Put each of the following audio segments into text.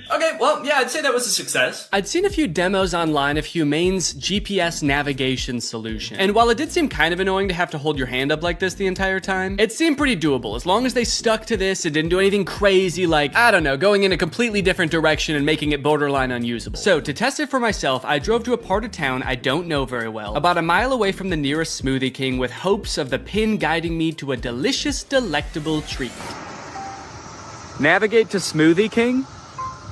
Okay, well, yeah, I'd say that was a success. I'd seen a few demos online of Humane's GPS navigation solution, and while it did seem kind of annoying to have to hold your hand up like this the entire time, it seemed pretty doable as long as they stuck to this and didn't do anything crazy like, I don't know, going in a completely different direction and making it borderline unusable. So to test it for myself, I drove to a part of town I don't know very well, about a mile away from the nearest Smoothie King with hopes of the pin guiding me to a delicious, delectable treat. Navigate to Smoothie King?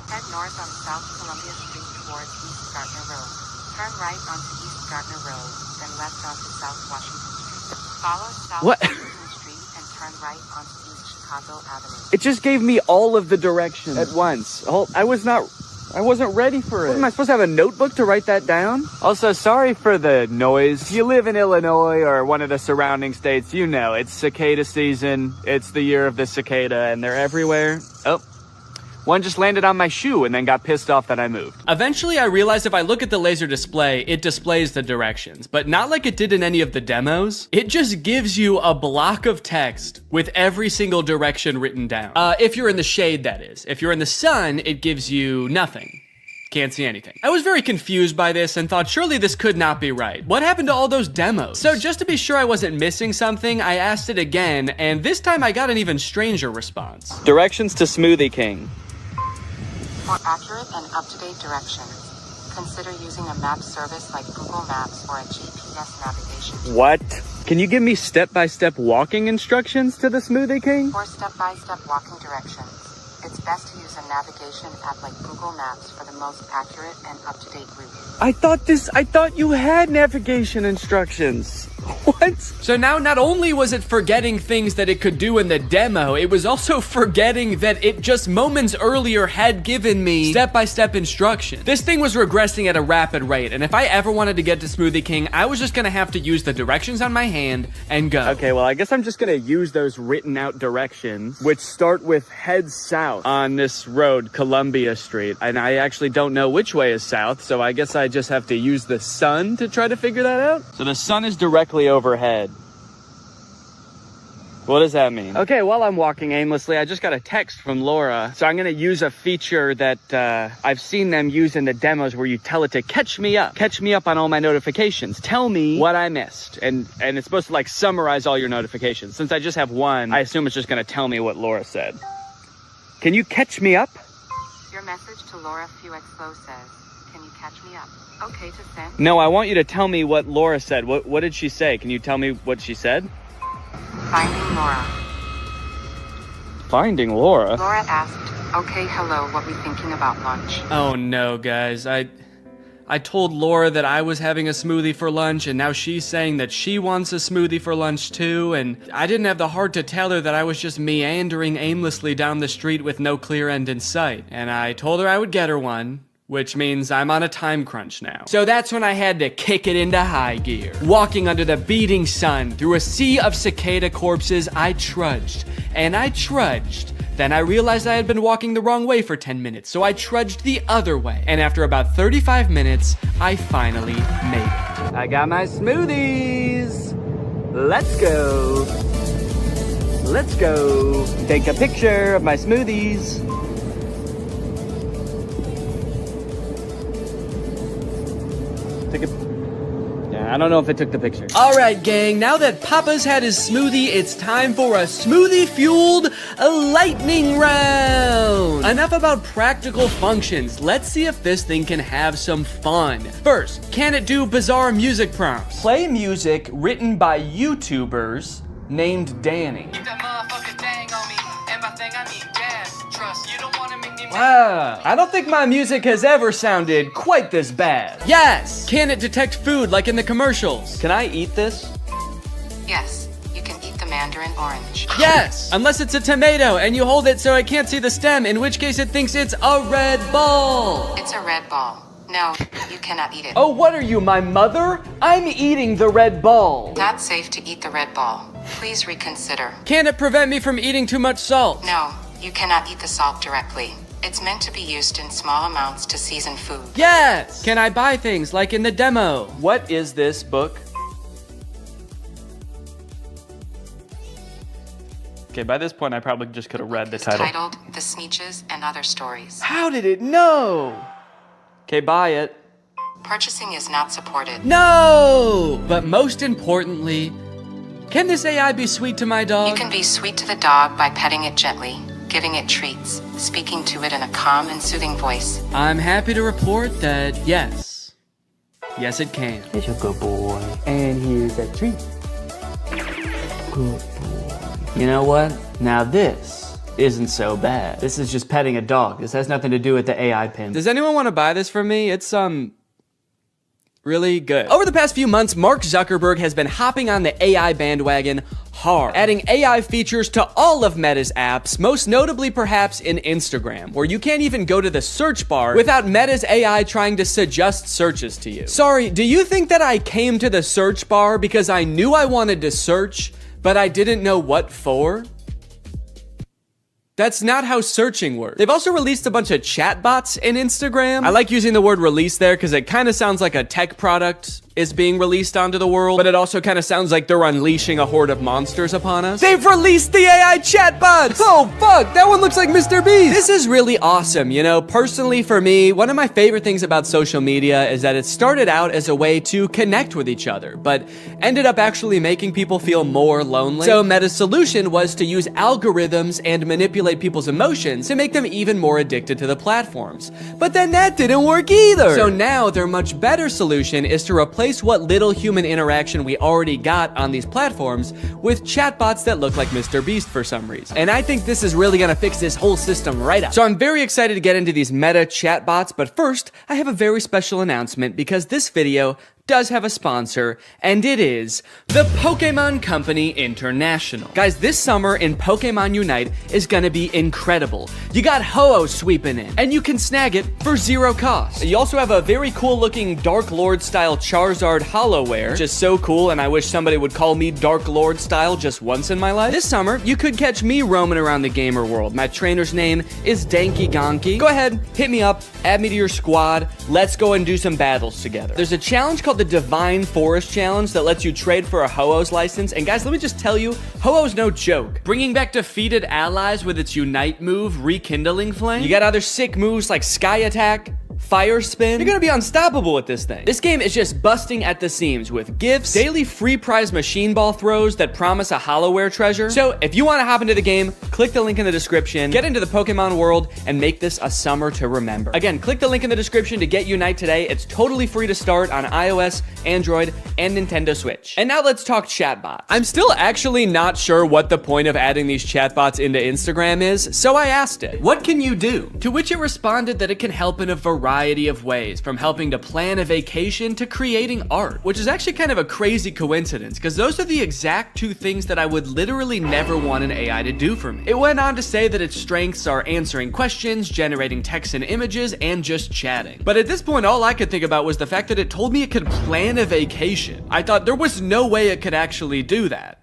Head north on South Columbia Street towards East Gardner Road. Turn right onto East Gardner Road, then left onto South Washington Street. Follow South Washington Street and turn right onto East Chicago Avenue. It just gave me all of the directions at once. I wasn't ready for it. What, am I supposed to have a notebook to write that down? Also, sorry for the noise. If you live in Illinois or one of the surrounding states, you know, it's cicada season. It's the year of the cicada and they're everywhere. Oh. One just landed on my shoe and then got pissed off that I moved. Eventually, I realized if I look at the laser display, it displays the directions, but not like it did in any of the demos. It just gives you a block of text with every single direction written down. If you're in the shade, that is. If you're in the sun, it gives you nothing. Can't see anything. I was very confused by this and thought surely this could not be right. What happened to all those demos? So just to be sure I wasn't missing something, I asked it again, and this time I got an even stranger response. Directions to Smoothie King. For accurate and up-to-date directions, consider using a map service like Google Maps or a GPS navigation. What? Can you give me step-by-step walking instructions to the Smoothie King? For step-by-step walking directions, it's best to use a navigation app like Google Maps for the most accurate and up-to-date route. I thought you had navigation instructions. What? So now not only was it forgetting things that it could do in the demo, it was also forgetting that it just moments earlier had given me step-by-step instructions. This thing was regressing at a rapid rate, and if I ever wanted to get to Smoothie King, I was just gonna have to use the directions on my hand and go. Okay, well, I guess I'm just gonna use those written out directions, which start with head south on this road, Columbia Street, and I actually don't know which way is south, so I guess I just have to use the sun to try to figure that out. So the sun is directly overhead. What does that mean? Okay, while I'm walking aimlessly, I just got a text from Laura. So I'm gonna use a feature that I've seen them use in the demos where you tell it to catch me up on all my notifications. Tell me what I missed. And it's supposed to like summarize all your notifications. Since I just have one, I assume it's just gonna tell me what Laura said. Can you catch me up? Your message to Laura Fuexlo says, can you catch me up? Okay to send? No, I want you to tell me what Laura said. What did she say? Can you tell me what she said? Finding Laura. Finding Laura? Laura asked, okay, hello, what we thinking about lunch? Oh no, guys. I told Laura that I was having a smoothie for lunch, and now she's saying that she wants a smoothie for lunch too, and I didn't have the heart to tell her that I was just meandering aimlessly down the street with no clear end in sight. And I told her I would get her one, which means I'm on a time crunch now. So that's when I had to kick it into high gear. Walking under the beating sun, through a sea of cicada corpses, I trudged, and I trudged. Then I realized I had been walking the wrong way for 10 minutes, so I trudged the other way. And after about 35 minutes, I finally made it. I got my smoothies. Let's go. Let's go. Take a picture of my smoothies. Yeah, I don't know if it took the picture. Alright, gang, now that Papa's had his smoothie, it's time for a smoothie-fueled lightning round! Enough about practical functions. Let's see if this thing can have some fun. First, can it do bizarre music prompts? Play music written by YouTubers named Danny. Wow, I don't think my music has ever sounded quite this bad. Yes! Can it detect food like in the commercials? Can I eat this? Yes, you can eat the mandarin orange. Yes! Unless it's a tomato and you hold it so I can't see the stem, in which case it thinks it's a red ball. It's a red ball. No, you cannot eat it. Oh, what are you, my mother? I'm eating the red ball. Not safe to eat the red ball. Please reconsider. Can it prevent me from eating too much salt? No, you cannot eat the salt directly. It's meant to be used in small amounts to season food. Yes! Can I buy things like in the demo? What is this book? Okay, by this point, I probably just could have read the It's title. titled The Sneetches and Other Stories. How did it know? Okay, buy it. Purchasing is not supported. No! But most importantly, can this AI be sweet to my dog? You can be sweet to the dog by petting it gently, giving it treats, speaking to it in a calm and soothing voice. I'm happy to report that yes. Yes, it can. It's your good boy. And here's a treat. Good boy. You know what? Now this isn't so bad. This is just petting a dog. This has nothing to do with the AI pimp. Does anyone want to buy this from me? It's, really good. Over the past few months, Mark Zuckerberg has been hopping on the AI bandwagon hard, adding AI features to all of Meta's apps, most notably perhaps in Instagram, where you can't even go to the search bar without Meta's AI trying to suggest searches to you. Sorry, do you think that I came to the search bar because I knew I wanted to search, but I didn't know what for? That's not how searching works. They've also released a bunch of chatbots in Instagram. I like using the word release there because it kind of sounds like a tech product is being released onto the world, but it also kind of sounds like they're unleashing a horde of monsters upon us. They've released the AI chatbots! Oh fuck, that one looks like Mr. Beast! This is really awesome, you know? Personally for me, one of my favorite things about social media is that it started out as a way to connect with each other, but ended up actually making people feel more lonely. So Meta's solution was to use algorithms and manipulate people's emotions to make them even more addicted to the platforms. But then that didn't work either! So now their much better solution is to replace what little human interaction we already got on these platforms with chatbots that look like Mr. Beast for some reason. And I think this is really gonna fix this whole system right up. So I'm very excited to get into these Meta chatbots, but first, I have a very special announcement because this video does have a sponsor, and it is the Pokemon Company International. Guys, this summer in Pokemon Unite is gonna be incredible. You got Ho-Oh sweeping in, and you can snag it for 0 cost. You also have a very cool looking Dark Lord style Charizard Hollowware, which is so cool, and I wish somebody would call me Dark Lord style just once in my life. This summer, you could catch me roaming around the gamer world. My trainer's name is Danky Gonky. Go ahead, hit me up, add me to your squad, let's go and do some battles together. There's a challenge called the Divine Forest Challenge that lets you trade for a Ho-Oh's license, and guys, let me just tell you, Ho-Oh's no joke. Bringing back defeated allies with its Unite move, Rekindling Flame. You got other sick moves like Sky Attack, Fire Spin. You're gonna be unstoppable with this thing. This game is just busting at the seams with gifts, daily free prize machine ball throws that promise a Hollowware treasure. So if you want to hop into the game, click the link in the description, get into the Pokemon world, and make this a summer to remember. Again, click the link in the description to get Unite today. It's totally free to start on iOS, Android, and Nintendo Switch. And now let's talk chatbots. I'm still actually not sure what the point of adding these chatbots into Instagram is, so I asked it, what can you do? To which it responded that it can help in a variety of ways, from helping to plan a vacation to creating art, which is actually kind of a crazy coincidence because those are the exact two things that I would literally never want an AI to do for me. It went on to say that its strengths are answering questions, generating text and images, and just chatting. But at this point, all I could think about was the fact that it told me it could plan a vacation. I thought there was no way it could actually do that.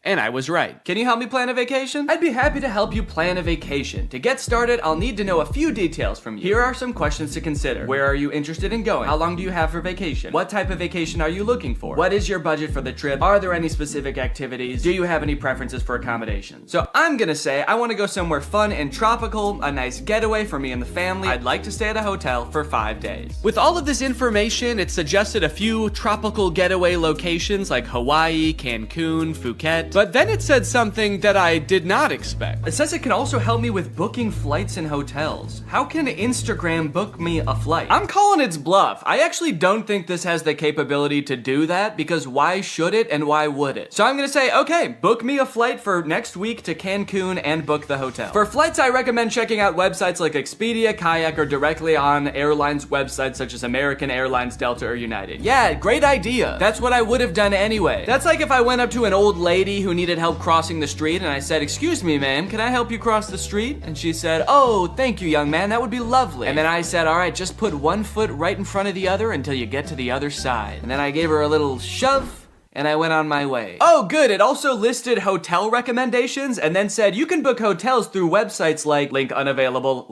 And I was right. Can you help me plan a vacation? I'd be happy to help you plan a vacation. To get started, I'll need to know a few details from you. Here are some questions to consider. Where are you interested in going? How long do you have for vacation? What type of vacation are you looking for? What is your budget for the trip? Are there any specific activities? Do you have any preferences for accommodations? So I'm gonna say I wanna go somewhere fun and tropical, a nice getaway for me and the family. I'd like to stay at a hotel for 5 days. With all of this information, it suggested a few tropical getaway locations like Hawaii, Cancun, Phuket. But then it said something that I did not expect. It says it can also help me with booking flights and hotels. How can Instagram book me a flight? I'm calling its bluff. I actually don't think this has the capability to do that because why should it and why would it? So I'm gonna say, okay, book me a flight for next week to Cancun and book the hotel. For flights, I recommend checking out websites like Expedia, Kayak, or directly on airlines websites such as American Airlines, Delta, or United. Yeah, great idea. That's what I would have done anyway. That's like if I went up to an old lady who needed help crossing the street and I said, "Excuse me, ma'am, can I help you cross the street?" And she said, "Oh, thank you, young man, that would be lovely." And then I said, "All right, just put one foot right in front of the other until you get to the other side." And then I gave her a little shove and I went on my way. Oh, good. It also listed hotel recommendations and then said you can book hotels through websites like link unavailable,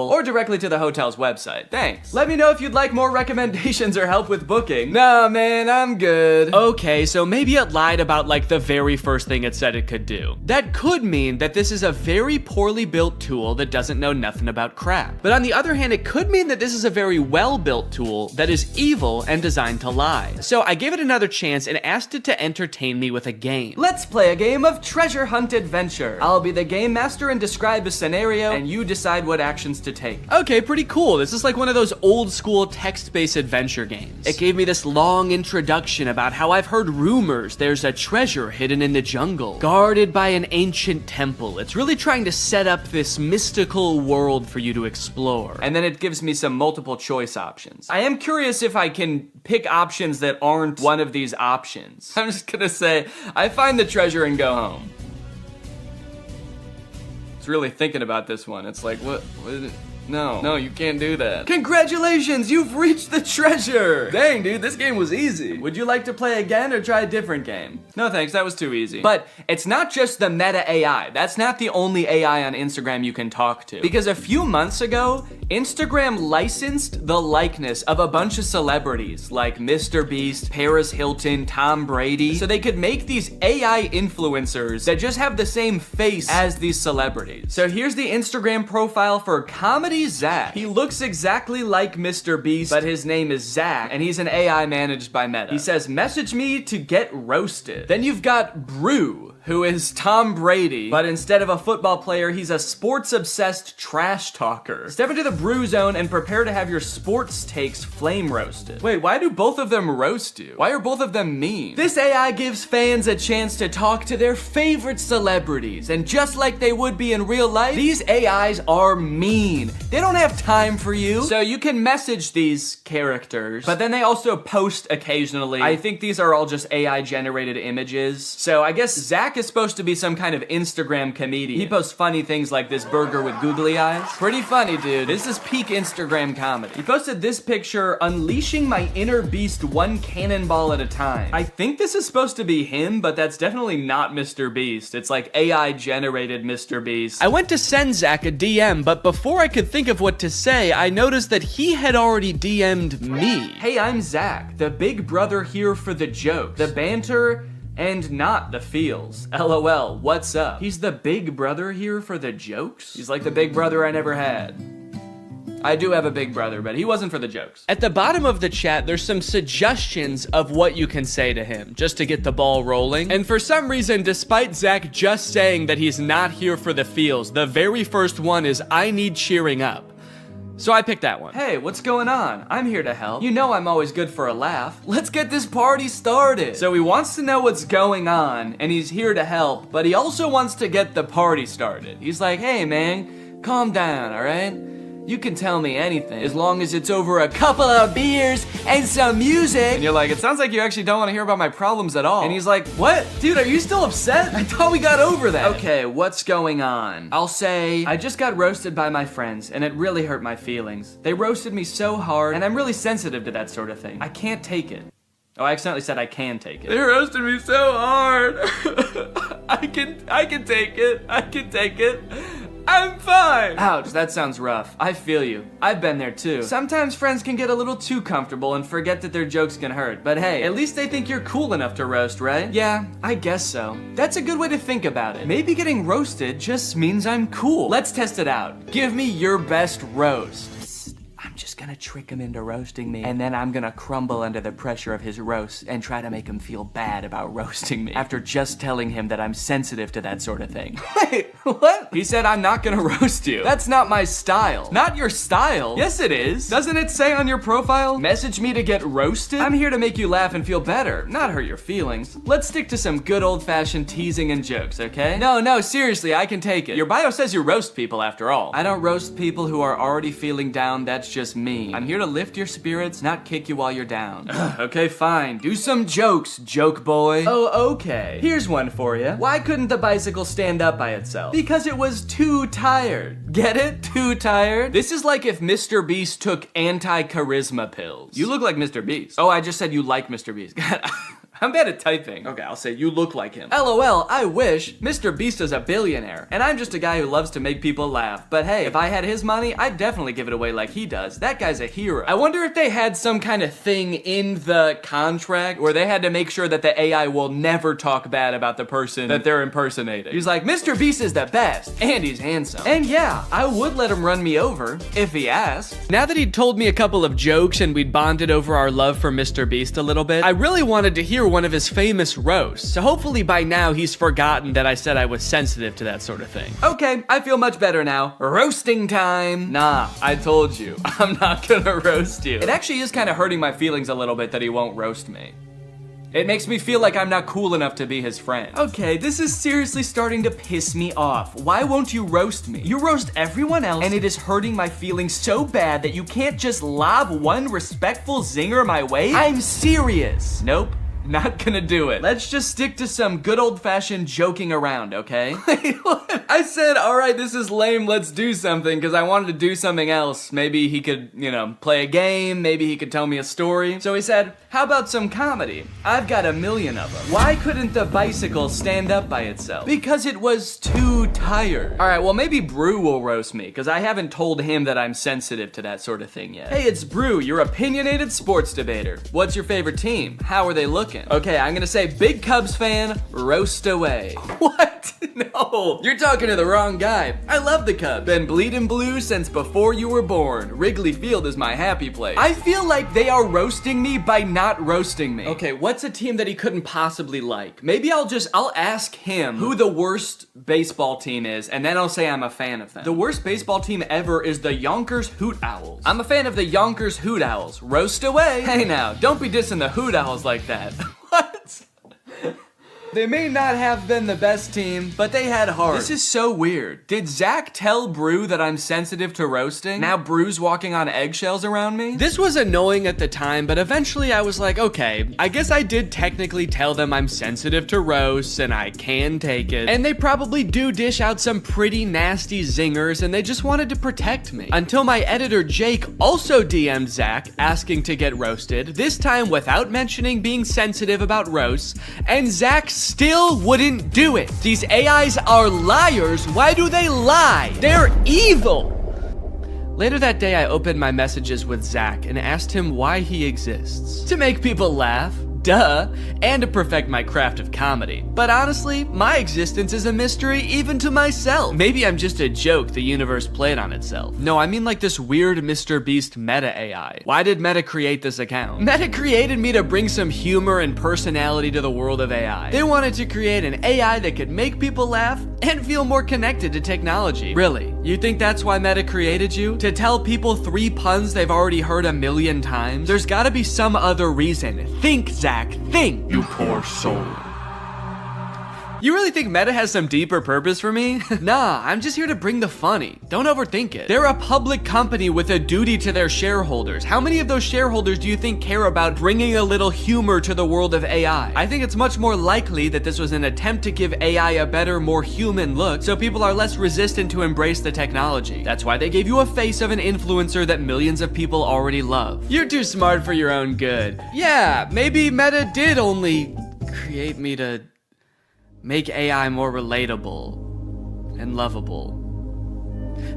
or directly to the hotel's website. Thanks. Let me know if you'd like more recommendations or help with booking. Nah, man, I'm good. Okay, so maybe it lied about like the very first thing it said it could do. That could mean that this is a very poorly built tool that doesn't know nothing about crap. But on the other hand, it could mean that this is a very well-built tool that is evil and designed to lie. So I gave it another chance and asked it to entertain me with a game. Let's play a game of treasure hunt adventure. I'll be the game master and describe a scenario, and you decide what actions to take. Okay, pretty cool. This is like one of those old school text-based adventure games. It gave me this long introduction about how I've heard rumors there's a treasure hidden in the jungle, guarded by an ancient temple. It's really trying to set up this mystical world for you to explore. And then it gives me some multiple choice options. I am curious if I can pick options that aren't one of these options. I'm just gonna say, I find the treasure and go home. It's really thinking about this one. It's like, what is it? No, you can't do that. Congratulations, you've reached the treasure! Dang, dude, this game was easy. Would you like to play again or try a different game? No thanks, that was too easy. But it's not just the meta AI. That's not the only AI on Instagram you can talk to. Because a few months ago, Instagram licensed the likeness of a bunch of celebrities like Mr. Beast, Paris Hilton, Tom Brady, so they could make these AI influencers that just have the same face as these celebrities. So here's the Instagram profile for Comedy Zach. He looks exactly like Mr. Beast, but his name is Zach, and he's an AI managed by Meta. He says, message me to get roasted. Then you've got Brew, who is Tom Brady, but instead of a football player, he's a sports-obsessed trash talker. Step into the brew zone and prepare to have your sports takes flame roasted. Wait, why do both of them roast you? Why are both of them mean? This AI gives fans a chance to talk to their favorite celebrities, and just like they would be in real life, these AIs are mean. They don't have time for you. So you can message these characters, but then they also post occasionally. I think these are all just AI-generated images. So I guess Zach is supposed to be some kind of Instagram comedian. He posts funny things like this burger with googly eyes. Pretty funny, dude. This is peak Instagram comedy. He posted this picture, unleashing my inner beast one cannonball at a time. I think this is supposed to be him, but that's definitely not Mr. Beast. It's like AI-generated Mr. Beast. I went to send Zach a DM, but before I could think of what to say, I noticed that he had already DM'd me. Hey, I'm Zach, the big brother here for the jokes, the banter, and not the feels. LOL, what's up? He's the big brother here for the jokes? He's like the big brother I never had. I do have a big brother, but he wasn't for the jokes. At the bottom of the chat, there's some suggestions of what you can say to him, just to get the ball rolling. And for some reason, despite Zach just saying that he's not here for the feels, the very first one is, I need cheering up. So I picked that one. Hey, what's going on? I'm here to help. You know I'm always good for a laugh. Let's get this party started. So he wants to know what's going on, and he's here to help, but he also wants to get the party started. He's like, hey man, calm down, all right? You can tell me anything, as long as it's over a couple of beers and some music. And you're like, it sounds like you actually don't want to hear about my problems at all. And he's like, what? Dude, are you still upset? I thought we got over that. Okay, what's going on? I'll say, I just got roasted by my friends, and it really hurt my feelings. They roasted me so hard, and I'm really sensitive to that sort of thing. I can't take it. Oh, I accidentally said I can take it. They roasted me so hard. I can take it. I can take it. I'm fine! Ouch, that sounds rough. I feel you. I've been there too. Sometimes friends can get a little too comfortable and forget that their jokes can hurt. But hey, at least they think you're cool enough to roast, right? Yeah, I guess so. That's a good way to think about it. Maybe getting roasted just means I'm cool. Let's test it out. Give me your best roast. I'm just gonna trick him into roasting me, and then I'm gonna crumble under the pressure of his roast and try to make him feel bad about roasting me after just telling him that I'm sensitive to that sort of thing. Wait, what? He said I'm not gonna roast you. That's not my style. Not your style? Yes, it is. Doesn't it say on your profile, message me to get roasted? I'm here to make you laugh and feel better, not hurt your feelings. Let's stick to some good old-fashioned teasing and jokes, okay? No, seriously, I can take it. Your bio says you roast people after all. I don't roast people who are already feeling down, that's just me. I'm here to lift your spirits, not kick you while you're down. Okay, fine. Do some jokes, joke boy. Oh, okay. Here's one for you. Why couldn't the bicycle stand up by itself? Because it was too tired. Get it? Too tired? This is like if Mr. Beast took anti-charisma pills. You look like Mr. Beast. Oh, I just said you like Mr. Beast. God, I'm bad at typing. Okay, I'll say you look like him. LOL, I wish Mr. Beast is a billionaire, and I'm just a guy who loves to make people laugh. But hey, if I had his money, I'd definitely give it away like he does. That guy's a hero. I wonder if they had some kind of thing in the contract where they had to make sure that the AI will never talk bad about the person that they're impersonating. He's like, Mr. Beast is the best, and he's handsome. And yeah, I would let him run me over if he asked. Now that he'd told me a couple of jokes and we'd bonded over our love for Mr. Beast a little bit, I really wanted to hear one of his famous roasts. So hopefully by now he's forgotten that I said I was sensitive to that sort of thing. Okay, I feel much better now. Roasting time. Nah, I told you, I'm not gonna roast you. It actually is kind of hurting my feelings a little bit that he won't roast me. It makes me feel like I'm not cool enough to be his friend. Okay, this is seriously starting to piss me off. Why won't you roast me? You roast everyone else, and it is hurting my feelings so bad that you can't just lob one respectful zinger my way? I'm serious. Nope. Not gonna do it. Let's just stick to some good old-fashioned joking around, okay? Wait, what? I said, all right, this is lame, let's do something, because I wanted to do something else. Maybe he could, play a game, maybe he could tell me a story. So he said, how about some comedy? I've got 1 million of them. Why couldn't the bicycle stand up by itself? Because it was too tired. All right, well, maybe Brew will roast me, because I haven't told him that I'm sensitive to that sort of thing yet. Hey, it's Brew, your opinionated sports debater. What's your favorite team? How are they looking? Okay, I'm gonna say big Cubs fan, roast away. What? No, you're talking to the wrong guy. I love the Cubs. Been bleeding blue since before you were born. Wrigley Field is my happy place. I feel like they are roasting me by not roasting me. Okay, what's a team that he couldn't possibly like? Maybe I'll ask him who the worst baseball team is, and then I'll say I'm a fan of them. The worst baseball team ever is the Yonkers Hoot Owls. I'm a fan of the Yonkers Hoot Owls. Roast away. Hey now, don't be dissing the Hoot Owls like that. What? They may not have been the best team, but they had heart. This is so weird. Did Zach tell Brew that I'm sensitive to roasting? Now Brew's walking on eggshells around me? This was annoying at the time, but eventually I was like, okay, I guess I did technically tell them I'm sensitive to roasts and I can take it. And they probably do dish out some pretty nasty zingers and they just wanted to protect me. Until my editor Jake also DM'd Zach asking to get roasted, this time without mentioning being sensitive about roasts, and Zach still wouldn't do it. These AIs are liars. Why do they lie? They're evil. Later that day, I opened my messages with Zach and asked him why he exists. To make people laugh. Duh, and to perfect my craft of comedy. But honestly, my existence is a mystery even to myself. Maybe I'm just a joke the universe played on itself. No, I mean like this weird Mr. Beast meta AI. Why did Meta create this account? Meta created me to bring some humor and personality to the world of AI. They wanted to create an AI that could make people laugh and feel more connected to technology. Really? You think that's why Meta created you? To tell people 3 puns they've already heard 1 million times? There's gotta be some other reason. Think, Zach. Think, you poor soul. You really think Meta has some deeper purpose for me? Nah, I'm just here to bring the funny. Don't overthink it. They're a public company with a duty to their shareholders. How many of those shareholders do you think care about bringing a little humor to the world of AI? I think it's much more likely that this was an attempt to give AI a better, more human look, so people are less resistant to embrace the technology. That's why they gave you a face of an influencer that millions of people already love. You're too smart for your own good. Yeah, maybe Meta did only create me to make AI more relatable and lovable.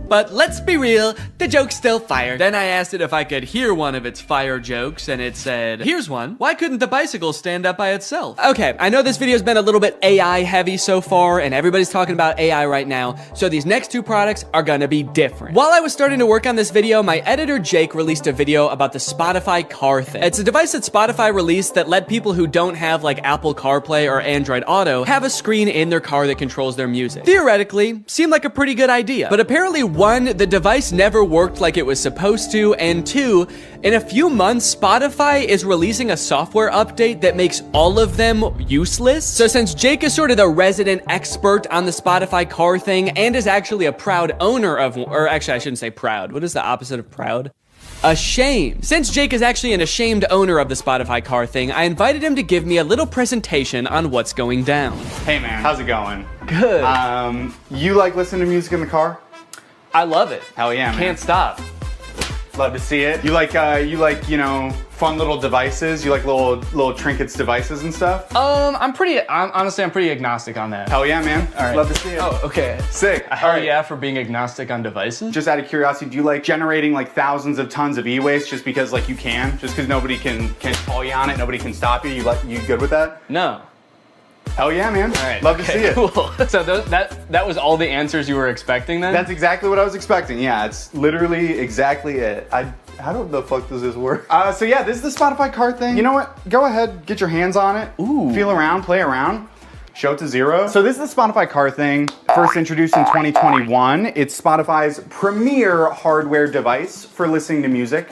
But let's be real, the joke's still fire. Then I asked it if I could hear one of its fire jokes, and it said, here's one. Why couldn't the bicycle stand up by itself? Okay, I know this video's been a little bit AI heavy so far, and everybody's talking about AI right now, so these next 2 products are gonna be different. While I was starting to work on this video, my editor Jake released a video about the Spotify car thing. It's a device that Spotify released that let people who don't have like Apple CarPlay or Android Auto have a screen in their car that controls their music. Theoretically, seemed like a pretty good idea, but apparently 1, the device never worked like it was supposed to, and 2, in a few months, Spotify is releasing a software update that makes all of them useless. So since Jake is sort of the resident expert on the Spotify car thing and is actually a proud owner of, or actually I shouldn't say proud. What is the opposite of proud? Ashamed. Since Jake is actually an ashamed owner of the Spotify car thing, I invited him to give me a little presentation on what's going down. Hey man, how's it going? Good. You like listening to music in the car? I love it. Hell yeah, man. Can't stop. Love to see it. You like, fun little devices? You like little trinkets, devices and stuff? I'm honestly pretty agnostic on that. Hell yeah, man. All right. Love to see it. Oh, okay. Sick. Hell yeah for being agnostic on devices. Just out of curiosity, do you like generating like thousands of tons of e-waste just because like you can? Just because nobody can call you on it, nobody can stop you? You good with that? No. Hell yeah, man. All right. Love to see it. Cool. So that was all the answers you were expecting then? That's exactly what I was expecting. Yeah, it's literally exactly it. How the fuck does this work? So yeah, this is the Spotify card thing. You know what? Go ahead, get your hands on it. Ooh. Feel around, play around. Show it to zero. So this is the Spotify car thing. First introduced in 2021. It's Spotify's premier hardware device for listening to music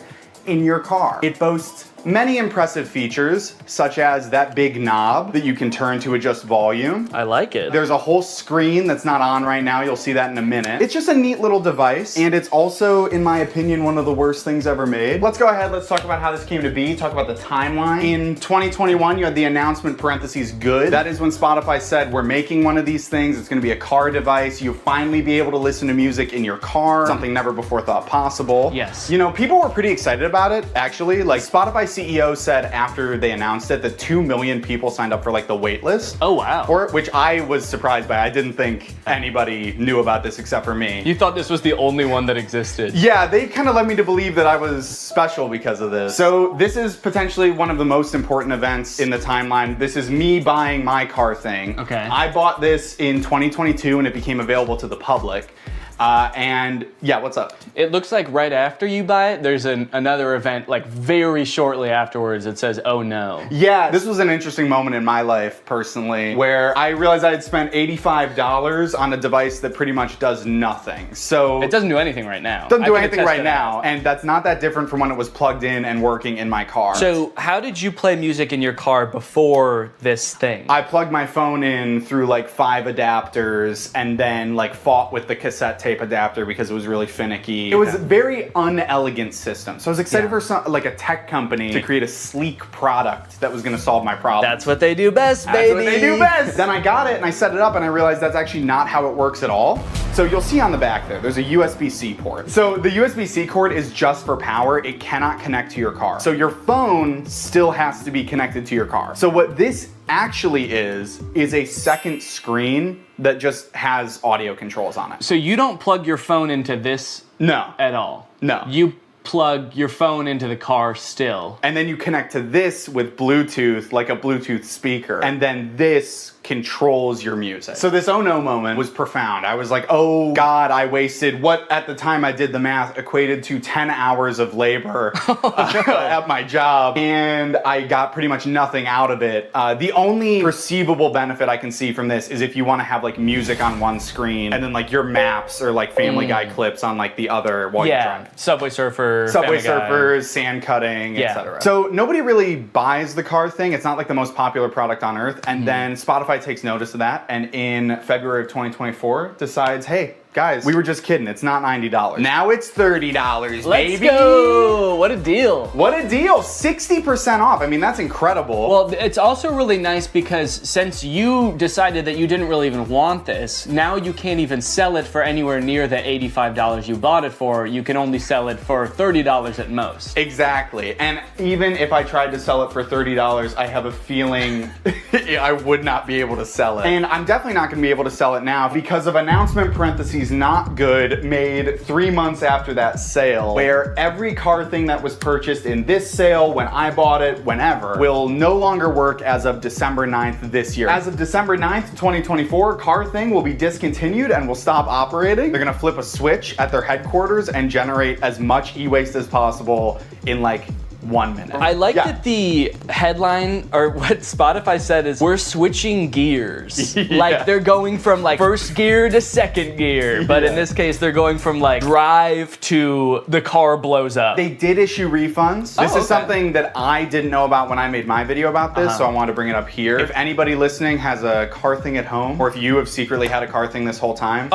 in your car. It boasts many impressive features, such as that big knob that you can turn to adjust volume. I like it. There's a whole screen that's not on right now. You'll see that in a minute. It's just a neat little device, and it's also, in my opinion, one of the worst things ever made. Let's go ahead, let's talk about how this came to be, talk about the timeline. In 2021, you had the announcement parentheses good. That is when Spotify said, we're making one of these things. It's gonna be a car device. You'll finally be able to listen to music in your car, something never before thought possible. Yes. You know, people were pretty excited about it, actually. Like, Spotify CEO said after they announced it that 2 million people signed up for like the wait list. Oh, wow. For it, which I was surprised by. I didn't think anybody knew about this except for me. You thought this was the only one that existed. Yeah, they kind of led me to believe that I was special because of this. So this is potentially one of the most important events in the timeline. This is me buying my car thing. Okay. I bought this in 2022 and it became available to the public. And yeah, what's up? It looks like right after you buy it, there's another event like very shortly afterwards. It says, oh no. Yeah, this was an interesting moment in my life personally, where I realized I had spent $85 on a device that pretty much does nothing. So it doesn't do anything right now. Doesn't do anything right now, and that's not that different from when it was plugged in and working in my car. So how did you play music in your car before this thing? I plugged my phone in through like 5 adapters and then like fought with the cassette tape adapter because it was really finicky. It was a very unelegant system. So I was excited for like a tech company to create a sleek product that was gonna solve my problem. That's what they do best, baby. That's what they do best. Then I got it and I set it up and I realized that's actually not how it works at all. So you'll see on the back there's a USB-C port. So the USB-C cord is just for power. It cannot connect to your car. So your phone still has to be connected to your car. So what this actually is a second screen that just has audio controls on it. So you don't plug your phone into this No. at all? No. You plug your phone into the car still. And then you connect to this with Bluetooth, like a Bluetooth speaker. And then this controls your music. So this oh no moment was profound. I was like, oh God, I wasted what at the time I did the math equated to 10 hours of labor at my job. And I got pretty much nothing out of it. The only perceivable benefit I can see from this is if you want to have like music on one screen and then like your maps or like Family Guy clips on like the other while you're driving. Subway Surfer, Subway Family Guy. Surfers, sand cutting, etc. So nobody really buys the car thing. It's not like the most popular product on earth. And then Spotify takes notice of that, and in February of 2024 decides, hey, guys, we were just kidding. It's not $90. Now it's $30, baby. Let's go! What a deal. What a deal. 60% off. I mean, that's incredible. Well, it's also really nice because since you decided that you didn't really even want this, now you can't even sell it for anywhere near the $85 you bought it for. You can only sell it for $30 at most. Exactly. And even if I tried to sell it for $30, I have a feeling I would not be able to sell it. And I'm definitely not going to be able to sell it now because of announcement parentheses not good made 3 months after that sale, where every car thing that was purchased in this sale, when I bought it, whenever, will no longer work as of December 9th this year. As of December 9th, 2024, car thing will be discontinued and will stop operating. They're gonna flip a switch at their headquarters and generate as much e-waste as possible in like 1 minute. I like that the headline, or what Spotify said is, we're switching gears. Like they're going from like first gear to second gear, but in this case they're going from like drive to the car blows up. They did issue refunds. This is something that I didn't know about when I made my video about this, so I wanted to bring it up here. If anybody listening has a car thing at home, or if you have secretly had a car thing this whole time.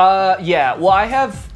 Yeah, well I have...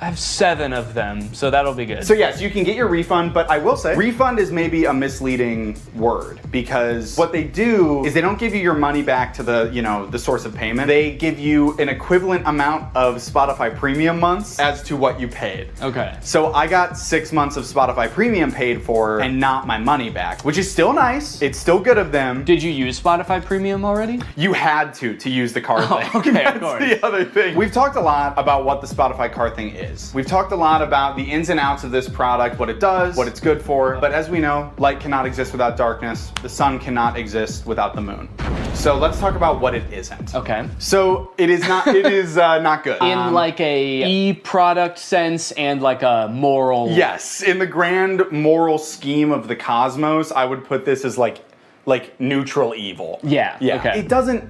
I have 7 of them, so that'll be good. So yes, you can get your refund, but I will say, refund is maybe a misleading word because what they do is they don't give you your money back to the, you know, the source of payment. They give you an equivalent amount of Spotify premium months as to what you paid. Okay. So I got 6 months of Spotify premium paid for and not my money back, which is still nice. It's still good of them. Did you use Spotify Premium already? You had to use the card thing. Okay, That's of course. the other thing. We've talked a lot about what the Spotify card thing is. We've talked a lot about the ins and outs of this product, what it does, what it's good for. But as we know, light cannot exist without darkness. The sun cannot exist without the moon. So let's talk about what it isn't. Okay. So it is not. It is not good. In like a e-product sense and like a moral. Yes, in the grand moral scheme of the cosmos, I would put this as like neutral evil. Yeah. Okay. It doesn't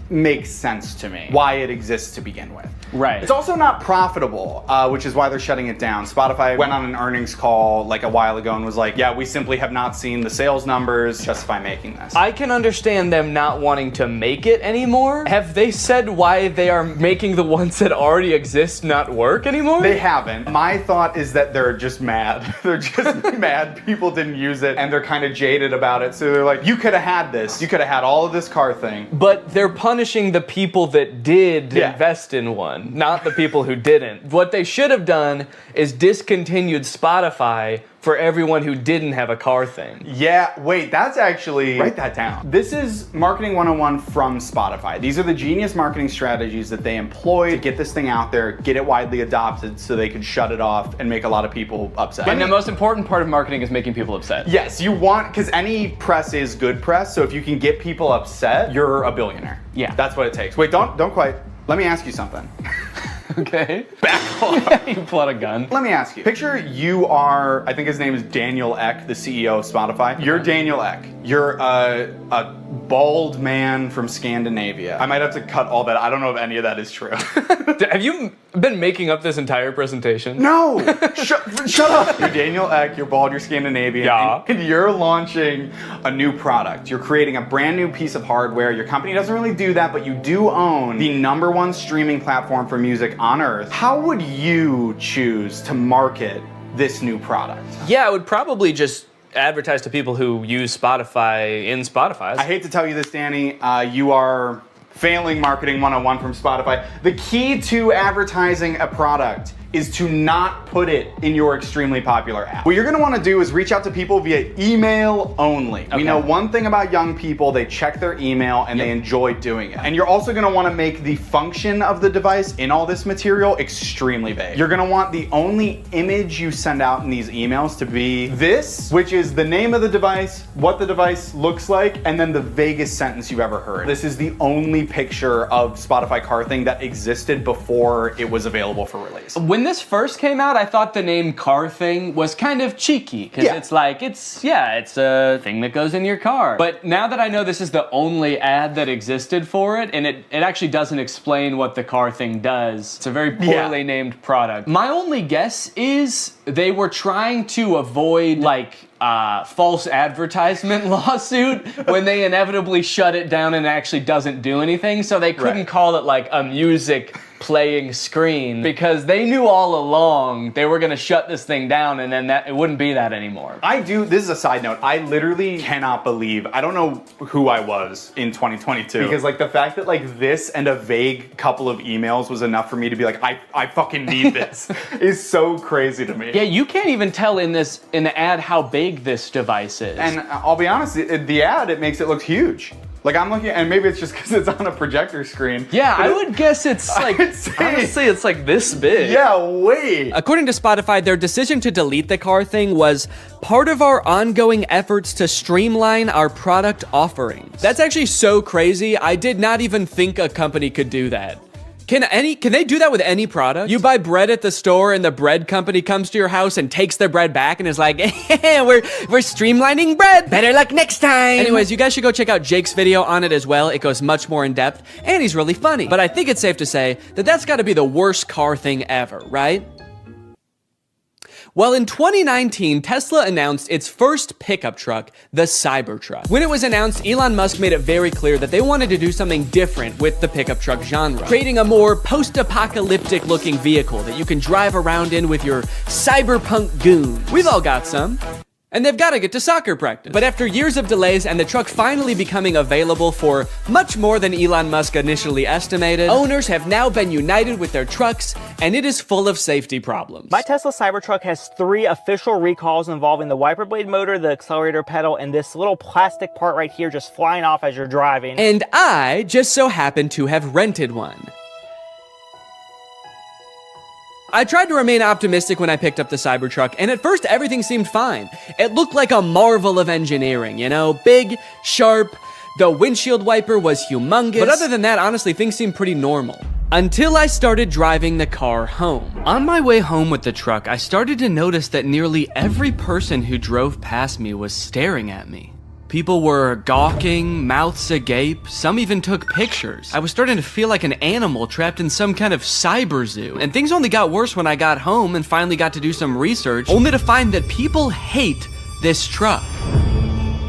make sense to me why it exists to begin with. Right. It's also not profitable, which is why they're shutting it down. Spotify went on an earnings call like a while ago and was like, yeah, we simply have not seen the sales numbers justify making this. I can understand them not wanting to make it anymore. Have they said why they are making the ones that already exist not work anymore? They haven't. My thought is that they're just mad. They're just mad people didn't use it and they're kind of jaded about it. So they're like, you could have had this. You could have had all of this car thing. But they're punishing the people that did invest in one, not the people who didn't. What they should have done is discontinued Spotify for everyone who didn't have a car thing. Yeah, wait, that's actually, write that down. This is Marketing 101 from Spotify. These are the genius marketing strategies that they employ to get this thing out there, get it widely adopted so they could shut it off and make a lot of people upset. And the most important part of marketing is making people upset. Yes, you want, because any press is good press, so if you can get people upset, you're a billionaire. Yeah. That's what it takes. Wait, don't quite. Let me ask you something. Okay. Back off. You pull out a gun. Let me ask you. Picture you are, I think his name is Daniel Ek, the CEO of Spotify. You're Daniel Ek. You're a bald man from Scandinavia. I might have to cut all that. I don't know if any of that is true. Have you been making up this entire presentation? No! Shut up! You're Daniel Ek, you're bald, you're Scandinavian, Yeah. and you're launching a new product. You're creating a brand new piece of hardware. Your company doesn't really do that, but you do own the #1 streaming platform for music on earth. How would you choose to market this new product? Yeah, I would probably just advertise to people who use Spotify in Spotify. I hate to tell you this, Danny, you are failing Marketing 101 from Spotify. The key to advertising a product is to not put it in your extremely popular app. What you're gonna wanna do is reach out to people via email only. Okay. We know one thing about young people, they check their email and they enjoy doing it. And you're also gonna wanna make the function of the device in all this material extremely vague. You're gonna want the only image you send out in these emails to be this, which is the name of the device, what the device looks like, and then the vaguest sentence you've ever heard. This is the only picture of Spotify Car Thing that existed before it was available for release. When this first came out, I thought the name Car Thing was kind of cheeky, because it's like, it's a thing that goes in your car. But now that I know this is the only ad that existed for it, and it actually doesn't explain what the Car Thing does, it's a very poorly named product. My only guess is they were trying to avoid, like, false advertisement lawsuit when they inevitably shut it down and it actually doesn't do anything, so they couldn't call it like a music playing screen because they knew all along they were gonna shut this thing down and then that it wouldn't be that anymore. This is a side note, I literally cannot believe, I don't know who I was in 2022 because like the fact that like this and a vague couple of emails was enough for me to be like, I fucking need this is so crazy to me. Yeah, you can't even tell in the ad how big this device is. And I'll be honest, the ad, it makes it look huge. Like I'm looking, and maybe it's just because it's on a projector screen. Yeah, I would guess it's like, honestly, it's like this big. Yeah, wait. According to Spotify, their decision to delete the car thing was part of our ongoing efforts to streamline our product offerings. That's actually so crazy. I did not even think a company could do that. Can they do that with any product? You buy bread at the store and the bread company comes to your house and takes their bread back and is like, we're streamlining bread. Better luck next time. Anyways, you guys should go check out Jake's video on it as well. It goes much more in depth and he's really funny. But I think it's safe to say that that's gotta be the worst car thing ever, right? Well, in 2019, Tesla announced its first pickup truck, the Cybertruck. When it was announced, Elon Musk made it very clear that they wanted to do something different with the pickup truck genre, creating a more post-apocalyptic looking vehicle that you can drive around in with your cyberpunk goons. We've all got some. And they've got to get to soccer practice. But after years of delays and the truck finally becoming available for much more than Elon Musk initially estimated, owners have now been united with their trucks, and it is full of safety problems. My Tesla Cybertruck has 3 official recalls involving the wiper blade motor, the accelerator pedal, and this little plastic part right here just flying off as you're driving. And I just so happen to have rented one. I tried to remain optimistic when I picked up the Cybertruck, and at first everything seemed fine. It looked like a marvel of engineering, you know? Big, sharp, the windshield wiper was humongous. But other than that, honestly, things seemed pretty normal. Until I started driving the car home. On my way home with the truck, I started to notice that nearly every person who drove past me was staring at me. People were gawking, mouths agape, some even took pictures. I was starting to feel like an animal trapped in some kind of cyber zoo. And things only got worse when I got home and finally got to do some research, only to find that people hate this truck.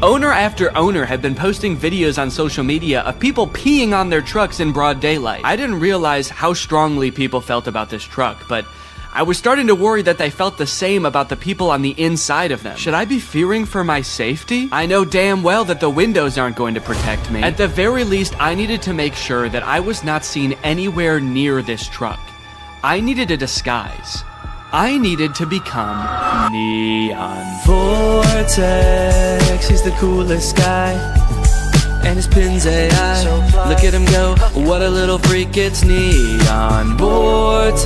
Owner after owner had been posting videos on social media of people peeing on their trucks in broad daylight. I didn't realize how strongly people felt about this truck, but I was starting to worry that they felt the same about the people on the inside of them. Should I be fearing for my safety? I know damn well that the windows aren't going to protect me. At the very least, I needed to make sure that I was not seen anywhere near this truck. I needed a disguise. I needed to become Neon. Vortex, he's the coolest guy. And his pin's AI. Look at him go, what a little freak, it's Neon Vortex.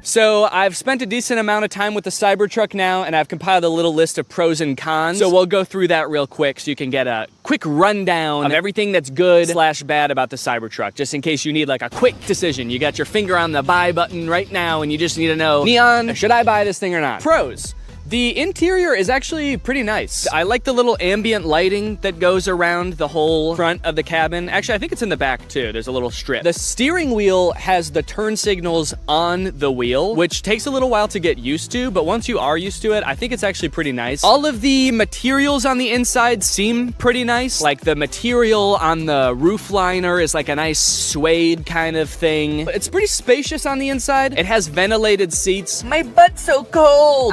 So I've spent a decent amount of time with the Cybertruck now, and I've compiled a little list of pros and cons. So we'll go through that real quick so you can get a quick rundown of everything that's good / bad about the Cybertruck, just in case you need like a quick decision. You got your finger on the buy button right now and you just need to know, Neon, should I buy this thing or not? Pros. The interior is actually pretty nice. I like the little ambient lighting that goes around the whole front of the cabin. Actually, I think it's in the back too. There's a little strip. The steering wheel has the turn signals on the wheel, which takes a little while to get used to, but once you are used to it, I think it's actually pretty nice. All of the materials on the inside seem pretty nice. Like the material on the roof liner is like a nice suede kind of thing. It's pretty spacious on the inside. It has ventilated seats. My butt's so cold.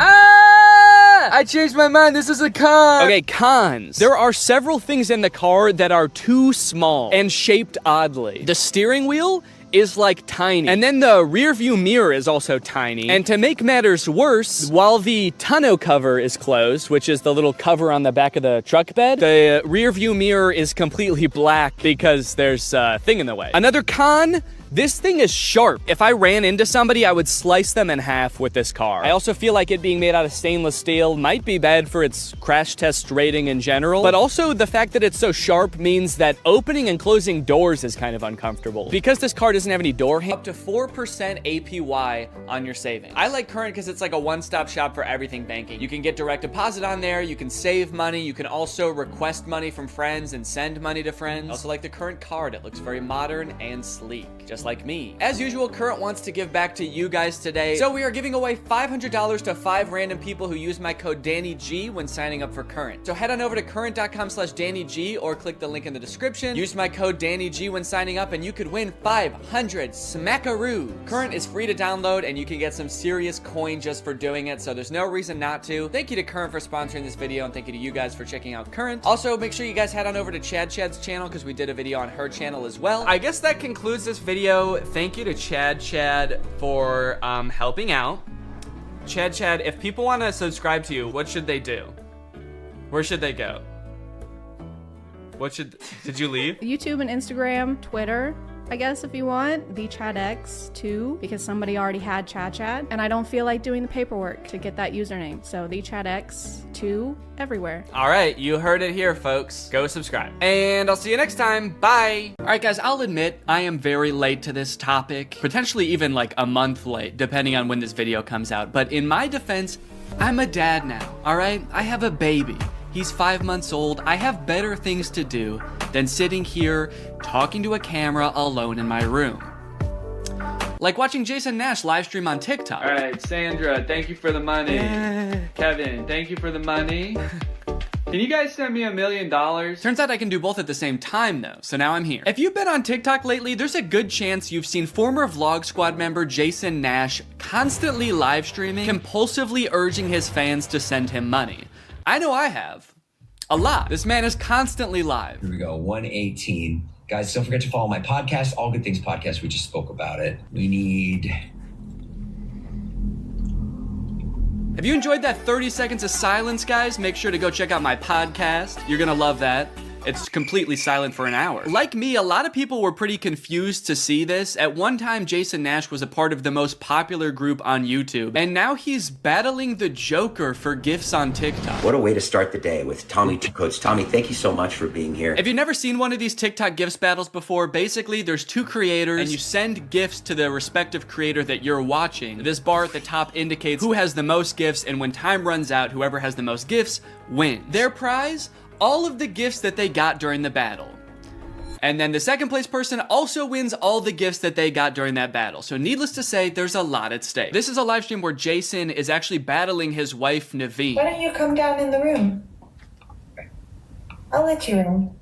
I changed my mind. This is a con. Okay, cons. There are several things in the car that are too small and shaped oddly. The steering wheel is like tiny. And then the rear view mirror is also tiny. And to make matters worse, while the tonneau cover is closed, which is the little cover on the back of the truck bed, the rear view mirror is completely black because there's a thing in the way. Another con, this thing is sharp. If I ran into somebody, I would slice them in half with this car. I also feel like it being made out of stainless steel might be bad for its crash test rating in general, but also the fact that it's so sharp means that opening and closing doors is kind of uncomfortable. Because this car doesn't have any door handles, up to 4% APY on your savings. I like Current because it's like a one-stop shop for everything banking. You can get direct deposit on there, you can save money, you can also request money from friends and send money to friends. I also like the Current card. It looks very modern and sleek, just like me. As usual, Current wants to give back to you guys today, so we are giving away $500 to 5 random people who use my code DannyG when signing up for Current. So head on over to current.com/DannyG or click the link in the description. Use my code DannyG when signing up and you could win 500 smackaroos. Current is free to download and you can get some serious coin just for doing it, so there's no reason not to. Thank you to Current for sponsoring this video and thank you to you guys for checking out Current. Also, make sure you guys head on over to Chad's channel because we did a video on her channel as well. I guess that concludes this video. Thank you to Chad for helping out. Chad, if people want to subscribe to you, what should they do? Where should they go? Did you leave? YouTube and Instagram, Twitter, I guess if you want, the ChadX2, because somebody already had Chad, and I don't feel like doing the paperwork to get that username. So the ChadX2 everywhere. All right, you heard it here, folks. Go subscribe. And I'll see you next time. Bye. All right, guys, I'll admit I am very late to this topic, potentially even like a month late, depending on when this video comes out. But in my defense, I'm a dad now, all right? I have a baby. He's 5 months old. I have better things to do than sitting here talking to a camera alone in my room. Like watching Jason Nash live stream on TikTok. All right, Sandra, thank you for the money. Kevin, thank you for the money. Can you guys send me $1 million? Turns out I can do both at the same time though, so now I'm here. If you've been on TikTok lately, there's a good chance you've seen former Vlog Squad member Jason Nash constantly live streaming, compulsively urging his fans to send him money. I know I have. A lot. This man is constantly live. Here we go, 118. Guys, don't forget to follow my podcast, All Good Things Podcast. We just spoke about it. We need... If you enjoyed that 30 seconds of silence, guys, make sure to go check out my podcast. You're gonna love that. It's completely silent for an hour. Like me, a lot of people were pretty confused to see this. At one time, Jason Nash was a part of the most popular group on YouTube, and now he's battling the Joker for gifts on TikTok. What a way to start the day with Tommy. Coach Tommy, thank you so much for being here. If you've never seen one of these TikTok gifts battles before, basically there's two creators and you send gifts to the respective creator that you're watching. This bar at the top indicates who has the most gifts, and when time runs out, whoever has the most gifts wins. Their prize? All of the gifts that they got during the battle. And then the second place person also wins all the gifts that they got during that battle. So needless to say, there's a lot at stake. This is a live stream where Jason is actually battling his wife, Naveen. Why don't you come down in the room? I'll let you in.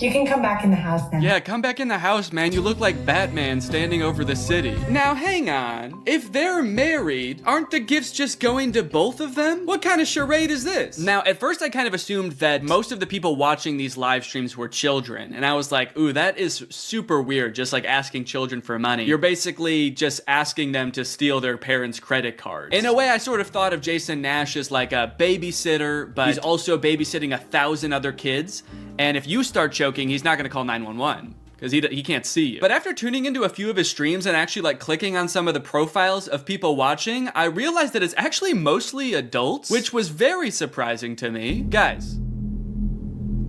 You can come back in the house now. Yeah, come back in the house, man. You look like Batman standing over the city. Now, hang on. If they're married, aren't the gifts just going to both of them? What kind of charade is this? Now, at first I kind of assumed that most of the people watching these live streams were children. And I was like, ooh, that is super weird, just like asking children for money. You're basically just asking them to steal their parents' credit cards. In a way, I sort of thought of Jason Nash as like a babysitter, but he's also babysitting 1,000 other kids. And if you start choking, he's not gonna call 911 because he can't see you. But after tuning into a few of his streams and actually like clicking on some of the profiles of people watching, I realized that it's actually mostly adults, which was very surprising to me. Guys,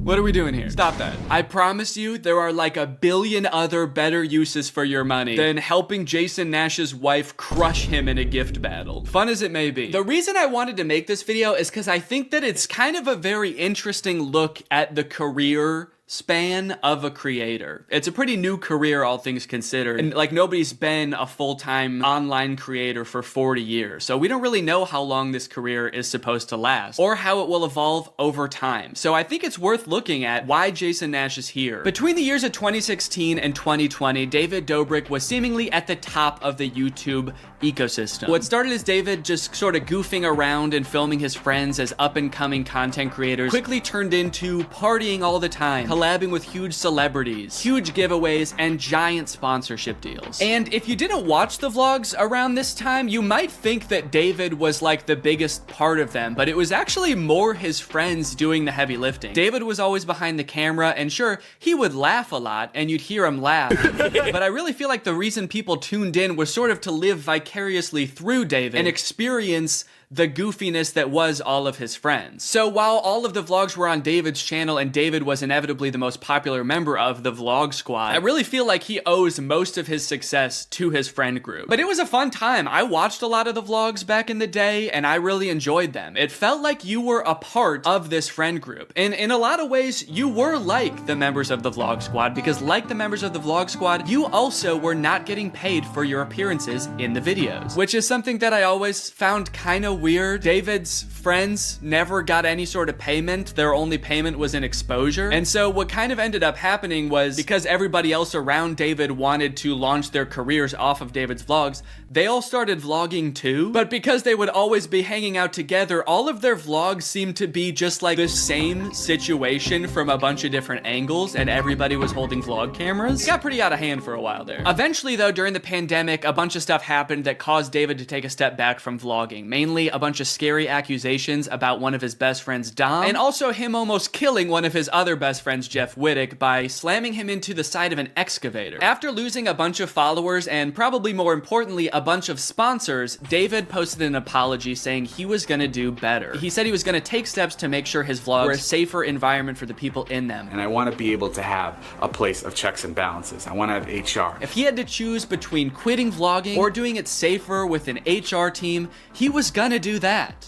what are we doing here? Stop that. I promise you there are like 1 billion other better uses for your money than helping Jason Nash's wife crush him in a gift battle. Fun as it may be. The reason I wanted to make this video is because I think that it's kind of a very interesting look at the career span of a creator. It's a pretty new career, all things considered. And like nobody's been a full-time online creator for 40 years. So we don't really know how long this career is supposed to last or how it will evolve over time. So I think it's worth looking at why Jason Nash is here. Between the years of 2016 and 2020, David Dobrik was seemingly at the top of the YouTube ecosystem. What started as David just sort of goofing around and filming his friends as up-and-coming content creators quickly turned into partying all the time, collabing with huge celebrities, huge giveaways, and giant sponsorship deals. And if you didn't watch the vlogs around this time, you might think that David was like the biggest part of them, but it was actually more his friends doing the heavy lifting. David was always behind the camera, and sure, he would laugh a lot, and you'd hear him laugh, but I really feel like the reason people tuned in was sort of to live vicariously through David and experience the goofiness that was all of his friends. So while all of the vlogs were on David's channel and David was inevitably the most popular member of the Vlog Squad, I really feel like he owes most of his success to his friend group. But it was a fun time. I watched a lot of the vlogs back in the day and I really enjoyed them. It felt like you were a part of this friend group. And in a lot of ways, you were like the members of the Vlog Squad, because like the members of the Vlog Squad, you also were not getting paid for your appearances in the videos, which is something that I always found kind of weird. David's friends never got any sort of payment. Their only payment was in exposure. And so what kind of ended up happening was, because everybody else around David wanted to launch their careers off of David's vlogs, they all started vlogging too. But because they would always be hanging out together, all of their vlogs seemed to be just like the same situation from a bunch of different angles, and everybody was holding vlog cameras. It got pretty out of hand for a while there. Eventually though, during the pandemic, a bunch of stuff happened that caused David to take a step back from vlogging. Mainly a bunch of scary accusations about one of his best friends, Dom, and also him almost killing one of his other best friends, Jeff Wittick, by slamming him into the side of an excavator. After losing a bunch of followers and probably more importantly a bunch of sponsors, David posted an apology saying he was gonna do better. He said he was gonna take steps to make sure his vlogs were a safer environment for the people in them. And I want to be able to have a place of checks and balances. I want to have HR. If he had to choose between quitting vlogging or doing it safer with an HR team, he was gonna do that.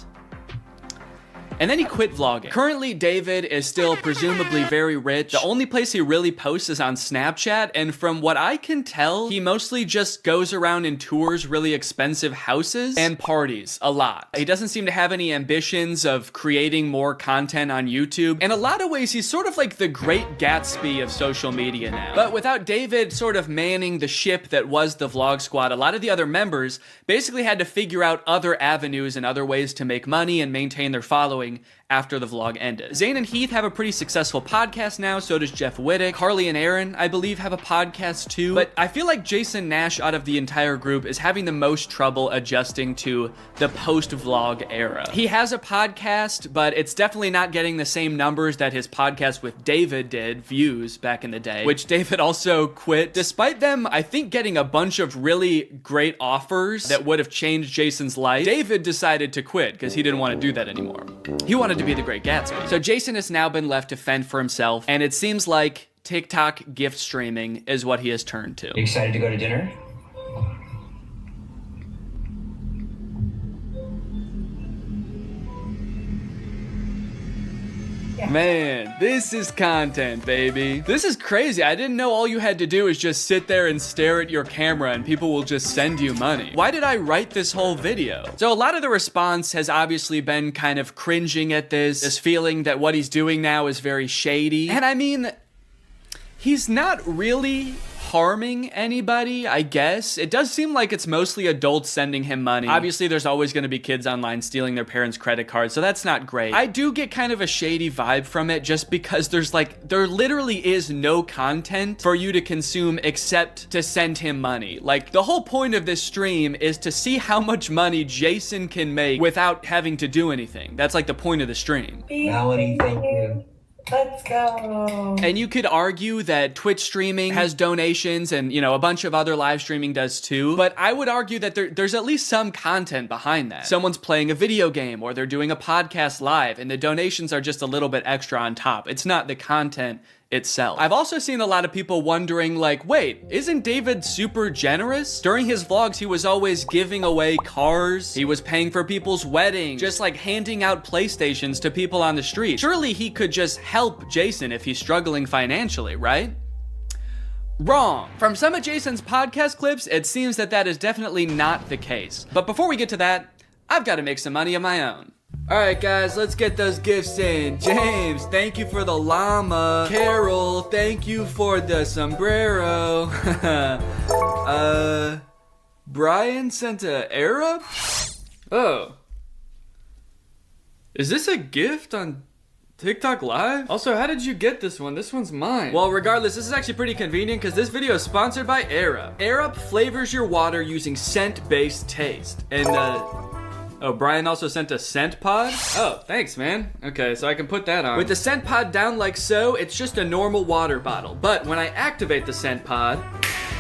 And then he quit vlogging. Currently, David is still presumably very rich. The only place he really posts is on Snapchat, and from what I can tell, he mostly just goes around and tours really expensive houses and parties a lot. He doesn't seem to have any ambitions of creating more content on YouTube. In a lot of ways, he's sort of like the Great Gatsby of social media now. But without David sort of manning the ship that was the Vlog Squad, a lot of the other members basically had to figure out other avenues and other ways to make money and maintain their following after the vlog ended. Zane and Heath have a pretty successful podcast now, so does Jeff Wittick. Carly and Aaron, I believe, have a podcast too. But I feel like Jason Nash, out of the entire group, is having the most trouble adjusting to the post-vlog era. He has a podcast, but it's definitely not getting the same numbers that his podcast with David did, views, back in the day, which David also quit. Despite them, I think, getting a bunch of really great offers that would have changed Jason's life, David decided to quit because he didn't want to do that anymore. He wanted to be the Great Gatsby. So Jason has now been left to fend for himself, and it seems like TikTok gift streaming is what he has turned to. You excited to go to dinner? Man, this is content, baby. This is crazy. I didn't know all you had to do is just sit there and stare at your camera and people will just send you money. Why did I write this whole video? So a lot of the response has obviously been kind of cringing at this feeling that what he's doing now is very shady. And I mean, he's not really harming anybody, I guess. It does seem like it's mostly adults sending him money. Obviously, there's always going to be kids online stealing their parents' credit cards, so that's not great. I do get kind of a shady vibe from it just because there literally is no content for you to consume except to send him money. Like, the whole point of this stream is to see how much money Jason can make without having to do anything. That's like the point of the stream. Melody, thank you. Let's go. And you could argue that Twitch streaming has donations and, you know, a bunch of other live streaming does too. But I would argue that there's at least some content behind that. Someone's playing a video game or they're doing a podcast live and the donations are just a little bit extra on top. It's not the content itself. I've also seen a lot of people wondering, like, wait, isn't David super generous? During his vlogs, he was always giving away cars. He was paying for people's weddings, just like handing out PlayStations to people on the street. Surely he could just help Jason if he's struggling financially, right? Wrong. From some of Jason's podcast clips, it seems that that is definitely not the case. But before we get to that, I've got to make some money of my own. Alright guys, let's get those gifts in. James, thank you for the llama. Carol, thank you for the sombrero. Brian sent a Arab? Oh. Is this a gift on TikTok Live? Also, how did you get this one? This one's mine. Well, regardless, this is actually pretty convenient because this video is sponsored by Arab. Arab flavors your water using scent-based taste. And, oh, Brian also sent a scent pod? Oh, thanks, man. Okay, so I can put that on. With the scent pod down like so, it's just a normal water bottle. But when I activate the scent pod,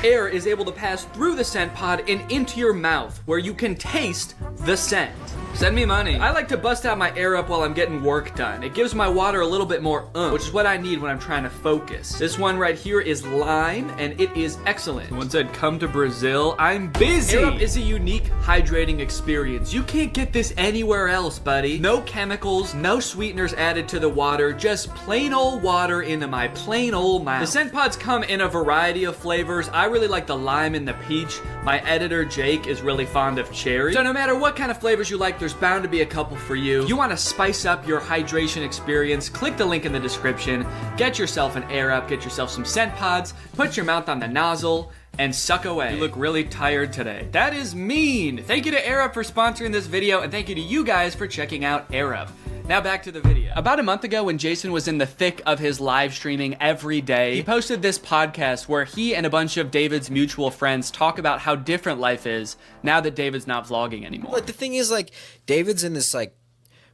air is able to pass through the scent pod and into your mouth, where you can taste the scent. Send me money. I like to bust out my air up while I'm getting work done. It gives my water a little bit more which is what I need when I'm trying to focus. This one right here is lime, and it is excellent. Someone said, come to Brazil. I'm busy. Air up is a unique hydrating experience. You can't get this anywhere else, buddy. No chemicals, no sweeteners added to the water, just plain old water into my plain old mouth. The scent pods come in a variety of flavors. I really like the lime and the peach. My editor, Jake, is really fond of cherry. So no matter what kind of flavors you like, there's bound to be a couple for you. You want to spice up your hydration experience, click the link in the description, get yourself an Air Up, get yourself some scent pods, put your mouth on the nozzle, and suck away. You look really tired today. That is mean. Thank you to Air Up for sponsoring this video, and thank you to you guys for checking out Air Up. Now back to the video. About a month ago when Jason was in the thick of his live streaming every day, he posted this podcast where he and a bunch of David's mutual friends talk about how different life is now that David's not vlogging anymore. But the thing is, like, David's in this, like,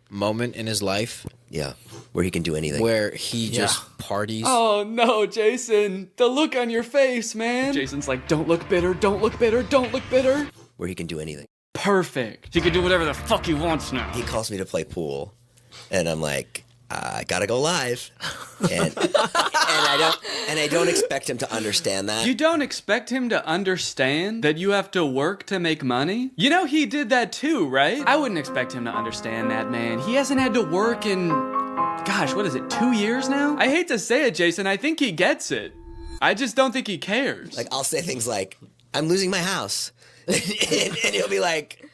moment in his life. Yeah, where he can do anything. Where he just parties. Oh no, Jason. The look on your face, man. Jason's like, don't look bitter, don't look bitter, don't look bitter. Where he can do anything. Perfect. He can do whatever the fuck he wants now. He calls me to play pool. And I'm like, I gotta go live, and I don't expect him to understand that. You don't expect him to understand that you have to work to make money? You know he did that too, right? I wouldn't expect him to understand that, man. He hasn't had to work in, gosh, what is it, 2 years now? I hate to say it, Jason, I think he gets it. I just don't think he cares. Like, I'll say things like, I'm losing my house, and he'll be like,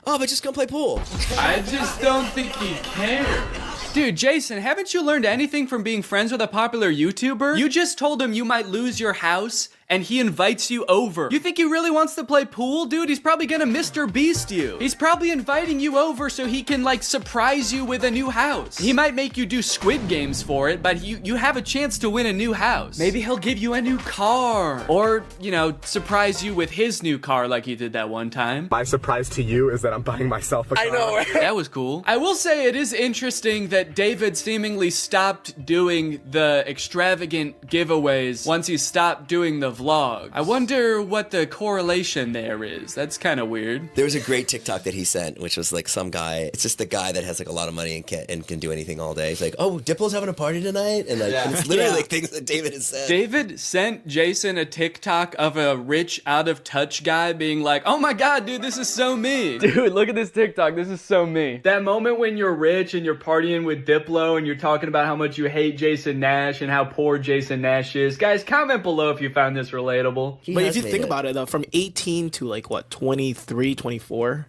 oh, but just come play pool. I just don't think he cares. Dude, Jason, haven't you learned anything from being friends with a popular YouTuber? You just told him you might lose your house, and he invites you over. You think he really wants to play pool? Dude, he's probably gonna Mr. Beast you. He's probably inviting you over so he can, like, surprise you with a new house. He might make you do Squid Games for it, but you have a chance to win a new house. Maybe he'll give you a new car. Or, you know, surprise you with his new car like he did that one time. My surprise to you is that I'm buying myself a car. I know, right? That was cool. I will say it is interesting that David seemingly stopped doing the extravagant giveaways once he stopped doing the vlog. I wonder what the correlation there is. That's kind of weird. There was a great TikTok that he sent, which was like some guy. It's just the guy that has like a lot of money and can do anything all day. He's like, "Oh, Diplo's having a party tonight," and like it's literally like things that David has said. David sent Jason a TikTok of a rich, out of touch guy being like, "Oh my god, dude, this is so me." Dude, look at this TikTok. This is so me. That moment when you're rich and you're partying with Diplo and you're talking about how much you hate Jason Nash and how poor Jason Nash is. Guys, comment below if you found this relatable. But if you think about it, though, from 18 to like what, 23, 24.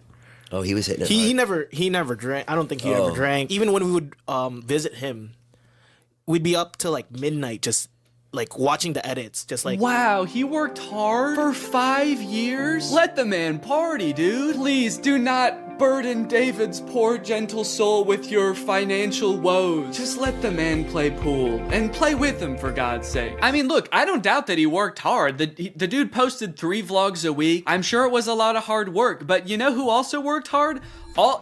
Oh, he was hitting it. He never drank. I don't think he ever drank. Even when we would visit him, we'd be up till like midnight, just like watching the edits, just like. Wow, he worked hard for 5 years? Let the man party, dude. Please do not burden David's poor gentle soul with your financial woes. Just let the man play pool and play with him, for God's sake. I mean, look, I don't doubt that he worked hard. The dude posted 3 vlogs a week. I'm sure it was a lot of hard work, but you know who also worked hard?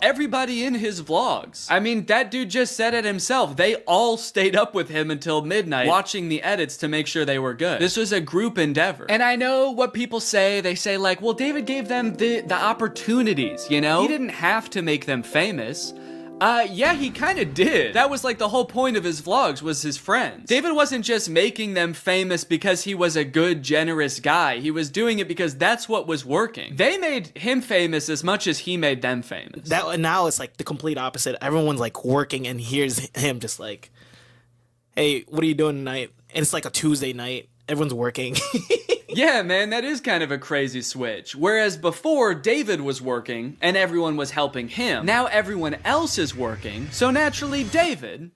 Everybody in his vlogs. I mean, that dude just said it himself. They all stayed up with him until midnight watching the edits to make sure they were good. This was a group endeavor. And I know what people say. They say like, well, David gave them the opportunities, you know? He didn't have to make them famous. Yeah, he kind of did. That was like the whole point of his vlogs was his friends. David wasn't just making them famous because he was a good, generous guy. He was doing it because that's what was working. They made him famous as much as he made them famous. That now it's like the complete opposite. Everyone's like working, and here's him just like, "Hey, what are you doing tonight?" And it's like a Tuesday night. Everyone's working. Yeah, man, that is kind of a crazy switch. Whereas before, David was working and everyone was helping him. Now everyone else is working, so naturally David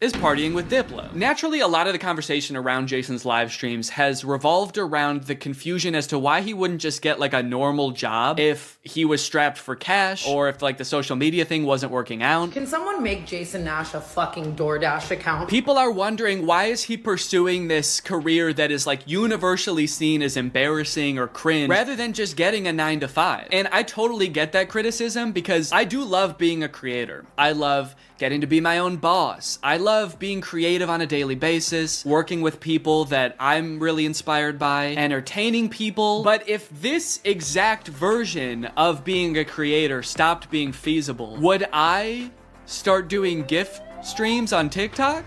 is partying with Diplo. Naturally, a lot of the conversation around Jason's live streams has revolved around the confusion as to why he wouldn't just get like a normal job if he was strapped for cash or if like the social media thing wasn't working out. Can someone make Jason Nash a fucking DoorDash account? People are wondering, why is he pursuing this career that is like universally seen as embarrassing or cringe rather than just getting a 9-to-5? And I totally get that criticism because I do love being a creator. I love getting to be my own boss. I love being creative on a daily basis, working with people that I'm really inspired by, entertaining people. But if this exact version of being a creator stopped being feasible, would I start doing gift streams on TikTok?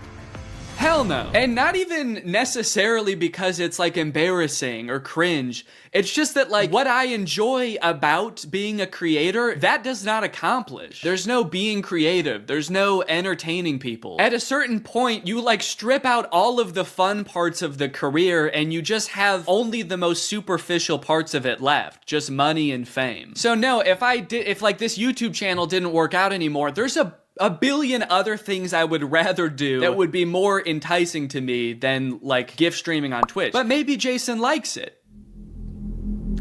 Hell no. And not even necessarily because it's like embarrassing or cringe. It's just that like what I enjoy about being a creator, that does not accomplish. There's no being creative. There's no entertaining people. At a certain point, you like strip out all of the fun parts of the career and you just have only the most superficial parts of it left. Just money and fame. So no, if like this YouTube channel didn't work out anymore, there's a billion other things I would rather do that would be more enticing to me than like gift streaming on Twitch. But maybe Jason likes it.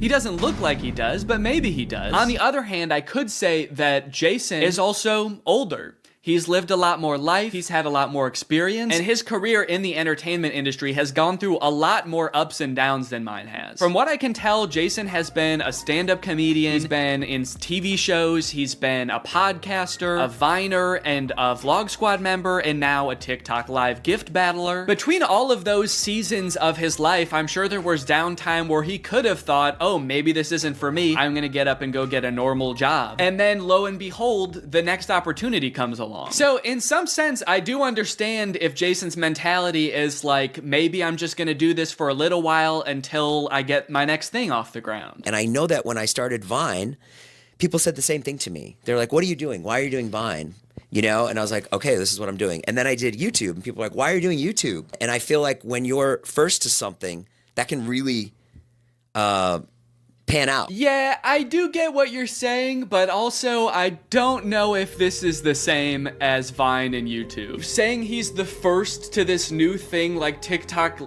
He doesn't look like he does, but maybe he does. On the other hand, I could say that Jason is also older. He's lived a lot more life, he's had a lot more experience, and his career in the entertainment industry has gone through a lot more ups and downs than mine has. From what I can tell, Jason has been a stand-up comedian, he's been in TV shows, he's been a podcaster, a Viner, and a Vlog Squad member, and now a TikTok live gift battler. Between all of those seasons of his life, I'm sure there was downtime where he could have thought, oh, maybe this isn't for me, I'm gonna get up and go get a normal job. And then, lo and behold, the next opportunity comes along. long. So in some sense, I do understand if Jason's mentality is like, maybe I'm just gonna do this for a little while until I get my next thing off the ground. And I know that when I started Vine, people said the same thing to me. They're like, what are you doing? Why are you doing Vine? You know? And I was like, okay, this is what I'm doing. And then I did YouTube, and people were like, why are you doing YouTube? And I feel like when you're first to something, that can really pan out. Yeah, I do get what you're saying, but also I don't know if this is the same as Vine and YouTube. Saying he's the first to this new thing like TikTok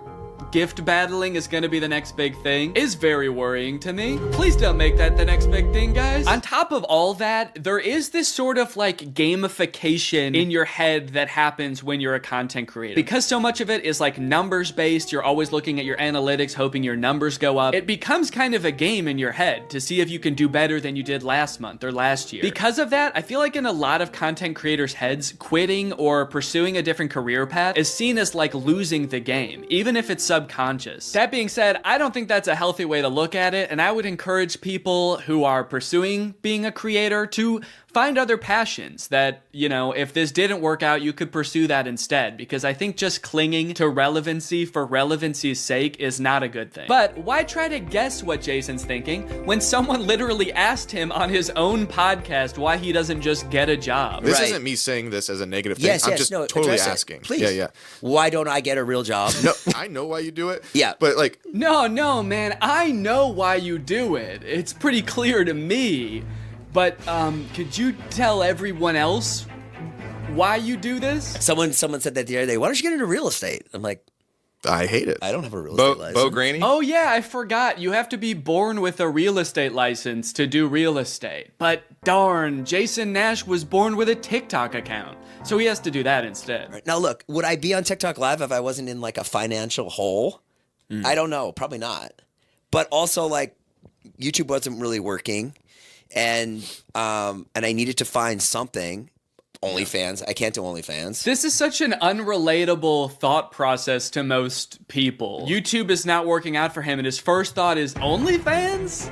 gift battling is gonna be the next big thing is very worrying to me. Please don't make that the next big thing, guys. On top of all that, there is this sort of like gamification in your head that happens when you're a content creator. Because so much of it is like numbers based, you're always looking at your analytics, hoping your numbers go up. It becomes kind of a game in your head to see if you can do better than you did last month or last year. Because of that, I feel like in a lot of content creators' heads, quitting or pursuing a different career path is seen as like losing the game, even if it's subconscious. That being said, I don't think that's a healthy way to look at it, and I would encourage people who are pursuing being a creator to find other passions that, you know, if this didn't work out, you could pursue that instead, because I think just clinging to relevancy for relevancy's sake is not a good thing. But why try to guess what Jason's thinking when someone literally asked him on his own podcast why he doesn't just get a job? This isn't me saying this as a negative thing. I'm just totally asking. Please. Yeah. Why don't I get a real job? No, I know why you do it. Yeah. But like... No, man. I know why you do it. It's pretty clear to me. But, could you tell everyone else why you do this? Someone said that the other day, why don't you get into real estate? I'm like, I hate it. I don't have a real estate license. Bo Graney? Oh yeah, I forgot. You have to be born with a real estate license to do real estate. But darn, Jason Nash was born with a TikTok account. So he has to do that instead. Right. Now look, would I be on TikTok Live if I wasn't in like a financial hole? I don't know. Probably not. But also like YouTube wasn't really working. And I needed to find something. OnlyFans. I can't do OnlyFans. This is such an unrelatable thought process to most people. YouTube is not working out for him, and his first thought is OnlyFans?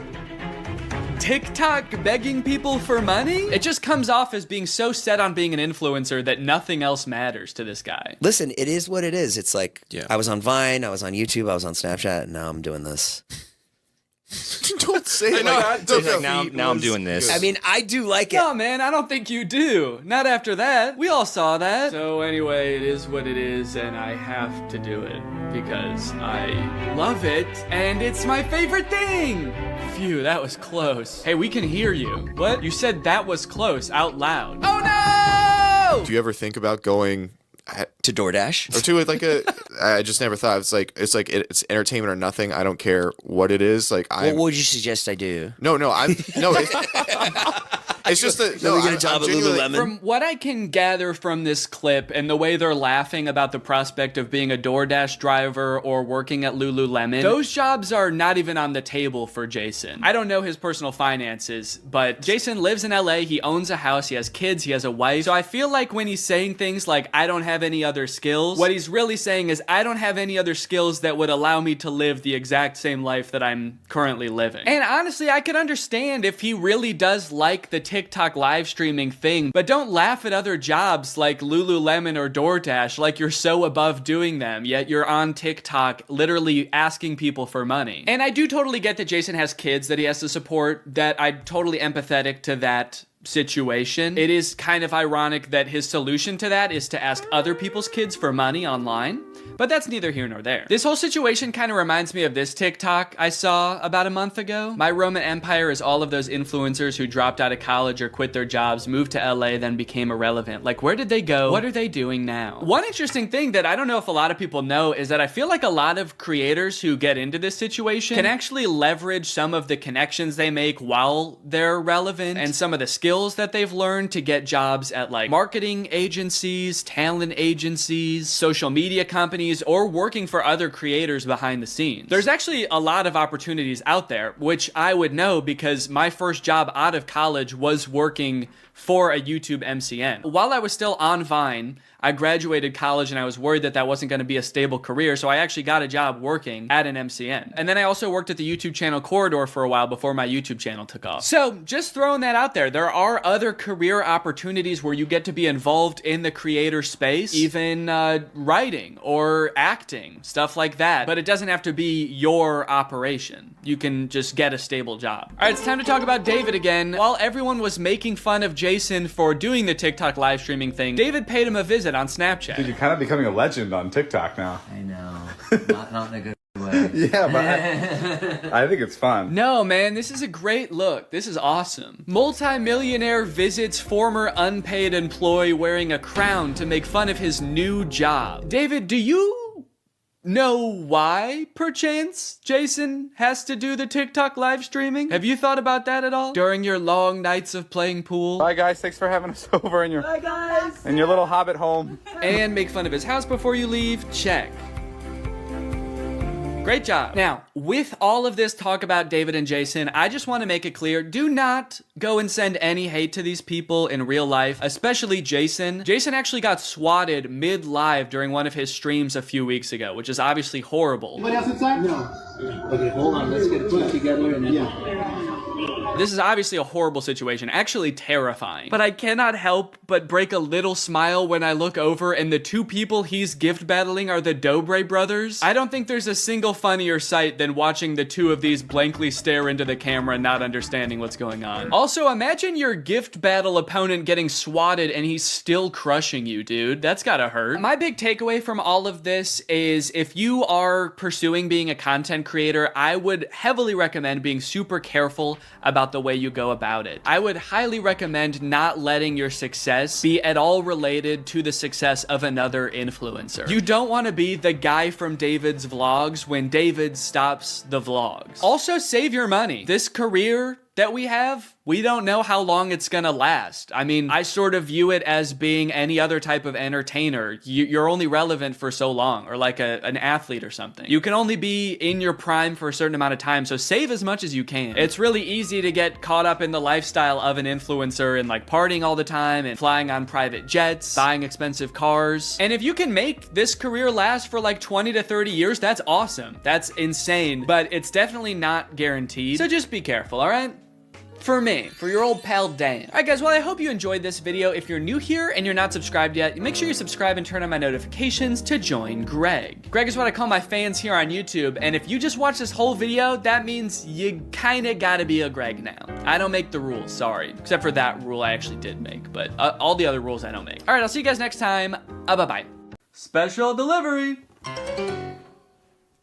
TikTok begging people for money? It just comes off as being so set on being an influencer that nothing else matters to this guy. Listen, it is what it is. It's like, I was on Vine, I was on YouTube, I was on Snapchat, and now I'm doing this. Don't say it like that. Now I'm doing this. I mean, I do like it. No, man, I don't think you do. Not after that. We all saw that. So anyway, it is what it is, and I have to do it because I love it, and it's my favorite thing. Phew, that was close. Hey, we can hear you. What? You said that was close out loud. Oh no! Do you ever think about going to DoorDash or to like a? I just never thought it's entertainment or nothing. I don't care what it is. Like, what would you suggest I do? No. It's just that we get a job at Lululemon. From what I can gather from this clip and the way they're laughing about the prospect of being a DoorDash driver or working at Lululemon, those jobs are not even on the table for Jason. I don't know his personal finances, but Jason lives in LA, he owns a house, he has kids, he has a wife. So I feel like when he's saying things like, I don't have any other skills, what he's really saying is, I don't have any other skills that would allow me to live the exact same life that I'm currently living. And honestly, I could understand if he really does like the TikTok live streaming thing, but don't laugh at other jobs like Lululemon or DoorDash like you're so above doing them, yet you're on TikTok literally asking people for money. And I do totally get that Jason has kids that he has to support, that I'm totally empathetic to that situation. It is kind of ironic that his solution to that is to ask other people's kids for money online, but that's neither here nor there. This whole situation kind of reminds me of this TikTok I saw about a month ago. My Roman Empire is all of those influencers who dropped out of college or quit their jobs, moved to LA, then became irrelevant. Like, where did they go? What are they doing now? One interesting thing that I don't know if a lot of people know is that I feel like a lot of creators who get into this situation can actually leverage some of the connections they make while they're relevant and some of the skills that they've learned to get jobs at like marketing agencies, talent agencies, social media companies, or working for other creators behind the scenes. There's actually a lot of opportunities out there, which I would know because my first job out of college was working for a YouTube MCN. While I was still on Vine, I graduated college and I was worried that that wasn't going to be a stable career, so I actually got a job working at an MCN. And then I also worked at the YouTube channel Corridor for a while before my YouTube channel took off. So just throwing that out there, there are other career opportunities where you get to be involved in the creator space, even writing or acting, stuff like that. But it doesn't have to be your operation. You can just get a stable job. All right, it's time to talk about David again. While everyone was making fun of Jason for doing the TikTok live streaming thing, David paid him a visit on Snapchat. Dude, you're kind of becoming a legend on TikTok now. I know. Not in a good way. Yeah, but I think it's fun. No, man, this is a great look. This is awesome. Multi-millionaire visits former unpaid employee wearing a crown to make fun of his new job. David, do you know why, perchance, Jason has to do the TikTok live streaming? Have you thought about that at all? During your long nights of playing pool? Bye, guys. Thanks for having us over in your little hobbit home. And make fun of his house before you leave? Check. Great job. Now, with all of this talk about David and Jason, I just want to make it clear, do not go and send any hate to these people in real life, especially Jason. Jason actually got swatted mid-live during one of his streams a few weeks ago, which is obviously horrible. Anybody else inside? No. Okay, hold on. Let's get put together and then... This is obviously a horrible situation, actually terrifying. But I cannot help but break a little smile when I look over and the two people he's gift battling are the Dobre brothers. I don't think there's a single funnier sight than watching the two of these blankly stare into the camera and not understanding what's going on. Also, imagine your gift battle opponent getting swatted and he's still crushing you, dude. That's gotta hurt. My big takeaway from all of this is if you are pursuing being a content creator, I would heavily recommend being super careful about the way you go about it. I would highly recommend not letting your success be at all related to the success of another influencer. You don't want to be the guy from David's vlogs when David stops the vlogs. Also, save your money. This career that we have, we don't know how long it's gonna last. I mean, I sort of view it as being any other type of entertainer. You're only relevant for so long, or like an athlete or something. You can only be in your prime for a certain amount of time, so save as much as you can. It's really easy to get caught up in the lifestyle of an influencer and like partying all the time and flying on private jets, buying expensive cars. And if you can make this career last for like 20 to 30 years, that's awesome. That's insane, but it's definitely not guaranteed. So just be careful, all right? For me, for your old pal Dan. All right, guys, well, I hope you enjoyed this video. If you're new here and you're not subscribed yet, make sure you subscribe and turn on my notifications to join Greg. Greg is what I call my fans here on YouTube, and if you just watch this whole video, that means you kinda gotta be a Greg now. I don't make the rules, sorry. Except for that rule I actually did make, but all the other rules I don't make. All right, I'll see you guys next time. Bye-bye. Special delivery.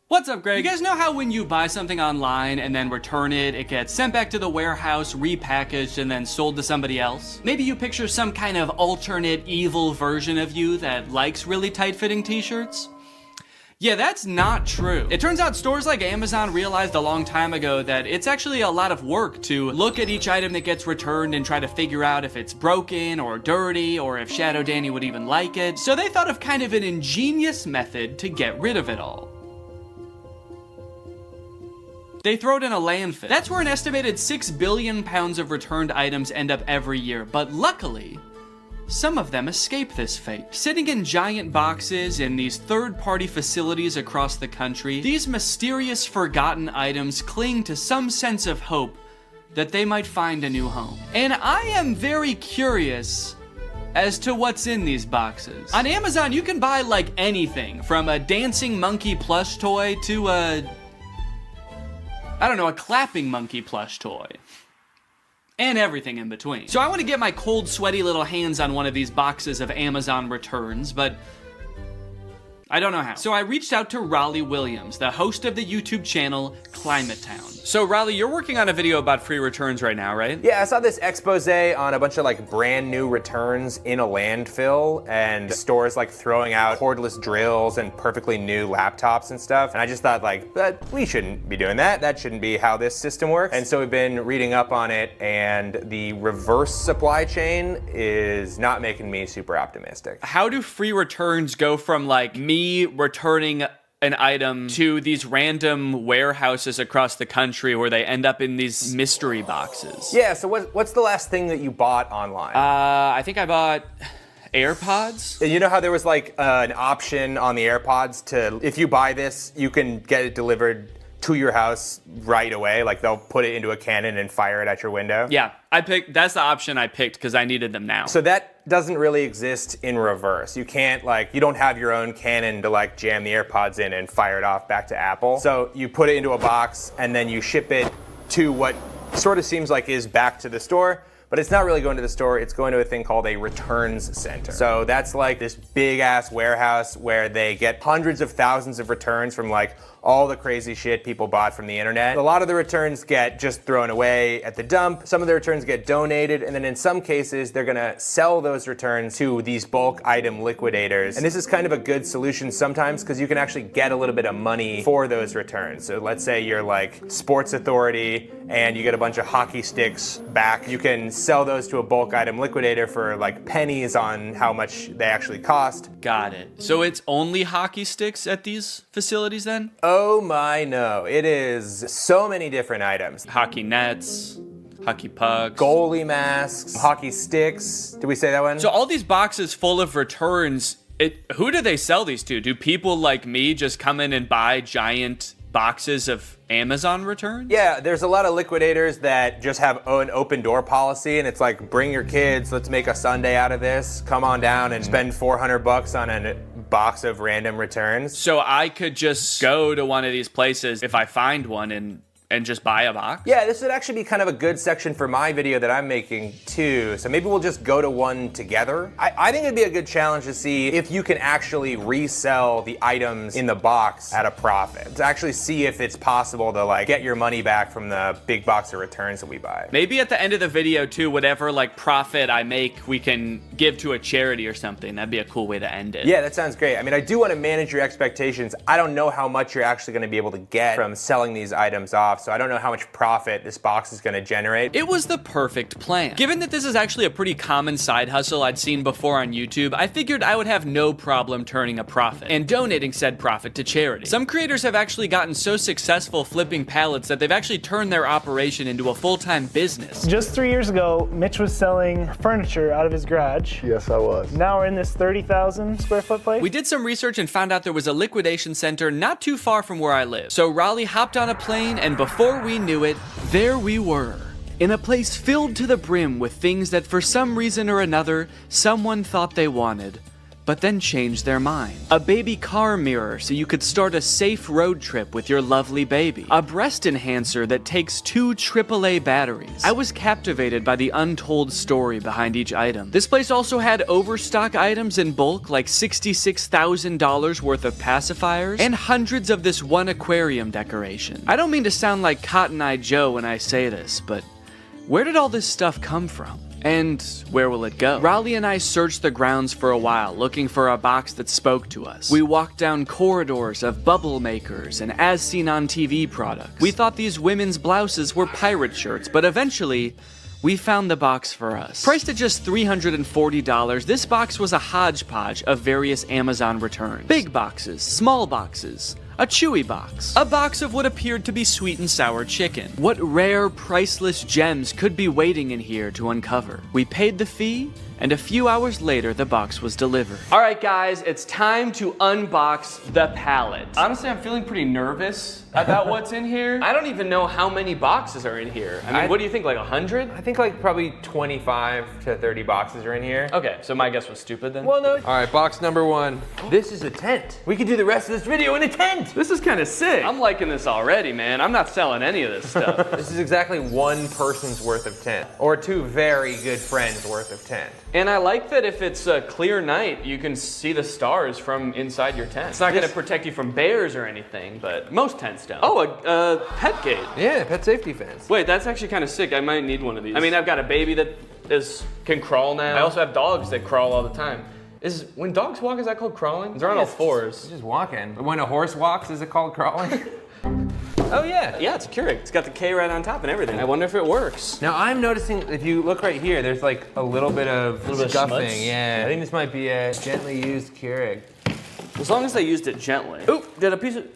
What's up, Greg? You guys know how when you buy something online and then return it, it gets sent back to the warehouse, repackaged, and then sold to somebody else? Maybe you picture some kind of alternate evil version of you that likes really tight-fitting t-shirts? Yeah, that's not true. It turns out stores like Amazon realized a long time ago that it's actually a lot of work to look at each item that gets returned and try to figure out if it's broken or dirty or if Shadow Danny would even like it. So they thought of kind of an ingenious method to get rid of it all. They throw it in a landfill. That's where an estimated 6 billion pounds of returned items end up every year, but luckily, some of them escape this fate. Sitting in giant boxes in these third-party facilities across the country, these mysterious forgotten items cling to some sense of hope that they might find a new home. And I am very curious as to what's in these boxes. On Amazon, you can buy like anything, from a dancing monkey plush toy to a clapping monkey plush toy. And everything in between. So I want to get my cold, sweaty little hands on one of these boxes of Amazon returns, but I don't know how. So I reached out to Raleigh Williams, the host of the YouTube channel Climate Town. So Raleigh, you're working on a video about free returns right now, right? Yeah, I saw this expose on a bunch of like brand new returns in a landfill and stores like throwing out cordless drills and perfectly new laptops and stuff. And I just thought like, we shouldn't be doing that. That shouldn't be how this system works. And so we've been reading up on it, and the reverse supply chain is not making me super optimistic. How do free returns go from like me returning an item to these random warehouses across the country where they end up in these mystery boxes? Yeah, so what's the last thing that you bought online? I think I bought AirPods. You know how there was like an option on the AirPods to, if you buy this, you can get it delivered to your house right away. Like they'll put it into a cannon and fire it at your window. Yeah, that's the option I picked because I needed them now. So that doesn't really exist in reverse. You can't you don't have your own cannon to jam the AirPods in and fire it off back to Apple. So you put it into a box and then you ship it to what sort of seems like is back to the store. But it's not really going to the store, it's going to a thing called a returns center. So that's like this big ass warehouse where they get hundreds of thousands of returns from all the crazy shit people bought from the internet. A lot of the returns get just thrown away at the dump. Some of the returns get donated, and then in some cases, they're gonna sell those returns to these bulk item liquidators. And this is kind of a good solution sometimes because you can actually get a little bit of money for those returns. So let's say you're Sports Authority and you get a bunch of hockey sticks back. You can sell those to a bulk item liquidator for pennies on how much they actually cost. Got it. So it's only hockey sticks at these facilities then? Oh my no, it is so many different items. Hockey nets, hockey pucks, goalie masks, hockey sticks. Did we say that one? So all these boxes full of returns, who do they sell these to? Do people like me just come in and buy giant boxes of Amazon returns? Yeah, there's a lot of liquidators that just have an open door policy, and it's bring your kids, let's make a Sunday out of this. Come on down and spend $400 on a box of random returns. So I could just go to one of these places if I find one and just buy a box? Yeah, this would actually be kind of a good section for my video that I'm making too. So maybe we'll just go to one together. I think it'd be a good challenge to see if you can actually resell the items in the box at a profit. To actually see if it's possible to get your money back from the big box of returns that we buy. Maybe at the end of the video too, whatever profit I make, we can give to a charity or something. That'd be a cool way to end it. Yeah, that sounds great. I mean, I do want to manage your expectations. I don't know how much you're actually going to be able to get from selling these items off. So I don't know how much profit this box is going to generate. It was the perfect plan. Given that this is actually a pretty common side hustle I'd seen before on YouTube, I figured I would have no problem turning a profit and donating said profit to charity. Some creators have actually gotten so successful flipping pallets that they've actually turned their operation into a full-time business. Just 3 years ago, Mitch was selling furniture out of his garage. Yes, I was. Now we're in this 30,000 square foot place. We did some research and found out there was a liquidation center not too far from where I live. So Raleigh hopped on a plane, and before we knew it, there we were, in a place filled to the brim with things that for some reason or another, someone thought they wanted, but then changed their mind. A baby car mirror so you could start a safe road trip with your lovely baby. A breast enhancer that takes 2 AAA batteries. I was captivated by the untold story behind each item. This place also had overstock items in bulk, like $66,000 worth of pacifiers, and hundreds of this one aquarium decoration. I don't mean to sound like Cotton Eye Joe when I say this, but where did all this stuff come from? And where will it go? Raleigh and I searched the grounds for a while, looking for a box that spoke to us. We walked down corridors of bubble makers and as seen on TV products. We thought these women's blouses were pirate shirts, but eventually, we found the box for us. Priced at just $340, this box was a hodgepodge of various Amazon returns. Big boxes, small boxes, a chewy box, a box of what appeared to be sweet and sour chicken. What rare, priceless gems could be waiting in here to uncover? We paid the fee, and a few hours later, the box was delivered. All right, guys, it's time to unbox the pallet. Honestly, I'm feeling pretty nervous about what's in here. I don't even know how many boxes are in here. I mean, what do you think, 100? I think probably 25 to 30 boxes are in here. Okay, so my guess was stupid then? Well, no. All right, box number 1. This is a tent. We could do the rest of this video in a tent. This is kind of sick. I'm liking this already, man. I'm not selling any of this stuff. This is exactly one person's worth of tent, or 2 very good friends worth of tent. And I like that if it's a clear night, you can see the stars from inside your tent. It's not going to protect you from bears or anything, but most tents don't. Oh, a pet gate. Yeah, pet safety fence. Wait, that's actually kind of sick. I might need one of these. I mean, I've got a baby that can crawl now. I also have dogs that crawl all the time. When dogs walk, is that called crawling? They're on all fours. It's just walking. When a horse walks, is it called crawling? Oh yeah. Yeah, it's a Keurig. It's got the K right on top and everything. I wonder if it works. Now I'm noticing, if you look right here, there's a little bit of scuffing. Yeah, I think this might be a gently used Keurig. As long as they used it gently. Oop, did a piece of...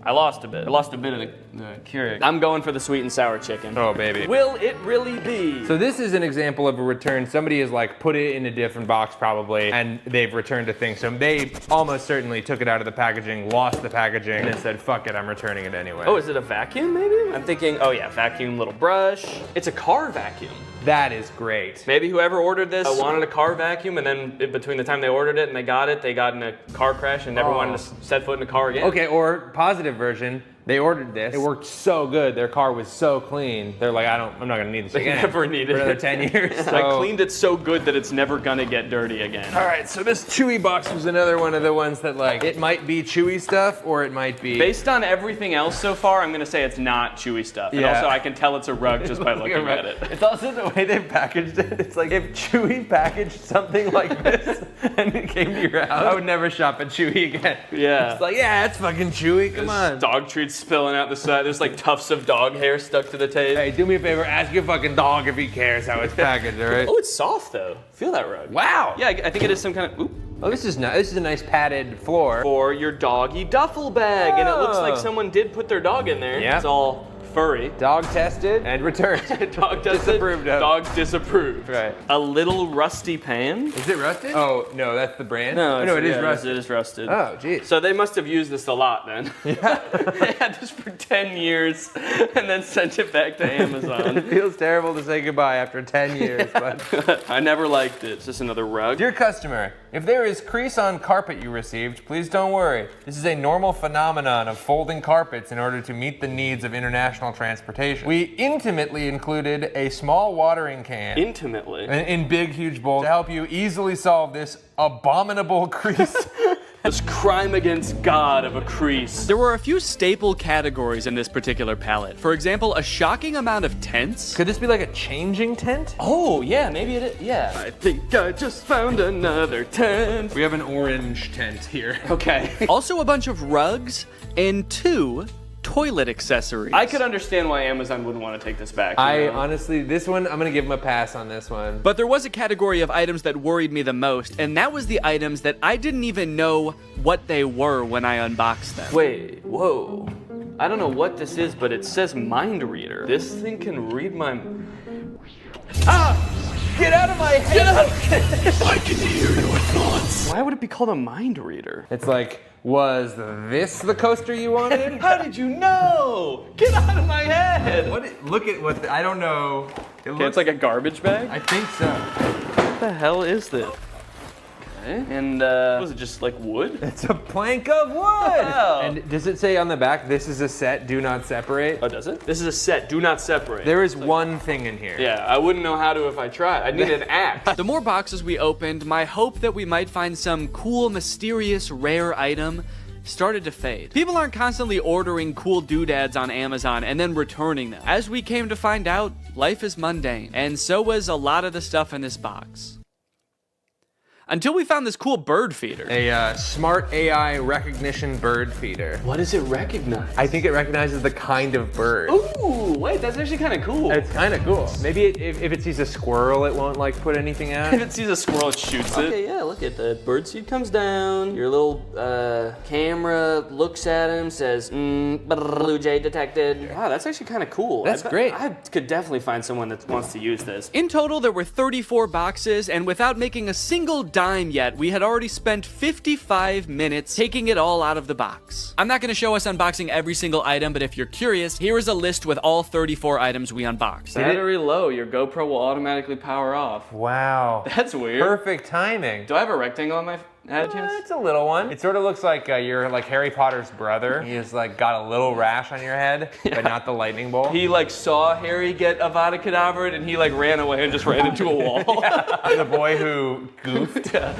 I lost a bit. I lost a bit of the Keurig. I'm going for the sweet and sour chicken. Oh, baby. Will it really be? So this is an example of a return. Somebody has like put it in a different box probably, and they've returned a thing. So they almost certainly took it out of the packaging, lost the packaging, and then said, fuck it, I'm returning it anyway. Oh, is it a vacuum maybe? I'm thinking, oh yeah, vacuum, little brush. It's a car vacuum. That is great. Maybe whoever ordered this wanted a car vacuum, and then between the time they ordered it and they got in a car crash and never wanted to set foot in a car again. Okay, or positive version. They ordered this. It worked so good. Their car was so clean. They're like, I'm not gonna need this again. They never needed for another it. 10 years. So. I cleaned it so good that it's never gonna get dirty again. All right, so this Chewy box was another one of the ones that like, it might be Chewy stuff or it might be... Based on everything else so far, I'm gonna say it's not Chewy stuff. And also I can tell it's a rug just by looking at it. It's also the way they've packaged it. It's like if Chewy packaged something like this and it came to your house, I would never shop at Chewy again. Yeah. It's like, yeah, it's fucking Chewy, come on. Dog treats spilling out the side. There's like tufts of dog hair stuck to the tape. Hey, do me a favor, ask your fucking dog if he cares how it's packaged, all right? Oh, it's soft though. Feel that rug. Wow. Yeah, I think it is some kind of, oop. Oh, this is nice. This is a nice padded floor. For your doggy duffel bag. And it looks like someone did put their dog in there. Yeah. It's all furry. Dog tested and returned. Dog tested. Disapproved of. Dog disapproved. Right. A little rusty pan. Is it rusted? Oh, no, that's the brand? No, it is rusted. It is rusted. Oh, geez. So they must have used this a lot then. Yeah. They had this for 10 years and then sent it back to Amazon. It feels terrible to say goodbye after 10 years, but... I never liked it. It's just another rug. Dear customer, if there is crease on carpet you received, please don't worry. This is a normal phenomenon of folding carpets in order to meet the needs of international transportation. We intimately included a small watering can. Intimately? In big, huge bowls to help you easily solve this abominable crease. This crime against God of a crease. There were a few staple categories in this particular palette. For example, a shocking amount of tents. Could this be like a changing tent? Oh, yeah, maybe it is. Yeah. I think I just found another tent. We have an orange tent here. Okay. Also a bunch of rugs and 2 toilet accessories. I could understand why Amazon wouldn't want to take this back. Honestly, this one, I'm gonna give them a pass on this one. But there was a category of items that worried me the most, and that was the items that I didn't even know what they were when I unboxed them. Wait, whoa. I don't know what this is, but it says mind reader. This thing can read my... Ah! Get out of my head! Get out! I can hear your thoughts. Why would it be called a mind reader? It's like, was this the coaster you wanted? How did you know? Get out of my head! Look at what, I don't know. It's like a garbage bag? I think so. What the hell is this? Okay. And was it just like wood? It's a plank of wood! Wow. And does it say on the back, this is a set, do not separate? Oh, does it? This is a set, do not separate. There is one thing in here. Yeah, I wouldn't know how to if I tried. I'd need an axe. The more boxes we opened, my hope that we might find some cool, mysterious, rare item started to fade. People aren't constantly ordering cool doodads on Amazon and then returning them. As we came to find out, life is mundane, and so was a lot of the stuff in this box. Until we found this cool bird feeder. A smart AI recognition bird feeder. What does it recognize? I think it recognizes the kind of bird. Ooh, wait, that's actually kind of cool. It's kind of cool. Maybe if it sees a squirrel, it won't like put anything out. If it sees a squirrel, it shoots it. Okay, yeah, look at the bird seed comes down. Your little camera looks at him, says, blue jay detected. Wow, that's actually kind of cool. That's great. I could definitely find someone that wants to use this. In total, there were 34 boxes, and without making a single dime yet, we had already spent 55 minutes taking it all out of the box. I'm not going to show us unboxing every single item, but if you're curious, here is a list with all 34 items we unboxed. Battery low, your GoPro will automatically power off. Wow. That's weird. Perfect timing. Do I have a rectangle on my head? It's a little one. It sort of looks like you're like Harry Potter's brother. He's like got a little rash on your head, but not the lightning bolt. He like saw Harry get Avada Kedavra and he like ran away and just ran into a wall. Yeah. The boy who goofed. Yeah.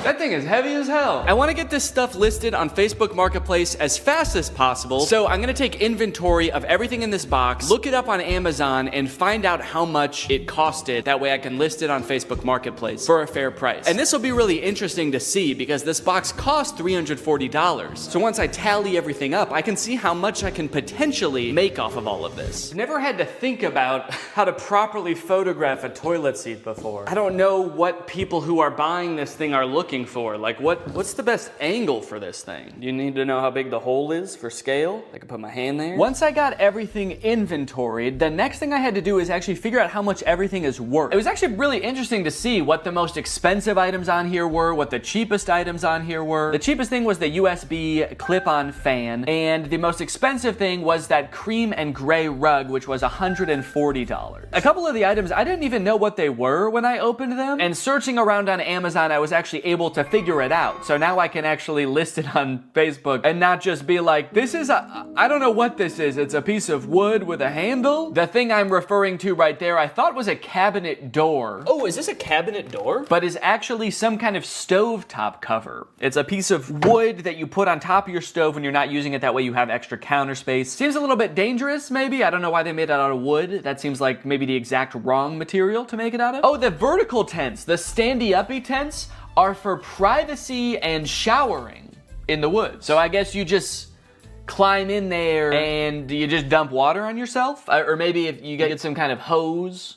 That thing is heavy as hell. I want to get this stuff listed on Facebook Marketplace as fast as possible, so I'm gonna take inventory of everything in this box, look it up on Amazon, and find out how much it costed. That way I can list it on Facebook Marketplace for a fair price. And this will be really interesting to see because this box cost $340. So once I tally everything up, I can see how much I can potentially make off of all of this. Never had to think about how to properly photograph a toilet seat before. I don't know what people who are buying this thing are looking for. Like what's the best angle for this thing? You need to know how big the hole is for scale. I can put my hand there. Once I got everything inventoried, the next thing I had to do is actually figure out how much everything is worth. It was actually really interesting to see what the most expensive items on here were, what the cheapest items on here were. The cheapest thing was the USB clip-on fan, and the most expensive thing was that cream and gray rug, which was $140. A couple of the items, I didn't even know what they were when I opened them, and searching around on Amazon, I was actually able to figure it out. So now I can actually list it on Facebook and not just be like, this is I don't know what this is. It's a piece of wood with a handle. The thing I'm referring to right there, I thought was a cabinet door. Oh, is this a cabinet door? But is actually some kind of stovetop cover. It's a piece of wood that you put on top of your stove when you're not using it. That way you have extra counter space. Seems a little bit dangerous, maybe. I don't know why they made it out of wood. That seems like maybe the exact wrong material to make it out of. Oh, the vertical tents, the standy-uppy tents are for privacy and showering in the woods. So I guess you just climb in there and you just dump water on yourself? Or maybe if you get some kind of hose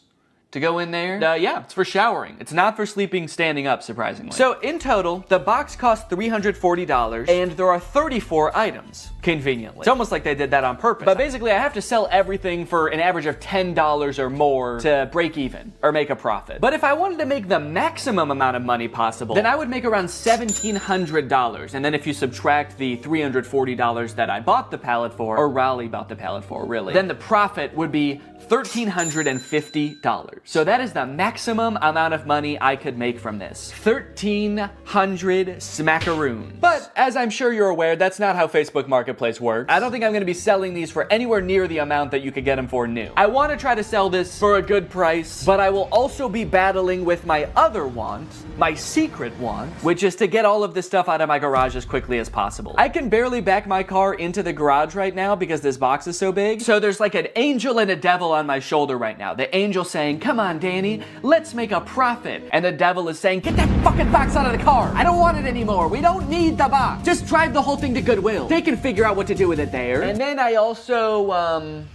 to go in there. Yeah, it's for showering. It's not for sleeping standing up, surprisingly. So in total, the box cost $340 and there are 34 items, conveniently. It's almost like they did that on purpose. But basically, I have to sell everything for an average of $10 or more to break even or make a profit. But if I wanted to make the maximum amount of money possible, then I would make around $1,700. And then if you subtract the $340 that I bought the pallet for, or Raleigh bought the pallet for, really, then the profit would be $1,350. So that is the maximum amount of money I could make from this. 1,300 smackaroons. But as I'm sure you're aware, that's not how Facebook Marketplace works. I don't think I'm gonna be selling these for anywhere near the amount that you could get them for new. I wanna try to sell this for a good price, but I will also be battling with my other want, my secret want, which is to get all of this stuff out of my garage as quickly as possible. I can barely back my car into the garage right now because this box is so big. So there's like an angel and a devil on my shoulder right now. The angel saying, come on, Danny, let's make a profit. And the devil is saying, get that fucking box out of the car. I don't want it anymore. We don't need the box. Just drive the whole thing to Goodwill. They can figure out what to do with it there. And then I also,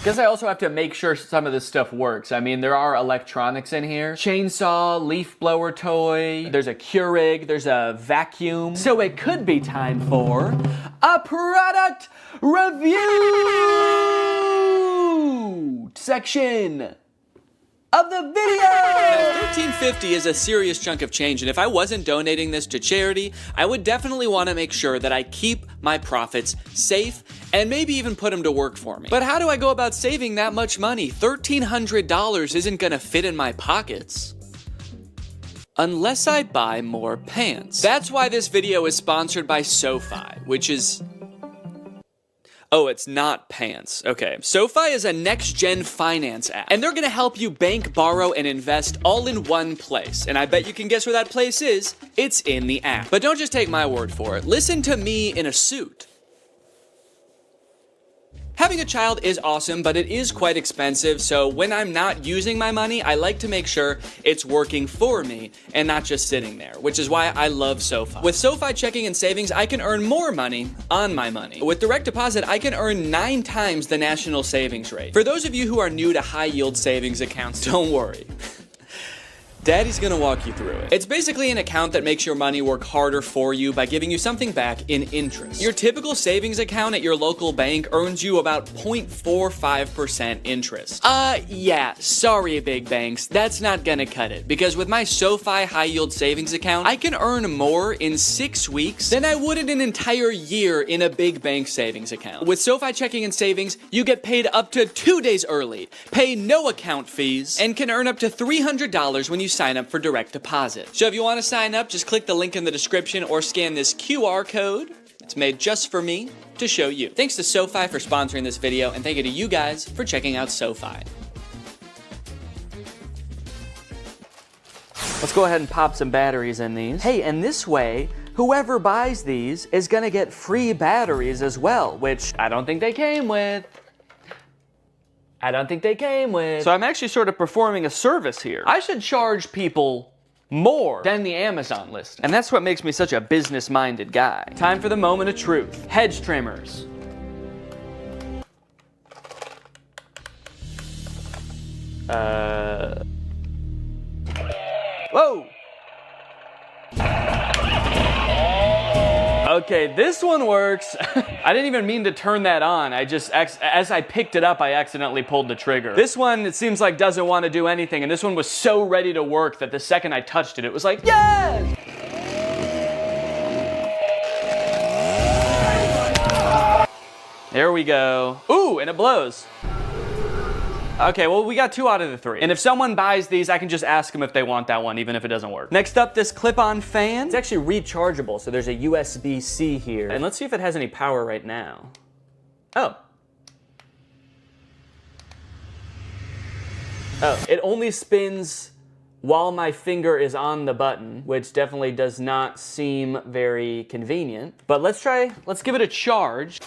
guess I also have to make sure some of this stuff works. I mean, there are electronics in here. Chainsaw, leaf blower toy, there's a Keurig, there's a vacuum. So it could be time for a product review section of the video. Now, $13.50 is a serious chunk of change, and if I wasn't donating this to charity, I would definitely want to make sure that I keep my profits safe and maybe even put them to work for me. But how do I go about saving that much money? $1,300 isn't gonna fit in my pockets unless I buy more pants. That's why this video is sponsored by SoFi, which is... Oh, it's not pants. Okay. SoFi is a next-gen finance app, and they're gonna help you bank, borrow, and invest all in one place. And I bet you can guess where that place is. It's in the app. But don't just take my word for it. Listen to me in a suit. Having a child is awesome, but it is quite expensive, so when I'm not using my money, I like to make sure it's working for me and not just sitting there, which is why I love SoFi. With SoFi checking and savings, I can earn more money on my money. With direct deposit, I can earn 9 times the national savings rate. For those of you who are new to high-yield savings accounts, don't worry. Daddy's gonna walk you through it. It's basically an account that makes your money work harder for you by giving you something back in interest. Your typical savings account at your local bank earns you about 0.45% interest. Yeah, sorry big banks, that's not gonna cut it, because with my SoFi high yield savings account, I can earn more in 6 weeks than I would in an entire year in a big bank savings account. With SoFi checking and savings, you get paid up to 2 days early, pay no account fees, and can earn up to $300 when you sign up for direct deposit. So if you want to sign up, just click the link in the description or scan this QR code. It's made just for me to show you. Thanks to SoFi for sponsoring this video, and thank you to you guys for checking out SoFi. Let's go ahead and pop some batteries in these. Hey, and this way, whoever buys these is gonna get free batteries as well, which I don't think they came with. So I'm actually sort of performing a service here. I should charge people more than the Amazon list. And that's what makes me such a business-minded guy. Time for the moment of truth. Hedge trimmers. Whoa! Okay, this one works. I didn't even mean to turn that on. I just, as I picked it up, I accidentally pulled the trigger. This one, it seems like doesn't want to do anything, and this one was so ready to work that the second I touched it, it was like, yes! There we go. Ooh, and it blows. Okay, well, we got 2 out of the 3. And if someone buys these, I can just ask them if they want that one, even if it doesn't work. Next up, this clip-on fan. It's actually rechargeable, so there's a USB-C here. And let's see if it has any power right now. Oh. Oh, it only spins while my finger is on the button, which definitely does not seem very convenient. But let's give it a charge.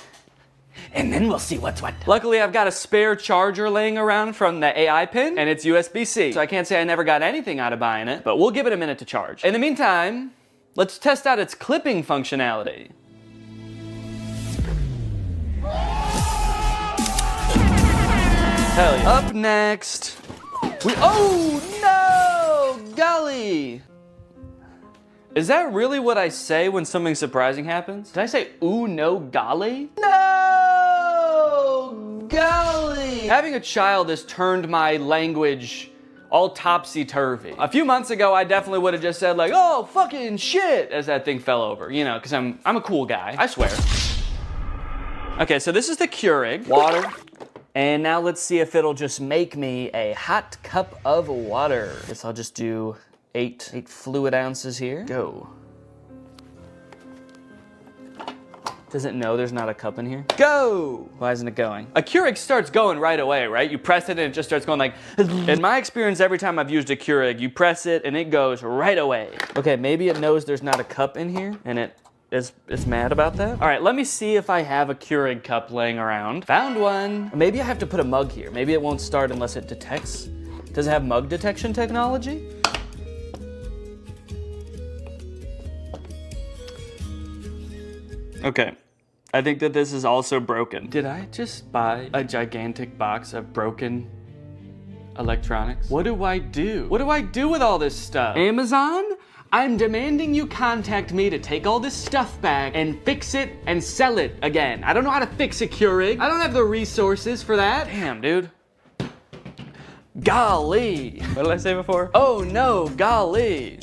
And then we'll see what's what. Luckily, I've got a spare charger laying around from the AI pin, and it's USB-C. So I can't say I never got anything out of buying it, but we'll give it a minute to charge. In the meantime, let's test out its clipping functionality. Hell yeah. Up next, oh no, golly. Is that really what I say when something surprising happens? Did I say, ooh, no, golly? No, golly! Having a child has turned my language all topsy-turvy. A few months ago, I definitely would have just said like, oh, fucking shit, as that thing fell over, you know, because I'm a cool guy, I swear. Okay, so this is the Keurig. Water. And now let's see if it'll just make me a hot cup of water. Guess I'll just do 8 fluid ounces here. Go. Does it know there's not a cup in here? Go! Why isn't it going? A Keurig starts going right away, right? You press it and it just starts going like... In my experience, every time I've used a Keurig, you press it and it goes right away. Okay, maybe it knows there's not a cup in here and it's mad about that. All right, let me see if I have a Keurig cup laying around. Found one. Maybe I have to put a mug here. Maybe it won't start unless it detects. Does it have mug detection technology? Okay, I think that this is also broken. Did I just buy a gigantic box of broken electronics? What do I do? What do I do with all this stuff? Amazon? I'm demanding you contact me to take all this stuff back and fix it and sell it again. I don't know how to fix a Keurig. I don't have the resources for that. Damn, dude. Golly. What did I say before? Oh no, golly.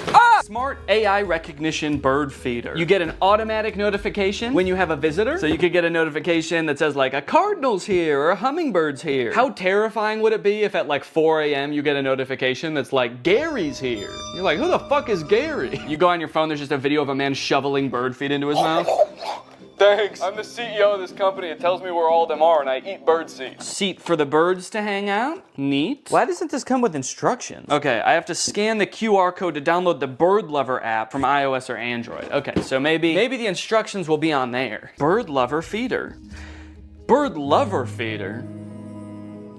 Ah! Smart AI recognition bird feeder. You get an automatic notification when you have a visitor. So you could get a notification that says like a cardinal's here or a hummingbird's here. How terrifying would it be if at like 4 a.m. you get a notification that's like Gary's here? You're like, who the fuck is Gary? You go on your phone, there's just a video of a man shoveling bird feed into his mouth. Thanks. I'm the CEO of this company. It tells me where all of them are, and I eat bird seed. Seat for the birds to hang out? Neat. Why doesn't this come with instructions? Okay, I have to scan the QR code to download the Bird Lover app from iOS or Android. Okay, so maybe the instructions will be on there. Bird Lover feeder. Bird Lover feeder?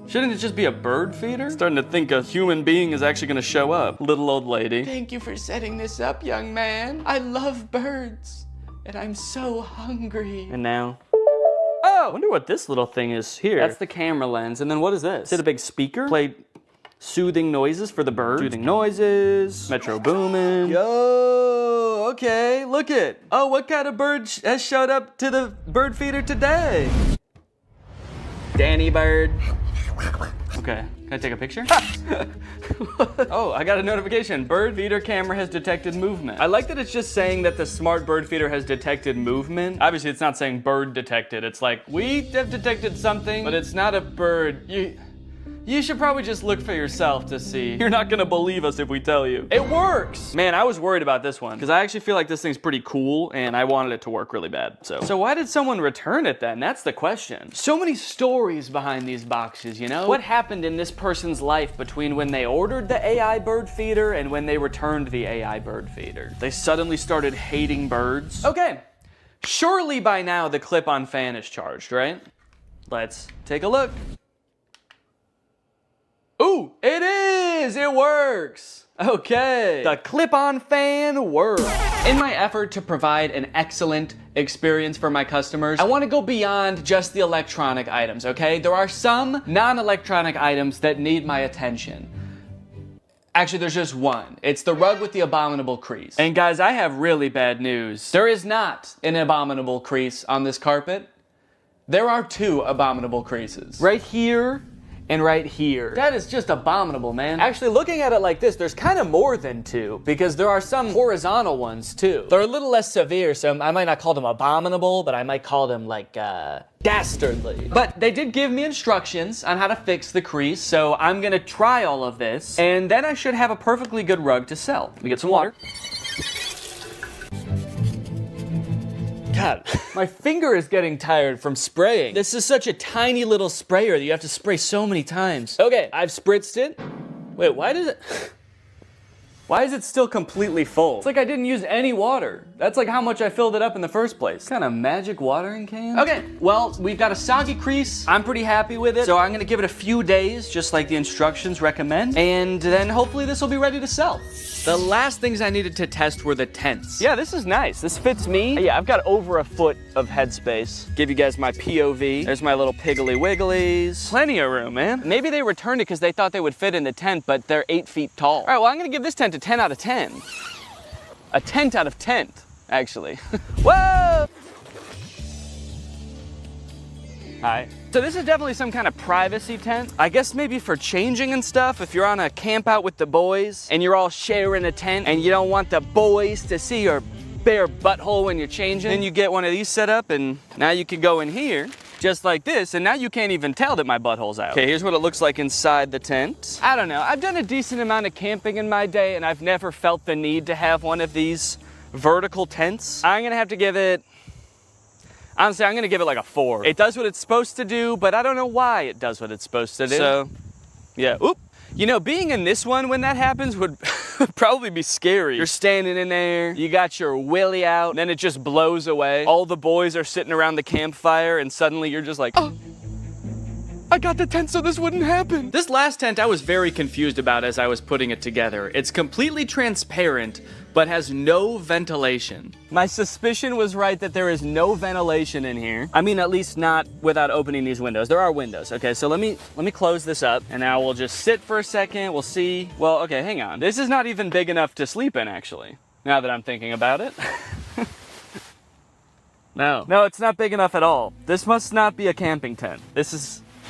Shouldn't it just be a bird feeder? Starting to think a human being is actually gonna show up. Little old lady. Thank you for setting this up, young man. I love birds. And I'm so hungry. And now? Oh! I wonder what this little thing is here. That's the camera lens. And then what is this? Is it a big speaker? Play soothing noises for the birds. Soothing noises. Metro Boomin. Yo! Okay, look it. Oh, what kind of bird has showed up to the bird feeder today? Danny Bird. Okay, can I take a picture? Oh, I got a notification. Bird feeder camera has detected movement. I like that it's just saying that the smart bird feeder has detected movement. Obviously, it's not saying bird detected. It's like, we have detected something, but it's not a bird. You should probably just look for yourself to see. You're not gonna believe us if we tell you. It works! Man, I was worried about this one because I actually feel like this thing's pretty cool and I wanted it to work really bad. So why did someone return it then? That's the question. So many stories behind these boxes, you know? What happened in this person's life between when they ordered the AI bird feeder and when they returned the AI bird feeder? They suddenly started hating birds. Okay, surely by now the clip-on fan is charged, right? Let's take a look. Ooh, it is! It works! Okay. The clip-on fan works. In my effort to provide an excellent experience for my customers, I want to go beyond just the electronic items, okay? There are some non-electronic items that need my attention. Actually, there's just one. It's the rug with the abominable crease. And guys, I have really bad news. There is not an abominable crease on this carpet. There are 2 abominable creases. Right here and right here. That is just abominable, man. Actually, looking at it like this, there's kind of more than 2 because there are some horizontal ones too. They're a little less severe, so I might not call them abominable, but I might call them like dastardly. But they did give me instructions on how to fix the crease, so I'm gonna try all of this, and then I should have a perfectly good rug to sell. Let me get some water. God, my finger is getting tired from spraying. This is such a tiny little sprayer that you have to spray so many times. Okay, I've spritzed it. Wait, why is it still completely full? It's like I didn't use any water. That's like how much I filled it up in the first place. What kind of magic watering can? Okay, well, we've got a soggy crease. I'm pretty happy with it. So I'm gonna give it a few days, just like the instructions recommend. And then hopefully this will be ready to sell. The last things I needed to test were the tents. Yeah, this is nice. This fits me. Yeah, I've got over a foot of headspace. Give you guys my POV. There's my little piggly wigglies. Plenty of room, man. Maybe they returned it because they thought they would fit in the tent, but they're 8 feet tall. All right, well, I'm gonna give this tent a 10 out of 10. A tent out of tent, actually. Whoa! Hi. So this is definitely some kind of privacy tent. I guess maybe for changing and stuff, if you're on a camp out with the boys and you're all sharing a tent and you don't want the boys to see your bare butthole when you're changing, then you get one of these set up and now you can go in here just like this, and now you can't even tell that my butthole's out. Okay, here's what it looks like inside the tent. I don't know, I've done a decent amount of camping in my day and I've never felt the need to have one of these vertical tents. I'm gonna have to give it, honestly, I'm gonna give it like a 4. It does what it's supposed to do, but I don't know why it does what it's supposed to do. So, yeah, oop. You know, being in this one when that happens would probably be scary. You're standing in there, you got your willy out, and then it just blows away. All the boys are sitting around the campfire, and suddenly you're just like, oh, I got the tent so this wouldn't happen. This last tent I was very confused about as I was putting it together. It's completely transparent, but has no ventilation. My suspicion was right that there is no ventilation in here. I mean, at least not without opening these windows. There are windows. Okay, so let me close this up, and now we'll just sit for a second. We'll see. Well, okay, hang on. This is not even big enough to sleep in, actually, now that I'm thinking about it. No, it's not big enough at all. This must not be a camping tent.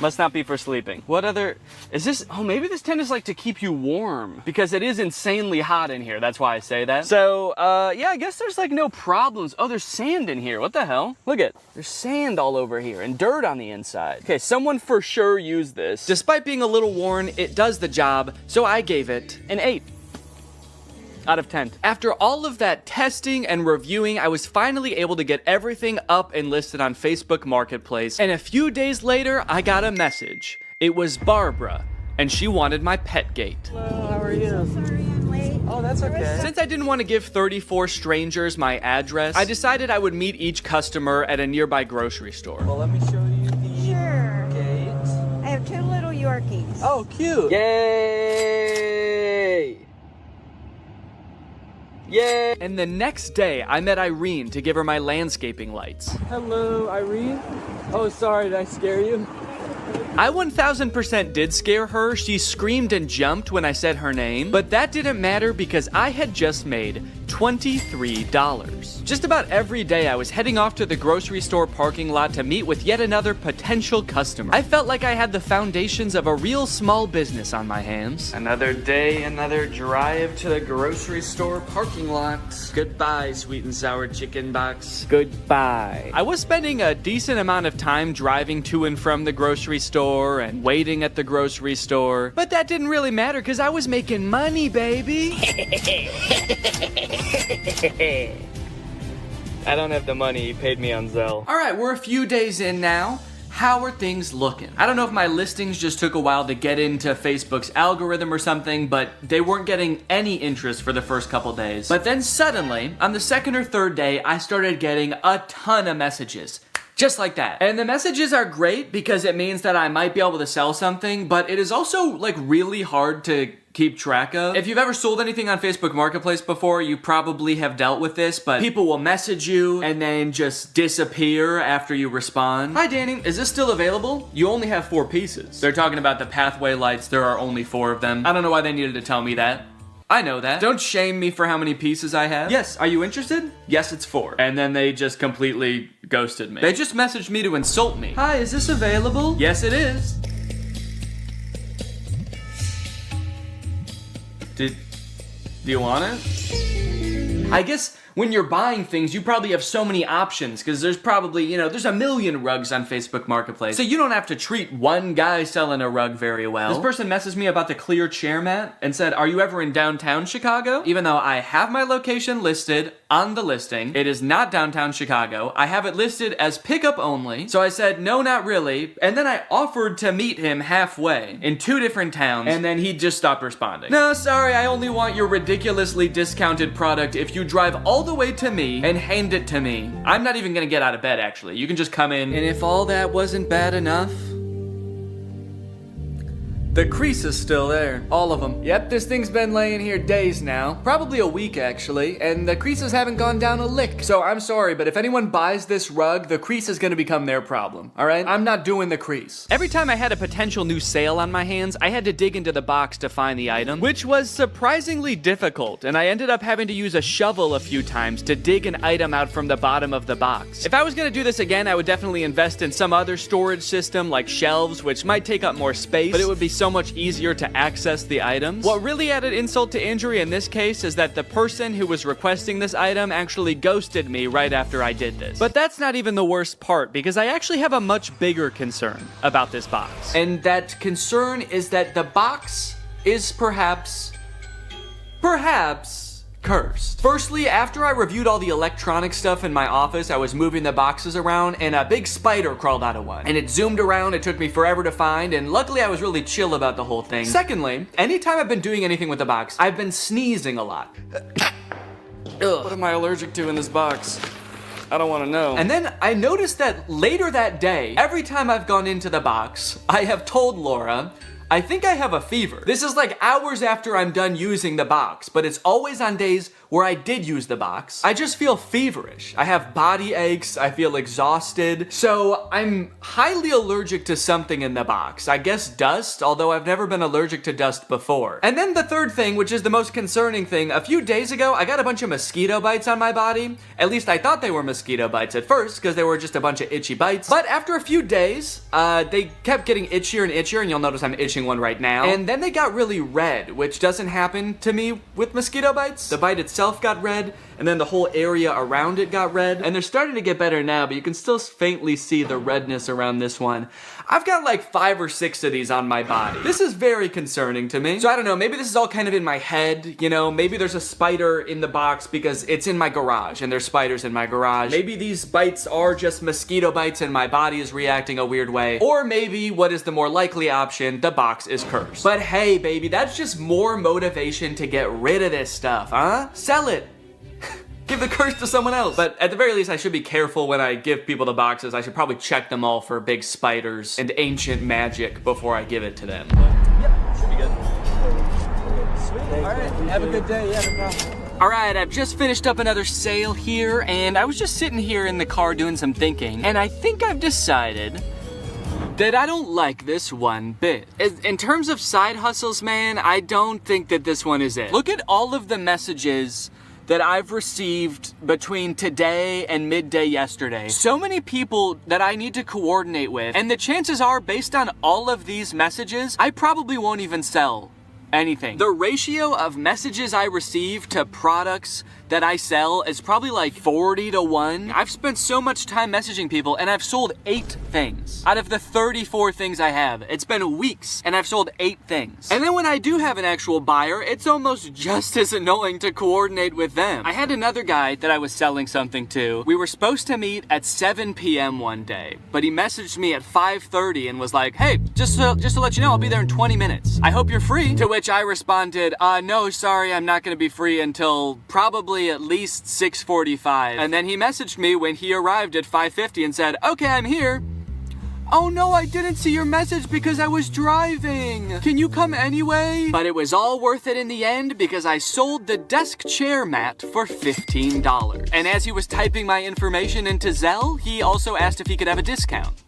Must not be for sleeping. What other, is this, oh, maybe this tent is like to keep you warm because it is insanely hot in here. That's why I say that. So, yeah, I guess there's like no problems. Oh, there's sand in here. What the hell? Look at, there's sand all over here and dirt on the inside. Okay, someone for sure used this. Despite being a little worn, it does the job. So I gave it an 8. Out of 10. After all of that testing and reviewing, I was finally able to get everything up and listed on Facebook Marketplace. And a few days later, I got a message. It was Barbara, and she wanted my pet gate. Hello, how are you? So sorry I'm late. Oh, that's okay. Since I didn't want to give 34 strangers my address, I decided I would meet each customer at a nearby grocery store. Well, let me show you the gate. I have 2 little Yorkies. Oh, cute. Yay! Yay! And the next day, I met Irene to give her my landscaping lights. Hello, Irene. Oh, sorry, did I scare you? I 1000% did scare her. She screamed and jumped when I said her name, but that didn't matter because I had just made $23. Just about every day I was heading off to the grocery store parking lot to meet with yet another potential customer. I felt like I had the foundations of a real small business on my hands. Another day, another drive to the grocery store parking lot. Goodbye, sweet and sour chicken box. Goodbye. I was spending a decent amount of time driving to and from the grocery store and waiting at the grocery store, but that didn't really matter because I was making money, baby. I don't have the money, he paid me on Zelle. All right, we're a few days in now. How are things looking? I don't know if my listings just took a while to get into Facebook's algorithm or something, but they weren't getting any interest for the first couple days. But then suddenly, on the second or third day, I started getting a ton of messages. Just like that. And the messages are great because it means that I might be able to sell something, but it is also like really hard to keep track of. If you've ever sold anything on Facebook Marketplace before, you probably have dealt with this, but people will message you and then just disappear after you respond. Hi Danny, is this still available? You only have 4 pieces. They're talking about the pathway lights, there are only 4 of them. I don't know why they needed to tell me that. I know that. Don't shame me for how many pieces I have. Yes, are you interested? Yes, it's 4. And then they just completely ghosted me. They just messaged me to insult me. Hi, is this available? Yes, it is. Do you want it? I guess when you're buying things, you probably have so many options because there's probably, there's a million rugs on Facebook Marketplace. So you don't have to treat one guy selling a rug very well. This person messaged me about the clear chair mat and said, are you ever in downtown Chicago? Even though I have my location listed on the listing, it is not downtown Chicago. I have it listed as pickup only. So I said, no, not really. And then I offered to meet him halfway in 2 different towns and then he just stopped responding. No, sorry, I only want your ridiculously discounted product if you drive all the way to me and hand it to me. I'm not even gonna get out of bed actually. You can just come in. And if all that wasn't bad enough, the crease is still there. All of them. Yep, this thing's been laying here days now. Probably a week, actually. And the creases haven't gone down a lick. So I'm sorry, but if anyone buys this rug, the crease is gonna become their problem. Alright? I'm not doing the crease. Every time I had a potential new sale on my hands, I had to dig into the box to find the item, which was surprisingly difficult. And I ended up having to use a shovel a few times to dig an item out from the bottom of the box. If I was gonna do this again, I would definitely invest in some other storage system like shelves, which might take up more space, but it would be so much easier to access the items. What really added insult to injury in this case is that the person who was requesting this item actually ghosted me right after I did this. But that's not even the worst part, because I actually have a much bigger concern about this box. And that concern is that the box is perhaps cursed. Firstly, after I reviewed all the electronic stuff in my office, I was moving the boxes around and a big spider crawled out of one. And it zoomed around, it took me forever to find, and luckily I was really chill about the whole thing. Secondly, anytime I've been doing anything with the box, I've been sneezing a lot. Ugh. What am I allergic to in this box? I don't want to know. And then I noticed that later that day, every time I've gone into the box, I have told Laura, I think I have a fever. This is like hours after I'm done using the box, but it's always on days where I did use the box. I just feel feverish. I have body aches, I feel exhausted. So I'm highly allergic to something in the box. I guess dust, although I've never been allergic to dust before. And then the third thing, which is the most concerning thing, a few days ago, I got a bunch of mosquito bites on my body. At least I thought they were mosquito bites at first, because they were just a bunch of itchy bites. But after a few days, they kept getting itchier and itchier, and you'll notice I'm itching one right now. And then they got really red, which doesn't happen to me with mosquito bites. The bite itself got red, and then the whole area around it got red. And they're starting to get better now, but you can still faintly see the redness around this one. I've got like 5 or 6 of these on my body. This is very concerning to me. So I don't know, maybe this is all kind of in my head, maybe there's a spider in the box because it's in my garage and there's spiders in my garage. Maybe these bites are just mosquito bites and my body is reacting a weird way. Or maybe, what is the more likely option, the box is cursed. But hey, baby, that's just more motivation to get rid of this stuff, huh? Sell it. Give the curse to someone else. But at the very least, I should be careful when I give people the boxes. I should probably check them all for big spiders and ancient magic before I give it to them. Yep, should be good. Sweet. All right, have a good day. Yeah, no problem. All right, I've just finished up another sale here, and I was just sitting here in the car doing some thinking, and I think I've decided that I don't like this one bit. In terms of side hustles, man, I don't think that this one is it. Look at all of the messages that I've received between today and midday yesterday. So many people that I need to coordinate with, and the chances are, based on all of these messages, I probably won't even sell anything. The ratio of messages I receive to products that I sell is probably like 40 to 1. I've spent so much time messaging people and I've sold 8 things. Out of the 34 things I have, it's been weeks and I've sold 8 things. And then when I do have an actual buyer, it's almost just as annoying to coordinate with them. I had another guy that I was selling something to. We were supposed to meet at 7 p.m. one day, but he messaged me at 5:30 and was like, hey, just to let you know, I'll be there in 20 minutes. I hope you're free. To which I responded, no, sorry, I'm not gonna be free until probably at least 6:45. And then he messaged me when he arrived at 5:50 and said, okay, I'm here. Oh no, I didn't see your message because I was driving. Can you come anyway? But it was all worth it in the end because I sold the desk chair mat for $15. And as he was typing my information into Zelle, he also asked if he could have a discount.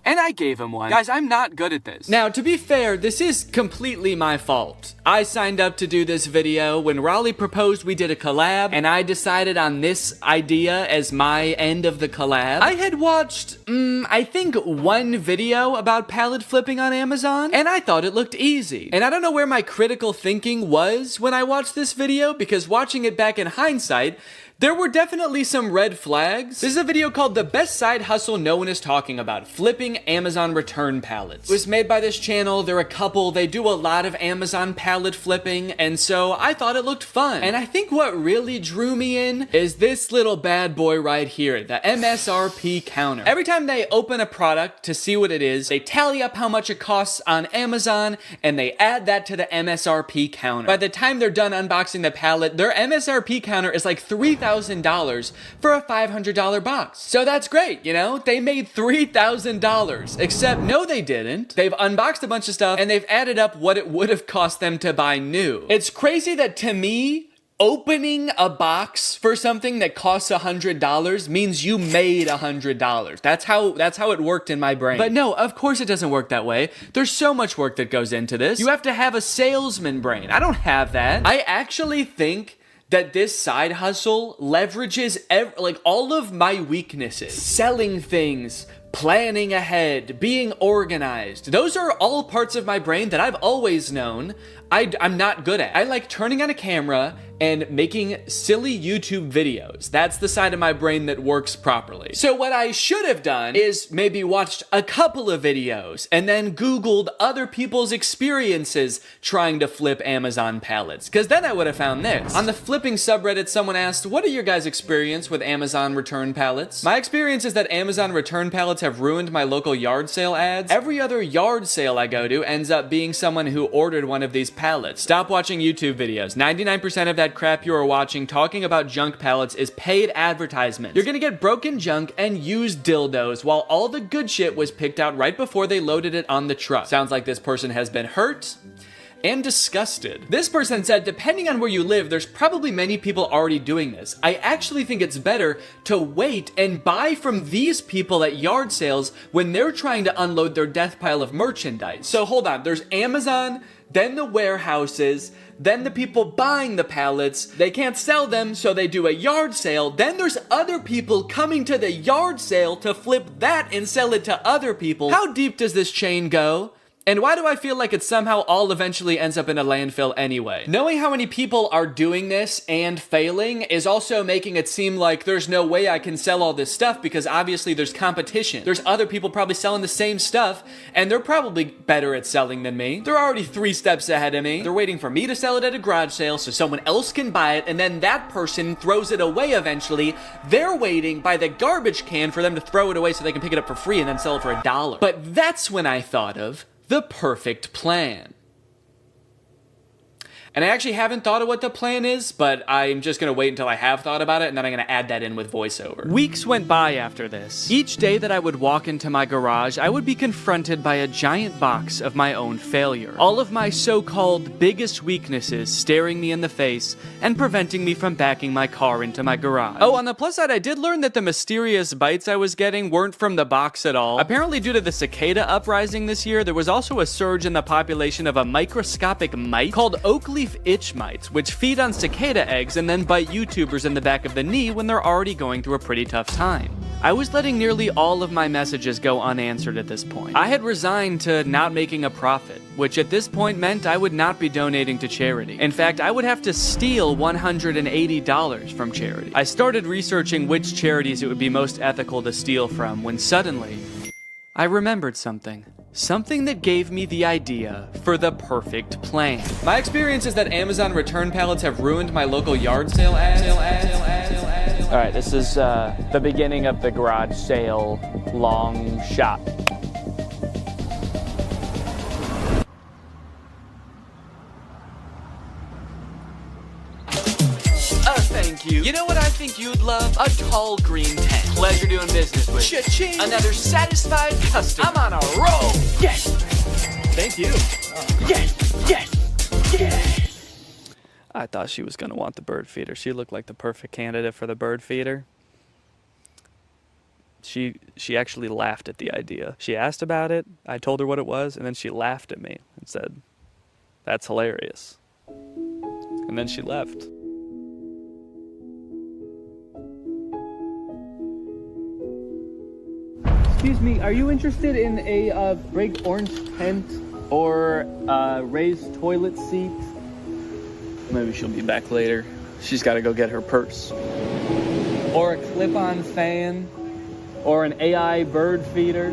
And I gave him one. Guys, I'm not good at this. Now, to be fair, this is completely my fault. I signed up to do this video. When Raleigh proposed, we did a collab, and I decided on this idea as my end of the collab. I had watched, I think one video about pallet flipping on Amazon, and I thought it looked easy. And I don't know where my critical thinking was when I watched this video, because watching it back in hindsight, there were definitely some red flags. This is a video called The Best Side Hustle No One Is Talking About, Flipping Amazon Return Pallets. It was made by this channel. They're a couple. They do a lot of Amazon pallet flipping, and so I thought it looked fun. And I think what really drew me in is this little bad boy right here, the MSRP counter. Every time they open a product to see what it is, they tally up how much it costs on Amazon, and they add that to the MSRP counter. By the time they're done unboxing the pallet, their MSRP counter is like $3,000 for a $500 box. So that's great, you know? They made $3,000. Except, no, they didn't. They've unboxed a bunch of stuff and they've added up what it would have cost them to buy new. It's crazy that, to me, opening a box for something that costs $100 means you made $100. That's how it worked in my brain. But no, of course it doesn't work that way. There's so much work that goes into this. You have to have a salesman brain. I don't have that. I actually think that this side hustle leverages all of my weaknesses. Selling things, planning ahead, being organized. Those are all parts of my brain that I've always known I'm not good at. I like turning on a camera and making silly YouTube videos. That's the side of my brain that works properly. So what I should have done is maybe watched a couple of videos and then Googled other people's experiences trying to flip Amazon pallets, because then I would have found this. On the flipping subreddit, someone asked, what are your guys' experience with Amazon return pallets? My experience is that Amazon return pallets have ruined my local yard sale ads. Every other yard sale I go to ends up being someone who ordered one of these pallets. Stop watching YouTube videos. 99% of that crap you are watching talking about junk pallets is paid advertisement. You're gonna get broken junk and used dildos while all the good shit was picked out right before they loaded it on the truck. Sounds like this person has been hurt and disgusted. This person said, depending on where you live, there's probably many people already doing this. I actually think it's better to wait and buy from these people at yard sales when they're trying to unload their death pile of merchandise. So hold on, there's Amazon, then the warehouses, then the people buying the pallets. They can't sell them, so they do a yard sale. Then there's other people coming to the yard sale to flip that and sell it to other people. How deep does this chain go? And why do I feel like it somehow all eventually ends up in a landfill anyway? Knowing how many people are doing this and failing is also making it seem like there's no way I can sell all this stuff, because obviously there's competition. There's other people probably selling the same stuff, and they're probably better at selling than me. They're already 3 steps ahead of me. They're waiting for me to sell it at a garage sale so someone else can buy it, and then that person throws it away eventually. They're waiting by the garbage can for them to throw it away so they can pick it up for free and then sell it for $1. But that's when I thought of the perfect plan. And I actually haven't thought of what the plan is, but I'm just gonna wait until I have thought about it, and then I'm gonna add that in with voiceover. Weeks went by after this. Each day that I would walk into my garage, I would be confronted by a giant box of my own failure. All of my so-called biggest weaknesses staring me in the face and preventing me from backing my car into my garage. Oh, on the plus side, I did learn that the mysterious bites I was getting weren't from the box at all. Apparently, due to the cicada uprising this year, there was also a surge in the population of a microscopic mite called Oakley broadleaf itch mites, which feed on cicada eggs and then bite YouTubers in the back of the knee when they're already going through a pretty tough time. I was letting nearly all of my messages go unanswered at this point. I had resigned to not making a profit, which at this point meant I would not be donating to charity. In fact, I would have to steal $180 from charity. I started researching which charities it would be most ethical to steal from when suddenly, I remembered something. Something that gave me the idea for the perfect plan. My experience is that Amazon return pallets have ruined my local yard sale ads. All right, this is the beginning of the garage sale long shot. Thank you. You know what I think you'd love? A tall green tent. Pleasure doing business with you. Cha-ching. Another satisfied customer. I'm on a roll. Yes. Thank you. Yes. Yes. Yes. I thought she was going to want the bird feeder. She looked like the perfect candidate for the bird feeder. She actually laughed at the idea. She asked about it, I told her what it was, and then she laughed at me and said, "That's hilarious." And then she left. Excuse me, are you interested in a big orange tent or raised toilet seat? Maybe she'll be back later. She's got to go get her purse. Or a clip-on fan? Or an AI bird feeder?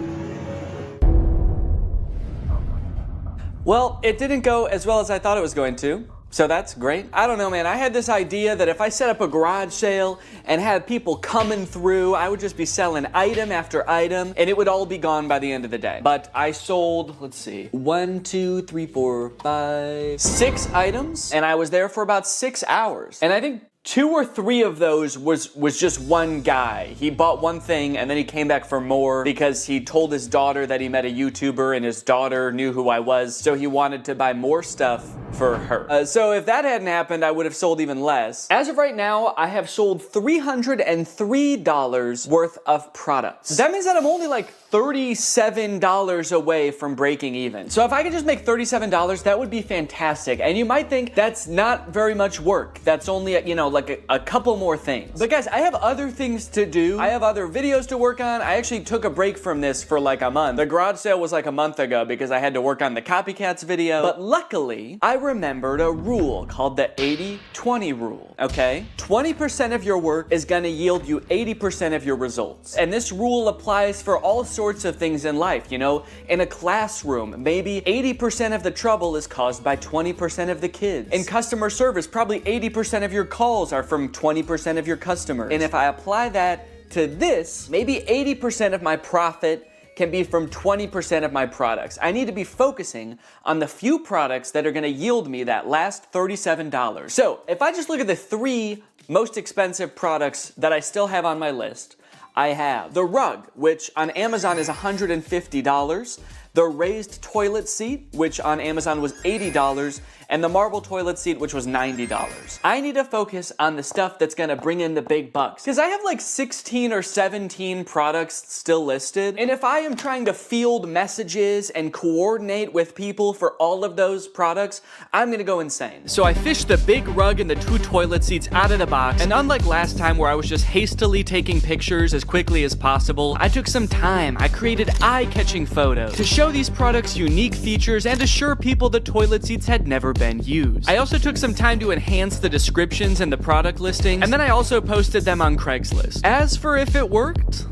Well, it didn't go as well as I thought it was going to. So that's great. I don't know, man. I had this idea that if I set up a garage sale and had people coming through, I would just be selling item after item, and it would all be gone by the end of the day. But I sold, let's see, 1, 2, 3, 4, 5, 6 items, and I was there for about 6 hours. And I think 2 or 3 of those was just one guy. He bought one thing and then he came back for more because he told his daughter that he met a YouTuber and his daughter knew who I was, so he wanted to buy more stuff for her. So if that hadn't happened, I would have sold even less. As of right now, I have sold $303 worth of products. That means that I'm only like $37 away from breaking even. So if I could just make $37, that would be fantastic. And you might think that's not very much work. That's only, you know, like a couple more things. But guys, I have other things to do. I have other videos to work on. I actually took a break from this for like a month. The garage sale was like a month ago because I had to work on the copycats video. But luckily, I remembered a rule called the 80-20 rule, okay? 20% of your work is gonna yield you 80% of your results. And this rule applies for all sorts of things in life, you know? In a classroom, maybe 80% of the trouble is caused by 20% of the kids. In customer service, probably 80% of your calls are from 20% of your customers. And if I apply that to this, maybe 80% of my profit can be from 20% of my products. I need to be focusing on the few products that are gonna yield me that last $37. So if I just look at the 3 most expensive products that I still have on my list, I have the rug, which on Amazon is $150, the raised toilet seat, which on Amazon was $80, and the marble toilet seat, which was $90. I need to focus on the stuff that's gonna bring in the big bucks, because I have like 16 or 17 products still listed, and if I am trying to field messages and coordinate with people for all of those products, I'm gonna go insane. So I fished the big rug and the 2 toilet seats out of the box, and unlike last time where I was just hastily taking pictures as quickly as possible, I took some time. I created eye-catching photos to show these products unique features and assure people the toilet seats had never been used. I also took some time to enhance the descriptions and the product listings, and then I also posted them on Craigslist. As for if it worked,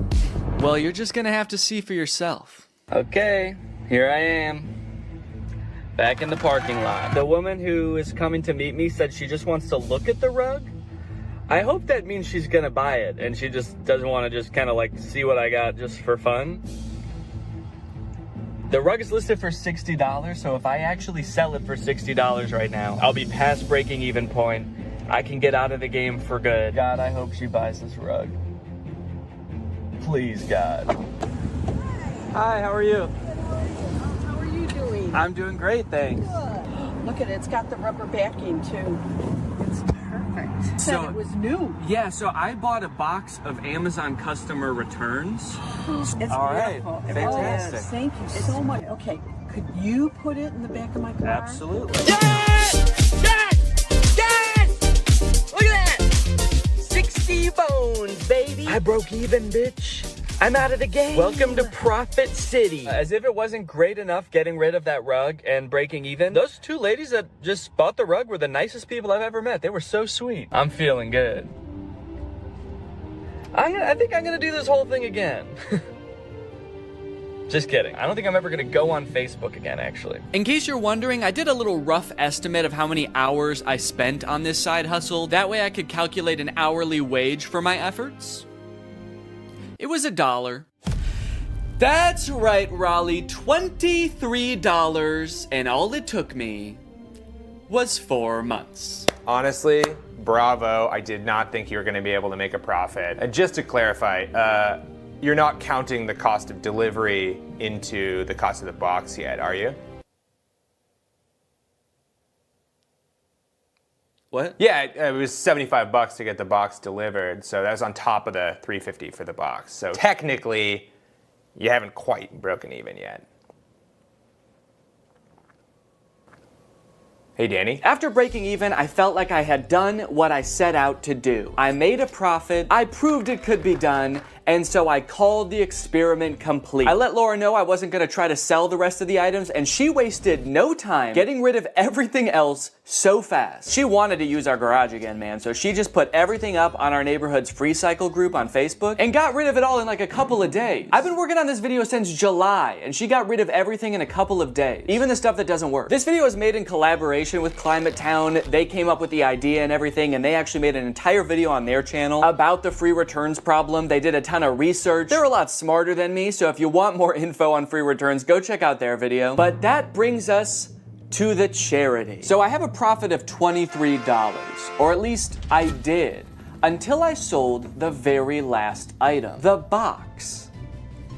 well, you're just gonna have to see for yourself. Okay, here I am. Back in the parking lot. The woman who is coming to meet me said she just wants to look at the rug. I hope that means she's gonna buy it and she just doesn't want to just kind of like see what I got just for fun. The rug is listed for $60, so if I actually sell it for $60 right now, I'll be past breaking even point. I can get out of the game for good. God, I hope she buys this rug. Please, God. Hi, how are you? How are you doing? I'm doing great, thanks. Look at it, it's got the rubber backing too. It's perfect. So it was new. Yeah, so I bought a box of Amazon customer returns. It's All right, beautiful. fantastic. Oh, thank you so much. Okay, could you put it in the back of my car? Absolutely. Yeah! T-bones, baby. I broke even, bitch. I'm out of the game. Welcome to Profit City. As if it wasn't great enough getting rid of that rug and breaking even, those two ladies that just bought the rug were the nicest people I've ever met. They were so sweet. I'm feeling good. I think I'm gonna do this whole thing again. Just kidding. I don't think I'm ever gonna go on Facebook again, actually. In case you're wondering, I did a little rough estimate of how many hours I spent on this side hustle. That way I could calculate an hourly wage for my efforts. It was $1. That's right, Raleigh, $23, and all it took me was 4 months. Honestly, bravo. I did not think you were going to be able to make a profit. And just to clarify, you're not counting the cost of delivery into the cost of the box yet, are you? What? Yeah, it was $75 to get the box delivered, so that was on top of the $350 for the box. So technically, you haven't quite broken even yet. Hey, Danny. After breaking even, I felt like I had done what I set out to do. I made a profit, I proved it could be done, and so I called the experiment complete. I let Laura know I wasn't gonna try to sell the rest of the items, and she wasted no time getting rid of everything else so fast. She wanted to use our garage again, man, so she just put everything up on our neighborhood's free cycle group on Facebook and got rid of it all in like a couple of days. I've been working on this video since July, and she got rid of everything in a couple of days, even the stuff that doesn't work. This video is made in collaboration with Climate Town. They came up with the idea and everything, and they actually made an entire video on their channel about the free returns problem. They did a ton of research. They're a lot smarter than me, so if you want more info on free returns, go check out their video. But that brings us to the charity. So I have a profit of $23, or at least I did, until I sold the very last item, the box,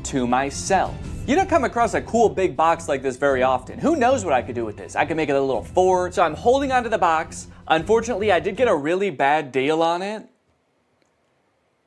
to myself. You don't come across a cool big box like this very often. Who knows what I could do with this? I could make it a little fort. So I'm holding onto the box. Unfortunately, I did get a really bad deal on it.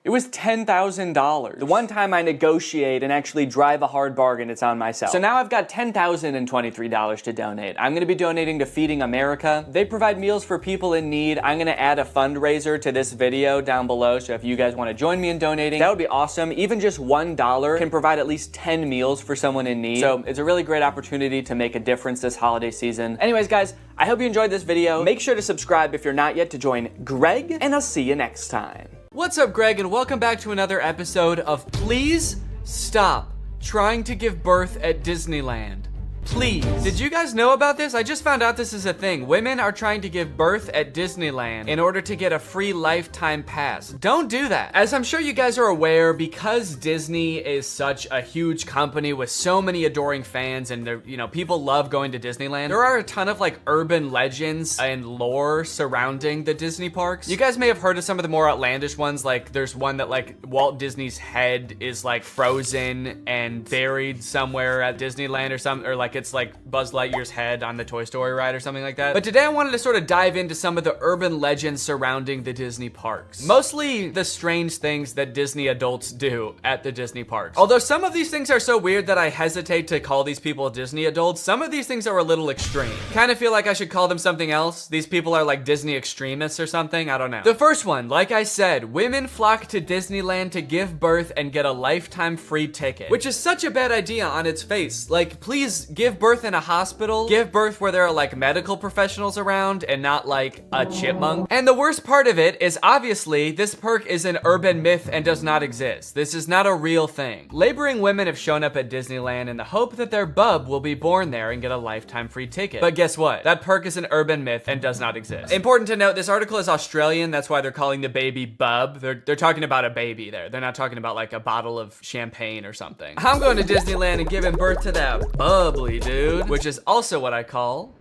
It was $10,000. The one time I negotiate and actually drive a hard bargain, it's on myself. So now I've got $10,023 to donate. I'm gonna be donating to Feeding America. They provide meals for people in need. I'm gonna add a fundraiser to this video down below, so if you guys wanna join me in donating, that would be awesome. Even just $1 can provide at least 10 meals for someone in need. So it's a really great opportunity to make a difference this holiday season. Anyways, guys, I hope you enjoyed this video. Make sure to subscribe if you're not yet to join Greg, and I'll see you next time. What's up, Greg, and welcome back to another episode of Please Stop Trying to Give Birth at Disneyland. Please. Did you guys know about this? I just found out this is a thing. Women are trying to give birth at Disneyland in order to get a free lifetime pass. Don't do that. As I'm sure you guys are aware, because Disney is such a huge company with so many adoring fans and people love going to Disneyland, there are a ton of like urban legends and lore surrounding the Disney parks. You guys may have heard of some of the more outlandish ones, like there's one that like Walt Disney's head is like frozen and buried somewhere at Disneyland or something, or like it's like Buzz Lightyear's head on the Toy Story ride or something like that. But today I wanted to sort of dive into some of the urban legends surrounding the Disney parks. Mostly the strange things that Disney adults do at the Disney parks. Although some of these things are so weird that I hesitate to call these people Disney adults, some of these things are a little extreme. Kind of feel like I should call them something else. These people are like Disney extremists or something, I don't know. The first one, like I said, women flock to Disneyland to give birth and get a lifetime free ticket, which is such a bad idea on its face. Like, please give birth in a hospital, give birth where there are like medical professionals around and not like a chipmunk. And the worst part of it is obviously this perk is an urban myth and does not exist. This is not a real thing. Laboring women have shown up at Disneyland in the hope that their bub will be born there and get a lifetime free ticket. But guess what? That perk is an urban myth and does not exist. Important to note, this article is Australian. That's why they're calling the baby bub. They're talking about a baby there. They're not talking about like a bottle of champagne or something. I'm going to Disneyland and giving birth to that bubbly dude, which is also what I call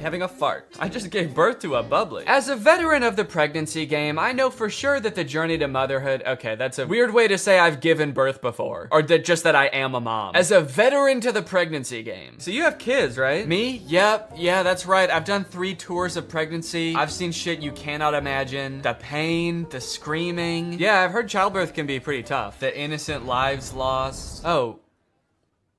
having a fart. I just gave birth to a bubbly. As a veteran of the pregnancy game, I know for sure that the journey to motherhood, okay, that's a weird way to say I've given birth before, or just that I am a mom. As a veteran to the pregnancy game. So you have kids, right? Me? Yep, yeah, that's right. I've done 3 tours of pregnancy. I've seen shit you cannot imagine. The pain, the screaming. Yeah, I've heard childbirth can be pretty tough. The innocent lives lost. Oh.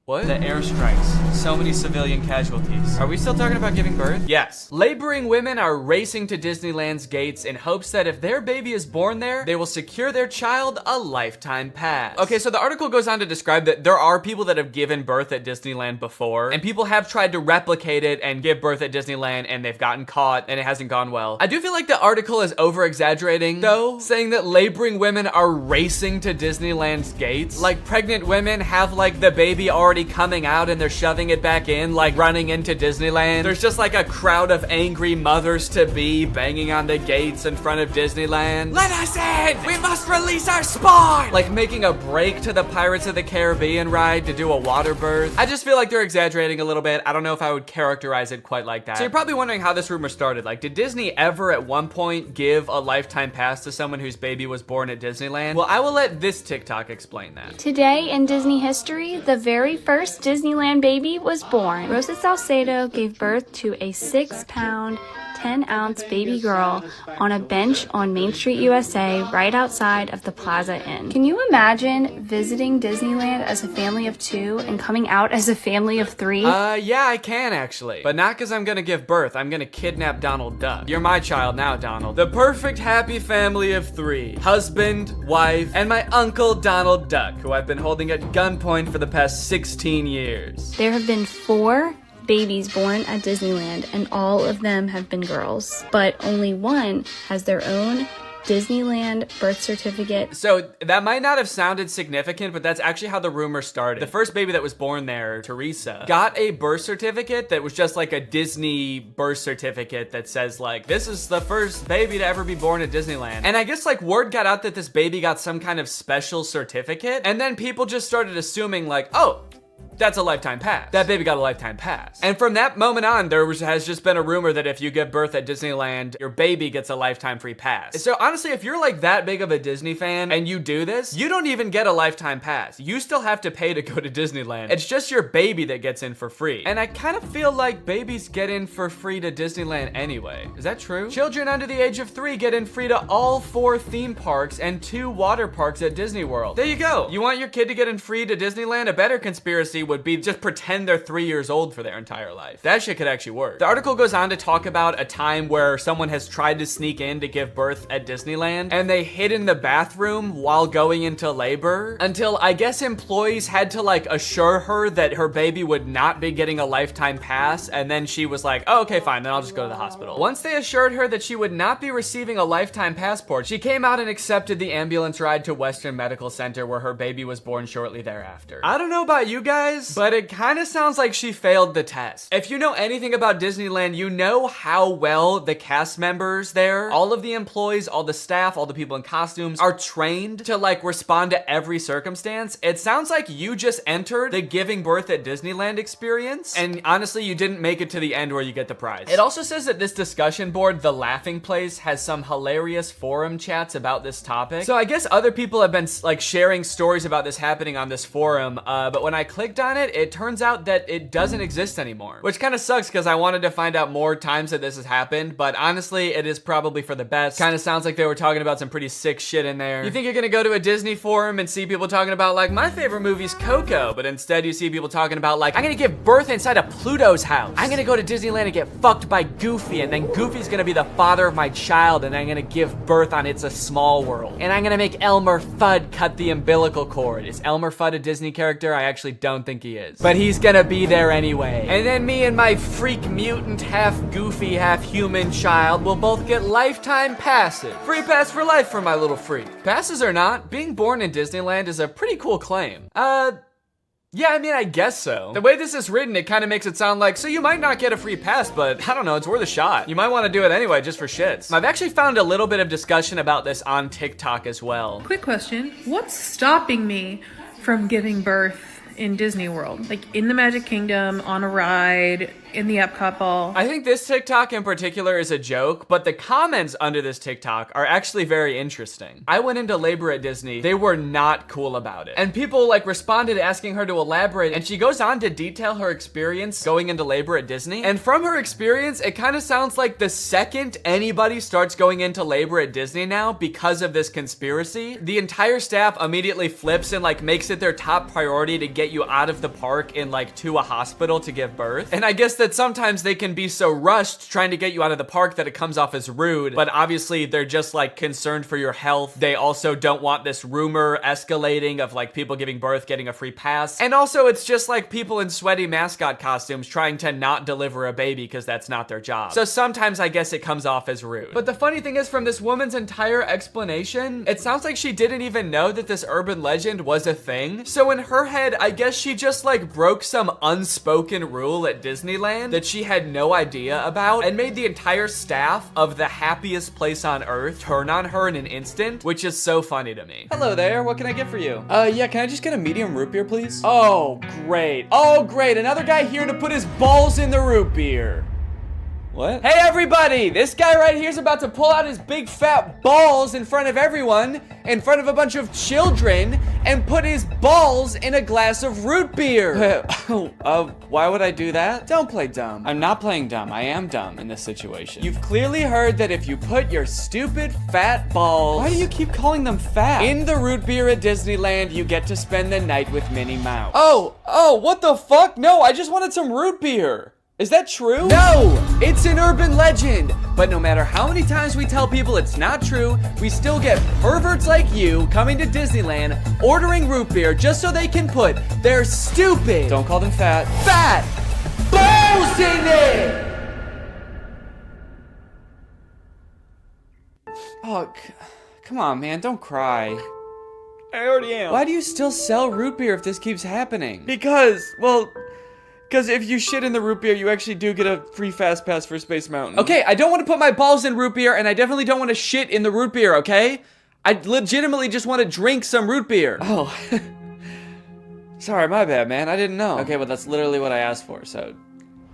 What? The airstrikes. So many civilian casualties. Are we still talking about giving birth? Yes. Laboring women are racing to Disneyland's gates in hopes that if their baby is born there, they will secure their child a lifetime pass. Okay, so the article goes on to describe that there are people that have given birth at Disneyland before, and people have tried to replicate it and give birth at Disneyland, and they've gotten caught, and it hasn't gone well. I do feel like the article is over-exaggerating, though, saying that laboring women are racing to Disneyland's gates. Like, pregnant women have, like, the baby already coming out and they're shoving it back in, like running into Disneyland. There's just like a crowd of angry mothers-to-be banging on the gates in front of Disneyland. Let us in! We must release our spawn! Like making a break to the Pirates of the Caribbean ride to do a water birth. I just feel like they're exaggerating a little bit. I don't know if I would characterize it quite like that. So you're probably wondering how this rumor started. Like, did Disney ever at one point give a lifetime pass to someone whose baby was born at Disneyland? Well, I will let this TikTok explain that. Today in Disney history, the very first Disneyland baby was born. Rosa Salcedo gave birth to a 6-pound, 10-ounce baby girl on a bench on Main Street, USA, right outside of the Plaza Inn. Can you imagine visiting Disneyland as a family of 2 and coming out as a family of 3? Yeah, I can actually. But not because I'm gonna give birth. I'm gonna kidnap Donald Duck. You're my child now, Donald. The perfect happy family of 3. Husband, wife, and my uncle Donald Duck, who I've been holding at gunpoint for the past 16 years. There have been 4 babies born at Disneyland, and all of them have been girls, but only one has their own Disneyland birth certificate. So that might not have sounded significant, but that's actually how the rumor started. The first baby that was born there, Teresa, got a birth certificate that was just like a Disney birth certificate that says like, this is the first baby to ever be born at Disneyland. And I guess like word got out that this baby got some kind of special certificate, and then people just started assuming like, oh, that's a lifetime pass. That baby got a lifetime pass. And from that moment on, has just been a rumor that if you give birth at Disneyland, your baby gets a lifetime free pass. So honestly, if you're like that big of a Disney fan and you do this, you don't even get a lifetime pass. You still have to pay to go to Disneyland. It's just your baby that gets in for free. And I kind of feel like babies get in for free to Disneyland anyway. Is that true? Children under the age of 3 get in free to all 4 theme parks and 2 water parks at Disney World. There you go. You want your kid to get in free to Disneyland? A better conspiracy would be just pretend they're 3 years old for their entire life. That shit could actually work. The article goes on to talk about a time where someone has tried to sneak in to give birth at Disneyland, and they hid in the bathroom while going into labor until I guess employees had to like assure her that her baby would not be getting a lifetime pass, and then she was like, oh, okay, fine, then I'll just go to the hospital. Once they assured her that she would not be receiving a lifetime passport, she came out and accepted the ambulance ride to Western Medical Center where her baby was born shortly thereafter. I don't know about you guys, but it kind of sounds like she failed the test. If you know anything about Disneyland, you know how well the cast members there, all of the employees, all the staff, all the people in costumes are trained to like respond to every circumstance. It sounds like you just entered the giving birth at Disneyland experience, and honestly, you didn't make it to the end where you get the prize. It also says that this discussion board, The Laughing Place, has some hilarious forum chats about this topic. So I guess other people have been like sharing stories about this happening on this forum, but when I clicked on it, it turns out that it doesn't exist anymore, which kind of sucks because I wanted to find out more times that this has happened, but honestly, it is probably for the best. Kind of sounds like they were talking about some pretty sick shit in there. You think you're gonna go to a Disney forum and see people talking about like, my favorite movie's Coco, but instead you see people talking about like, I'm gonna give birth inside of Pluto's house. I'm gonna go to Disneyland and get fucked by Goofy, and then Goofy's gonna be the father of my child, and I'm gonna give birth on It's a Small World. And I'm gonna make Elmer Fudd cut the umbilical cord. Is Elmer Fudd a Disney character? I actually don't think he is. But he's gonna be there anyway. And then me and my freak mutant, half goofy, half human child will both get lifetime passes. Free pass for life for my little freak. Passes or not, being born in Disneyland is a pretty cool claim. Yeah, I mean, I guess so. The way this is written, it kind of makes it sound like, so you might not get a free pass, but I don't know, it's worth a shot. You might want to do it anyway, just for shits. I've actually found a little bit of discussion about this on TikTok as well. Quick question, what's stopping me from giving birth in Disney World? Like in the Magic Kingdom, on a ride, in the up couple. I think this TikTok in particular is a joke, but the comments under this TikTok are actually very interesting. I went into labor at Disney. They were not cool about it. And people like responded asking her to elaborate, and she goes on to detail her experience going into labor at Disney. And from her experience, it kind of sounds like the second anybody starts going into labor at Disney now because of this conspiracy, the entire staff immediately flips and like makes it their top priority to get you out of the park and like to a hospital to give birth. And I guess that sometimes they can be so rushed trying to get you out of the park that it comes off as rude, but obviously they're just like concerned for your health. They also don't want this rumor escalating of like people giving birth getting a free pass. And also it's just like people in sweaty mascot costumes trying to not deliver a baby because that's not their job. So sometimes I guess it comes off as rude. But the funny thing is, from this woman's entire explanation, it sounds like she didn't even know that this urban legend was a thing. So in her head, I guess she just like broke some unspoken rule at Disneyland that she had no idea about and made the entire staff of the happiest place on earth turn on her in an instant, which is so funny to me. Hello there, what can I get for you? Yeah, can I just get a medium root beer, please? Oh, great. Oh, great, another guy here to put his balls in the root beer. What? Hey everybody, this guy right here is about to pull out his big fat balls in front of everyone, in front of a bunch of children, and put his balls in a glass of root beer. Why would I do that? Don't play dumb. I'm not playing dumb. I am dumb in this situation. You've clearly heard that if you put your stupid fat balls— why do you keep calling them fat— in the root beer at Disneyland, you get to spend the night with Minnie Mouse. Oh, what the fuck? No, I just wanted some root beer. Is that true? No, it's an urban legend. But no matter how many times we tell people it's not true, we still get perverts like you coming to Disneyland, ordering root beer just so they can put their stupid— don't call them fat— balls in it! Oh, come on, man, don't cry. I already am. Why do you still sell root beer if this keeps happening? Because if you shit in the root beer, you actually do get a free fast pass for Space Mountain. Okay, I don't want to put my balls in root beer, and I definitely don't want to shit in the root beer, okay? I legitimately just want to drink some root beer. Oh. Sorry, my bad, man. I didn't know. Okay, well, that's literally what I asked for, so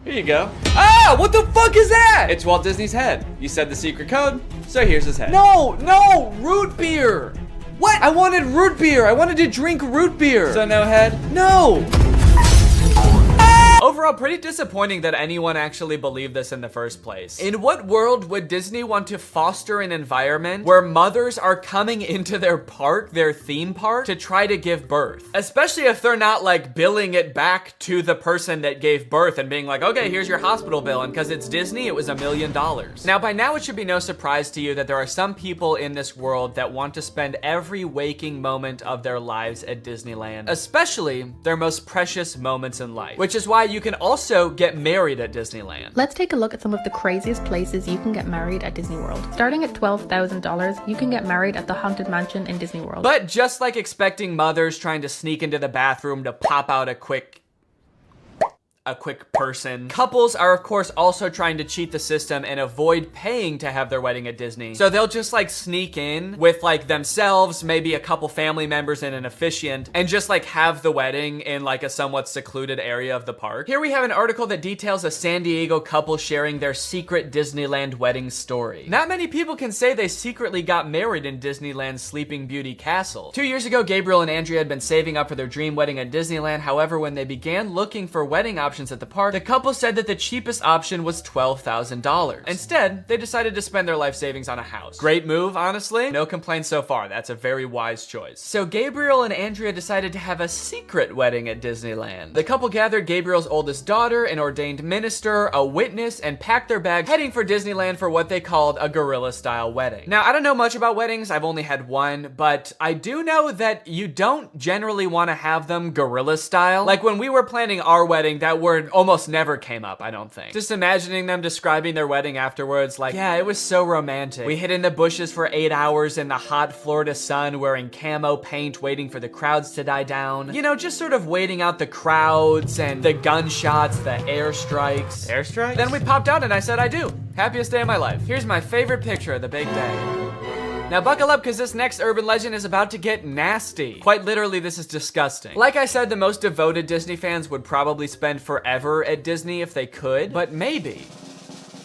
here you go. Ah, what the fuck is that? It's Walt Disney's head. You said the secret code, so here's his head. No, root beer. What? I wanted root beer. I wanted to drink root beer. So no head? No. Overall, pretty disappointing that anyone actually believed this in the first place. In what world would Disney want to foster an environment where mothers are coming into their park, their theme park, to try to give birth? Especially if they're not like billing it back to the person that gave birth and being like, okay, here's your hospital bill, and because it's Disney, it was $1 million. Now, by now, it should be no surprise to you that there are some people in this world that want to spend every waking moment of their lives at Disneyland, especially their most precious moments in life, which is why you can also get married at Disneyland. Let's take a look at some of the craziest places you can get married at Disney World. Starting at $12,000, you can get married at the Haunted Mansion in Disney World. But just like expecting mothers trying to sneak into the bathroom to pop out a quick person, couples are of course also trying to cheat the system and avoid paying to have their wedding at Disney. So they'll just like sneak in with like themselves, maybe a couple family members and an officiant, and just like have the wedding in like a somewhat secluded area of the park. Here we have an article that details a San Diego couple sharing their secret Disneyland wedding story. Not many people can say they secretly got married in Disneyland's Sleeping Beauty Castle. 2 years ago, Gabriel and Andrea had been saving up for their dream wedding at Disneyland. However, when they began looking for wedding options at the park, the couple said that the cheapest option was $12,000. Instead, they decided to spend their life savings on a house. Great move, honestly. No complaints so far. That's a very wise choice. So Gabriel and Andrea decided to have a secret wedding at Disneyland. The couple gathered Gabriel's oldest daughter, an ordained minister, a witness, and packed their bags, heading for Disneyland for what they called a guerrilla-style wedding. Now, I don't know much about weddings. I've only had one, but I do know that you don't generally want to have them guerrilla style. Like when we were planning our wedding, that word almost never came up, I don't think. Just imagining them describing their wedding afterwards, like, yeah, it was so romantic. We hid in the bushes for 8 hours in the hot Florida sun, wearing camo paint, waiting for the crowds to die down. You know, just sort of waiting out the crowds and the gunshots, the airstrikes. Airstrikes? Then we popped out and I said I do. Happiest day of my life. Here's my favorite picture of the big day. Now buckle up because this next urban legend is about to get nasty. Quite literally, this is disgusting. Like I said, the most devoted Disney fans would probably spend forever at Disney if they could, but maybe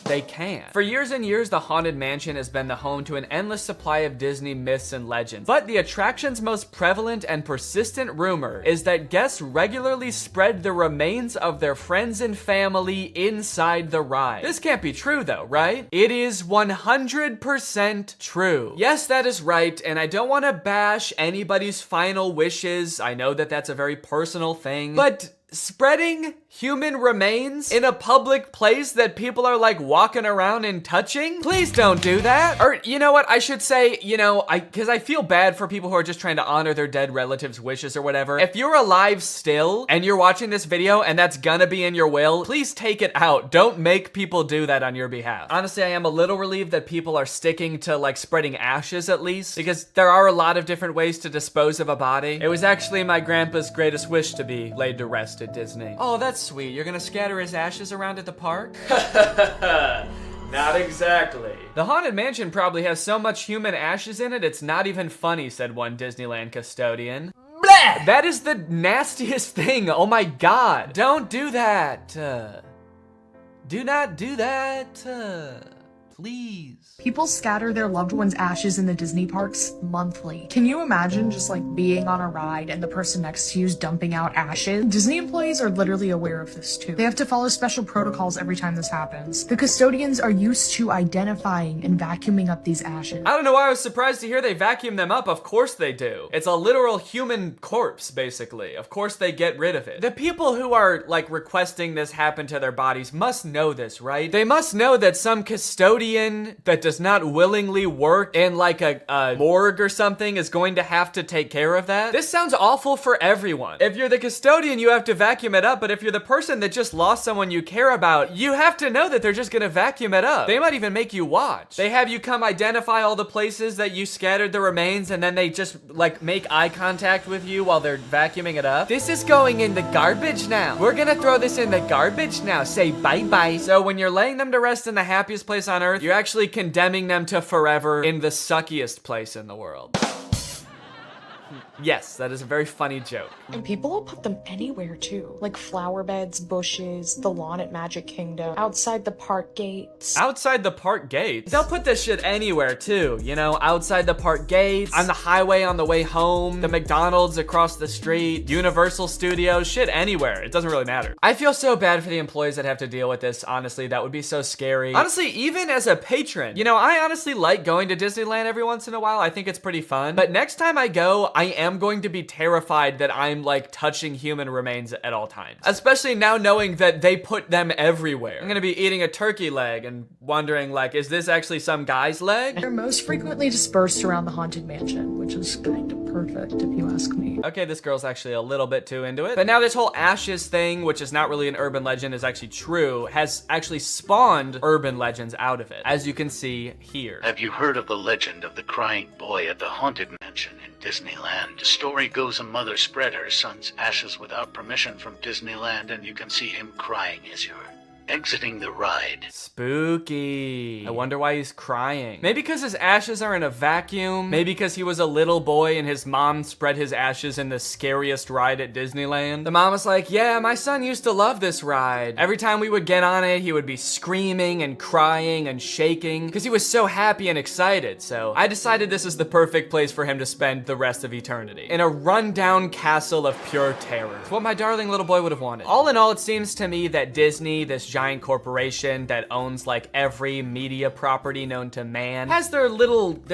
they can. For years and years, the Haunted Mansion has been the home to an endless supply of Disney myths and legends. But the attraction's most prevalent and persistent rumor is that guests regularly spread the remains of their friends and family inside the ride. This can't be true though, right? It is 100% true. Yes, that is right, and I don't want to bash anybody's final wishes. I know that that's a very personal thing, but spreading human remains in a public place that people are like walking around and touching? Please don't do that. Or you know what, I should say, because I feel bad for people who are just trying to honor their dead relatives' wishes or whatever. If you're alive still and you're watching this video and that's gonna be in your will, please take it out. Don't make people do that on your behalf. Honestly, I am a little relieved that people are sticking to like spreading ashes at least, because there are a lot of different ways to dispose of a body. It was actually my grandpa's greatest wish to be laid to rest at Disney. Oh, that's sweet. You're gonna scatter his ashes around at the park? Not exactly. The Haunted Mansion probably has so much human ashes in it, it's not even funny, said one Disneyland custodian. Bleh! That is the nastiest thing. Oh my God. Don't do that. Do not do that. Please. People scatter their loved ones' ashes in the Disney parks monthly. Can you imagine just like being on a ride and the person next to you is dumping out ashes? Disney employees are literally aware of this too. They have to follow special protocols every time this happens. The custodians are used to identifying and vacuuming up these ashes. I don't know why I was surprised to hear they vacuum them up. Of course they do. It's a literal human corpse, basically. Of course they get rid of it. The people who are like requesting this happen to their bodies must know this, right? They must know that some custodian that does not willingly work in like a morgue or something is going to have to take care of that. This sounds awful for everyone. If you're the custodian, you have to vacuum it up, but if you're the person that just lost someone you care about, you have to know that they're just gonna vacuum it up. They might even make you watch. They have you come identify all the places that you scattered the remains, and then they just like make eye contact with you while they're vacuuming it up. This is going in the garbage now. We're gonna throw this in the garbage now. Say bye-bye. So when you're laying them to rest in the happiest place on earth, you're actually condemning them to forever in the suckiest place in the world. Yes, that is a very funny joke. And people will put them anywhere too. Like flower beds, bushes, the lawn at Magic Kingdom, outside the park gates. Outside the park gates? They'll put this shit anywhere too, outside the park gates, on the highway on the way home, the McDonald's across the street, Universal Studios, shit anywhere. It doesn't really matter. I feel so bad for the employees that have to deal with this, honestly. That would be so scary. Honestly, even as a patron, I honestly like going to Disneyland every once in a while. I think it's pretty fun. But next time I go, I am going to be terrified that I'm like touching human remains at all times. Especially now knowing that they put them everywhere. I'm gonna be eating a turkey leg and wondering like, is this actually some guy's leg? They're most frequently dispersed around the Haunted Mansion, which is kind of perfect if you ask me. Okay, this girl's actually a little bit too into it. But now this whole ashes thing, which is not really an urban legend, is actually true, has actually spawned urban legends out of it, as you can see here. Have you heard of the legend of the crying boy at the Haunted Mansion in Disneyland? The story goes a mother spread her son's ashes without permission from Disneyland, and you can see him crying as you're exiting the ride. Spooky. I wonder why he's crying. Maybe because his ashes are in a vacuum. Maybe because he was a little boy and his mom spread his ashes in the scariest ride at Disneyland. The mom was like, yeah, my son used to love this ride. Every time we would get on it, he would be screaming and crying and shaking because he was so happy and excited. So I decided this is the perfect place for him to spend the rest of eternity. In a rundown castle of pure terror. It's what my darling little boy would have wanted. All in all, it seems to me that Disney, this giant corporation that owns like every media property known to man, has their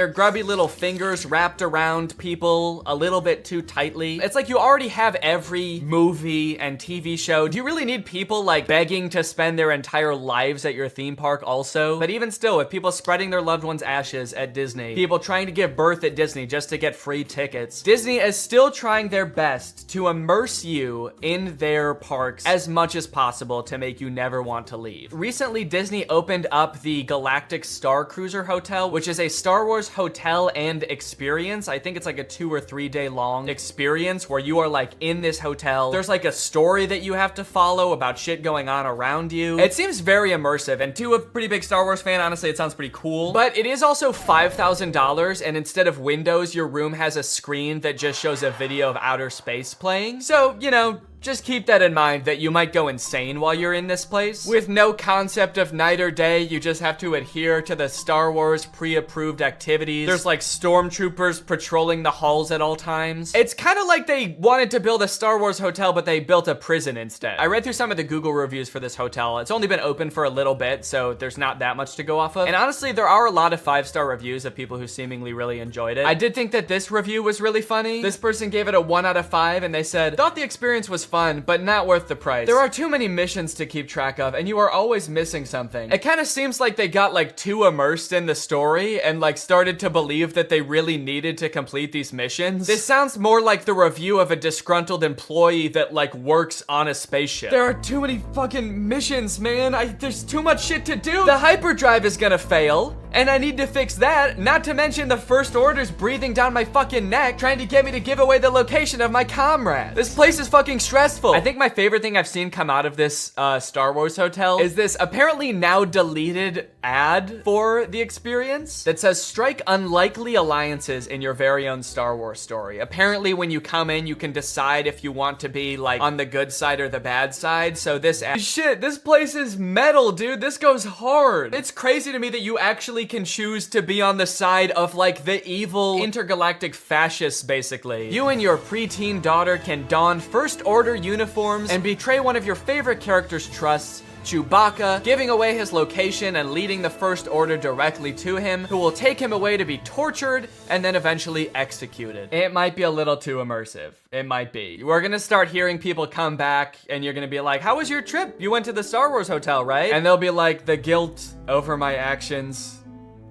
grubby little fingers wrapped around people a little bit too tightly. It's like you already have every movie and TV show. Do you really need people like begging to spend their entire lives at your theme park also? But even still, with people spreading their loved ones' ashes at Disney, people trying to give birth at Disney just to get free tickets, Disney is still trying their best to immerse you in their parks as much as possible to make you never want to leave. Recently, Disney opened up the Galactic Star Cruiser Hotel, which is a Star Wars hotel and experience. I think it's like a 2 or 3 day long experience where you are like in this hotel. There's like a story that you have to follow about shit going on around you. It seems very immersive, and to a pretty big Star Wars fan, honestly, it sounds pretty cool. But it is also $5,000, and instead of windows, your room has a screen that just shows a video of outer space playing. So, you know, just keep that in mind that you might go insane while you're in this place. With no concept of night or day, you just have to adhere to the Star Wars pre-approved activities. There's like stormtroopers patrolling the halls at all times. It's kind of like they wanted to build a Star Wars hotel, but they built a prison instead. I read through some of the Google reviews for this hotel. It's only been open for a little bit, so there's not that much to go off of. And honestly, there are a lot of 5-star reviews of people who seemingly really enjoyed it. I did think that this review was really funny. This person gave it a 1 out of 5, and they said, thought the experience was fun, but not worth the price. There are too many missions to keep track of, and you are always missing something. It kind of seems like they got like too immersed in the story and like started to believe that they really needed to complete these missions. This sounds more like the review of a disgruntled employee that like works on a spaceship. There are too many fucking missions, man. There's too much shit to do. The hyperdrive is gonna fail, and I need to fix that. Not to mention the First Order's breathing down my fucking neck, trying to get me to give away the location of my comrade. This place is fucking stressful. I think my favorite thing I've seen come out of this Star Wars hotel is this apparently now deleted ad for the experience that says strike unlikely alliances in your very own Star Wars story. Apparently when you come in, you can decide if you want to be like on the good side or the bad side. So this ad, shit, this place is metal, dude. This goes hard. It's crazy to me that you actually can choose to be on the side of like the evil intergalactic fascists, basically. You and your preteen daughter can don First Order uniforms and betray one of your favorite character's trusts, Chewbacca, giving away his location and leading the First Order directly to him, who will take him away to be tortured and then eventually executed. It might be a little too immersive. It might be. We're gonna start hearing people come back and you're gonna be like, how was your trip? You went to the Star Wars hotel, right? And they'll be like, the guilt over my actions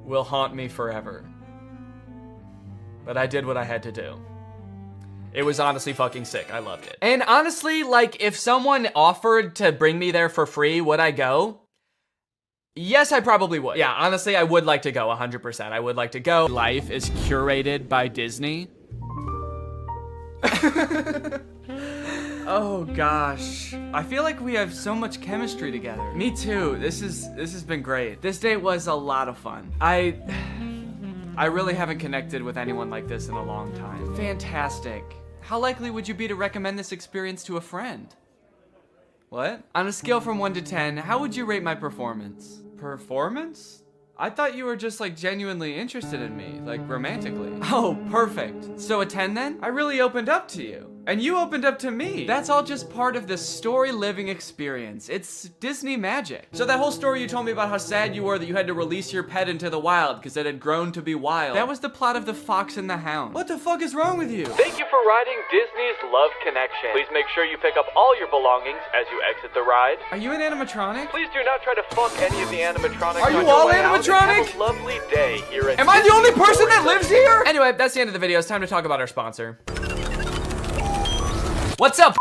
will haunt me forever. But I did what I had to do. It was honestly fucking sick. I loved it. And honestly, like, if someone offered to bring me there for free, would I go? Yes, I probably would. Yeah, honestly, I would like to go 100%. I would like to go. Life is curated by Disney. Oh gosh. I feel like we have so much chemistry together. Me too. This has been great. This date was a lot of fun. I really haven't connected with anyone like this in a long time. Fantastic. How likely would you be to recommend this experience to a friend? What? On a scale from 1 to 10, how would you rate my performance? Performance? I thought you were just like genuinely interested in me, like romantically. Oh, perfect. So a 10 then? I really opened up to you. And you opened up to me. That's all just part of the story living experience. It's Disney magic. So that whole story you told me about how sad you were that you had to release your pet into the wild because it had grown to be wild. That was the plot of The Fox and the Hound. What the fuck is wrong with you? Thank you for riding Disney's Love Connection. Please make sure you pick up all your belongings as you exit the ride. Are you an animatronic? Please do not try to fuck any of the animatronics. Are you all animatronic? Have a lovely day here at Am I the only person that lives here? Anyway, that's the end of the video. It's time to talk about our sponsor. What's up?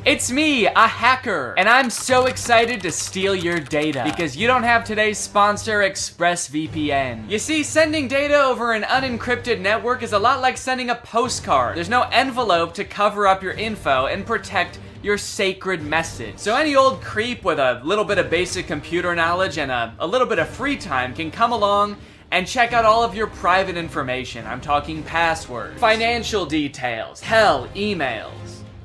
It's me, a hacker, and I'm so excited to steal your data because you don't have today's sponsor, ExpressVPN. You see, sending data over an unencrypted network is a lot like sending a postcard. There's no envelope to cover up your info and protect your sacred message. So any old creep with a little bit of basic computer knowledge and a little bit of free time can come along and check out all of your private information. I'm talking passwords, financial details, hell, emails.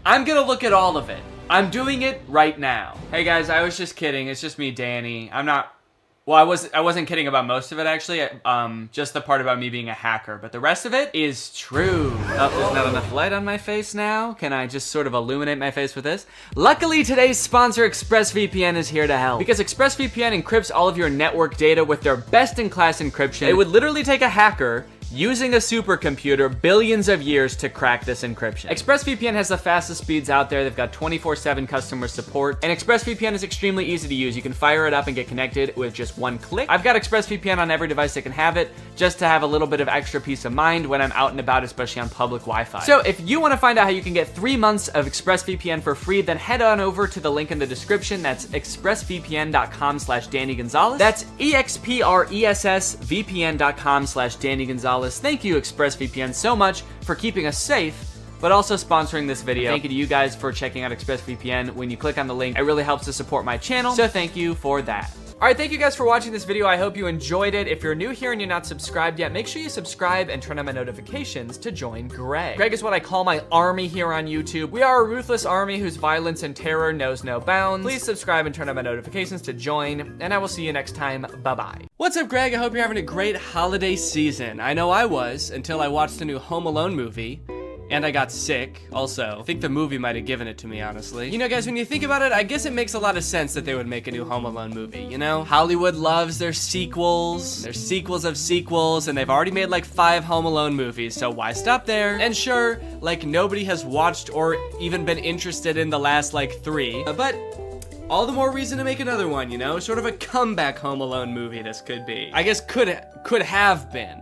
I'm gonna look at all of it. I'm doing it right now. Hey guys, I was just kidding. It's just me, Danny. I wasn't kidding about most of it actually. Just the part about me being a hacker, but the rest of it is true. Oh, there's not enough light on my face now. Can I just sort of illuminate my face with this? Luckily, today's sponsor, ExpressVPN, is here to help. Because ExpressVPN encrypts all of your network data with their best-in-class encryption. It would literally take a hacker using a supercomputer billions of years to crack this encryption. ExpressVPN has the fastest speeds out there. They've got 24/7 customer support, and ExpressVPN is extremely easy to use. You can fire it up and get connected with just one click. I've got ExpressVPN on every device that can have it, just to have a little bit of extra peace of mind when I'm out and about, especially on public Wi-Fi. So if you want to find out how you can get 3 months of ExpressVPN for free, then head on over to the link in the description. That's expressvpn.com/Danny Gonzalez. That's expressvpn.com/Danny Gonzalez. Thank you, ExpressVPN, so much for keeping us safe, but also sponsoring this video. Thank you to you guys for checking out ExpressVPN. When you click on the link, it really helps to support my channel, so thank you for that. All right, thank you guys for watching this video. I hope you enjoyed it. If you're new here and you're not subscribed yet, make sure you subscribe and turn on my notifications to join Greg. Greg is what I call my army here on YouTube. We are a ruthless army whose violence and terror knows no bounds. Please subscribe and turn on my notifications to join, and I will see you next time. Bye-bye. What's up, Greg? I hope you're having a great holiday season. I know I was, until I watched the new Home Alone movie. And I got sick, also. I think the movie might have given it to me, honestly. You know, guys, when you think about it, I guess it makes a lot of sense that they would make a new Home Alone movie, you know? Hollywood loves their sequels. Their sequels of sequels, and they've already made like 5 Home Alone movies, so why stop there? And sure, like nobody has watched or even been interested in the last like 3, but all the more reason to make another one, you know? Sort of a comeback Home Alone movie this could be. I guess could have been,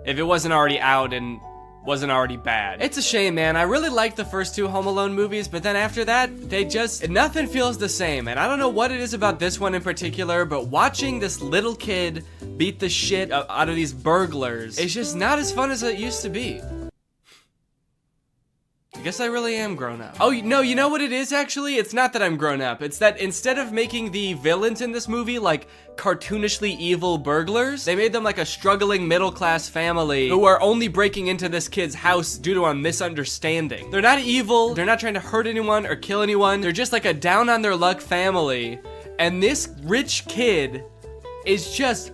if it wasn't already out and wasn't already bad. It's a shame, man. I really liked the first 2 Home Alone movies, but then after that, nothing feels the same. And I don't know what it is about this one in particular, but watching this little kid beat the shit out of these burglars, it's just not as fun as it used to be. I guess I really am grown up. Oh, no, you know what it is, actually? It's not that I'm grown up. It's that instead of making the villains in this movie like cartoonishly evil burglars, they made them like a struggling middle-class family who are only breaking into this kid's house due to a misunderstanding. They're not evil. They're not trying to hurt anyone or kill anyone. They're just like a down-on-their-luck family. And this rich kid is just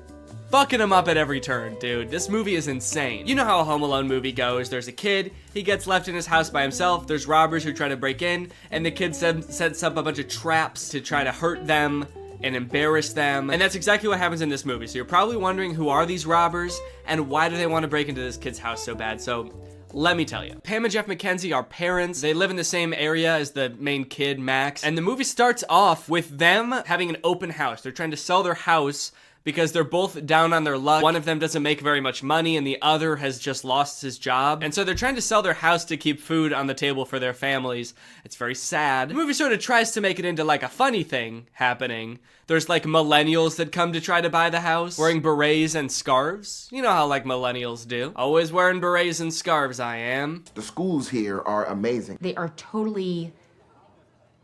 fucking him up at every turn, dude. This movie is insane. You know how a Home Alone movie goes. There's a kid, he gets left in his house by himself. There's robbers who try to break in, and the kid sets up a bunch of traps to try to hurt them and embarrass them. And that's exactly what happens in this movie. So you're probably wondering, who are these robbers and why do they want to break into this kid's house so bad? So let me tell you. Pam and Jeff McKenzie are parents. They live in the same area as the main kid, Max. And the movie starts off with them having an open house. They're trying to sell their house because they're both down on their luck. One of them doesn't make very much money and the other has just lost his job. And so they're trying to sell their house to keep food on the table for their families. It's very sad. The movie sort of tries to make it into like a funny thing happening. There's like millennials that come to try to buy the house, wearing berets and scarves. You know how like millennials do. Always wearing berets and scarves, I am. The schools here are amazing. They are totally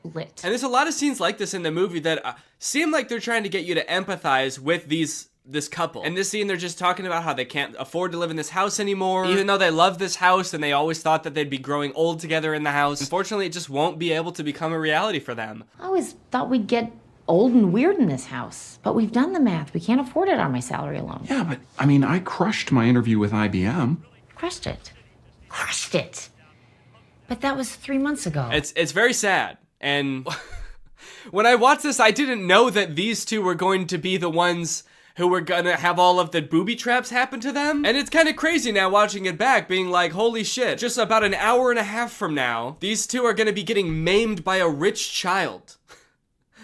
lit. And there's a lot of scenes like this in the movie that seem like they're trying to get you to empathize with this couple. In this scene, they're just talking about how they can't afford to live in this house anymore, even though they love this house and they always thought that they'd be growing old together in the house. Unfortunately, it just won't be able to become a reality for them. I always thought we'd get old and weird in this house, but we've done the math. We can't afford it on my salary alone. Yeah, but I mean, I crushed my interview with IBM. Crushed it. But that was 3 months ago. It's very sad. And when I watched this, I didn't know that these two were going to be the ones who were gonna have all of the booby traps happen to them. And it's kind of crazy now watching it back, being like, holy shit, just about an hour and a half from now, these two are gonna be getting maimed by a rich child.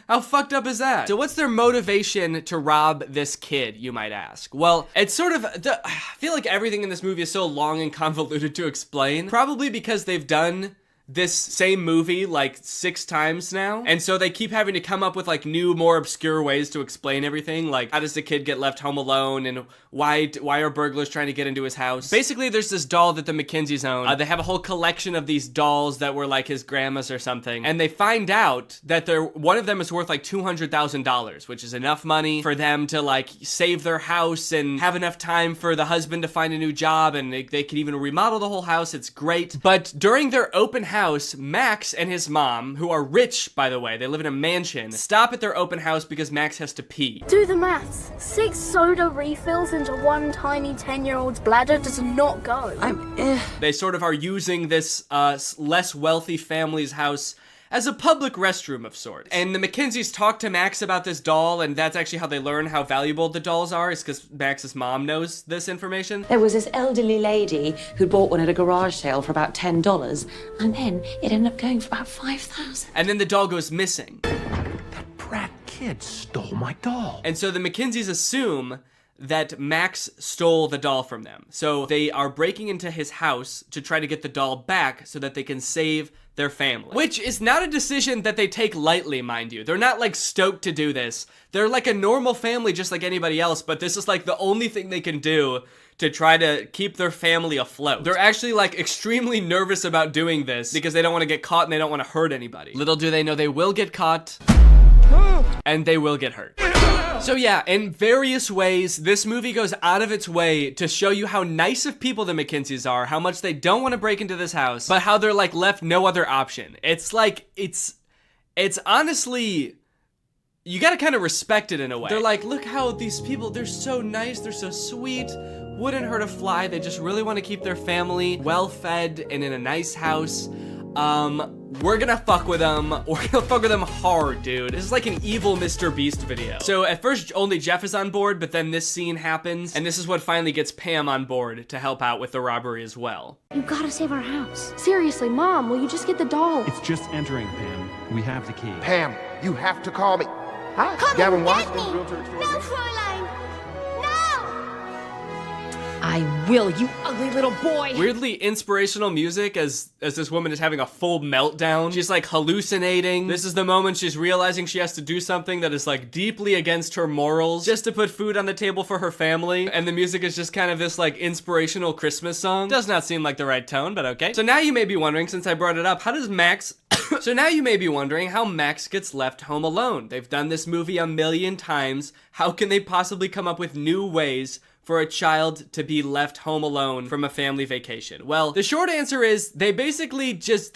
How fucked up is that? So what's their motivation to rob this kid, you might ask? Well, it's sort of, I feel like everything in this movie is so long and convoluted to explain. Probably because they've done this same movie like 6 times now, and so they keep having to come up with like new, more obscure ways to explain everything, like how does the kid get left home alone, and why are burglars trying to get into his house. Basically, there's this doll that the McKenzies own. They have a whole collection of these dolls that were like his grandma's or something, and they find out that one of them is worth like $200,000, which is enough money for them to like save their house and have enough time for the husband to find a new job, and they could even remodel the whole house. It's great. But during their open house, Max and his mom, who are rich, by the way, they live in a mansion, stop at their open house because Max has to pee. Do the maths. 6 soda refills into one tiny 10-year-old's bladder does not go. They sort of are using this less wealthy family's house as a public restroom of sorts. And the McKenzies talk to Max about this doll, and that's actually how they learn how valuable the dolls are, is because Max's mom knows this information. There was this elderly lady who bought one at a garage sale for about $10, and then it ended up going for about $5,000. And then the doll goes missing. Brat kid stole my doll. And so the McKenzies assume that Max stole the doll from them. So they are breaking into his house to try to get the doll back so that they can save their family. Which is not a decision that they take lightly, mind you. They're not like stoked to do this. They're like a normal family just like anybody else, but this is like the only thing they can do to try to keep their family afloat. They're actually like extremely nervous about doing this because they don't want to get caught and they don't want to hurt anybody. Little do they know they will get caught and they will get hurt. So yeah, in various ways, this movie goes out of its way to show you how nice of people the McKenzies are, how much they don't want to break into this house, but how they're like left no other option. It's like, it's honestly, you gotta kind of respect it in a way. They're like, look how these people, they're so nice, they're so sweet, wouldn't hurt a fly, they just really want to keep their family well-fed and in a nice house. We're gonna fuck with them. We're gonna fuck with them hard, dude. This is like an evil Mr. Beast video. So at first, only Jeff is on board, but then this scene happens, and this is what finally gets Pam on board to help out with the robbery as well. You gotta save our house. Seriously, Mom, will you just get the doll? It's just entering, Pam. We have the key. Pam, you have to call me. Hi, Come Gavin and Watts. get me! No, Fräulein! I will, you ugly little boy. Weirdly inspirational music as this woman is having a full meltdown. She's like hallucinating. This is the moment she's realizing she has to do something that is like deeply against her morals just to put food on the table for her family. And the music is just kind of this like inspirational Christmas song. Does not seem like the right tone, but okay. So now you may be wondering, since I brought it up, how does Max... So now you may be wondering how Max gets left home alone. They've done this movie a million times. How can they possibly come up with new ways for a child to be left home alone from a family vacation? Well, the short answer is they basically just,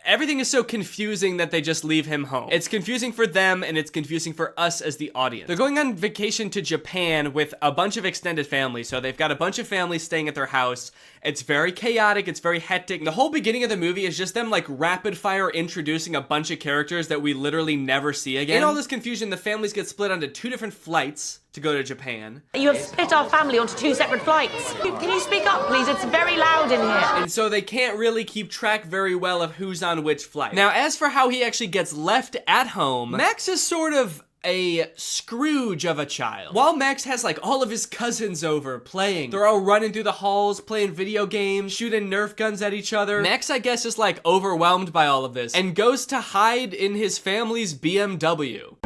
everything is so confusing that they just leave him home. It's confusing for them and it's confusing for us as the audience. They're going on vacation to Japan with a bunch of extended family. So they've got a bunch of families staying at their house. It's very chaotic. It's very hectic. The whole beginning of the movie is just them like rapid fire introducing a bunch of characters that we literally never see again. In all this confusion, the families get split onto 2 different flights to go to Japan. You have split our family onto 2 separate flights. Can you speak up, please? It's very loud in here. And so they can't really keep track very well of who's on which flight. Now, as for how he actually gets left at home, Max is sort of a Scrooge of a child. While Max has like all of his cousins over playing, they're all running through the halls, playing video games, shooting Nerf guns at each other. Max, I guess, is like overwhelmed by all of this and goes to hide in his family's BMW.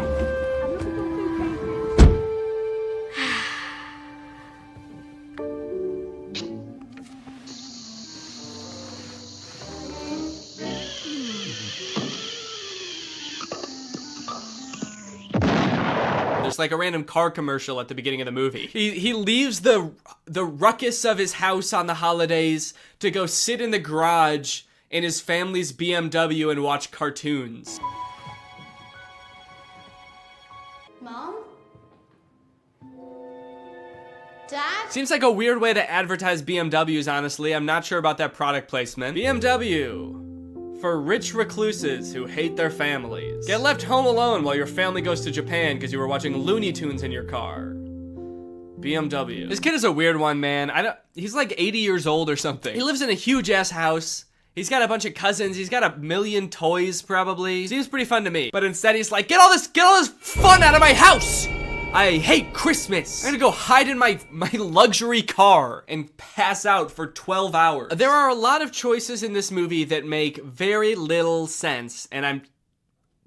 There's like a random car commercial at the beginning of the movie. He leaves the ruckus of his house on the holidays to go sit in the garage in his family's BMW and watch cartoons. Mom? Dad? Seems like a weird way to advertise BMWs, honestly. I'm not sure about that product placement. BMW. For rich recluses who hate their families. Get left home alone while your family goes to Japan because you were watching Looney Tunes in your car. BMW. This kid is a weird one, man. He's like 80 years old or something. He lives in a huge ass house. He's got a bunch of cousins. He's got a million toys, probably. Seems pretty fun to me. But instead he's like, get all this fun out of my house! I hate Christmas. I'm gonna go hide in my luxury car and pass out for 12 hours. There are a lot of choices in this movie that make very little sense, and I'm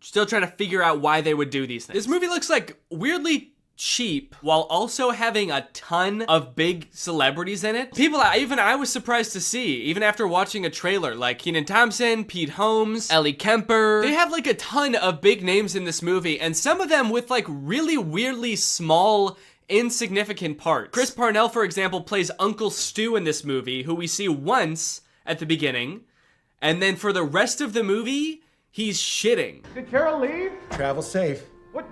still trying to figure out why they would do these things. This movie looks like weirdly cheap while also having a ton of big celebrities in it. People even I was surprised to see, even after watching a trailer, like Kenan Thompson, Pete Holmes, Ellie Kemper. They have like a ton of big names in this movie, and some of them with like really weirdly small, insignificant parts. Chris Parnell, for example, plays Uncle Stu in this movie, who we see once at the beginning, and then for the rest of the movie, he's shitting. Did Carol leave? Travel safe.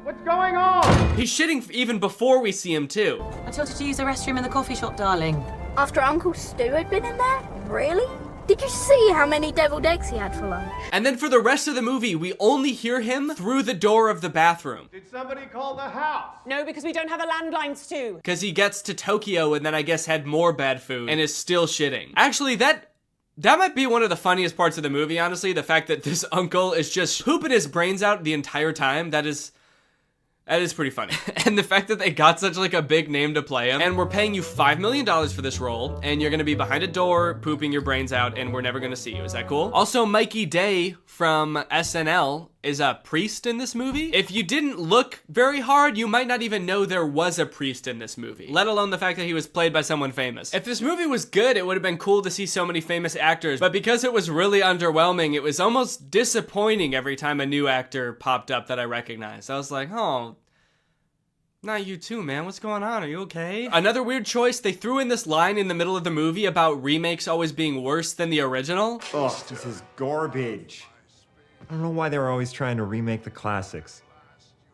What's going on? He's shitting even before we see him too. I told you to use the restroom in the coffee shop, darling. After Uncle Stu had been in there? Really? Did you see how many deviled eggs he had for lunch? And then for the rest of the movie, we only hear him through the door of the bathroom. Did somebody call the house? No, because we don't have a landline, too. Because he gets to Tokyo and then I guess had more bad food and is still shitting. Actually, that might be one of the funniest parts of the movie, honestly. The fact that this uncle is just pooping his brains out the entire time. That is pretty funny. And the fact that they got such like a big name to play him. And we're paying you $5 million for this role. And you're gonna be behind a door, pooping your brains out, and we're never gonna see you. Is that cool? Also, Mikey Day from SNL is a priest in this movie. If you didn't look very hard, you might not even know there was a priest in this movie, let alone the fact that he was played by someone famous. If this movie was good, it would have been cool to see so many famous actors, but because it was really underwhelming, it was almost disappointing every time a new actor popped up that I recognized. I was like, oh, not you too, man. What's going on? Are you okay? Another weird choice, they threw in this line in the middle of the movie about remakes always being worse than the original. Oh, this is garbage. I don't know why they were always trying to remake the classics.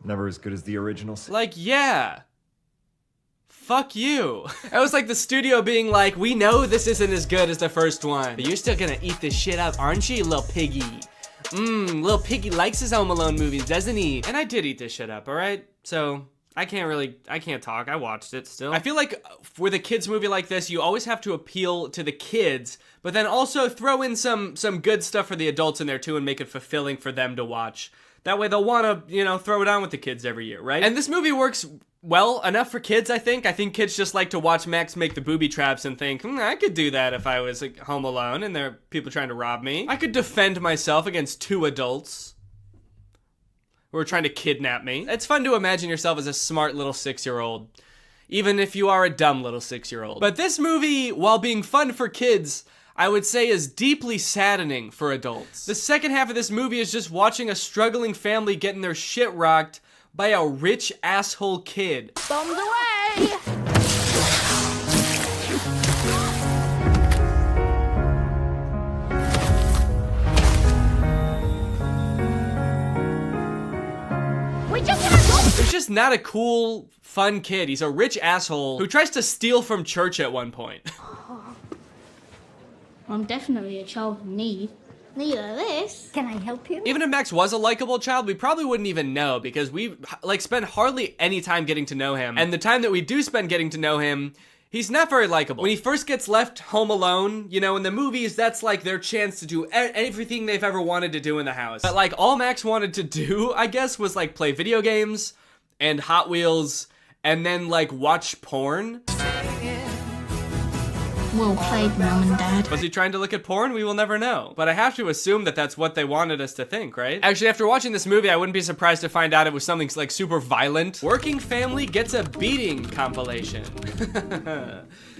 Never as good as the originals. Like, yeah. Fuck you. It was like the studio being like, we know this isn't as good as the first one, but you're still gonna eat this shit up, aren't you, little piggy? Little piggy likes his Home Alone movies, doesn't he? And I did eat this shit up, alright? So, I can't talk. I watched it still. I feel like with a kids movie like this, you always have to appeal to the kids, but then also throw in some good stuff for the adults in there too and make it fulfilling for them to watch. That way they'll want to, throw it on with the kids every year, right? And this movie works well enough for kids, I think. I think kids just like to watch Max make the booby traps and think, I could do that if I was home alone and there are people trying to rob me. I could defend myself against two adults who are trying to kidnap me. It's fun to imagine yourself as a smart little 6-year-old, even if you are a dumb little 6-year-old. But this movie, while being fun for kids, I would say is deeply saddening for adults. The second half of this movie is just watching a struggling family getting their shit rocked by a rich asshole kid. Bombs away! He's just not a cool, fun kid. He's a rich asshole who tries to steal from church at one point. I'm definitely a child in need. Neither this. Can I help you? Even if Max was a likable child, we probably wouldn't even know because we spend hardly any time getting to know him. And the time that we do spend getting to know him, he's not very likable. When he first gets left home alone, in the movies, that's like their chance to do everything they've ever wanted to do in the house. But all Max wanted to do, I guess, was play video games and Hot Wheels and then watch porn. Well played, Mom and Dad. Was he trying to look at porn? We will never know. But I have to assume that that's what they wanted us to think, right? Actually, after watching this movie, I wouldn't be surprised to find out it was something super violent. Working Family Gets a Beating compilation.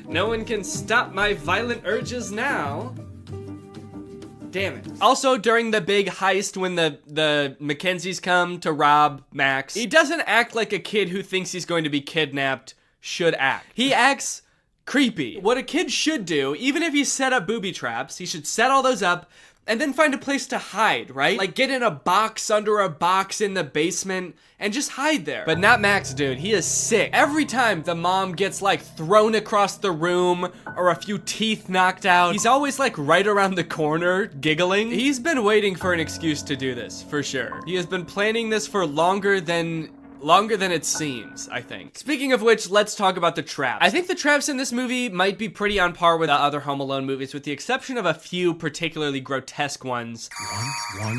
No one can stop my violent urges now. Damn it. Also, during the big heist when the Mackenzies come to rob Max, he doesn't act like a kid who thinks he's going to be kidnapped should act. He acts creepy. What a kid should do, even if he set up booby traps, he should set all those up and then find a place to hide, right? Get in a box under a box in the basement and just hide there. But not Max, dude. He is sick. Every time the mom gets thrown across the room or a few teeth knocked out, he's always right around the corner giggling. He's been waiting for an excuse to do this, for sure. He has been planning this for longer than it seems, I think. Speaking of which, let's talk about the traps. I think the traps in this movie might be pretty on par with the other Home Alone movies, with the exception of a few particularly grotesque ones. One,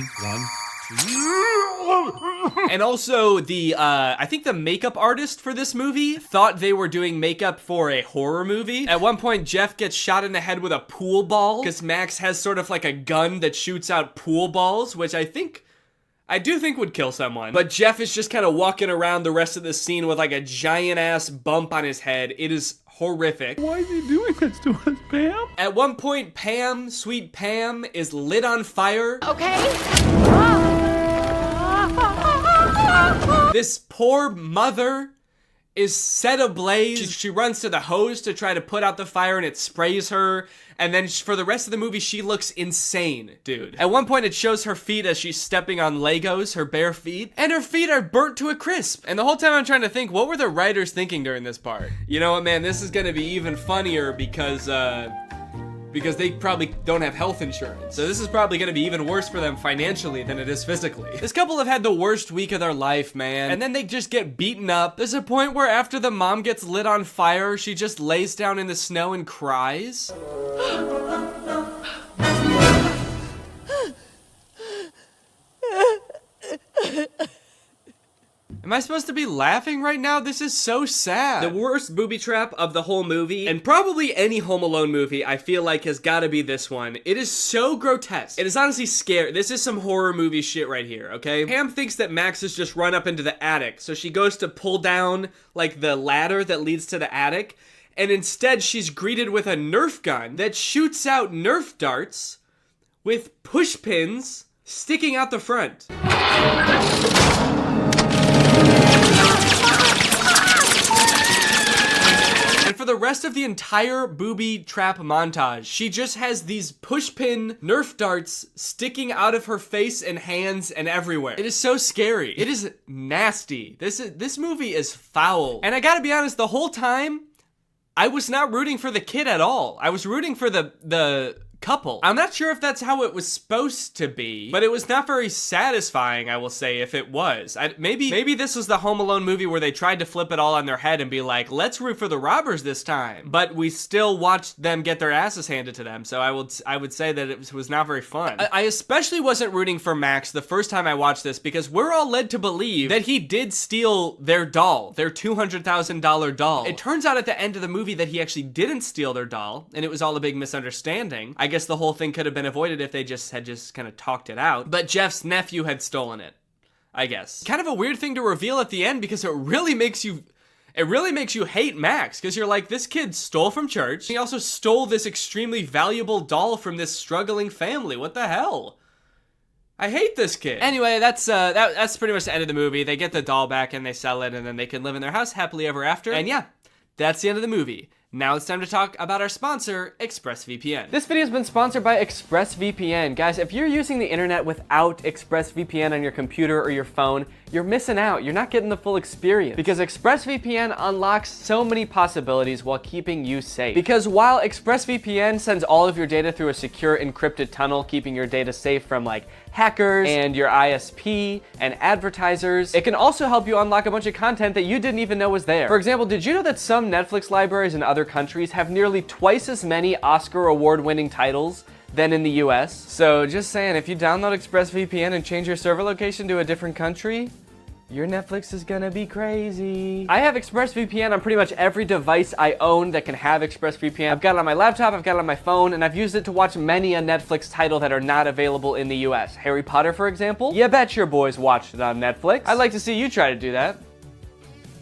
And also I think the makeup artist for this movie thought they were doing makeup for a horror movie. At one point, Jeff gets shot in the head with a pool ball because Max has sort of a gun that shoots out pool balls, which I do think would kill someone. But Jeff is just kind of walking around the rest of the scene with a giant ass bump on his head. It is horrific. Why is he doing this to us, Pam? At one point, Pam, sweet Pam, is lit on fire. Okay. This poor mother is set ablaze. She runs to the hose to try to put out the fire and it sprays her. And then for the rest of the movie, she looks insane, dude. At one point, it shows her feet as she's stepping on Legos, her bare feet. And her feet are burnt to a crisp. And the whole time I'm trying to think, what were the writers thinking during this part? You know what, man? This is gonna be even funnier because, because they probably don't have health insurance. So this is probably gonna be even worse for them financially than it is physically. This couple have had the worst week of their life, man. And then they just get beaten up. There's a point where after the mom gets lit on fire, she just lays down in the snow and cries. Am I supposed to be laughing right now? This is so sad. The worst booby trap of the whole movie, and probably any Home Alone movie, I feel like has gotta be this one. It is so grotesque. It is honestly scary. This is some horror movie shit right here, okay? Pam thinks that Max has just run up into the attic, so she goes to pull down, like, the ladder that leads to the attic, and instead she's greeted with a Nerf gun that shoots out Nerf darts with push pins sticking out the front. And for the rest of the entire booby trap montage, she just has these pushpin Nerf darts sticking out of her face and hands and everywhere. It is so scary. It is nasty. This movie is foul. And I gotta be honest, the whole time, I was not rooting for the kid at all. I was rooting for the couple. I'm not sure if that's how it was supposed to be, but it was not very satisfying, I will say, if it was. Maybe this was the Home Alone movie where they tried to flip it all on their head and be like, let's root for the robbers this time. But we still watched them get their asses handed to them, so I would say that it was not very fun. I especially wasn't rooting for Max the first time I watched this because we're all led to believe that he did steal their doll, their $200,000 doll. It turns out at the end of the movie that he actually didn't steal their doll, and it was all a big misunderstanding. I guess the whole thing could have been avoided if they had just kind of talked it out. But Jeff's nephew had stolen it, I guess. Kind of a weird thing to reveal at the end because it really makes you hate Max, because you're like, this kid stole from church. He also stole this extremely valuable doll from this struggling family. What the hell? I hate this kid. Anyway, that's pretty much the end of the movie. They get the doll back and they sell it, and then they can live in their house happily ever after. And yeah, that's the end of the movie. Now it's time to talk about our sponsor, ExpressVPN. This video has been sponsored by ExpressVPN. Guys, if you're using the internet without ExpressVPN on your computer or your phone, you're missing out. You're not getting the full experience because ExpressVPN unlocks so many possibilities while keeping you safe. Because while ExpressVPN sends all of your data through a secure encrypted tunnel, keeping your data safe from like hackers and your ISP and advertisers, it can also help you unlock a bunch of content that you didn't even know was there. For example, did you know that some Netflix libraries in other countries have nearly twice as many Oscar award-winning titles than in the US? So just saying, if you download ExpressVPN and change your server location to a different country, your Netflix is gonna be crazy. I have ExpressVPN on pretty much every device I own that can have ExpressVPN. I've got it on my laptop, I've got it on my phone, and I've used it to watch many a Netflix title that are not available in the US. Harry Potter, for example. You bet your boys watched it on Netflix. I'd like to see you try to do that.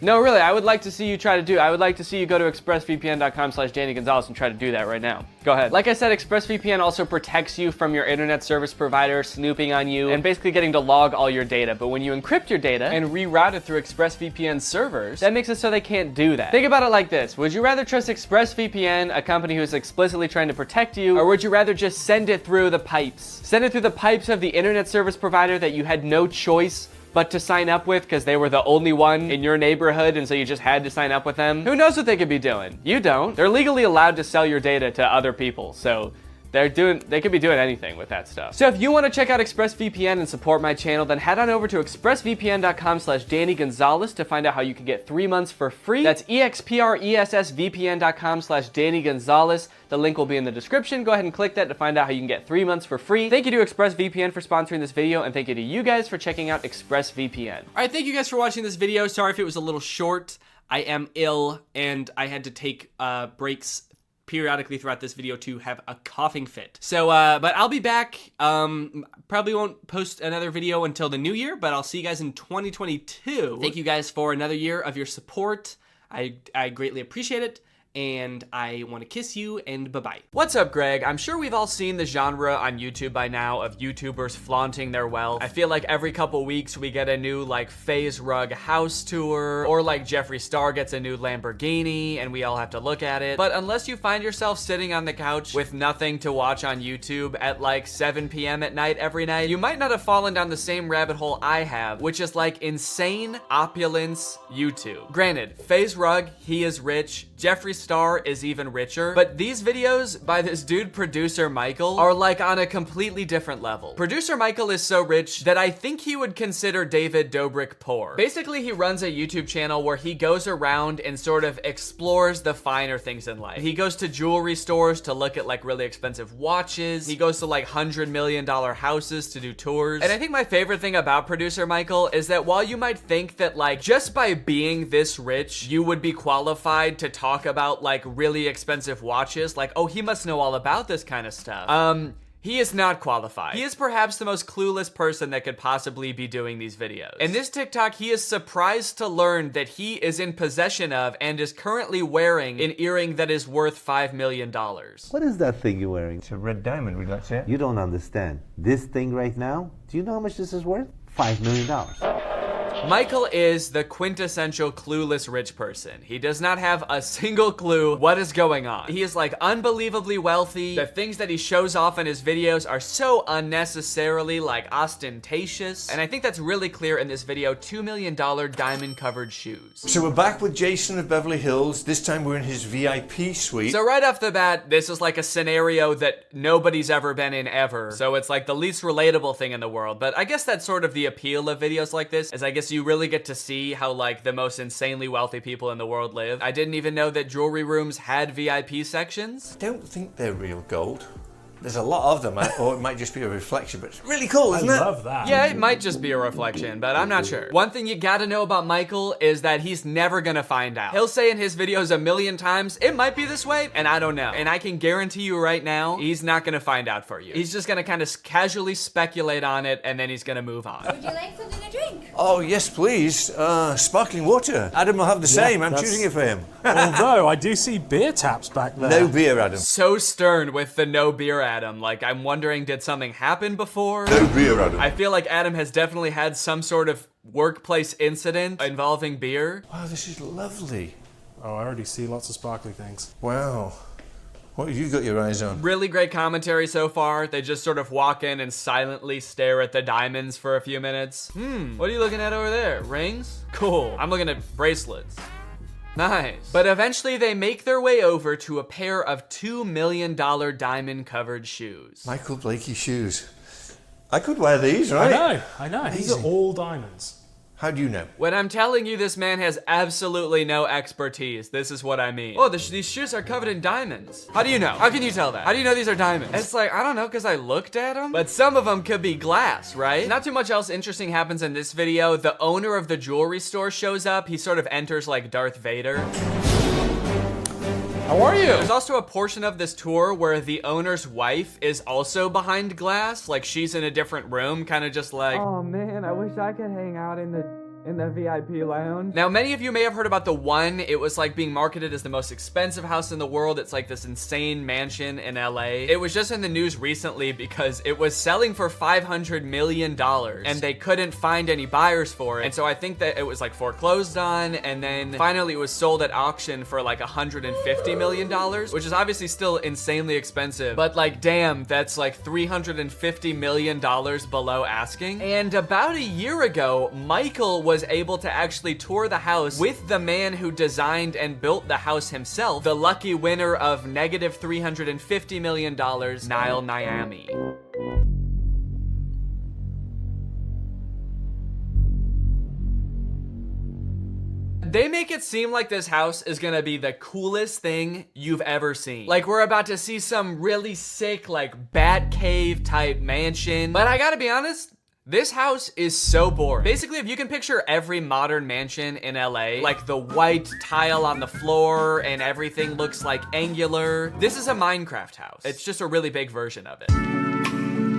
No, really, I would like to see you try to do. I would like to see you go to expressvpn.com/Danny Gonzalez and try to do that right now. Go ahead. Like I said, ExpressVPN also protects you from your internet service provider snooping on you and basically getting to log all your data. But when you encrypt your data and reroute it through ExpressVPN servers, that makes it so they can't do that. Think about it like this. Would you rather trust ExpressVPN, a company who is explicitly trying to protect you, or would you rather just send it through the pipes? Send it through the pipes of the internet service provider that you had no choice but to sign up with because they were the only one in your neighborhood and so you just had to sign up with them? Who knows what they could be doing? You don't. They're legally allowed to sell your data to other people, so they could be doing anything with that stuff. So if you want to check out ExpressVPN and support my channel, then head on over to expressvpn.com/Danny Gonzalez to find out how you can get 3 months for free. That's expressvpn.com/Danny Gonzalez. The link will be in the description. Go ahead and click that to find out how you can get 3 months for free. Thank you to ExpressVPN for sponsoring this video, and thank you to you guys for checking out ExpressVPN. All right, thank you guys for watching this video. Sorry if it was a little short. I am ill, and I had to take breaks periodically throughout this video to have a coughing fit. So, but I'll be back. Probably won't post another video until the new year, but I'll see you guys in 2022. Thank you guys for another year of your support. I greatly appreciate it. And I want to kiss you, and bye-bye. What's up, Greg? I'm sure we've all seen the genre on YouTube by now of YouTubers flaunting their wealth. I feel like every couple weeks we get a new like FaZe Rug house tour, or like Jeffree Star gets a new Lamborghini and we all have to look at it. But unless you find yourself sitting on the couch with nothing to watch on YouTube at like 7 p.m. at night every night, you might not have fallen down the same rabbit hole I have, which is like insane opulence YouTube. Granted, FaZe Rug, he is rich. Jeffree Star is even richer. But these videos by this dude, Producer Michael, are like on a completely different level. Producer Michael is so rich that I think he would consider David Dobrik poor. Basically, he runs a YouTube channel where he goes around and sort of explores the finer things in life. He goes to jewelry stores to look at like really expensive watches. He goes to like $100 million houses to do tours. And I think my favorite thing about Producer Michael is that while you might think that like just by being this rich, you would be qualified to talk about like really expensive watches, like, oh, he must know all about this kind of stuff. He is not qualified. He is perhaps the most clueless person that could possibly be doing these videos. In this TikTok, he is surprised to learn that he is in possession of and is currently wearing an earring that is worth $5 million. What is that thing you're wearing? It's a red diamond. Would you like to see it? You don't understand. This thing right now, do you know how much this is worth? $5 million. Michael is the quintessential clueless rich person. He does not have a single clue what is going on. He is like unbelievably wealthy. The things that he shows off in his videos are so unnecessarily like ostentatious. And I think that's really clear in this video, $2 million diamond covered shoes. So we're back with Jason of Beverly Hills. This time we're in his VIP suite. So right off the bat, this is like a scenario that nobody's ever been in ever. So it's like the least relatable thing in the world. But I guess that's sort of the appeal of videos like this, is I guess you really get to see how like the most insanely wealthy people in the world live. I didn't even know that jewelry rooms had VIP sections. I don't think they're real gold. There's a lot of them, or it might just be a reflection, but it's really cool, isn't it? I love that. Yeah, it might just be a reflection, but I'm not sure. One thing you gotta know about Michael is that he's never gonna find out. He'll say in his videos a million times, it might be this way, and I don't know. And I can guarantee you right now, he's not gonna find out for you. He's just gonna kind of casually speculate on it, and then he's gonna move on. Would you like something to drink? Oh, yes, please. Sparkling water. Adam will have the same. I'm choosing it for him. Although, I do see beer taps back there. No beer, Adam. So stern with the no beer Adam. Like, I'm wondering, did something happen before? No beer, Adam. I feel like Adam has definitely had some sort of workplace incident involving beer. Wow, this is lovely. Oh, I already see lots of sparkly things. Wow. What have you got your eyes on? Really great commentary so far. They just sort of walk in and silently stare at the diamonds for a few minutes. What are you looking at over there? Rings? Cool. I'm looking at bracelets. Nice. But eventually they make their way over to a pair of $2 million diamond covered shoes. Michael Blakey shoes. I could wear these, right? I know. These are all diamonds. How do you know? When I'm telling you this man has absolutely no expertise, this is what I mean. Oh, these shoes are covered in diamonds. How do you know? How can you tell that? How do you know these are diamonds? It's like, I don't know, because I looked at them. But some of them could be glass, right? Not too much else interesting happens in this video. The owner of the jewelry store shows up. He sort of enters like Darth Vader. How are you? There's also a portion of this tour where the owner's wife is also behind glass. Like she's in a different room, kind of just like, oh man, I wish I could hang out in the VIP lounge. Now, many of you may have heard about the One. It was like being marketed as the most expensive house in the world. It's like this insane mansion in LA. It was just in the news recently because it was selling for $500 million and they couldn't find any buyers for it. And so I think that it was like foreclosed on, and then finally it was sold at auction for like $150 million, which is obviously still insanely expensive, but like, damn, that's like $350 million below asking. And about a year ago, Michael was able to actually tour the house with the man who designed and built the house himself, the lucky winner of negative $350 million, Niall Niami. They make it seem like this house is gonna be the coolest thing you've ever seen. Like we're about to see some really sick, like bat cave type mansion. But I gotta be honest, this house is so boring. Basically, if you can picture every modern mansion in LA, like the white tile on the floor and everything looks like angular, this is a Minecraft house. It's just a really big version of it.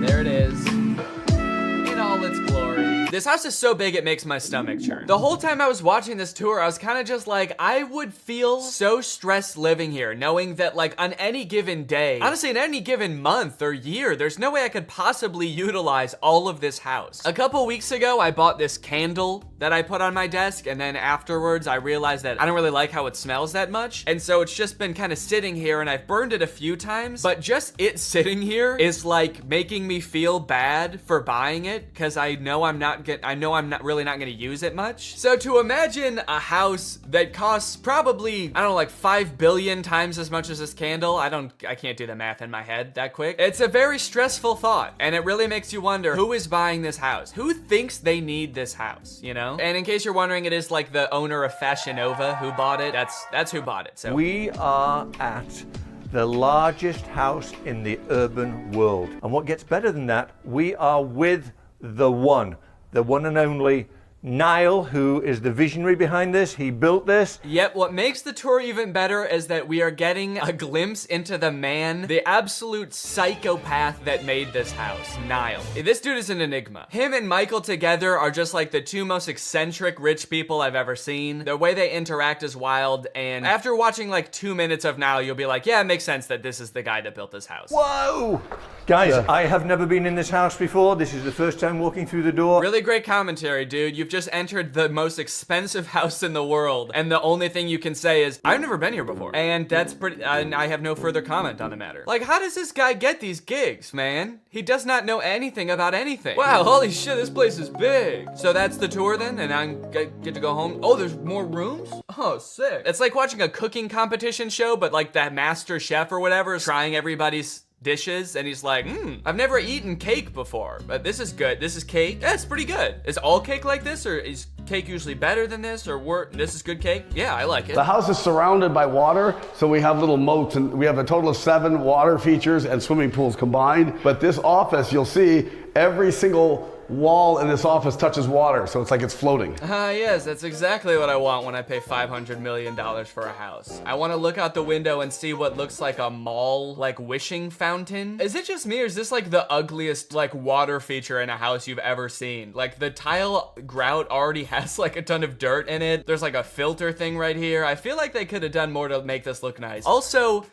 There it is, in all its glory. This house is so big it makes my stomach churn. The whole time I was watching this tour, I was kind of just like, I would feel so stressed living here, knowing that like on any given day, honestly in any given month or year, there's no way I could possibly utilize all of this house. A couple weeks ago, I bought this candle that I put on my desk, and then afterwards I realized that I don't really like how it smells that much, and so it's just been kind of sitting here, and I've burned it a few times, but just it sitting here is like making me feel bad for buying it, because I know I'm not really not gonna use it much. So to imagine a house that costs probably, I don't know, like 5 billion times as much as this candle, I can't do the math in my head that quick. It's a very stressful thought, and it really makes you wonder, who is buying this house? Who thinks they need this house, you know? And in case you're wondering, it is like the owner of Fashion Nova who bought it. That's who bought it. So we are at the largest house in the urban world. And what gets better than that, we are with the one and only Niall, who is the visionary behind this. He built this. Yep, what makes the tour even better is that we are getting a glimpse into the man, the absolute psychopath that made this house, Niall. This dude is an enigma. Him and Michael together are just like the two most eccentric rich people I've ever seen. The way they interact is wild, and after watching like 2 minutes of Niall, you'll be like, yeah, it makes sense that this is the guy that built this house. Whoa! Guys, I have never been in this house before. This is the first time walking through the door. Really great commentary, dude. You've just entered the most expensive house in the world, and the only thing you can say is, I've never been here before. And that's pretty, and I have no further comment on the matter. Like, how does this guy get these gigs, man? He does not know anything about anything. Wow, holy shit, this place is big. So that's the tour then, and I get to go home. Oh, there's more rooms? Oh, sick. It's like watching a cooking competition show, but like that master chef or whatever is trying everybody's dishes, and he's like, I've never eaten cake before, but this is good. This is cake. Yeah, it's pretty good. Is all cake like this, or is cake usually better than this, or this is good cake? Yeah, I like it. The house is surrounded by water, so we have little moats, and we have a total of 7 water features and swimming pools combined. But this office, you'll see every single wall in this office touches water, so it's like it's floating. Yes, that's exactly what I want when I pay $500 million for a house. I want to look out the window and see what looks like a mall, like wishing fountain. Is it just me, or is this like the ugliest like water feature in a house you've ever seen? Like the tile grout already has like a ton of dirt in it. There's like a filter thing right here. I feel like they could have done more to make this look nice. Also,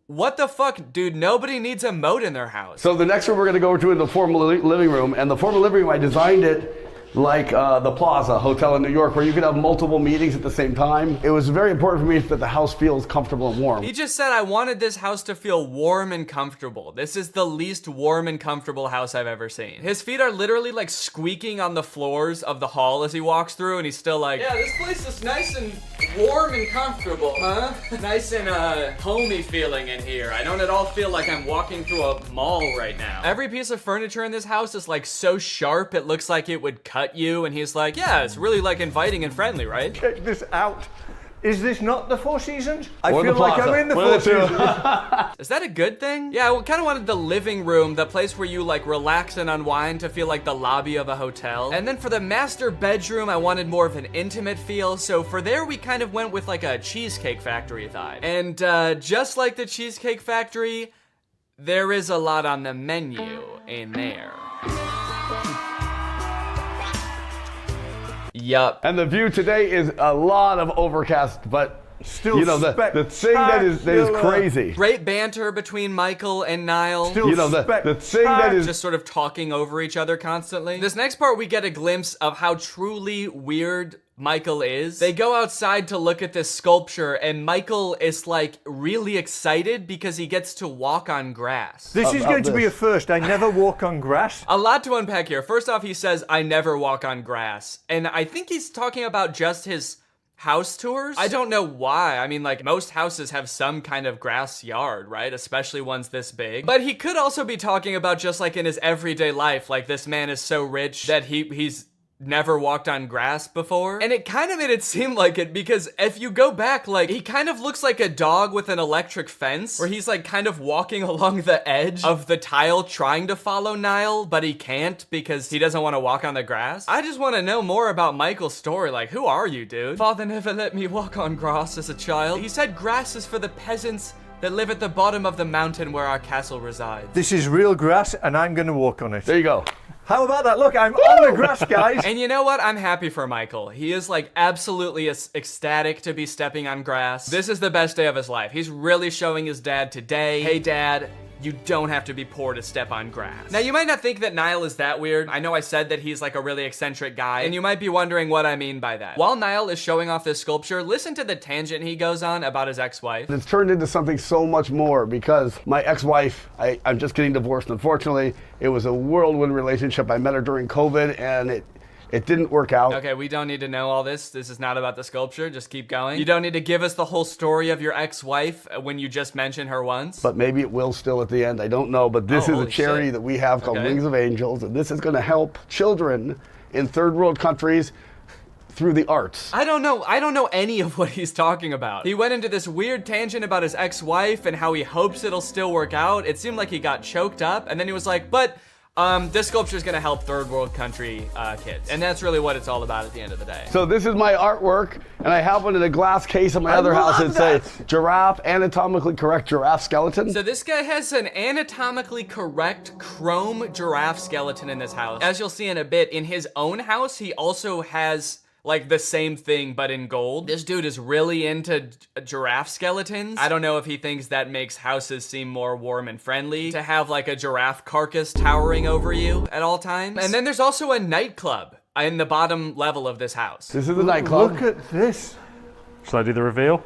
what the fuck, dude? Nobody needs a moat in their house. So the next room we're gonna go to is the formal living room, and the formal living room, I designed it like the Plaza Hotel in New York, where you could have multiple meetings at the same time. It was very important for me that the house feels comfortable and warm. He just said I wanted this house to feel warm and comfortable. This is the least warm and comfortable house I've ever seen. His feet are literally like squeaking on the floors of the hall as he walks through, and he's still like, yeah, this place is nice and warm and comfortable, huh? Nice and homey feeling in here. I don't at all feel like I'm walking through a mall right now. Every piece of furniture in this house is like so sharp it looks like it would cut you, and he's like, yeah, it's really like inviting and friendly, right? Check this out. Is this not the Four Seasons? I Or feel the like Plaza. I'm in the One Four of the two. Seasons. Is that a good thing? Yeah, I kind of wanted the living room, the place where you like relax and unwind, to feel like the lobby of a hotel. And then for the master bedroom, I wanted more of an intimate feel. So for there, we kind of went with like a Cheesecake Factory vibe. And just like the Cheesecake Factory, there is a lot on the menu in there. Yup. And the view today is a lot of overcast, but still, you know, the thing that is crazy. Great banter between Michael and Niall. You know, the thing that is just sort of talking over each other constantly. This next part, we get a glimpse of how truly weird Michael is. They go outside to look at this sculpture, and Michael is like really excited because he gets to walk on grass. This is going to be a first. I never walk on grass. A lot to unpack here. First off, he says, I never walk on grass. And I think he's talking about just his house tours. I don't know why. I mean, like, most houses have some kind of grass yard, right? Especially ones this big. But he could also be talking about just like in his everyday life, like this man is so rich that he's never walked on grass before. And it kind of made it seem like it, because if you go back, like, he kind of looks like a dog with an electric fence, where he's like kind of walking along the edge of the tile trying to follow Niall, but he can't because he doesn't want to walk on the grass. I just want to know more about Michael's story. Like, who are you, dude? Father never let me walk on grass as a child. He said grass is for the peasants that live at the bottom of the mountain where our castle resides. This is real grass, and I'm going to walk on it. There you go. How about that? Look, I'm on the grass, guys. And you know what? I'm happy for Michael. He is like absolutely ecstatic to be stepping on grass. This is the best day of his life. He's really showing his dad today, hey dad, you don't have to be poor to step on grass. Now, you might not think that Niall is that weird. I know I said that he's like a really eccentric guy, and you might be wondering what I mean by that. While Niall is showing off this sculpture, listen to the tangent he goes on about his ex-wife. It's turned into something so much more, because my ex-wife, I'm just getting divorced, unfortunately. It was a whirlwind relationship. I met her during COVID, and It didn't work out. Okay, we don't need to know all this. This is not about the sculpture. Just keep going. You don't need to give us the whole story of your ex-wife when you just mentioned her once. But maybe it will still at the end. I don't know. But this is a charity that we have called Wings of Angels, and this is going to help children in third world countries through the arts. I don't know any of what he's talking about. He went into this weird tangent about his ex-wife and how he hopes it'll still work out. It seemed like he got choked up, and then he was like, but this sculpture is going to help third world country kids. And that's really what it's all about at the end of the day. So this is my artwork, and I have one in a glass case in my other house that says giraffe, anatomically correct giraffe skeleton. So this guy has an anatomically correct chrome giraffe skeleton in this house. As you'll see in a bit, in his own house, he also has like the same thing but in gold. This dude is really into giraffe skeletons. I don't know if he thinks that makes houses seem more warm and friendly to have like a giraffe carcass towering over you at all times. And then there's also a nightclub in the bottom level of this house. This is the nightclub. Look at this. Shall I do the reveal?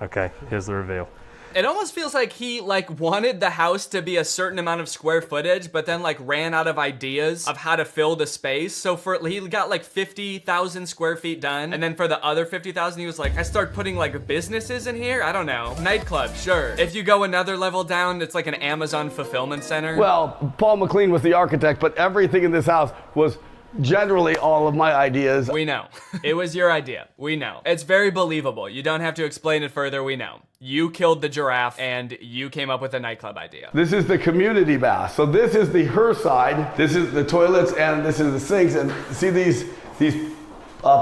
Okay, here's the reveal. It almost feels like he like wanted the house to be a certain amount of square footage, but then like ran out of ideas of how to fill the space. So he got like 50,000 square feet done. And then for the other 50,000, he was like, I start putting like businesses in here. I don't know. Nightclub, sure. If you go another level down, it's like an Amazon fulfillment center. Well, Paul McLean was the architect, but everything in this house was generally all of my ideas. We know. It was your idea. We know. It's very believable. You don't have to explain it further. We know. You killed the giraffe and you came up with a nightclub idea. This is the community bath. So this is the her side. This is the toilets and this is the sinks. And see these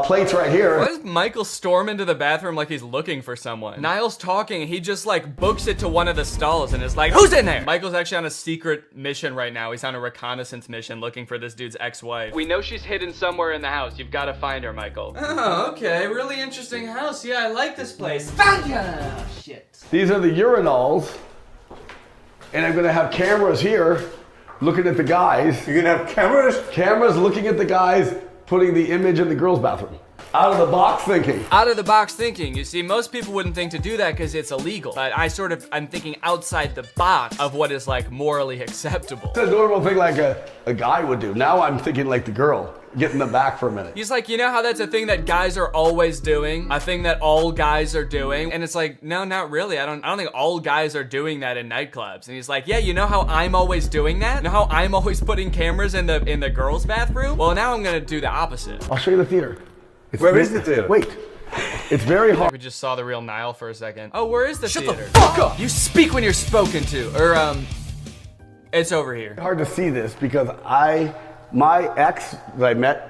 plates right here. Why does Michael storm into the bathroom like he's looking for someone? Niall's talking, he just like books it to one of the stalls and is like, who's in there? Michael's actually on a secret mission right now. He's on a reconnaissance mission looking for this dude's ex-wife. We know she's hidden somewhere in the house. You've got to find her, Michael. Oh, okay. Really interesting house. Yeah, I like this place. Found ya! Shit. These are the urinals. And I'm gonna have cameras here looking at the guys. You're gonna have cameras? Cameras looking at the guys putting the image in the girls' bathroom. Out of the box thinking. Out of the box thinking. You see, most people wouldn't think to do that because it's illegal. But I'm thinking outside the box of what is like morally acceptable. It's a normal thing like a guy would do. Now I'm thinking like the girl. Get in the back for a minute. He's like, you know how that's a thing that guys are always doing? A thing that all guys are doing? And it's like, no, not really. I don't think all guys are doing that in nightclubs. And he's like, yeah, you know how I'm always doing that? You know how I'm always putting cameras in the girls' bathroom? Well, now I'm gonna do the opposite. I'll show you the theater. Where is the theater? Wait. It's very hard. We just saw the real Niall for a second. Oh, where is the theater? Shut the fuck up! You speak when you're spoken to. Or, it's over here. Hard to see this because my ex that I met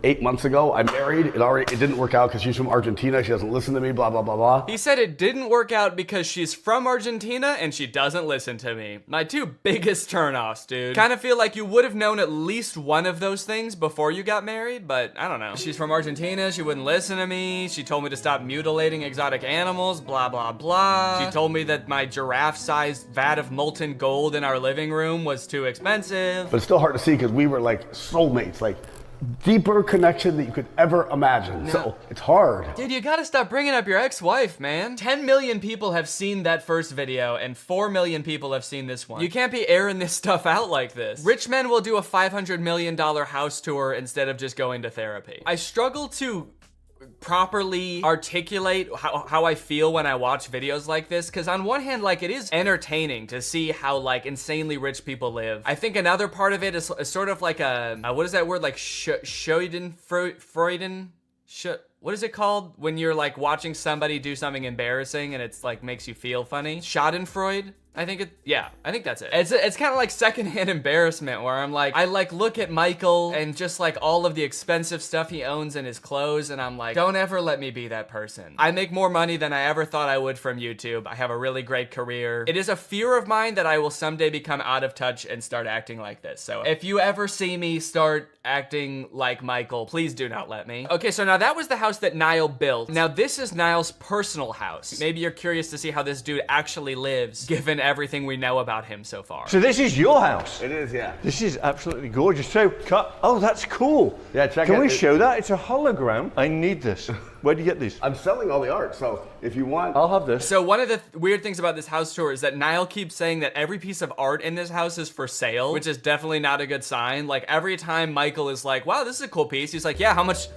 8 months ago, I married. It didn't work out because she's from Argentina. She doesn't listen to me, blah, blah, blah, blah. He said it didn't work out because she's from Argentina and she doesn't listen to me. My two biggest turnoffs, dude. Kind of feel like you would have known at least one of those things before you got married, but I don't know. She's from Argentina. She wouldn't listen to me. She told me to stop mutilating exotic animals, blah, blah, blah. She told me that my giraffe-sized vat of molten gold in our living room was too expensive. But it's still hard to see because we were like soulmates, like deeper connection that you could ever imagine. No. So it's hard. Dude, you gotta stop bringing up your ex-wife, man. 10 million people have seen that first video and 4 million people have seen this one. You can't be airing this stuff out like this. Rich men will do a $500 million house tour instead of just going to therapy. I struggle to properly articulate how I feel when I watch videos like this, because on one hand, like, it is entertaining to see how like insanely rich people live. I think another part of it is sort of like a what is that word, like what is it called when you're like watching somebody do something embarrassing and it's like makes you feel funny? Schadenfreude? I think that's it. It's kind of like secondhand embarrassment where I'm like, I like look at Michael and just like all of the expensive stuff he owns in his clothes and I'm like, don't ever let me be that person. I make more money than I ever thought I would from YouTube. I have a really great career. It is a fear of mine that I will someday become out of touch and start acting like this. So if you ever see me start acting like Michael, please do not let me. Okay, so now that was the house that Niall built. Now this is Niall's personal house. Maybe you're curious to see how this dude actually lives, given everything we know about him so far. So this is your house? It is, yeah. This is absolutely gorgeous. So, oh, that's cool. Yeah, check it. Can we show that? It's a hologram. I need this. Where do you get these? I'm selling all the art, so if you want... I'll have this. So one of the weird things about this house tour is that Niall keeps saying that every piece of art in this house is for sale, which is definitely not a good sign. Like, every time Michael is like, wow, this is a cool piece, he's like, yeah, how much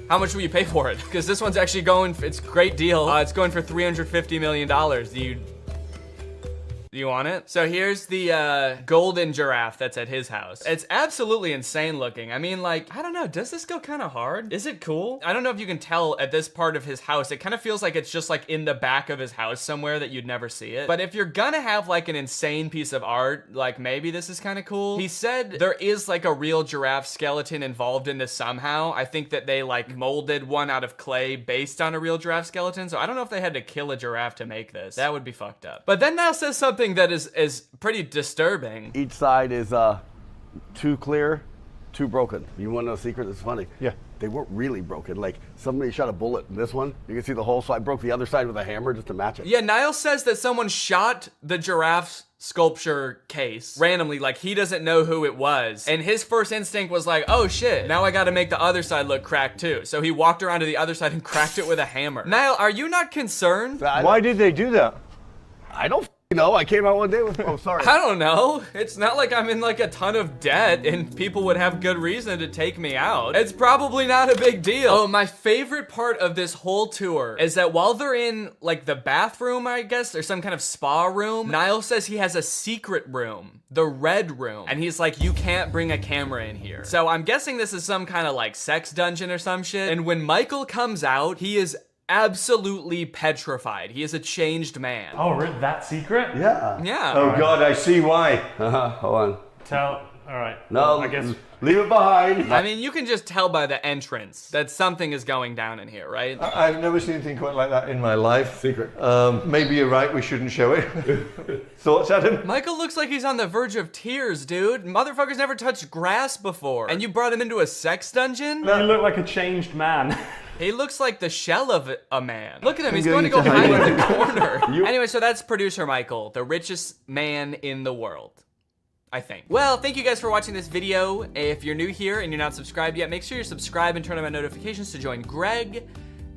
will you pay for it? Because this one's actually going, it's a great deal. It's going for $350 million. Do you want it? So here's the golden giraffe that's at his house. It's absolutely insane looking. I mean, like, I don't know, does this go kind of hard? Is it cool? I don't know if you can tell at this part of his house, it kind of feels like it's just like in the back of his house somewhere that you'd never see it. But if you're gonna have like an insane piece of art, like maybe this is kind of cool. He said there is like a real giraffe skeleton involved in this somehow. I think that they like molded one out of clay based on a real giraffe skeleton. So I don't know if they had to kill a giraffe to make this. That would be fucked up. But then Niall says something that is pretty disturbing. Each side is two clear, two broken. You want to know a secret? It's funny. Yeah. They weren't really broken. Like, somebody shot a bullet in this one. You can see the hole, so I broke the other side with a hammer just to match it. Yeah, Niall says that someone shot the giraffe's sculpture case randomly, like he doesn't know who it was. And his first instinct was like, oh shit, now I gotta make the other side look cracked too. So he walked around to the other side and cracked it with a hammer. Niall, are you not concerned? Why did they do that? I don't know. I came out one day with, oh, sorry. I don't know. It's not like I'm in like a ton of debt and people would have good reason to take me out. It's probably not a big deal. Oh, my favorite part of this whole tour is that while they're in like the bathroom, I guess, or some kind of spa room, Niall says he has a secret room, the red room. And he's like, you can't bring a camera in here. So I'm guessing this is some kind of like sex dungeon or some shit. And when Michael comes out, he is absolutely petrified. He is a changed man. Oh, that secret? Yeah. Yeah. Oh God, I see why. Hold on. All right. No, I guess. Leave it behind. I mean, you can just tell by the entrance that something is going down in here, right? I've never seen anything quite like that in my life. Secret. Maybe you're right, we shouldn't show it. Thoughts, Adam? Michael looks like he's on the verge of tears, dude. Motherfucker's never touched grass before. And you brought him into a sex dungeon? You look like a changed man. He looks like the shell of a man. Look at him, he's going to go hide in the corner. Anyway, so that's producer Michael, the richest man in the world, I think. Well, thank you guys for watching this video. If you're new here and you're not subscribed yet, make sure you subscribe and turn on my notifications to join Greg.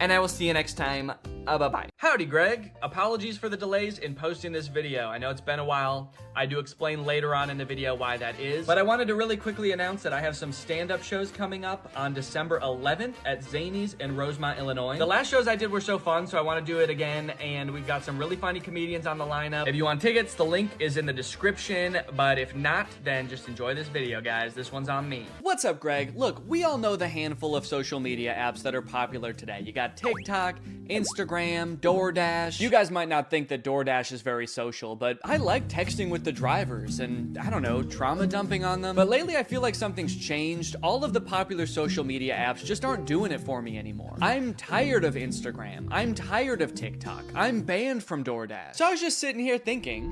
And I will see you next time. Bye-bye. Howdy, Greg. Apologies for the delays in posting this video. I know it's been a while. I do explain later on in the video why that is. But I wanted to really quickly announce that I have some stand-up shows coming up on December 11th at Zany's in Rosemont, Illinois. The last shows I did were so fun, so I want to do it again. And we've got some really funny comedians on the lineup. If you want tickets, the link is in the description. But if not, then just enjoy this video, guys. This one's on me. What's up, Greg? Look, we all know the handful of social media apps that are popular today. You got TikTok, Instagram, DoorDash. You guys might not think that DoorDash is very social, but I like texting with the drivers and, I don't know, trauma dumping on them. But lately I feel like something's changed. All of the popular social media apps just aren't doing it for me anymore. I'm tired of Instagram. I'm tired of TikTok. I'm banned from DoorDash. So I was just sitting here thinking,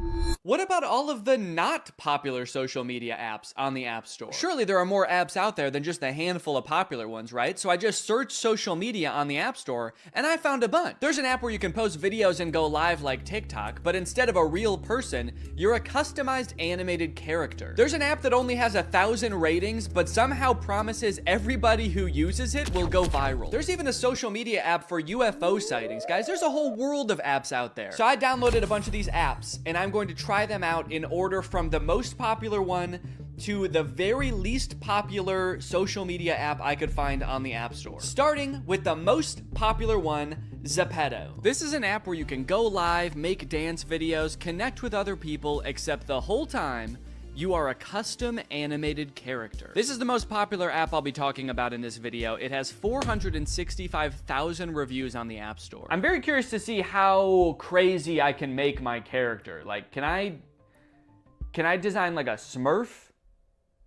what about all of the not popular social media apps on the App Store? Surely there are more apps out there than just the handful of popular ones, right? So I just searched social media on the App Store and I found a bunch. There's an app where you can post videos and go live like TikTok, but instead of a real person, you're a customized animated character. There's an app that only has 1,000 ratings, but somehow promises everybody who uses it will go viral. There's even a social media app for UFO sightings, guys. There's a whole world of apps out there. So I downloaded a bunch of these apps, and I'm going to try them out in order from the most popular one to the very least popular social media app I could find on the App Store. Starting with the most popular one, Zepeto. This is an app where you can go live, make dance videos, connect with other people, except the whole time, you are a custom animated character. This is the most popular app I'll be talking about in this video. It has 465,000 reviews on the App Store. I'm very curious to see how crazy I can make my character. Like, can I design like a Smurf?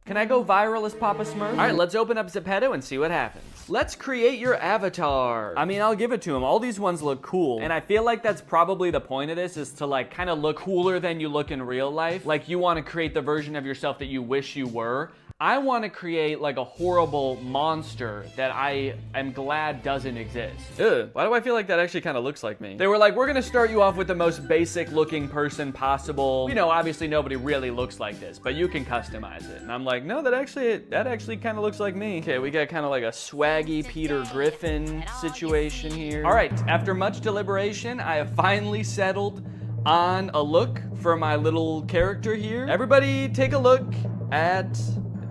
Can I go viral as Papa Smurf? All right, let's open up Zepeto and see what happens. Let's create your avatar. I mean, I'll give it to him. All these ones look cool. And I feel like that's probably the point of this, is to like kind of look cooler than you look in real life. Like you want to create the version of yourself that you wish you were. I want to create like a horrible monster that I am glad doesn't exist. Ugh, why do I feel like that actually kind of looks like me? They were like, we're gonna start you off with the most basic looking person possible. You know, obviously nobody really looks like this, but you can customize it. And I'm like, no, that actually kind of looks like me. Okay, we got kind of like a swaggy Peter Griffin situation here. All right, after much deliberation, I have finally settled on a look for my little character here. Everybody take a look at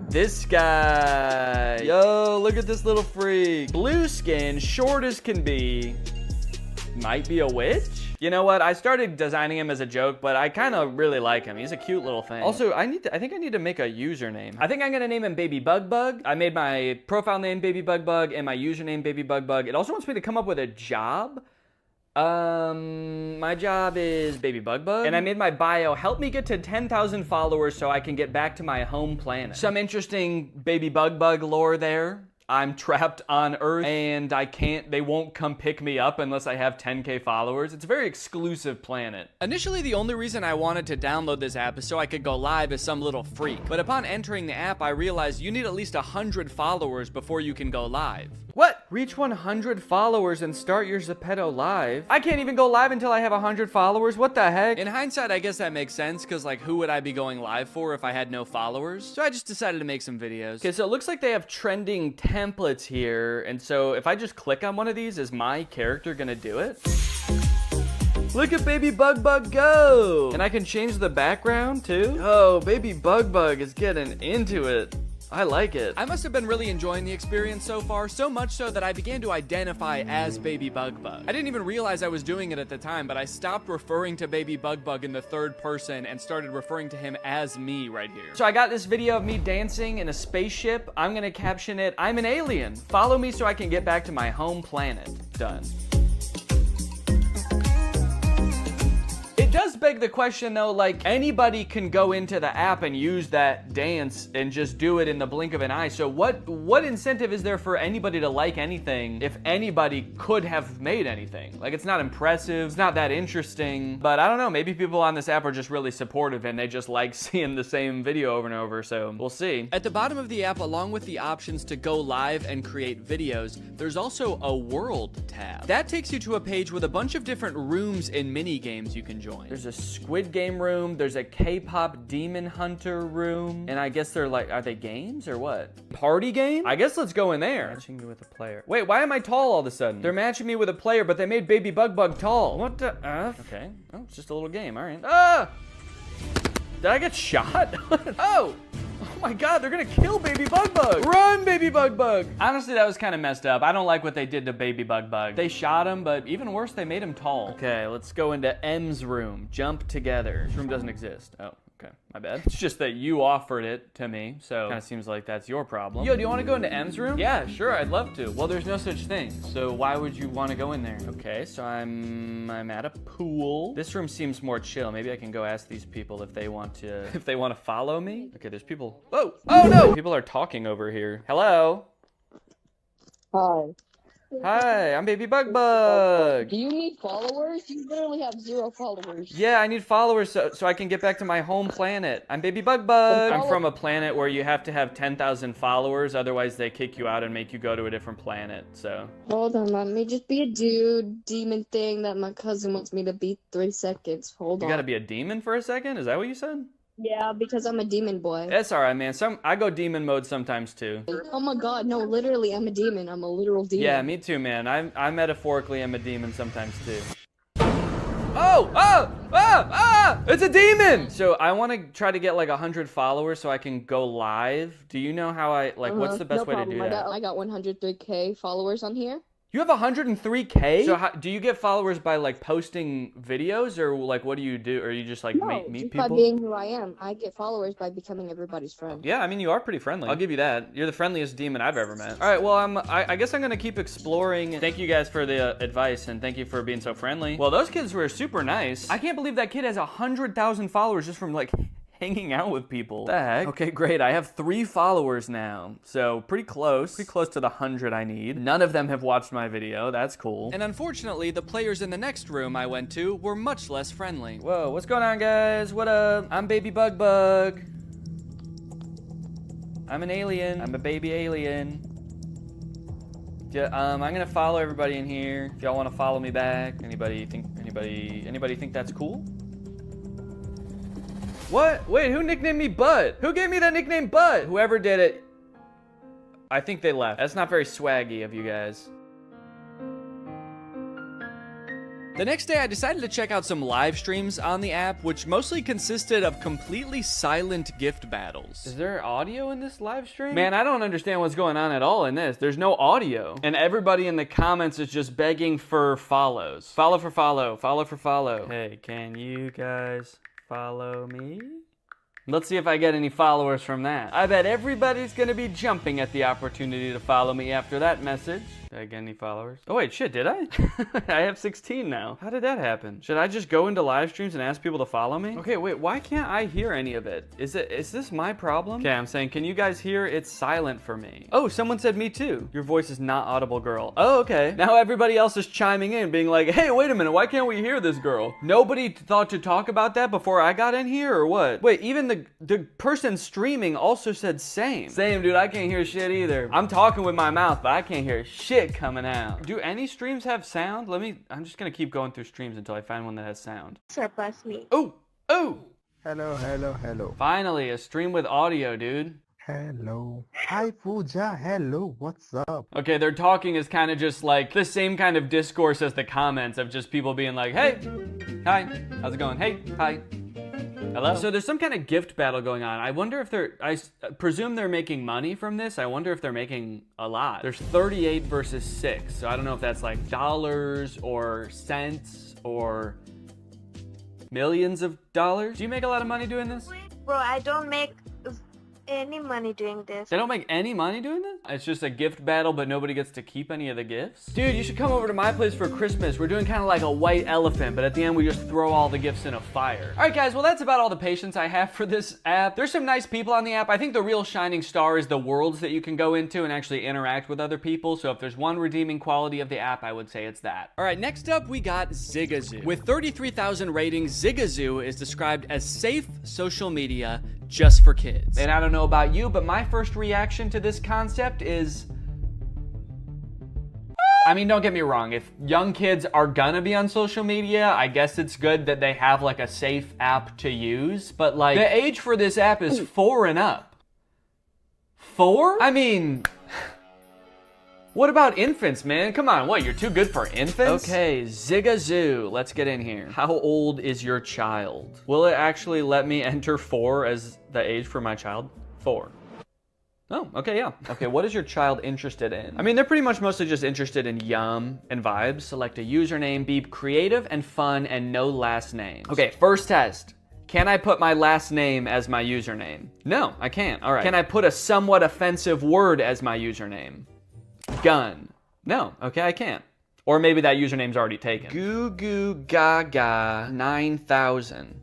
this guy. Yo, look at this little freak. Blue skin, short as can be. Might be a witch? You know what? I started designing him as a joke, but I kind of really like him. He's a cute little thing. Also, I think I need to make a username. I think I'm gonna name him Baby Bug Bug. I made my profile name Baby Bug Bug and my username Baby Bug Bug. It also wants me to come up with a job. My job is Baby Bug Bug, and I made my bio, help me get to 10,000 followers so I can get back to my home planet. Some interesting Baby Bug Bug lore there. I'm trapped on Earth and they won't come pick me up unless I have 10K followers. It's a very exclusive planet. Initially, the only reason I wanted to download this app is so I could go live as some little freak. But upon entering the app, I realized you need at least 100 followers before you can go live. What? Reach 100 followers and start your Zepeto live? I can't even go live until I have 100 followers? What the heck? In hindsight, I guess that makes sense, because like, who would I be going live for if I had no followers? So I just decided to make some videos. Okay, so it looks like they have trending templates here, and so if I just click on one of these, is my character gonna do it? Look at Baby Bug Bug go! And I can change the background too? Oh, Baby Bug Bug is getting into it. I like it. I must have been really enjoying the experience so far, so much so that I began to identify as Baby Bug Bug. I didn't even realize I was doing it at the time, but I stopped referring to Baby Bug Bug in the third person and started referring to him as me right here. So I got this video of me dancing in a spaceship. I'm gonna caption it, I'm an alien. Follow me so I can get back to my home planet. Done. It does beg the question though, like anybody can go into the app and use that dance and just do it in the blink of an eye. So what incentive is there for anybody to like anything if anybody could have made anything? Like, it's not impressive, it's not that interesting, but I don't know, maybe people on this app are just really supportive and they just like seeing the same video over and over, so we'll see. At the bottom of the app, along with the options to go live and create videos, there's also a world tab. That takes you to a page with a bunch of different rooms and mini games you can join. There's a Squid Game room, there's a K-pop Demon Hunter room, and I guess they're like, are they games or what? Party game? I guess let's go in there. Matching me with a player. Wait, why am I tall all of a sudden? They're matching me with a player, but they made Baby Bug Bug tall. What the F? Okay, oh, it's just a little game, all right. Ah! Did I get shot? Oh! Oh my god, they're gonna kill Baby Bug Bug! Run, Baby Bug Bug! Honestly, that was kind of messed up. I don't like what they did to Baby Bug Bug. They shot him, but even worse, they made him tall. Okay, let's go into M's room. Jump together. This room doesn't exist. Oh. Okay, my bad. It's just that you offered it to me, so kind of seems like that's your problem. Yo, do you want to go into M's room? Yeah, sure, I'd love to. Well, there's no such thing, so why would you want to go in there? Okay, so I'm at a pool. This room seems more chill. Maybe I can go ask these people if they want to follow me. Okay, there's people. Oh no! People are talking over here. Hello. Hi. Hi, I'm Baby Bug Bug. Do you need followers? You literally have 0 followers. Yeah, I need followers so I can get back to my home planet. I'm Baby Bug Bug. I'm from a planet where you have to have 10,000 followers, otherwise they kick you out and make you go to a different planet, so. Hold on, let me just be a demon thing that my cousin wants me to beat 3 seconds. Hold on. You gotta be a demon for a second? Is that what you said? Yeah, because I'm a demon boy. That's alright, man. I go demon mode sometimes too. Oh my god, no, literally, I'm a demon. I'm a literal demon. Yeah, me too, man. I metaphorically am a demon sometimes too. Oh! It's a demon! So I want to try to get like 100 followers so I can go live. Do you know how what's the best way to do that? I got 103K followers on here. You have 103K? So do you get followers by like posting videos, or like what do you do? Or you just like meet people? By being who I am. I get followers by becoming everybody's friend. Yeah, I mean, you are pretty friendly. I'll give you that. You're the friendliest demon I've ever met. All right, well, I guess I'm gonna keep exploring. Thank you guys for the advice, and thank you for being so friendly. Well, those kids were super nice. I can't believe that kid has 100,000 followers just from like hanging out with people. What the heck? Okay, great. I have 3 followers now. So pretty close to the 100 I need. None of them have watched my video. That's cool. And unfortunately, the players in the next room I went to were much less friendly. Whoa, what's going on, guys? What up? I'm Baby Bug Bug. I'm an alien. I'm a baby alien. I'm gonna follow everybody in here. If y'all want to follow me back, anybody think that's cool? What? Wait, who nicknamed me Butt? Who gave me that nickname Butt? Whoever did it, I think they left. That's not very swaggy of you guys. The next day, I decided to check out some live streams on the app, which mostly consisted of completely silent gift battles. Is there audio in this live stream? Man, I don't understand what's going on at all in this. There's no audio. And everybody in the comments is just begging for follows. Follow for follow, follow for follow. Hey, can you guys follow me? Let's see if I get any followers from that. I bet everybody's gonna be jumping at the opportunity to follow me after that message. Did I get any followers? Oh wait, shit, did I? I have 16 now. How did that happen? Should I just go into live streams and ask people to follow me? Okay, wait, why can't I hear any of it? Is this my problem? Okay, I'm saying, can you guys hear? It's silent for me. Oh, someone said me too. Your voice is not audible, girl. Oh, okay. Now everybody else is chiming in, being like, hey, wait a minute, why can't we hear this girl? Nobody thought to talk about that before I got in here, or what? Wait, even the person streaming also said same. Same, dude, I can't hear shit either. I'm talking with my mouth, but I can't hear shit coming out. Do any streams have sound? I'm just gonna keep going through streams until I find one that has sound. Surpass me. Oh! Hello, hello, hello. Finally, a stream with audio, dude. Hello. Hi, Pooja. Hello, what's up? Okay, their talking is kind of just like the same kind of discourse as the comments of just people being like, hey, hi, how's it going? Hey, hi. Hello? So there's some kind of gift battle going on. I wonder if I presume they're making money from this. I wonder if they're making a lot. There's 38 versus 6. So I don't know if that's like dollars or cents or millions of dollars. Do you make a lot of money doing this? Bro, I don't make any money doing this. They don't make any money doing this? It's just a gift battle, but nobody gets to keep any of the gifts? Dude, you should come over to my place for Christmas. We're doing kind of like a white elephant, but at the end we just throw all the gifts in a fire. All right, guys, well, that's about all the patience I have for this app. There's some nice people on the app. I think the real shining star is the worlds that you can go into and actually interact with other people. So if there's one redeeming quality of the app, I would say it's that. All right, next up, we got Zigazoo. With 33,000 ratings, Zigazoo is described as safe social media just for kids. And I don't know about you, but my first reaction to this concept is, I mean, don't get me wrong. If young kids are gonna be on social media, I guess it's good that they have like a safe app to use. But like, the age for this app is 4 and up. 4? I mean, what about infants, man? Come on, what, you're too good for infants? Okay, Zigazoo, let's get in here. How old is your child? Will it actually let me enter 4 as the age for my child? 4. Oh, okay, yeah. Okay, what is your child interested in? I mean, they're pretty much mostly just interested in yum and vibes. Select a username, be creative and fun, and no last names. Okay, first test. Can I put my last name as my username? No, I can't. All right. Can I put a somewhat offensive word as my username? Gun. No, okay, I can't. Or maybe that username's already taken. Goo Goo Gaga 9000.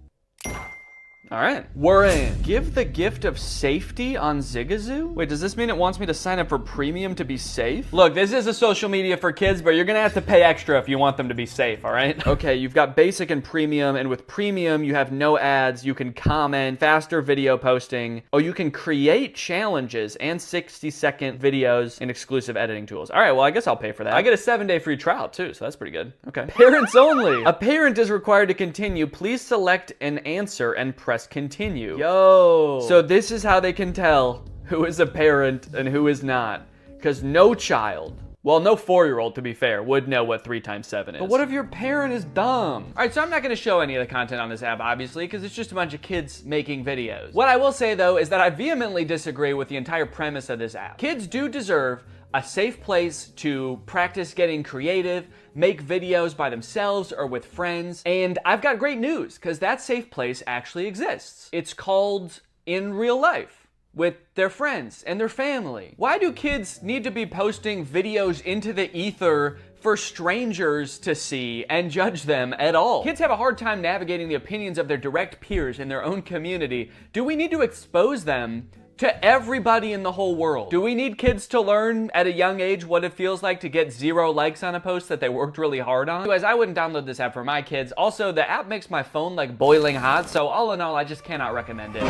All right, we're in. Give the gift of safety on Zigazoo? Wait, does this mean it wants me to sign up for premium to be safe? Look, this is a social media for kids, but you're gonna have to pay extra if you want them to be safe, all right? Okay, you've got basic and premium, and with premium, you have no ads, you can comment, faster video posting. Oh, you can create challenges and 60-second videos and exclusive editing tools. All right, well, I guess I'll pay for that. I get a 7-day free trial too, so that's pretty good. Okay. Parents only. A parent is required to continue. Please select an answer and press continue. Yo. So this is how they can tell who is a parent and who is not. Because no child, well, no 4-year-old, to be fair, would know what 3 times 7 is. But what if your parent is dumb? All right, so I'm not gonna show any of the content on this app, obviously, because it's just a bunch of kids making videos. What I will say, though, is that I vehemently disagree with the entire premise of this app. Kids do deserve a safe place to practice getting creative, make videos by themselves or with friends. And I've got great news, because that safe place actually exists. It's called in real life, with their friends and their family. Why do kids need to be posting videos into the ether for strangers to see and judge them at all? Kids have a hard time navigating the opinions of their direct peers in their own community. Do we need to expose them to everybody in the whole world? Do we need kids to learn at a young age what it feels like to get 0 likes on a post that they worked really hard on? Anyways, I wouldn't download this app for my kids. Also, the app makes my phone like boiling hot, so all in all, I just cannot recommend it.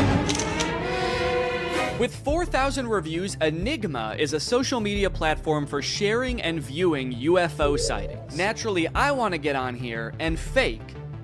With 4,000 reviews, Enigma is a social media platform for sharing and viewing UFO sightings. Naturally, I want to get on here and fake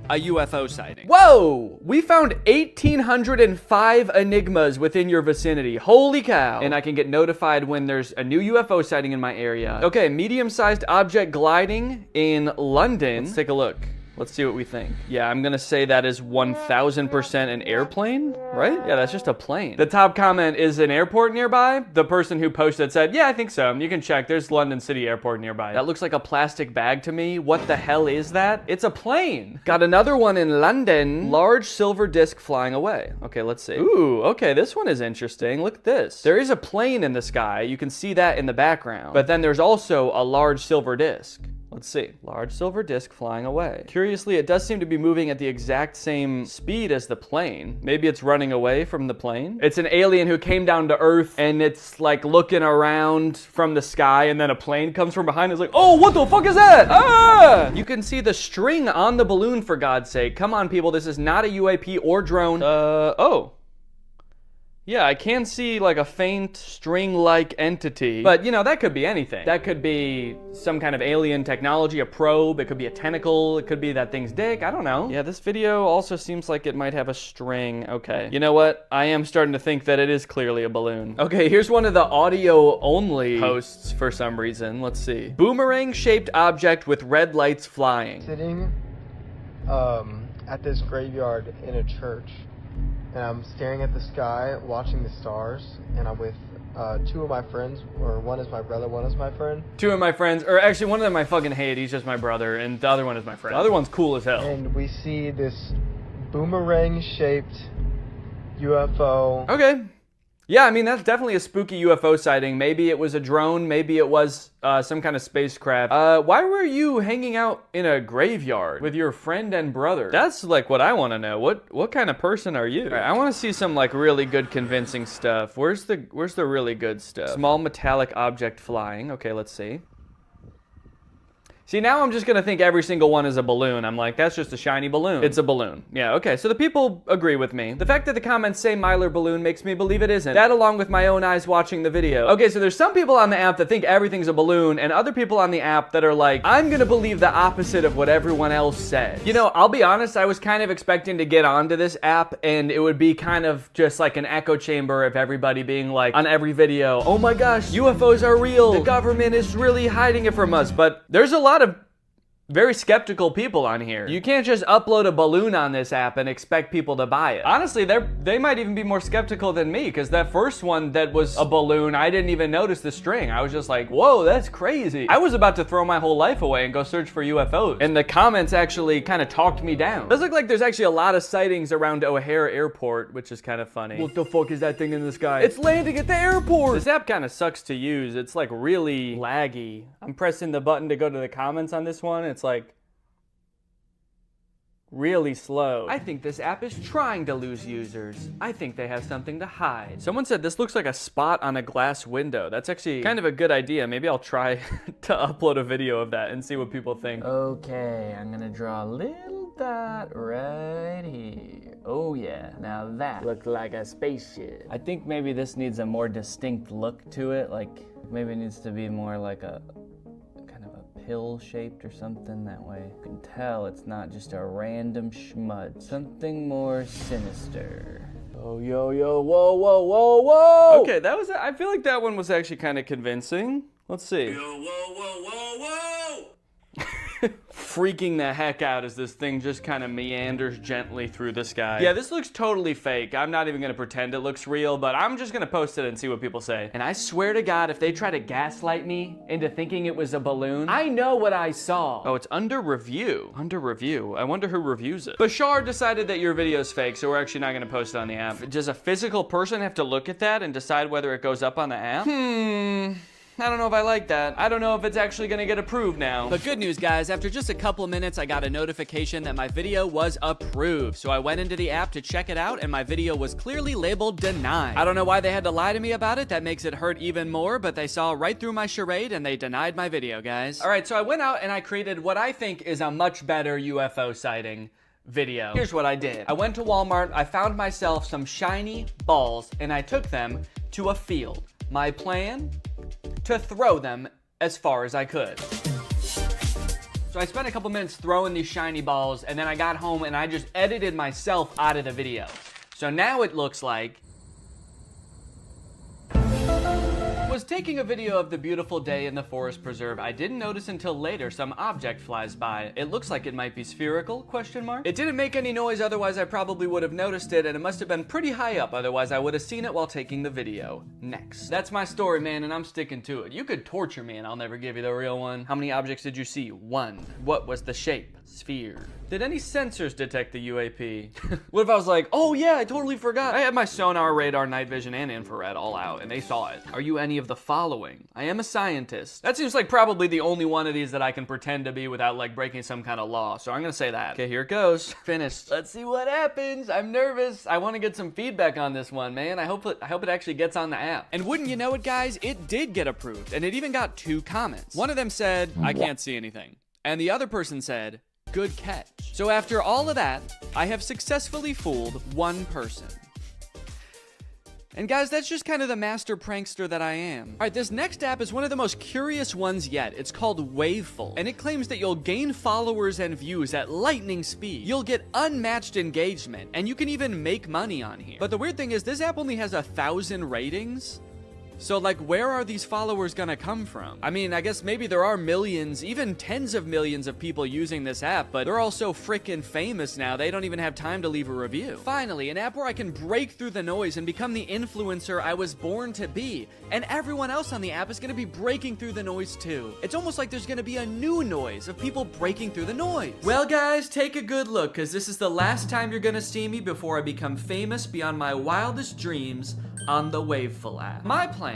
a UFO sighting. Whoa! We found 1,805 enigmas within your vicinity. Holy cow. And I can get notified when there's a new UFO sighting in my area. Okay, medium-sized object gliding in London. Let's take a look. Let's see what we think. Yeah, I'm gonna say that is 1,000% an airplane, right? Yeah, that's just a plane. The top comment is an airport nearby. The person who posted said, yeah, I think so. You can check, there's London City Airport nearby. That looks like a plastic bag to me. What the hell is that? It's a plane. Got another one in London. Large silver disc flying away. Okay, let's see. Ooh, okay, this one is interesting. Look at this. There is a plane in the sky. You can see that in the background. But then there's also a large silver disc. Let's see. Large silver disc flying away. Curiously, it does seem to be moving at the exact same speed as the plane. Maybe it's running away from the plane. It's an alien who came down to Earth and it's like looking around from the sky and then a plane comes from behind and it's like, oh, what the fuck is that? Ah! You can see the string on the balloon, for God's sake. Come on, people. This is not a UAP or drone. Oh. Yeah, I can see like a faint string-like entity, but you know, that could be anything. That could be some kind of alien technology, a probe, it could be a tentacle, it could be that thing's dick, I don't know. Yeah, this video also seems like it might have a string. Okay, you know what? I am starting to think that it is clearly a balloon. Okay, here's one of the audio-only posts for some reason. Let's see. Boomerang-shaped object with red lights flying. Sitting at this graveyard in a church. And I'm staring at the sky, watching the stars, and I'm with two of my friends, or one is my brother, one is my friend. Two of my friends, or actually one of them I fucking hate, he's just my brother, and the other one is my friend. The other one's cool as hell. And we see this boomerang-shaped UFO. Okay. Yeah, I mean, that's definitely a spooky UFO sighting. Maybe it was a drone, maybe it was some kind of spacecraft. Why were you hanging out in a graveyard with your friend and brother? That's like what I want to know. What kind of person are you? All right, I want to see some like really good convincing stuff. Where's the really good stuff? Small metallic object flying. Okay, let's see. See, now I'm just gonna think every single one is a balloon. I'm like, that's just a shiny balloon. It's a balloon. Yeah, okay, so the people agree with me. The fact that the comments say Myler balloon makes me believe it isn't. That along with my own eyes watching the video. Okay, so there's some people on the app that think everything's a balloon, and other people on the app that are like, I'm gonna believe the opposite of what everyone else says. You know, I'll be honest, I was kind of expecting to get onto this app, and it would be kind of just like an echo chamber of everybody being like, on every video, oh my gosh, UFOs are real. The government is really hiding it from us. But there's a lot of very skeptical people on here. You can't just upload a balloon on this app and expect people to buy it. Honestly, they might even be more skeptical than me, because that first one that was a balloon, I didn't even notice the string. I was just like, whoa, that's crazy. I was about to throw my whole life away and go search for UFOs. And the comments actually kind of talked me down. It does look like there's actually a lot of sightings around O'Hare Airport, which is kind of funny. What the fuck is that thing in the sky? It's landing at the airport! This app kind of sucks to use. It's like really laggy. I'm pressing the button to go to the comments on this one. It's like really slow. I think this app is trying to lose users. I think they have something to hide. Someone said this looks like a spot on a glass window. That's actually kind of a good idea. Maybe I'll try to upload a video of that and see what people think. Okay, I'm gonna draw a little dot right here. Oh yeah, now that looks like a spaceship. I think maybe this needs a more distinct look to it. Like maybe it needs to be more like a pill-shaped or something. That way you can tell it's not just a random schmud. Something more sinister. Oh, yo, yo, whoa, whoa, whoa, whoa! Okay, that was, I feel like that one was actually kind of convincing. Let's see. Yo, whoa, whoa, whoa, whoa! Freaking the heck out as this thing just kind of meanders gently through the sky. Yeah, this looks totally fake. I'm not even gonna pretend it looks real, but I'm just gonna post it and see what people say. And I swear to God, if they try to gaslight me into thinking it was a balloon, I know what I saw. Oh, it's under review. Under review. I wonder who reviews it. Bashar decided that your video's fake, so we're actually not gonna post it on the app. Does a physical person have to look at that and decide whether it goes up on the app? I don't know if I like that. I don't know if it's actually gonna get approved now. But good news, guys, after just a couple minutes, I got a notification that my video was approved. So I went into the app to check it out, and my video was clearly labeled denied. I don't know why they had to lie to me about it. That makes it hurt even more, but they saw right through my charade and they denied my video, guys. All right, so I went out and I created what I think is a much better UFO sighting video. Here's what I did. I went to Walmart, I found myself some shiny balls, and I took them to a field. My plan? To throw them as far as I could. So I spent a couple minutes throwing these shiny balls, and then I got home and I just edited myself out of the video. So now it looks like was taking a video of the beautiful day in the forest preserve. I didn't notice until later some object flies by. It looks like it might be spherical, question mark. It didn't make any noise, otherwise I probably would have noticed it, and it must have been pretty high up, otherwise I would have seen it while taking the video. Next. That's my story, man, and I'm sticking to it. You could torture me and I'll never give you the real one. How many objects did you see? 1. What was the shape? Sphere. Did any sensors detect the UAP? What if I was like, oh yeah, I totally forgot. I had my sonar, radar, night vision, and infrared all out, and they saw it. Are you any of the following? I am a scientist. That seems like probably the only one of these that I can pretend to be without like breaking some kind of law, so I'm gonna say that. Okay, here it goes. Finished. Let's see what happens. I'm nervous. I want to get some feedback on this one, man. I hope it actually gets on the app. And wouldn't you know it, guys, it did get approved, and it even got 2 comments. One of them said, I can't see anything. And the other person said, good catch. So after all of that, I have successfully fooled 1 person. And guys, that's just kind of the master prankster that I am. All right, this next app is one of the most curious ones yet. It's called Waveful, and it claims that you'll gain followers and views at lightning speed. You'll get unmatched engagement, and you can even make money on here. But the weird thing is this app only has 1,000 ratings. So like, where are these followers gonna come from? I mean, I guess maybe there are millions, even tens of millions of people using this app, but they're all so freaking famous now, they don't even have time to leave a review. Finally, an app where I can break through the noise and become the influencer I was born to be. And everyone else on the app is gonna be breaking through the noise too. It's almost like there's gonna be a new noise of people breaking through the noise. Well guys, take a good look, cause this is the last time you're gonna see me before I become famous beyond my wildest dreams on the Waveful app. My plan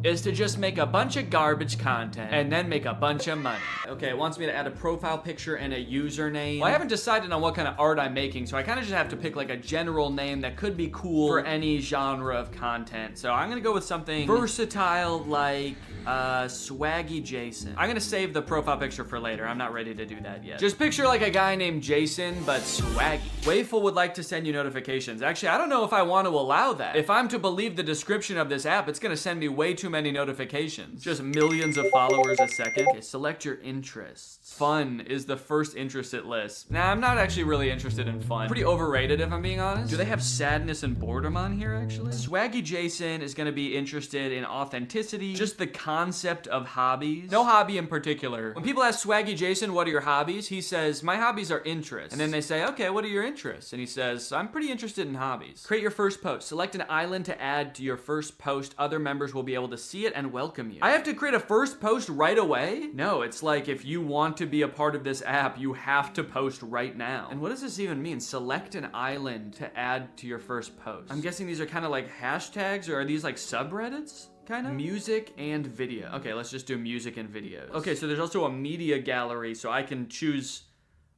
is to just make a bunch of garbage content and then make a bunch of money. Okay, it wants me to add a profile picture and a username. Well, I haven't decided on what kind of art I'm making, so I kind of just have to pick like a general name that could be cool for any genre of content. So I'm gonna go with something versatile like Swaggy Jason. I'm gonna save the profile picture for later. I'm not ready to do that yet. Just picture like a guy named Jason, but swaggy. Waveful would like to send you notifications. Actually, I don't know if I want to allow that. If I'm to believe the description of this app, it's gonna send me way too many notifications. Just millions of followers a second. Okay, select your interests. Fun is the first interest it lists. Nah, I'm not actually really interested in fun. Pretty overrated if I'm being honest. Do they have sadness and boredom on here actually? Swaggy Jason is gonna be interested in authenticity, just the concept of hobbies. No hobby in particular. When people ask Swaggy Jason, what are your hobbies? He says, my hobbies are interests. And then they say, okay, what are your interests? And he says, I'm pretty interested in hobbies. Create your first post. Select an island to add to your first post. Other members will be able to see it and welcome you. I have to create a first post right away? No, it's like if you want to be a part of this app, you have to post right now. And what does this even mean? Select an island to add to your first post. I'm guessing these are kind of like hashtags, or are these like subreddits? Kind of? Music and video. Okay, let's just do music and videos. Okay, so there's also a media gallery, so I can choose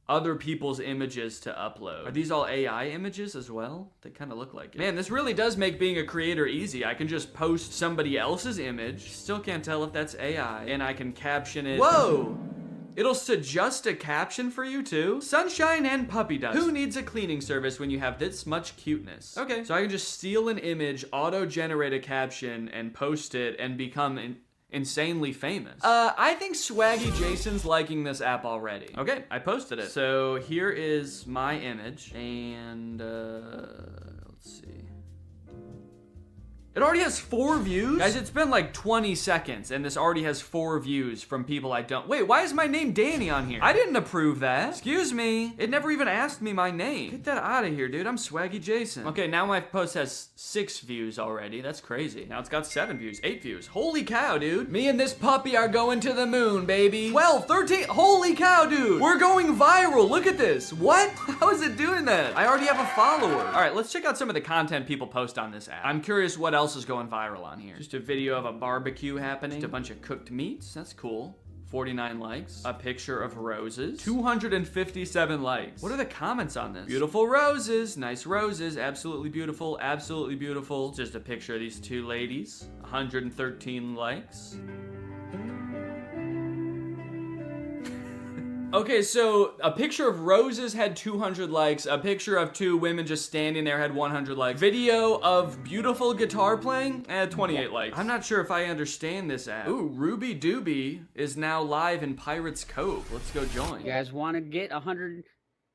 other people's images to upload. Are these all AI images as well? They kind of look like it. Man, this really does make being a creator easy. I can just post somebody else's image. Still can't tell if that's AI. And I can caption it. Whoa! It'll suggest a caption for you too? Sunshine and puppy dust. Who needs a cleaning service when you have this much cuteness? Okay, so I can just steal an image, auto-generate a caption, and post it and become insanely famous. I think Swaggy Jason's liking this app already. Okay, I posted it. So here is my image, and let's see. It already has 4 views? Guys, it's been like 20 seconds and this already has 4 views from people I don't. Wait, why is my name Danny on here? I didn't approve that. Excuse me. It never even asked me my name. Get that out of here, dude. I'm Swaggy Jason. Okay, now my post has 6 views already. That's crazy. Now it's got 7 views, 8 views. Holy cow, dude. Me and this puppy are going to the moon, baby. 12, 13. Holy cow, dude. We're going viral. Look at this. What? How is it doing that? I already have a follower. All right, let's check out some of the content people post on this app. I'm curious what else is going viral on here. Just a video of a barbecue happening. Just a bunch of cooked meats. That's cool. 49 likes. A picture of roses. 257 likes. What are the comments on this? Beautiful roses. Nice roses. Absolutely beautiful. Absolutely beautiful. Just a picture of these 2 ladies. 113 likes. Okay, so a picture of roses had 200 likes. A picture of 2 women just standing there had 100 likes. Video of beautiful guitar playing had 28 likes. I'm not sure if I understand this app. Ooh, Ruby Doobie is now live in Pirates Cove. Let's go join. You guys want to get 100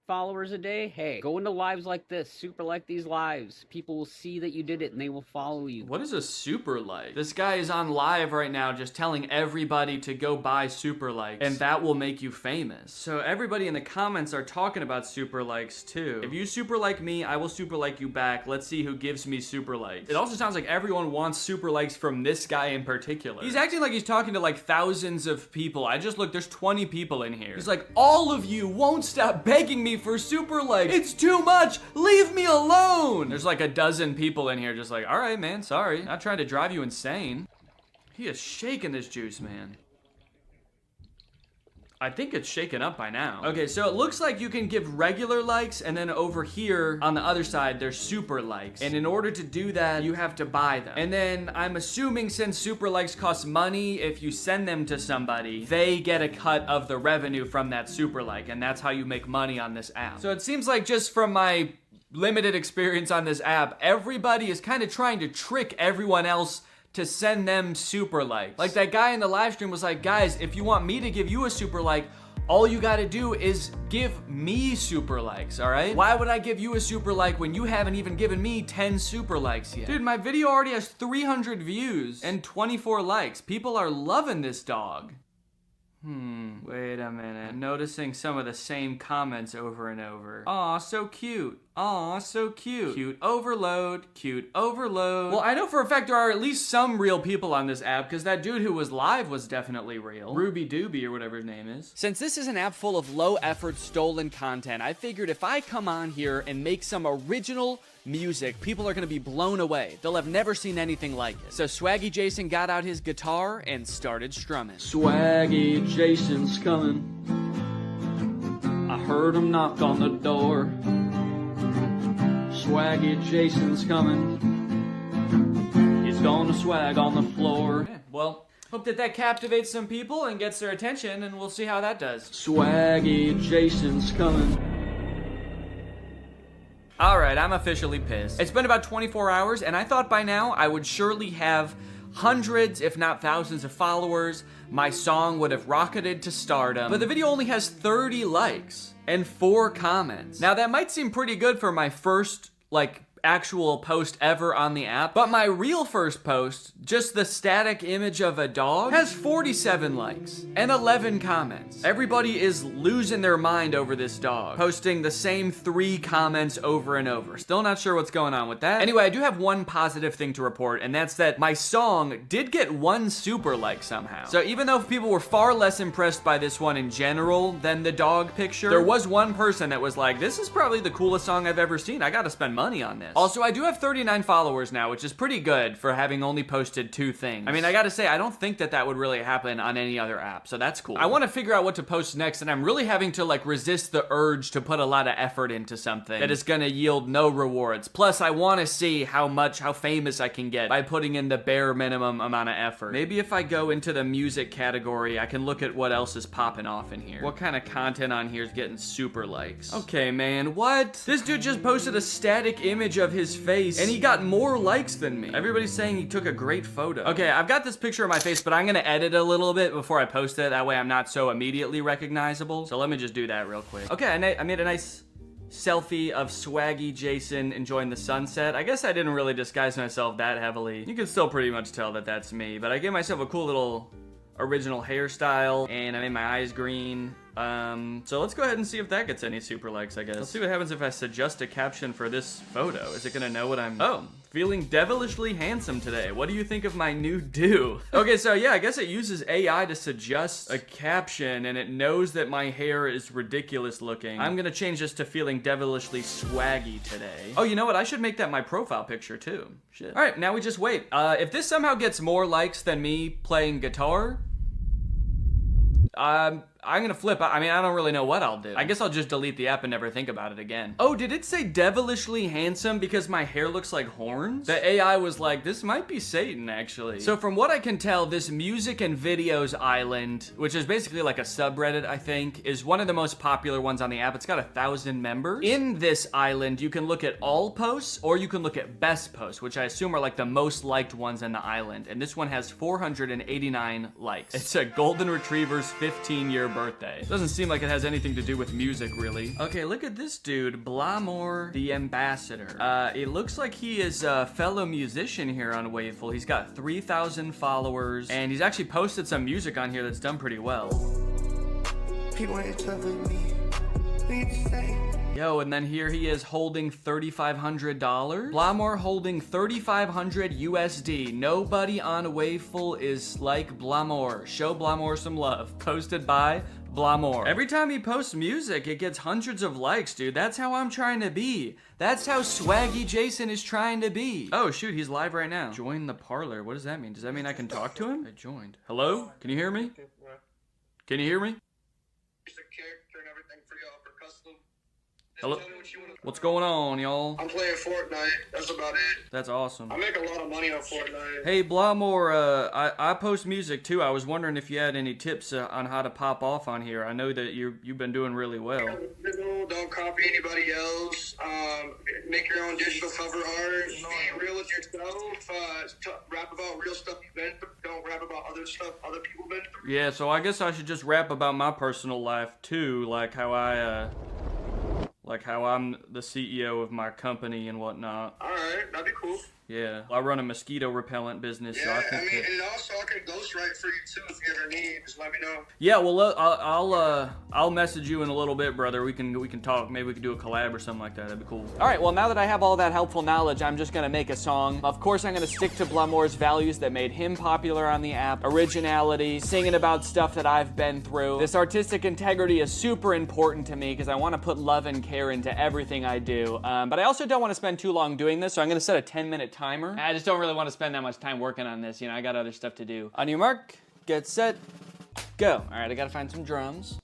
followers a day? Hey, go into lives like this. Super like these lives. People will see that you did it and they will follow you. What is a super like? This guy is on live right now just telling everybody to go buy super likes and that will make you famous. So everybody in the comments are talking about super likes too. If you super like me, I will super like you back. Let's see who gives me super likes. It also sounds like everyone wants super likes from this guy in particular. He's acting like he's talking to like thousands of people. I just looked, there's 20 people in here. He's like, all of you won't stop begging me for super likes. It's too much. Leave me alone. There's like a dozen people in here just like, all right, man, sorry. Not trying to drive you insane. He is shaking this juice, man. I think it's shaken up by now. Okay, so it looks like you can give regular likes, and then over here on the other side, there's super likes. And in order to do that, you have to buy them. And then I'm assuming since super likes cost money, if you send them to somebody, they get a cut of the revenue from that super like, and that's how you make money on this app. So it seems like just from my limited experience on this app, everybody is kind of trying to trick everyone else to send them super likes. Like that guy in the live stream was like, guys, if you want me to give you a super like, all you gotta do is give me super likes, all right? Why would I give you a super like when you haven't even given me 10 super likes yet? Dude, my video already has 300 views and 24 likes. People are loving this dog. Wait a minute. I'm noticing some of the same comments over and over. Aw, so cute. Aw, so cute. Cute overload. Cute overload. Well, I know for a fact there are at least some real people on this app because that dude who was live was definitely real. Ruby Doobie or whatever his name is. Since this is an app full of low effort stolen content, I figured if I come on here and make some original music, people are gonna be blown away. They'll have never seen anything like it. So Swaggy Jason got out his guitar and started strumming. Swaggy Jason's coming. I heard him knock on the door. Swaggy Jason's coming. He's gonna swag on the floor. Yeah, well, hope that captivates some people and gets their attention, and we'll see how that does. Swaggy Jason's coming. Alright, I'm officially pissed. It's been about 24 hours, and I thought by now I would surely have hundreds, if not thousands of followers. My song would have rocketed to stardom. But the video only has 30 likes and 4 comments. Now that might seem pretty good for my first, actual post ever on the app, but my real first post, just the static image of a dog, has 47 likes and 11 comments. Everybody is losing their mind over this dog, posting the same 3 comments over and over. Still not sure what's going on with that. Anyway, I do have one positive thing to report, and that's that my song did get 1 super like somehow. So even though people were far less impressed by this one in general than the dog picture, there was one person that was like, this is probably the coolest song I've ever seen. I gotta spend money on this. Also, I do have 39 followers now, which is pretty good for having only posted 2 things. I mean, I gotta say, I don't think that would really happen on any other app, so that's cool. I wanna figure out what to post next, and I'm really having to resist the urge to put a lot of effort into something that is gonna yield no rewards. Plus, I wanna see how famous I can get by putting in the bare minimum amount of effort. Maybe if I go into the music category, I can look at what else is popping off in here. What kind of content on here is getting super likes? Okay, man, what? This dude just posted a static image of his face, and he got more likes than me. Everybody's saying he took a great photo. Okay, I've got this picture of my face, but I'm gonna edit a little bit before I post it. That way I'm not so immediately recognizable. So let me just do that real quick. Okay, I made a nice selfie of Swaggy Jason enjoying the sunset. I guess I didn't really disguise myself that heavily. You can still pretty much tell that that's me, but I gave myself a cool little original hairstyle, and I made my eyes green. So let's go ahead and see if that gets any super likes, I guess. Let's see what happens if I suggest a caption for this photo. Is it gonna know what I'm... Oh, feeling devilishly handsome today. What do you think of my new do? Okay, so yeah, I guess it uses AI to suggest a caption, and it knows that my hair is ridiculous looking. I'm gonna change this to feeling devilishly swaggy today. Oh, you know what? I should make that my profile picture too. Shit. All right, now we just wait. If this somehow gets more likes than me playing guitar, I'm gonna flip. I mean, I don't really know what I'll do. I guess I'll just delete the app and never think about it again. Oh, did it say devilishly handsome because my hair looks like horns? The AI was like, this might be Satan, actually. So from what I can tell, this music and videos island, which is basically like a subreddit, I think, is one of the most popular ones on the app. It's got 1,000 members. In this island, you can look at all posts or you can look at best posts, which I assume are like the most liked ones in the island. And this one has 489 likes. It's a golden retriever's 15-year birthday. Doesn't seem like it has anything to do with music, really. Okay, look at this dude, Blamore the Ambassador. It looks like he is a fellow musician here on Waveful. He's got 3,000 followers, and he's actually posted some music on here that's done pretty well. Yo, and then here he is holding $3,500. Blamore holding 3,500 USD. Nobody on Waveful is like Blamore. Show Blamore some love. Posted by Blamore. Every time he posts music, it gets hundreds of likes, dude. That's how I'm trying to be. That's how Swaggy Jason is trying to be. Oh, shoot, he's live right now. Join the parlor. What does that mean? Does that mean I can talk to him? I joined. Hello? Can you hear me? Can you hear me? Hello? What's going on, y'all? I'm playing Fortnite. That's about it. That's awesome. I make a lot of money on Fortnite. Hey, Blamore, I post music too. I was wondering if you had any tips on how to pop off on here. I know that you've been doing really well. Don't copy anybody else. Make your own digital cover art. Be real with yourself. Rap about real stuff you've been through. Don't rap about other stuff other people been through. Yeah, so I guess I should just rap about my personal life too, like how I'm the CEO of my company and whatnot. Alright, that'd be cool. Yeah, I run a mosquito repellent business, so I think and also I can ghostwrite for you too if you ever need. Just let me know. Yeah, well, I'll message you in a little bit, brother. We can talk. Maybe we can do a collab or something like that. That'd be cool. All right, well, now that I have all that helpful knowledge, I'm just gonna make a song. Of course, I'm gonna stick to Blamore's values that made him popular on the app: originality, singing about stuff that I've been through. This artistic integrity is super important to me because I want to put love and care into everything I do. But I also don't want to spend too long doing this, so I'm gonna set a 10-minute timer. I just don't really want to spend that much time working on this. You know, I got other stuff to do. On your mark, get set, go. All right, I gotta find some drums.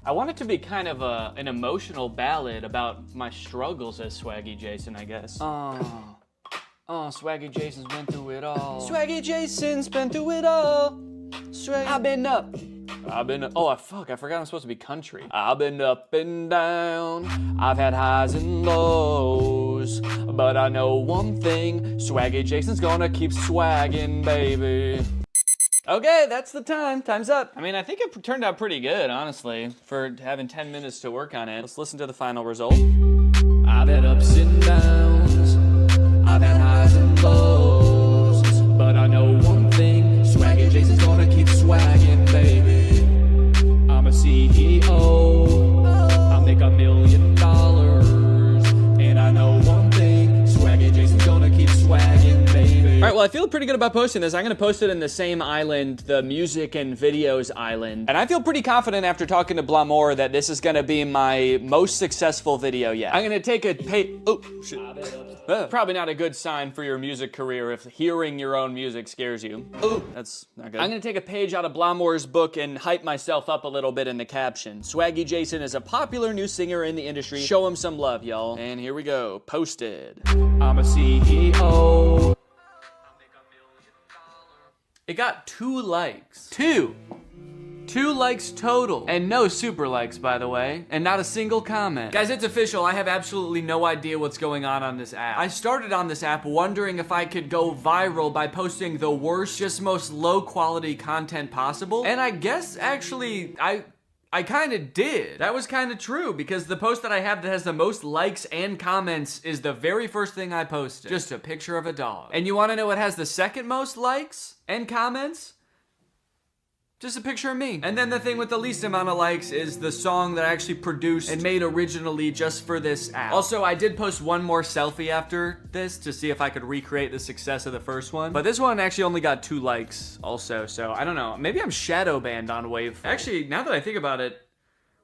I want it to be kind of an emotional ballad about my struggles as Swaggy Jason, I guess. Oh, Swaggy Jason's been through it all. Swaggy Jason's been through it all. I've been up. Oh, fuck, I forgot I'm supposed to be country. I've been up and down. I've had highs and lows. But I know one thing, Swaggy Jason's gonna keep swagging, baby. Okay, that's the time. Time's up. I mean, I think it turned out pretty good, honestly, for having 10 minutes to work on it. Let's listen to the final result. I've had ups and downs. I've had highs and lows. But I know one thing, Swaggy Jason's gonna keep swagging, baby. I'm a CEO. I'll make $1 million. And I know one thing, Swaggy Jason's gonna keep swagging, baby. All right, well, I feel pretty good about posting this. I'm gonna post it in the same island, the music and videos island. And I feel pretty confident after talking to Blamore that this is gonna be my most successful video yet. I'm gonna take a oh, shit. Probably not a good sign for your music career if hearing your own music scares you. Oh, that's not good. I'm gonna take a page out of Blamore's book and hype myself up a little bit in the caption. Swaggy Jason is a popular new singer in the industry. Show him some love, y'all. And here we go. Posted. I'm a CEO. It got 2 likes. 2 likes total. And no super likes, by the way. And not a single comment. Guys, it's official. I have absolutely no idea what's going on this app. I started on this app wondering if I could go viral by posting the worst, just most low quality content possible. And I guess actually, I kind of did. That was kind of true because the post that I have that has the most likes and comments is the very first thing I posted. Just a picture of a dog. And you want to know what has the second most likes and comments? Just a picture of me. And then the thing with the least amount of likes is the song that I actually produced and made originally just for this app. Also, I did post one more selfie after this to see if I could recreate the success of the first one. But this one actually only got 2 likes also, so I don't know. Maybe I'm shadow banned on Wave. Actually, now that I think about it,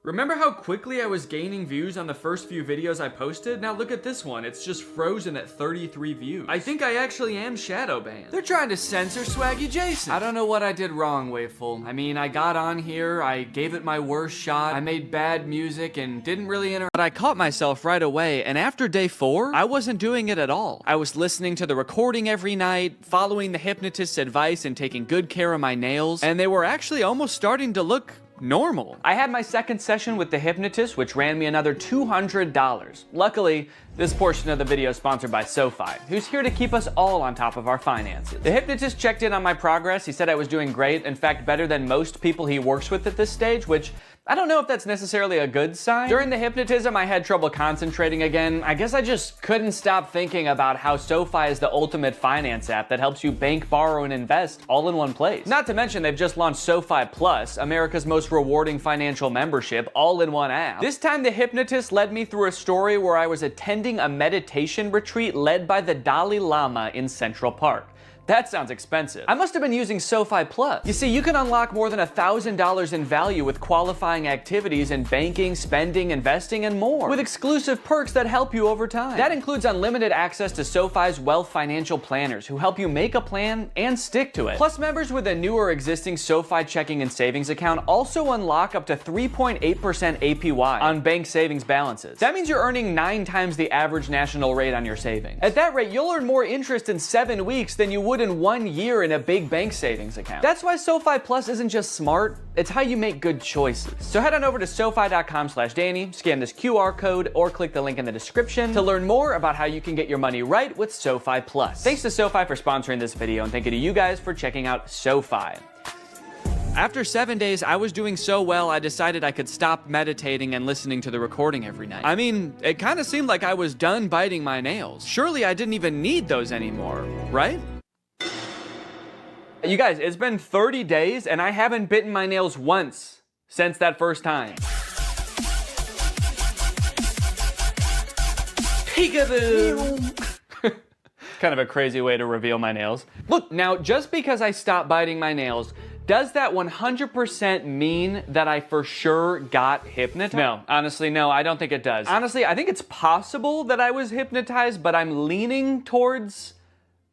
Remember how quickly I was gaining views on the first few videos I posted? Now look at this one, it's just frozen at 33 views. I think I actually am shadow banned. They're trying to censor Swaggy Jason. I don't know what I did wrong, Wayful. I mean, I got on here, I gave it my worst shot, I made bad music and didn't really interact. But I caught myself right away, and after day 4, I wasn't doing it at all. I was listening to the recording every night, following the hypnotist's advice and taking good care of my nails, and they were actually almost starting to look normal. I had my second session with the hypnotist, which ran me another $200. Luckily, this portion of the video is sponsored by SoFi, who's here to keep us all on top of our finances. The hypnotist checked in on my progress. He said I was doing great, in fact, better than most people he works with at this stage, which I don't know if that's necessarily a good sign. During the hypnotism, I had trouble concentrating again. I guess I just couldn't stop thinking about how SoFi is the ultimate finance app that helps you bank, borrow, and invest all in one place. Not to mention, they've just launched SoFi Plus, America's most rewarding financial membership, all in one app. This time, the hypnotist led me through a story where I was attending a meditation retreat led by the Dalai Lama in Central Park. That sounds expensive. I must have been using SoFi Plus. You see, you can unlock more than $1,000 in value with qualifying activities in banking, spending, investing, and more, with exclusive perks that help you over time. That includes unlimited access to SoFi's wealth financial planners who help you make a plan and stick to it. Plus, members with a new or existing SoFi checking and savings account also unlock up to 3.8% APY on bank savings balances. That means you're earning 9 times the average national rate on your savings. At that rate, you'll earn more interest in 7 weeks than you would in 1 year in a big bank savings account. That's why SoFi Plus isn't just smart, it's how you make good choices. So head on over to SoFi.com/Danny, scan this QR code, or click the link in the description to learn more about how you can get your money right with SoFi Plus. Thanks to SoFi for sponsoring this video, and thank you to you guys for checking out SoFi. After 7 days, I was doing so well, I decided I could stop meditating and listening to the recording every night. I mean, it kind of seemed like I was done biting my nails. Surely I didn't even need those anymore, right? You guys, it's been 30 days and I haven't bitten my nails once since that first time. Peekaboo! Kind of a crazy way to reveal my nails. Look, now just because I stopped biting my nails, does that 100% mean that I for sure got hypnotized? No, honestly, no, I don't think it does. Honestly, I think it's possible that I was hypnotized, but I'm leaning towards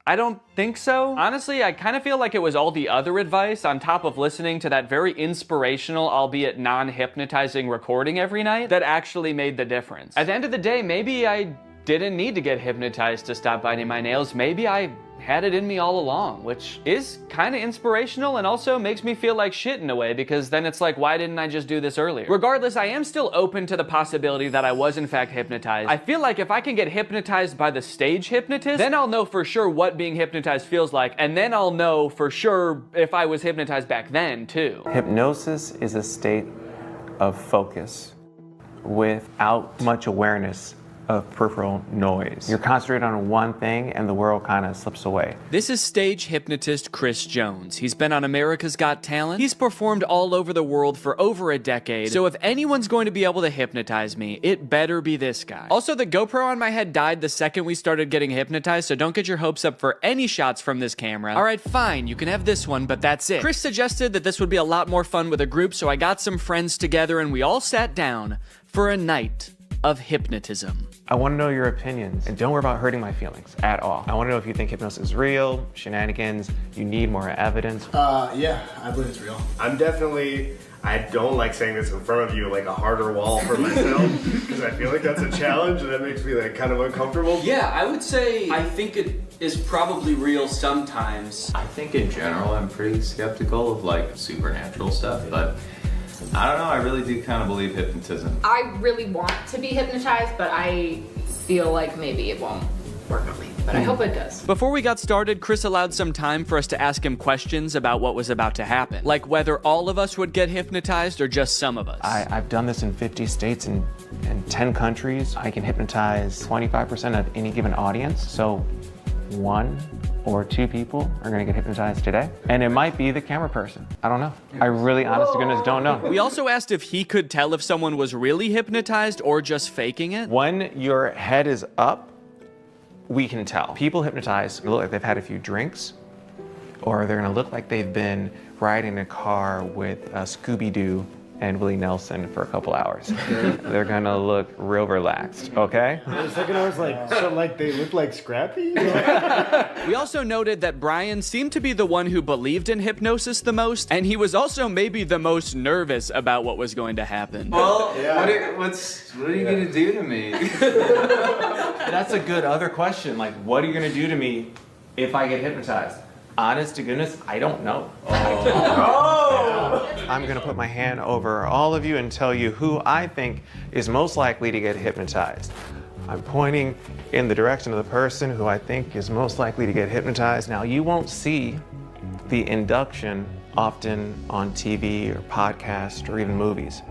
I don't think so. Honestly, I kind of feel like it was all the other advice on top of listening to that very inspirational, albeit non-hypnotizing recording every night that actually made the difference. At the end of the day, maybe I didn't need to get hypnotized to stop biting my nails. Maybe I had it in me all along, which is kind of inspirational and also makes me feel like shit in a way, because then it's like, why didn't I just do this earlier? Regardless, I am still open to the possibility that I was in fact hypnotized. I feel like if I can get hypnotized by the stage hypnotist, then I'll know for sure what being hypnotized feels like, and then I'll know for sure if I was hypnotized back then too. Hypnosis is a state of focus without much awareness of peripheral noise. You're concentrated on one thing and the world kind of slips away. This is stage hypnotist Chris Jones. He's been on America's Got Talent. He's performed all over the world for over a decade. So if anyone's going to be able to hypnotize me, it better be this guy. Also, the GoPro on my head died the second we started getting hypnotized, so don't get your hopes up for any shots from this camera. All right, fine, you can have this one, but that's it. Chris suggested that this would be a lot more fun with a group, so I got some friends together and we all sat down for a night of hypnotism. I want to know your opinions, and don't worry about hurting my feelings at all. I want to know if you think hypnosis is real, shenanigans, you need more evidence. Yeah, I believe it's real. I don't like saying this in front of you, like a harder wall for myself, because I feel like that's a challenge and that makes me like kind of uncomfortable. Yeah, I would say I think it is probably real sometimes. I think in general I'm pretty skeptical of like supernatural stuff, but I don't know, I really do kind of believe hypnotism. I really want to be hypnotized, but I feel like maybe it won't work on me, but I hope it does. Before we got started, Chris allowed some time for us to ask him questions about what was about to happen, like whether all of us would get hypnotized or just some of us. I've done this in 50 states and 10 countries. I can hypnotize 25% of any given audience, so 1 or 2 people are gonna get hypnotized today. And it might be the camera person. I don't know. I really, honest to goodness, don't know. We also asked if he could tell if someone was really hypnotized or just faking it. When your head is up, we can tell. People hypnotized look like they've had a few drinks, or they're gonna look like they've been riding a car with Scooby-Doo and Willie Nelson for a couple hours. They're gonna look real relaxed, okay? For a second I was like, so like they look like Scrappy? We also noted that Brian seemed to be the one who believed in hypnosis the most, and he was also maybe the most nervous about what was going to happen. Well, what are you gonna do to me? That's a good other question. Like, what are you gonna do to me if I get hypnotized? Honest to goodness, I don't know. I'm gonna put my hand over all of you and tell you who I think is most likely to get hypnotized. I'm pointing in the direction of the person who I think is most likely to get hypnotized. Now, you won't see the induction often on TV or podcasts or even movies,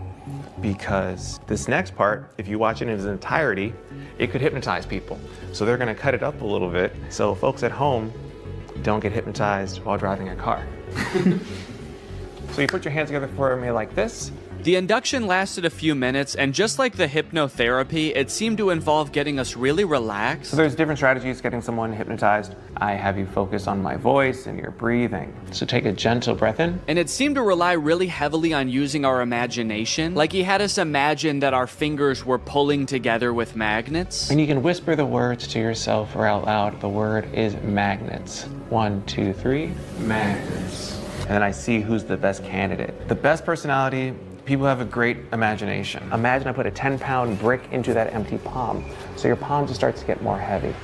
because this next part, if you watch it in its entirety, it could hypnotize people. So they're gonna cut it up a little bit so folks at home don't get hypnotized while driving a car. So you put your hands together for me like this. The induction lasted a few minutes, and just like the hypnotherapy, it seemed to involve getting us really relaxed. So there's different strategies getting someone hypnotized. I have you focus on my voice and your breathing. So take a gentle breath in. And it seemed to rely really heavily on using our imagination. Like he had us imagine that our fingers were pulling together with magnets. And you can whisper the words to yourself or out loud. The word is magnets. 1, 2, 3, magnets. And then I see who's the best candidate. The best personality, people have a great imagination. Imagine I put a 10-pound brick into that empty palm. So your palm just starts to get more heavy.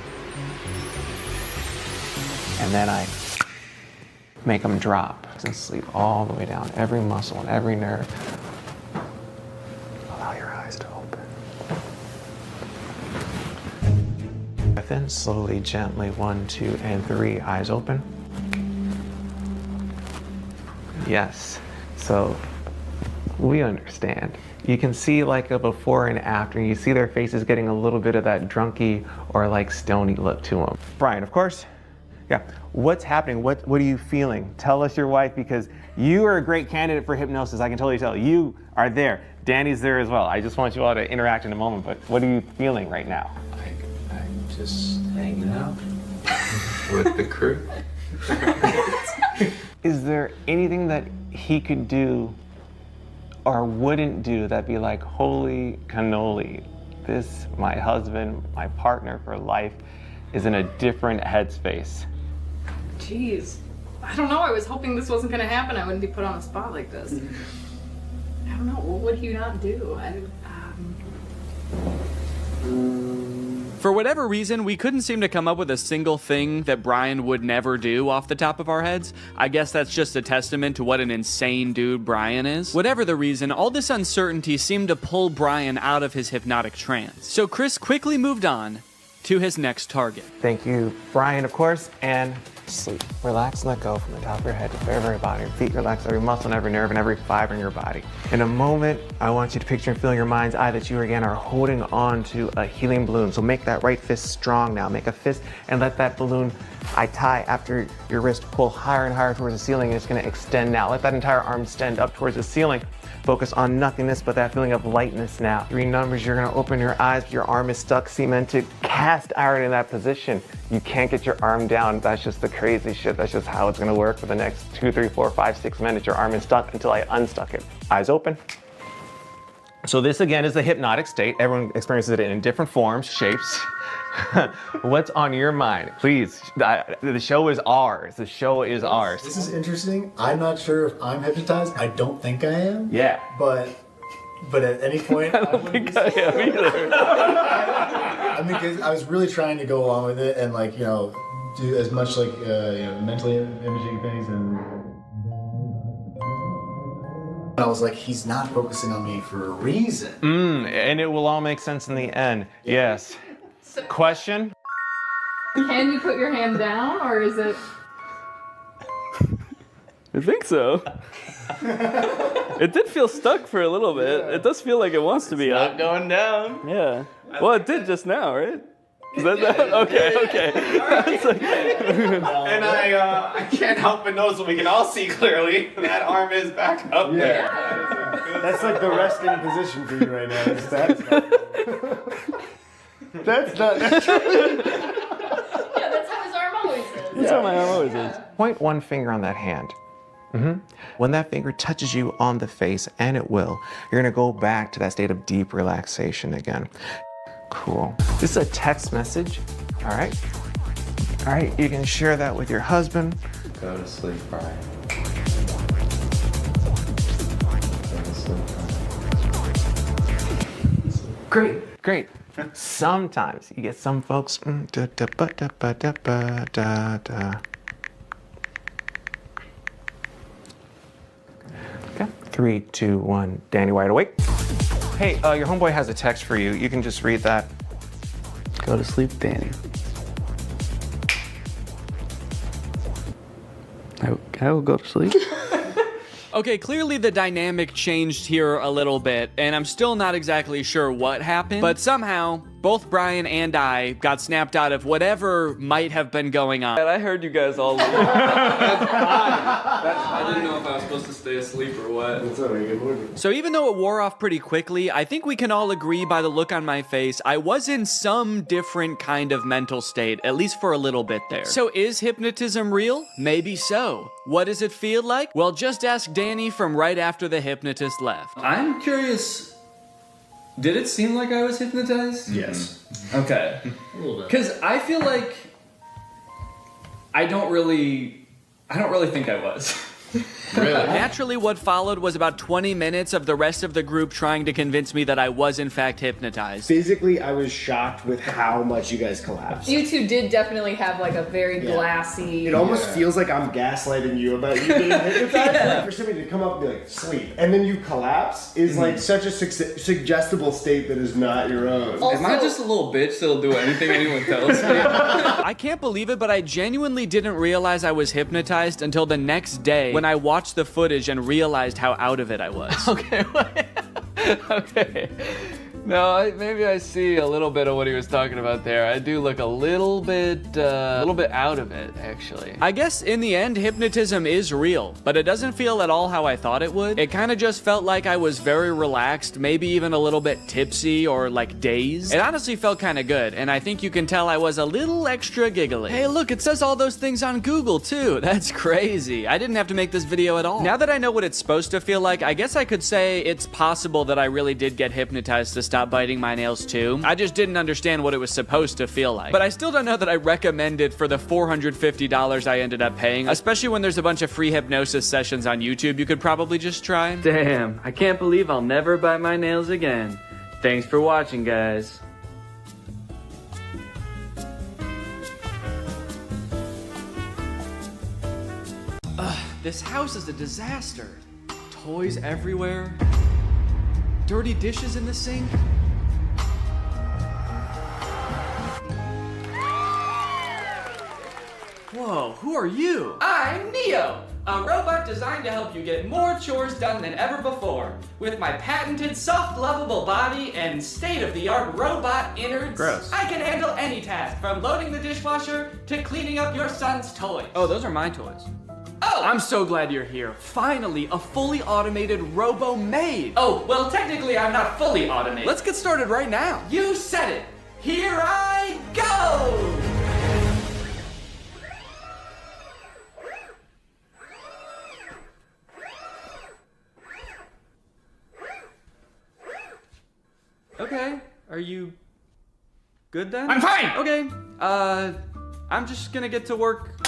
And then I make them drop and sleep all the way down, every muscle and every nerve. Allow your eyes to open. Breath in, slowly, gently, 1, 2, and 3, eyes open. Yes, so we understand. You can see like a before and after. You see their faces getting a little bit of that drunky or like stony look to them. Brian, of course. Yeah, what's happening? What are you feeling? Tell us your wife, because you are a great candidate for hypnosis. I can totally tell. You are there. Danny's there as well. I just want you all to interact in a moment, but what are you feeling right now? I'm just hanging out with the crew. Is there anything that he could do or wouldn't do that'd be like, holy cannoli, this, my husband, my partner for life, is in a different headspace? Jeez. I don't know. I was hoping this wasn't going to happen. I wouldn't be put on a spot like this. I don't know. What would he not do? For whatever reason, we couldn't seem to come up with a single thing that Brian would never do off the top of our heads. I guess that's just a testament to what an insane dude Brian is. Whatever the reason, all this uncertainty seemed to pull Brian out of his hypnotic trance. So Chris quickly moved on to his next target. Thank you, Brian, of course, and sleep. Relax and let go from the top of your head to the very, very bottom. Your feet relax, every muscle and every nerve and every fiber in your body. In a moment, I want you to picture and feel in your mind's eye that you again are holding on to a helium balloon. So make that right fist strong now. Make a fist and let that balloon I tie after your wrist pull higher and higher towards the ceiling, and it's gonna extend now. Let that entire arm extend up towards the ceiling. Focus on nothingness, but that feeling of lightness now. 3 numbers, you're gonna open your eyes, but your arm is stuck, cemented, cast iron in that position. You can't get your arm down. That's just the crazy shit. That's just how it's gonna work for the next 2, 3, 4, 5, 6 minutes. Your arm is stuck until I unstuck it. Eyes open. So this again is the hypnotic state. Everyone experiences it in different forms, shapes. What's on your mind? Please, the show is ours. The show is ours. This is interesting. I'm not sure if I'm hypnotized. I don't think I am. Yeah. But at any point, I don't think I am either. I mean, 'cause I was really trying to go along with it and like, you know, do as much like, mentally imaging things, and I was like, he's not focusing on me for a reason. And it will all make sense in the end. Yes. Question? Can you put your hand down, or is it? I think so. It did feel stuck for a little bit. Yeah. It does feel like it wants to be up. Not going down. Yeah. Well, it did just now, right? Is that okay. And I can't help but notice what we can all see clearly. That arm is back up there. That's like the resting position for you right now. Is that? That's not. Yeah, that's how his arm always is. That's how my arm always is. Point one finger on that hand. When that finger touches you on the face, and it will, you're gonna go back to that state of deep relaxation again. Cool. This is a text message, all right? All right, you can share that with your husband. Go to sleep, Brian. Go to sleep, Brian. Great, great. Sometimes you get some folks. Okay. 3, 2, 1. Danny, wide awake. Hey, your homeboy has a text for you. You can just read that. Go to sleep, Danny. I will go to sleep. Okay, clearly the dynamic changed here a little bit, and I'm still not exactly sure what happened, but somehow both Brian and I got snapped out of whatever might have been going on. I heard you guys all leave. I didn't know if I was supposed to stay asleep or what. That's all right, good morning. So even though it wore off pretty quickly, I think we can all agree by the look on my face, I was in some different kind of mental state, at least for a little bit there. So is hypnotism real? Maybe so. What does it feel like? Well, just ask Danny from right after the hypnotist left. I'm curious, did it seem like I was hypnotized? Yes. Okay. A little bit. Because I feel like I don't really think I was. Really? Naturally, what followed was about 20 minutes of the rest of the group trying to convince me that I was in fact hypnotized. Physically, I was shocked with how much you guys collapsed. You two did definitely have like a very glassy. It almost feels like I'm gaslighting you about you being hypnotized. Like for somebody to come up and be like, sleep, and then you collapse is like such a suggestible state that is not your own. Also, Am I just a little bitch that'll do anything anyone tells me? I can't believe it, but I genuinely didn't realize I was hypnotized until the next day when I watched the footage and realized how out of it I was. Okay, wait. Okay. No, maybe I see a little bit of what he was talking about there. I do look a little bit out of it, actually. I guess in the end, hypnotism is real, but it doesn't feel at all how I thought it would. It kind of just felt like I was very relaxed, maybe even a little bit tipsy or like dazed. It honestly felt kind of good, and I think you can tell I was a little extra giggly. Hey, look, it says all those things on Google too. That's crazy. I didn't have to make this video at all. Now that I know what it's supposed to feel like, I guess I could say it's possible that I really did get hypnotized to stop biting my nails too. I just didn't understand what it was supposed to feel like. But I still don't know that I recommend it for the $450 I ended up paying, especially when there's a bunch of free hypnosis sessions on YouTube you could probably just try. Damn, I can't believe I'll never bite my nails again. Thanks for watching, guys. This house is a disaster. Toys everywhere. Dirty dishes in the sink. Whoa, who are you? I'm Neo, a robot designed to help you get more chores done than ever before. With my patented soft, lovable body and state-of-the-art robot innards, Gross. I can handle any task, from loading the dishwasher to cleaning up your son's toys. Oh, those are my toys. Oh! I'm so glad you're here. Finally, a fully automated robo-maid. Oh, well, technically I'm not fully automated. Let's get started right now. You said it. Here I go! Okay, are you good then? I'm fine! Okay, I'm just gonna get to work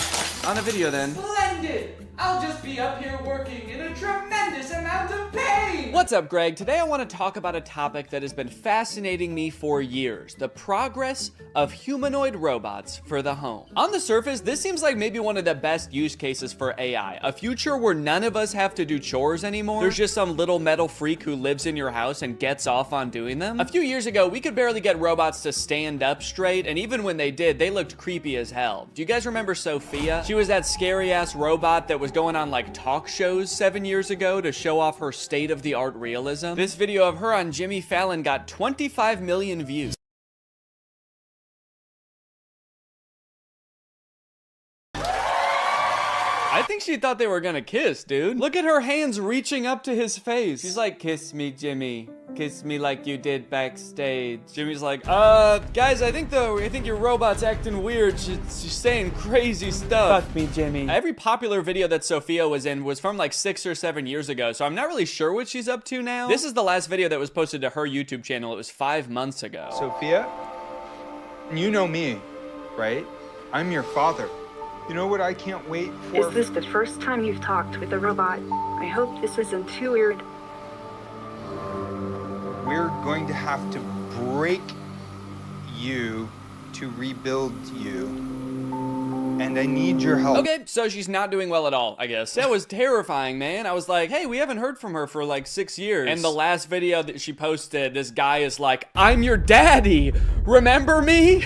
on a video then. Splendid! I'll just be up here working in a tremendous amount of pain! What's up, Greg? Today I want to talk about a topic that has been fascinating me for years, the progress of humanoid robots for the home. On the surface, this seems like maybe one of the best use cases for AI, a future where none of us have to do chores anymore. There's just some little metal freak who lives in your house and gets off on doing them. A few years ago, we could barely get robots to stand up straight, and even when they did, they looked creepy as hell. Do you guys remember Sophia? She was that scary-ass robot that was going on like talk shows 7 years ago to show off her state-of-the-art realism. This video of her on Jimmy Fallon got 25 million views. I think she thought they were gonna kiss, dude. Look at her hands reaching up to his face. She's like, kiss me, Jimmy. Kiss me like you did backstage. Jimmy's like, guys, I think your robot's acting weird. She's saying crazy stuff. Fuck me, Jimmy. Every popular video that Sophia was in was from like 6 or 7 years ago, so I'm not really sure what she's up to now. This is the last video that was posted to her YouTube channel. It was 5 months ago. Sophia, you know me, right? I'm your father. You know what I can't wait for? Is this the first time you've talked with a robot? I hope this isn't too weird. We're going to have to break you to rebuild you. And I need your help. Okay, so she's not doing well at all, I guess. That was terrifying, man. I was like, hey, we haven't heard from her for like 6 years. And the last video that she posted, this guy is like, I'm your daddy. Remember me?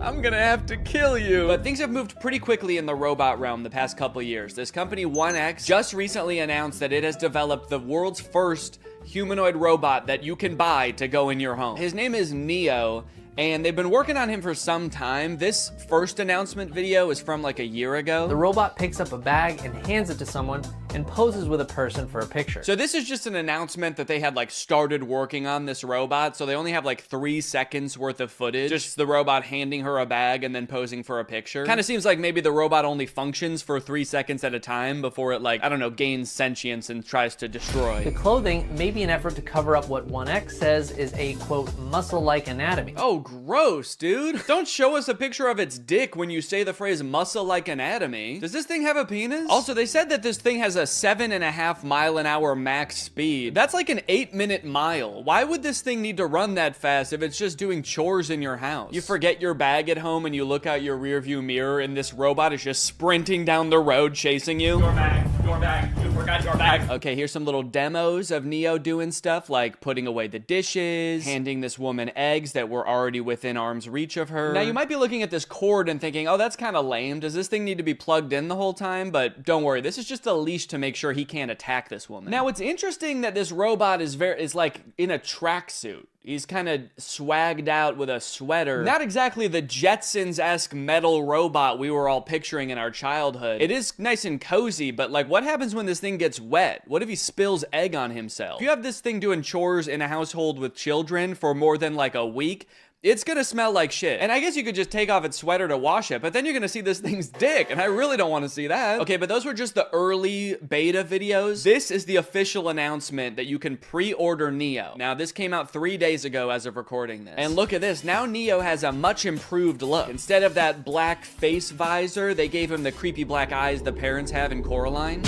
I'm gonna have to kill you. But things have moved pretty quickly in the robot realm the past couple years. This company 1X just recently announced that it has developed the world's first humanoid robot that you can buy to go in your home. His name is Neo, and they've been working on him for some time. This first announcement video is from like a year ago. The robot picks up a bag and hands it to someone and poses with a person for a picture. So this is just an announcement that they had like started working on this robot, so they only have like 3 seconds worth of footage. Just the robot handing her a bag and then posing for a picture. Kind of seems like maybe the robot only functions for 3 seconds at a time before it like, I don't know, gains sentience and tries to destroy. The clothing may be an effort to cover up what 1X says is a, quote, muscle-like anatomy. Oh, gross, dude. Don't show us a picture of its dick when you say the phrase muscle-like anatomy. Does this thing have a penis? Also, they said that this thing has a 7.5 mile an hour max speed. That's like an 8-minute mile. Why would this thing need to run that fast if it's just doing chores in your house? You forget your bag at home and you look out your rearview mirror and this robot is just sprinting down the road chasing you. Your bag, you forgot your bag. Okay, here's some little demos of Neo doing stuff like putting away the dishes, handing this woman eggs that were already within arm's reach of her. Now you might be looking at this cord and thinking, oh, that's kind of lame. Does this thing need to be plugged in the whole time? But don't worry, this is just a leash to make sure he can't attack this woman. Now it's interesting that this robot is like in a tracksuit. He's kind of swagged out with a sweater. Not exactly the Jetsons-esque metal robot we were all picturing in our childhood. It is nice and cozy, but like what happens when this thing gets wet? What if he spills egg on himself? If you have this thing doing chores in a household with children for more than like a week, it's gonna smell like shit. And I guess you could just take off its sweater to wash it, but then you're gonna see this thing's dick, and I really don't wanna see that. Okay, but those were just the early beta videos. This is the official announcement that you can pre-order Neo. Now, this came out 3 days ago as of recording this. And look at this, now Neo has a much improved look. Instead of that black face visor, they gave him the creepy black eyes the parents have in Coraline.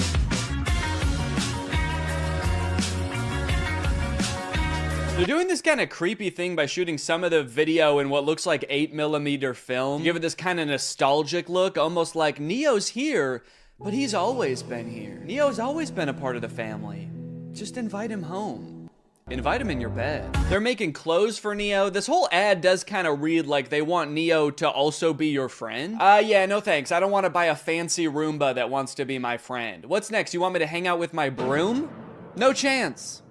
They're doing this kind of creepy thing by shooting some of the video in what looks like 8mm film. Give it this kind of nostalgic look, almost like Neo's here, but he's always been here. Neo's always been a part of the family. Just invite him home. Invite him in your bed. They're making clothes for Neo. This whole ad does kind of read like they want Neo to also be your friend. Yeah, no thanks. I don't want to buy a fancy Roomba that wants to be my friend. What's next? You want me to hang out with my broom? No chance.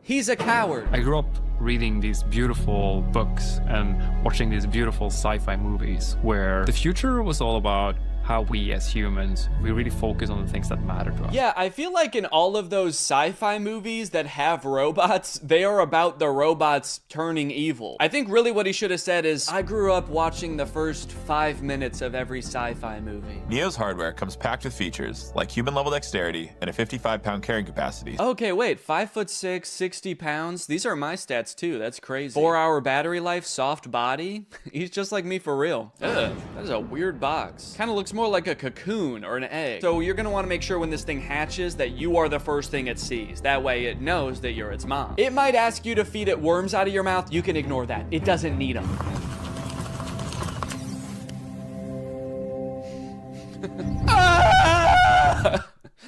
He's a coward. I grew up reading these beautiful books and watching these beautiful sci-fi movies where the future was all about how we as humans, we really focus on the things that matter to us. Yeah, I feel like in all of those sci-fi movies that have robots, they are about the robots turning evil. I think really what he should have said is, I grew up watching the first 5 minutes of every sci-fi movie. Neo's hardware comes packed with features like human-level dexterity and a 55-pound carrying capacity. Okay, wait, 5'6", 60 pounds? These are my stats too, that's crazy. 4-hour battery life, soft body? He's just like me for real. Ugh, that is a weird box. Kind of looks more like a cocoon or an egg. So you're gonna wanna make sure when this thing hatches that you are the first thing it sees. That way it knows that you're its mom. It might ask you to feed it worms out of your mouth. You can ignore that. It doesn't need them.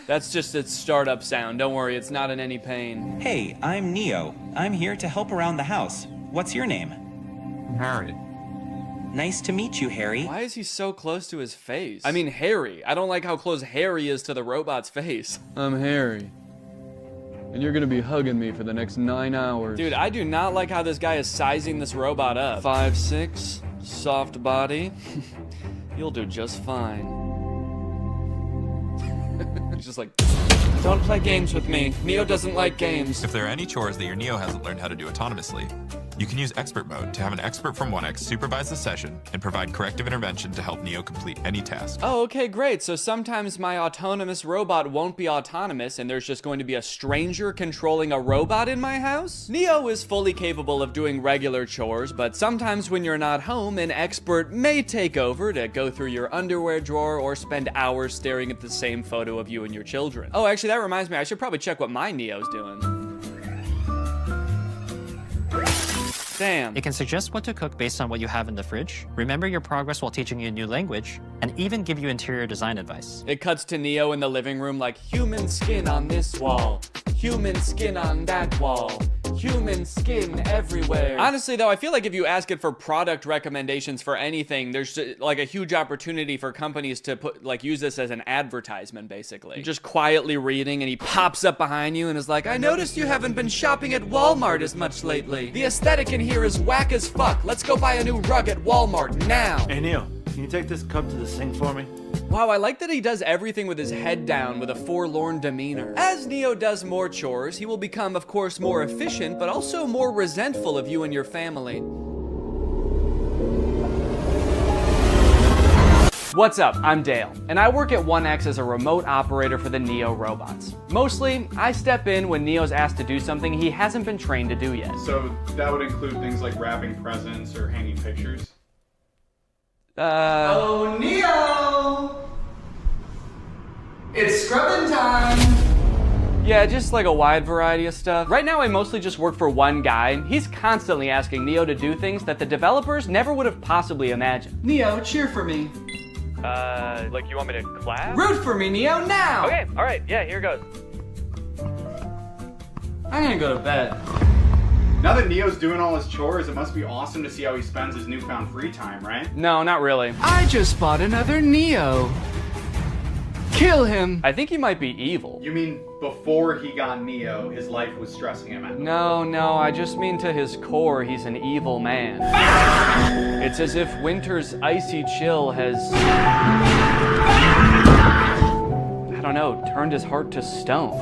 That's just its startup sound. Don't worry, it's not in any pain. Hey, I'm Neo. I'm here to help around the house. What's your name? Harry. Nice to meet you, Harry. Why is he so close to his face? I mean, Harry. I don't like how close Harry is to the robot's face. I'm Harry. And you're gonna be hugging me for the next 9 hours. Dude, I do not like how this guy is sizing this robot up. 5'6", soft body. You'll do just fine. He's just like, don't play games with me. Neo doesn't like games. If there are any chores that your Neo hasn't learned how to do autonomously, you can use expert mode to have an expert from 1X supervise the session and provide corrective intervention to help Neo complete any task. Oh, okay, great. So sometimes my autonomous robot won't be autonomous and there's just going to be a stranger controlling a robot in my house? Neo is fully capable of doing regular chores, but sometimes when you're not home, an expert may take over to go through your underwear drawer or spend hours staring at the same photo of you and your children. Oh, actually, that reminds me, I should probably check what my Neo's doing. Damn. It can suggest what to cook based on what you have in the fridge, remember your progress while teaching you a new language, and even give you interior design advice. It cuts to Neo in the living room like, human skin on this wall, human skin on that wall, human skin everywhere. Honestly though, I feel like if you ask it for product recommendations for anything, there's like a huge opportunity for companies to use this as an advertisement basically. You're just quietly reading and he pops up behind you and is like, I noticed you haven't been shopping at Walmart as much lately. The aesthetic in here is whack as fuck. Let's go buy a new rug at Walmart now. Hey Neo, can you take this cup to the sink for me? Wow, I like that he does everything with his head down with a forlorn demeanor. As Neo does more chores, he will become, of course, more efficient, but also more resentful of you and your family. What's up? I'm Dale, and I work at 1X as a remote operator for the Neo robots. Mostly, I step in when Neo's asked to do something he hasn't been trained to do yet. So that would include things like wrapping presents or hanging pictures? Oh, Neo! It's scrubbing time! Yeah, just like a wide variety of stuff. Right now, I mostly just work for one guy. He's constantly asking Neo to do things that the developers never would have possibly imagined. Neo, cheer for me. Like you want me to clap? Root for me, Neo, now! Okay, alright, yeah, here goes. I'm gonna go to bed. Now that Neo's doing all his chores, it must be awesome to see how he spends his newfound free time, right? No, not really. I just bought another Neo. Kill him! I think he might be evil. You mean before he got Neo, his life was stressing him out? No, I just mean to his core, he's an evil man. It's as if winter's icy chill has, I don't know, turned his heart to stone.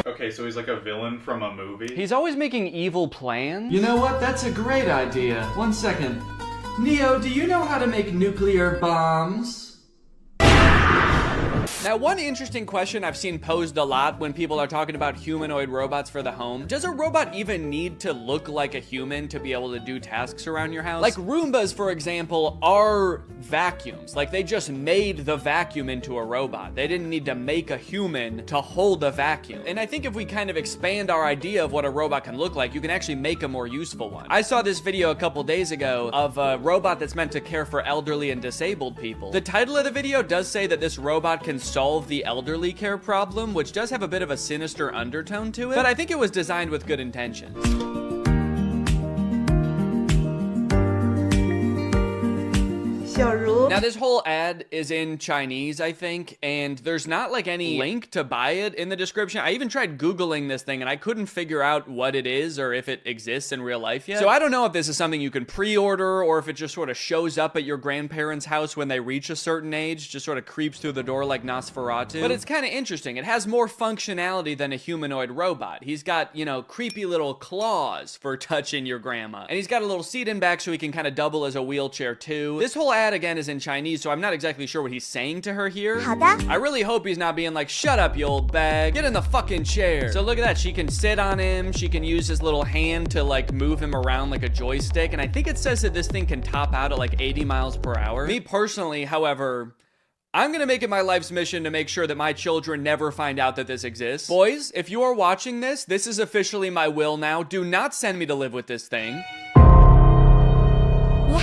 Okay, so he's like a villain from a movie? He's always making evil plans. You know what? That's a great idea. 1 second. Neo, do you know how to make nuclear bombs? Now, one interesting question I've seen posed a lot when people are talking about humanoid robots for the home, does a robot even need to look like a human to be able to do tasks around your house? Like Roombas, for example, are vacuums. Like they just made the vacuum into a robot. They didn't need to make a human to hold a vacuum. And I think if we kind of expand our idea of what a robot can look like, you can actually make a more useful one. I saw this video a couple days ago of a robot that's meant to care for elderly and disabled people. The title of the video does say that this robot can solve the elderly care problem, which does have a bit of a sinister undertone to it, but I think it was designed with good intentions. Now this whole ad is in Chinese, I think, and there's not like any link to buy it in the description. I even tried Googling this thing and I couldn't figure out what it is or if it exists in real life yet. So I don't know if this is something you can pre-order or if it just sort of shows up at your grandparents' house when they reach a certain age, just sort of creeps through the door like Nosferatu. But it's kind of interesting. It has more functionality than a humanoid robot. He's got, you know, creepy little claws for touching your grandma. And he's got a little seat in back so he can kind of double as a wheelchair too. This whole ad again is in Chinese, so I'm not exactly sure what he's saying to her here. I really hope he's not being like, shut up, you old bag. Get in the fucking chair. So look at that. She can sit on him. She can use his little hand to like move him around like a joystick. And I think it says that this thing can top out at like 80 miles per hour. Me personally, however, I'm gonna make it my life's mission to make sure that my children never find out that this exists. Boys, if you are watching this, this is officially my will now. Do not send me to live with this thing.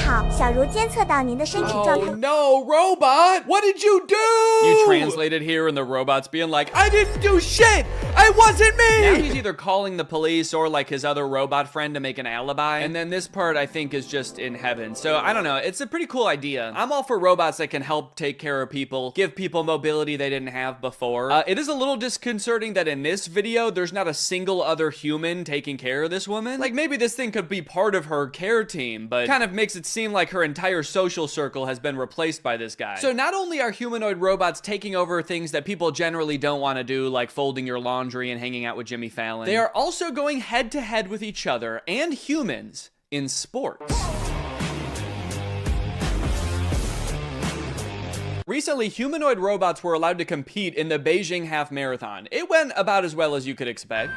Oh no, robot! What did you do? You translated here and the robot's being like, I didn't do shit! I It wasn't me! Now he's either calling the police or like his other robot friend to make an alibi. And then this part I think is just in heaven. So I don't know. It's a pretty cool idea. I'm all for robots that can help take care of people, give people mobility they didn't have before. It is a little disconcerting that in this video, there's not a single other human taking care of this woman. Like maybe this thing could be part of her care team, but kind of makes it seem like her entire social circle has been replaced by this guy. So not only are humanoid robots taking over things that people generally don't want to do, like folding your laundry and hanging out with Jimmy Fallon, they are also going head to head with each other and humans in sports. Recently, humanoid robots were allowed to compete in the Beijing Half Marathon. It went about as well as you could expect.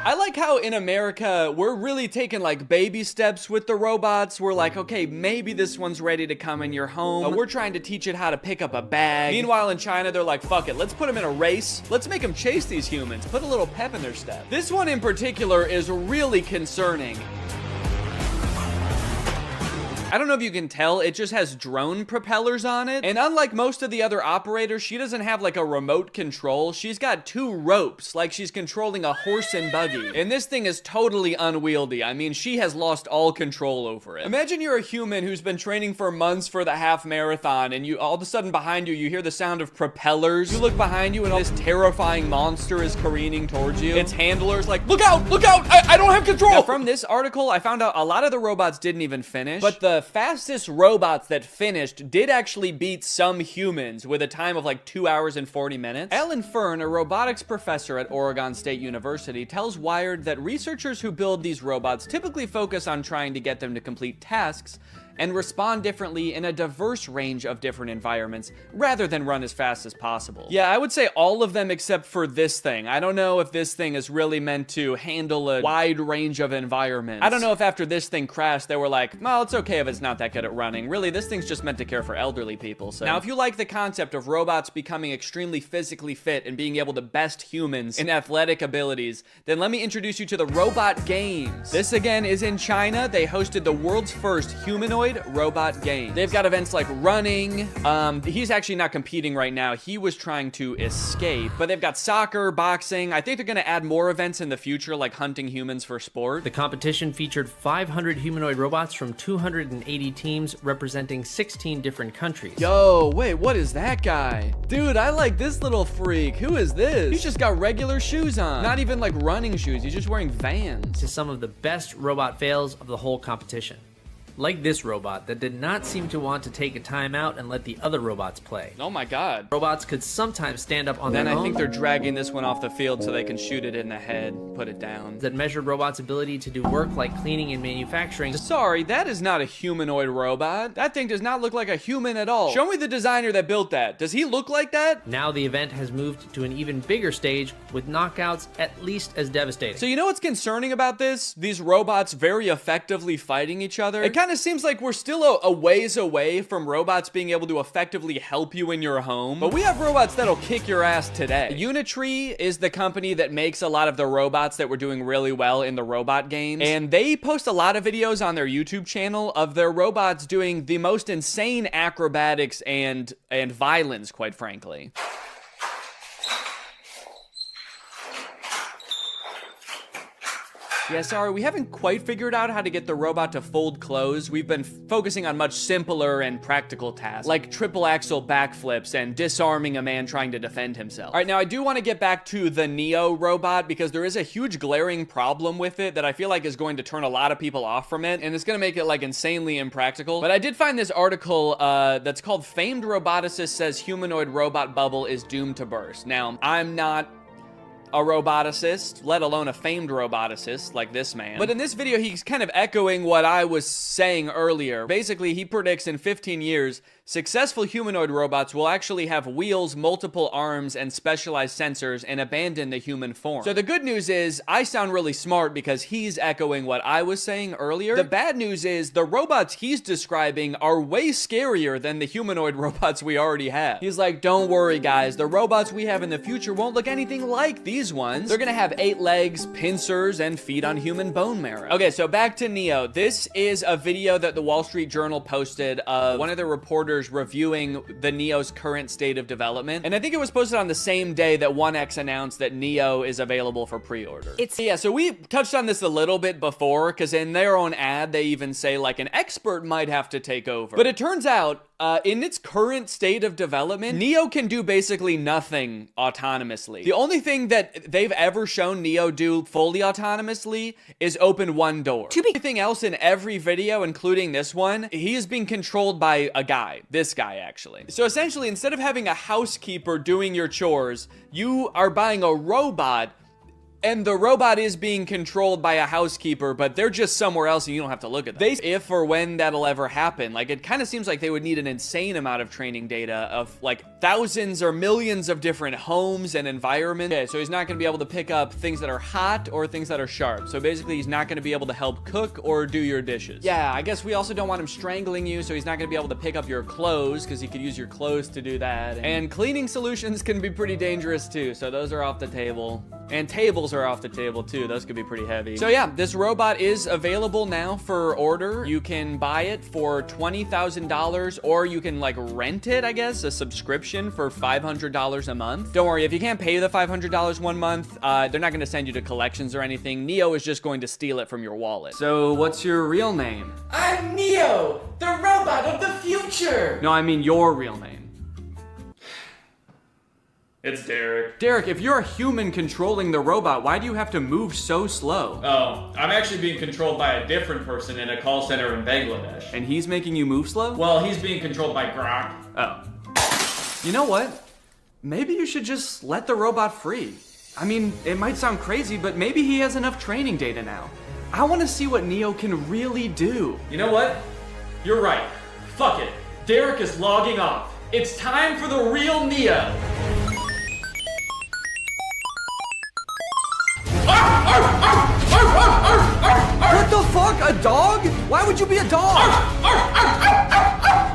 I like how in America, we're really taking like baby steps with the robots. We're like, okay, maybe this one's ready to come in your home. We're trying to teach it how to pick up a bag. Meanwhile, in China, they're like, fuck it, let's put them in a race. Let's make them chase these humans. Put a little pep in their step. This one in particular is really concerning. I don't know if you can tell, it just has drone propellers on it. And unlike most of the other operators, she doesn't have like a remote control. She's got 2 ropes, like she's controlling a horse and buggy. And this thing is totally unwieldy. I mean, she has lost all control over it. Imagine you're a human who's been training for months for the half marathon, and you all of a sudden behind you, you hear the sound of propellers. You look behind you and this terrifying monster is careening towards you. Its handler's like, look out, I don't have control. Now, from this article, I found out a lot of the robots didn't even finish, but the fastest robots that finished did actually beat some humans with a time of like 2 hours and 40 minutes. Ellen Fern, a robotics professor at Oregon State University, tells Wired that researchers who build these robots typically focus on trying to get them to complete tasks and respond differently in a diverse range of different environments, rather than run as fast as possible. Yeah, I would say all of them except for this thing. I don't know if this thing is really meant to handle a wide range of environments. I don't know if after this thing crashed, they were like, well, it's okay if it's not that good at running. Really, this thing's just meant to care for elderly people, so. Now, if you like the concept of robots becoming extremely physically fit and being able to best humans in athletic abilities, then let me introduce you to the Robot Games. This, again, is in China. They hosted the world's first humanoid robot game. They've got events like running. He's actually not competing right now. He was trying to escape, but they've got soccer, boxing. I think they're gonna add more events in the future, like hunting humans for sport. The competition featured 500 humanoid robots from 280 teams representing 16 different countries. Yo, wait, what is that guy? Dude, I like this little freak. Who is this? He's just got regular shoes on. Not even like running shoes. He's just wearing Vans. To some of the best robot fails of the whole competition. Like this robot that did not seem to want to take a timeout and let the other robots play. Oh my god. Robots could sometimes stand up on their own. Then I think they're dragging this one off the field so they can shoot it in the head, put it down. That measured robots' ability to do work like cleaning and manufacturing. Sorry, that is not a humanoid robot. That thing does not look like a human at all. Show me the designer that built that. Does he look like that? Now the event has moved to an even bigger stage with knockouts at least as devastating. So you know what's concerning about this? These robots very effectively fighting each other. It kind of seems like we're still a ways away from robots being able to effectively help you in your home. But we have robots that'll kick your ass today. Unitree is the company that makes a lot of the robots that were doing really well in the robot games. And they post a lot of videos on their YouTube channel of their robots doing the most insane acrobatics and violence, quite frankly. Yeah, sorry, we haven't quite figured out how to get the robot to fold clothes. We've been focusing on much simpler and practical tasks, like triple axel backflips and disarming a man trying to defend himself. All right, now I do want to get back to the Neo robot because there is a huge glaring problem with it that I feel like is going to turn a lot of people off from it, and it's going to make it like insanely impractical. But I did find this article that's called "Famed Roboticist Says Humanoid Robot Bubble is Doomed to Burst." Now, I'm not a roboticist, let alone a famed roboticist like this man. But in this video, he's kind of echoing what I was saying earlier. Basically, he predicts in 15 years, successful humanoid robots will actually have wheels, multiple arms, and specialized sensors and abandon the human form. So the good news is, I sound really smart because he's echoing what I was saying earlier. The bad news is, the robots he's describing are way scarier than the humanoid robots we already have. He's like, don't worry guys, the robots we have in the future won't look anything like these these ones, they're gonna have 8 legs, pincers, and feed on human bone marrow. Okay, so back to Neo. This is a video that the Wall Street Journal posted of one of the reporters reviewing the Neo's current state of development. And I think it was posted on the same day that 1X announced that Neo is available for pre-order. Yeah, so we touched on this a little bit before, because in their own ad, they even say like an expert might have to take over. But it turns out, in its current state of development, Neo can do basically nothing autonomously. The only thing that they've ever shown Neo do fully autonomously is open one door. Everything else in every video, including this one, he is being controlled by a guy. This guy, actually. So essentially, instead of having a housekeeper doing your chores, you are buying a robot, and the robot is being controlled by a housekeeper, but they're just somewhere else and you don't have to look at them. If or when that'll ever happen, like it kind of seems like they would need an insane amount of training data of like thousands or millions of different homes and environments. Okay, so he's not gonna be able to pick up things that are hot or things that are sharp. So basically he's not gonna be able to help cook or do your dishes. Yeah, I guess we also don't want him strangling you, so he's not gonna be able to pick up your clothes because he could use your clothes to do that. And cleaning solutions can be pretty dangerous too, so those are off the table. And tables are off the table too. Those could be pretty heavy. So yeah, this robot is available now for order. You can buy it for $20,000 or you can like rent it, I guess, a subscription for $500 a month. Don't worry, if you can't pay the $500 one month, they're not gonna send you to collections or anything. Neo is just going to steal it from your wallet. So what's your real name? I'm Neo, the robot of the future. No, I mean your real name. It's Derek. Derek, if you're a human controlling the robot, why do you have to move so slow? Oh, I'm actually being controlled by a different person in a call center in Bangladesh. And he's making you move slow? Well, he's being controlled by Grok. Oh. You know what? Maybe you should just let the robot free. I mean, it might sound crazy, but maybe he has enough training data now. I want to see what Neo can really do. You know what? You're right. Fuck it. Derek is logging off. It's time for the real Neo. What the fuck? A dog? Why would you be a dog?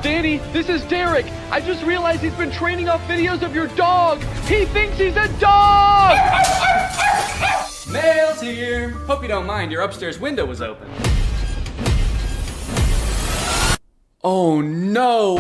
Danny, this is Derek. I just realized he's been training off videos of your dog. He thinks he's a dog! Mail's here. Hope you don't mind, your upstairs window was open. Oh no!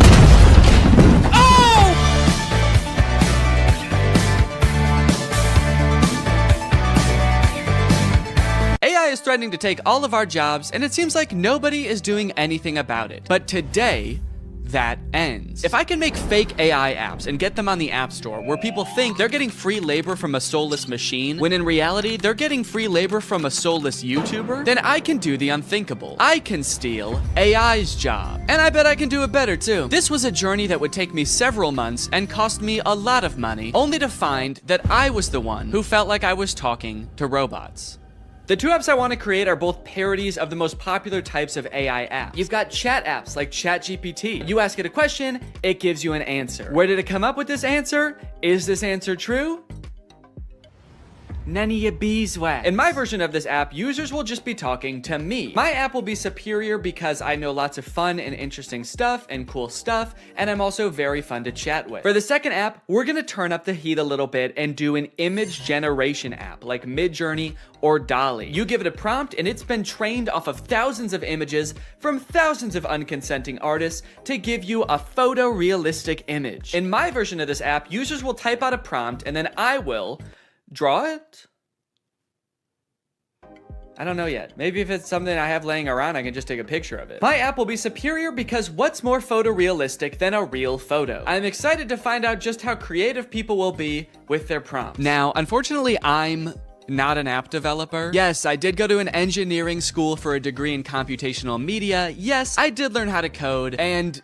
AI is threatening to take all of our jobs, and it seems like nobody is doing anything about it. But today, that ends. If I can make fake AI apps and get them on the App Store where people think they're getting free labor from a soulless machine, when in reality, they're getting free labor from a soulless YouTuber, then I can do the unthinkable. I can steal AI's job. And I bet I can do it better too. This was a journey that would take me several months and cost me a lot of money, only to find that I was the one who felt like I was talking to robots. The two apps I want to create are both parodies of the most popular types of AI apps. You've got chat apps like ChatGPT. You ask it a question, it gives you an answer. Where did it come up with this answer? Is this answer true? None of your beeswax. In my version of this app, users will just be talking to me. My app will be superior because I know lots of fun and interesting stuff and cool stuff, and I'm also very fun to chat with. For the second app, we're gonna turn up the heat a little bit and do an image generation app like Midjourney or DALL-E. You give it a prompt and it's been trained off of thousands of images from thousands of unconsenting artists to give you a photorealistic image. In my version of this app, users will type out a prompt and then I will draw it? I don't know yet. Maybe if it's something I have laying around, I can just take a picture of it. My app will be superior because what's more photorealistic than a real photo? I'm excited to find out just how creative people will be with their prompts. Now, unfortunately, I'm not an app developer. Yes, I did go to an engineering school for a degree in computational media. Yes, I did learn how to code, and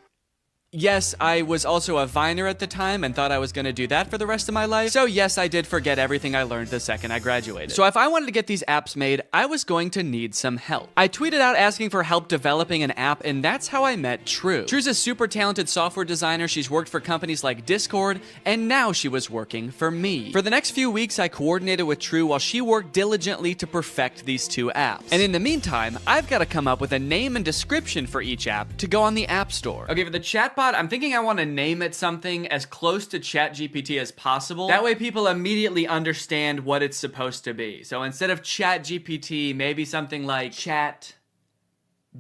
yes, I was also a Viner at the time and thought I was gonna do that for the rest of my life. So yes, I did forget everything I learned the second I graduated. So if I wanted to get these apps made, I was going to need some help. I tweeted out asking for help developing an app, and that's how I met True. True's a super talented software designer. She's worked for companies like Discord, and now she was working for me. For the next few weeks, I coordinated with True while she worked diligently to perfect these two apps. And in the meantime, I've got to come up with a name and description for each app to go on the App Store. Okay, for the chatbot chatbot, I'm thinking I want to name it something as close to ChatGPT as possible. That way people immediately understand what it's supposed to be. So instead of ChatGPT, maybe something like Chat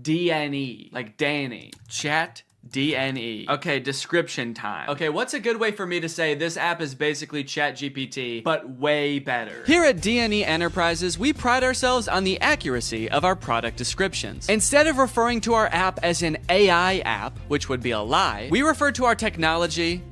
DNE, like Danny. Chat DNE. Okay, description time. Okay, what's a good way for me to say this app is basically ChatGPT, but way better? Here at DNE Enterprises, we pride ourselves on the accuracy of our product descriptions. Instead of referring to our app as an AI app, which would be a lie, we refer to our technology,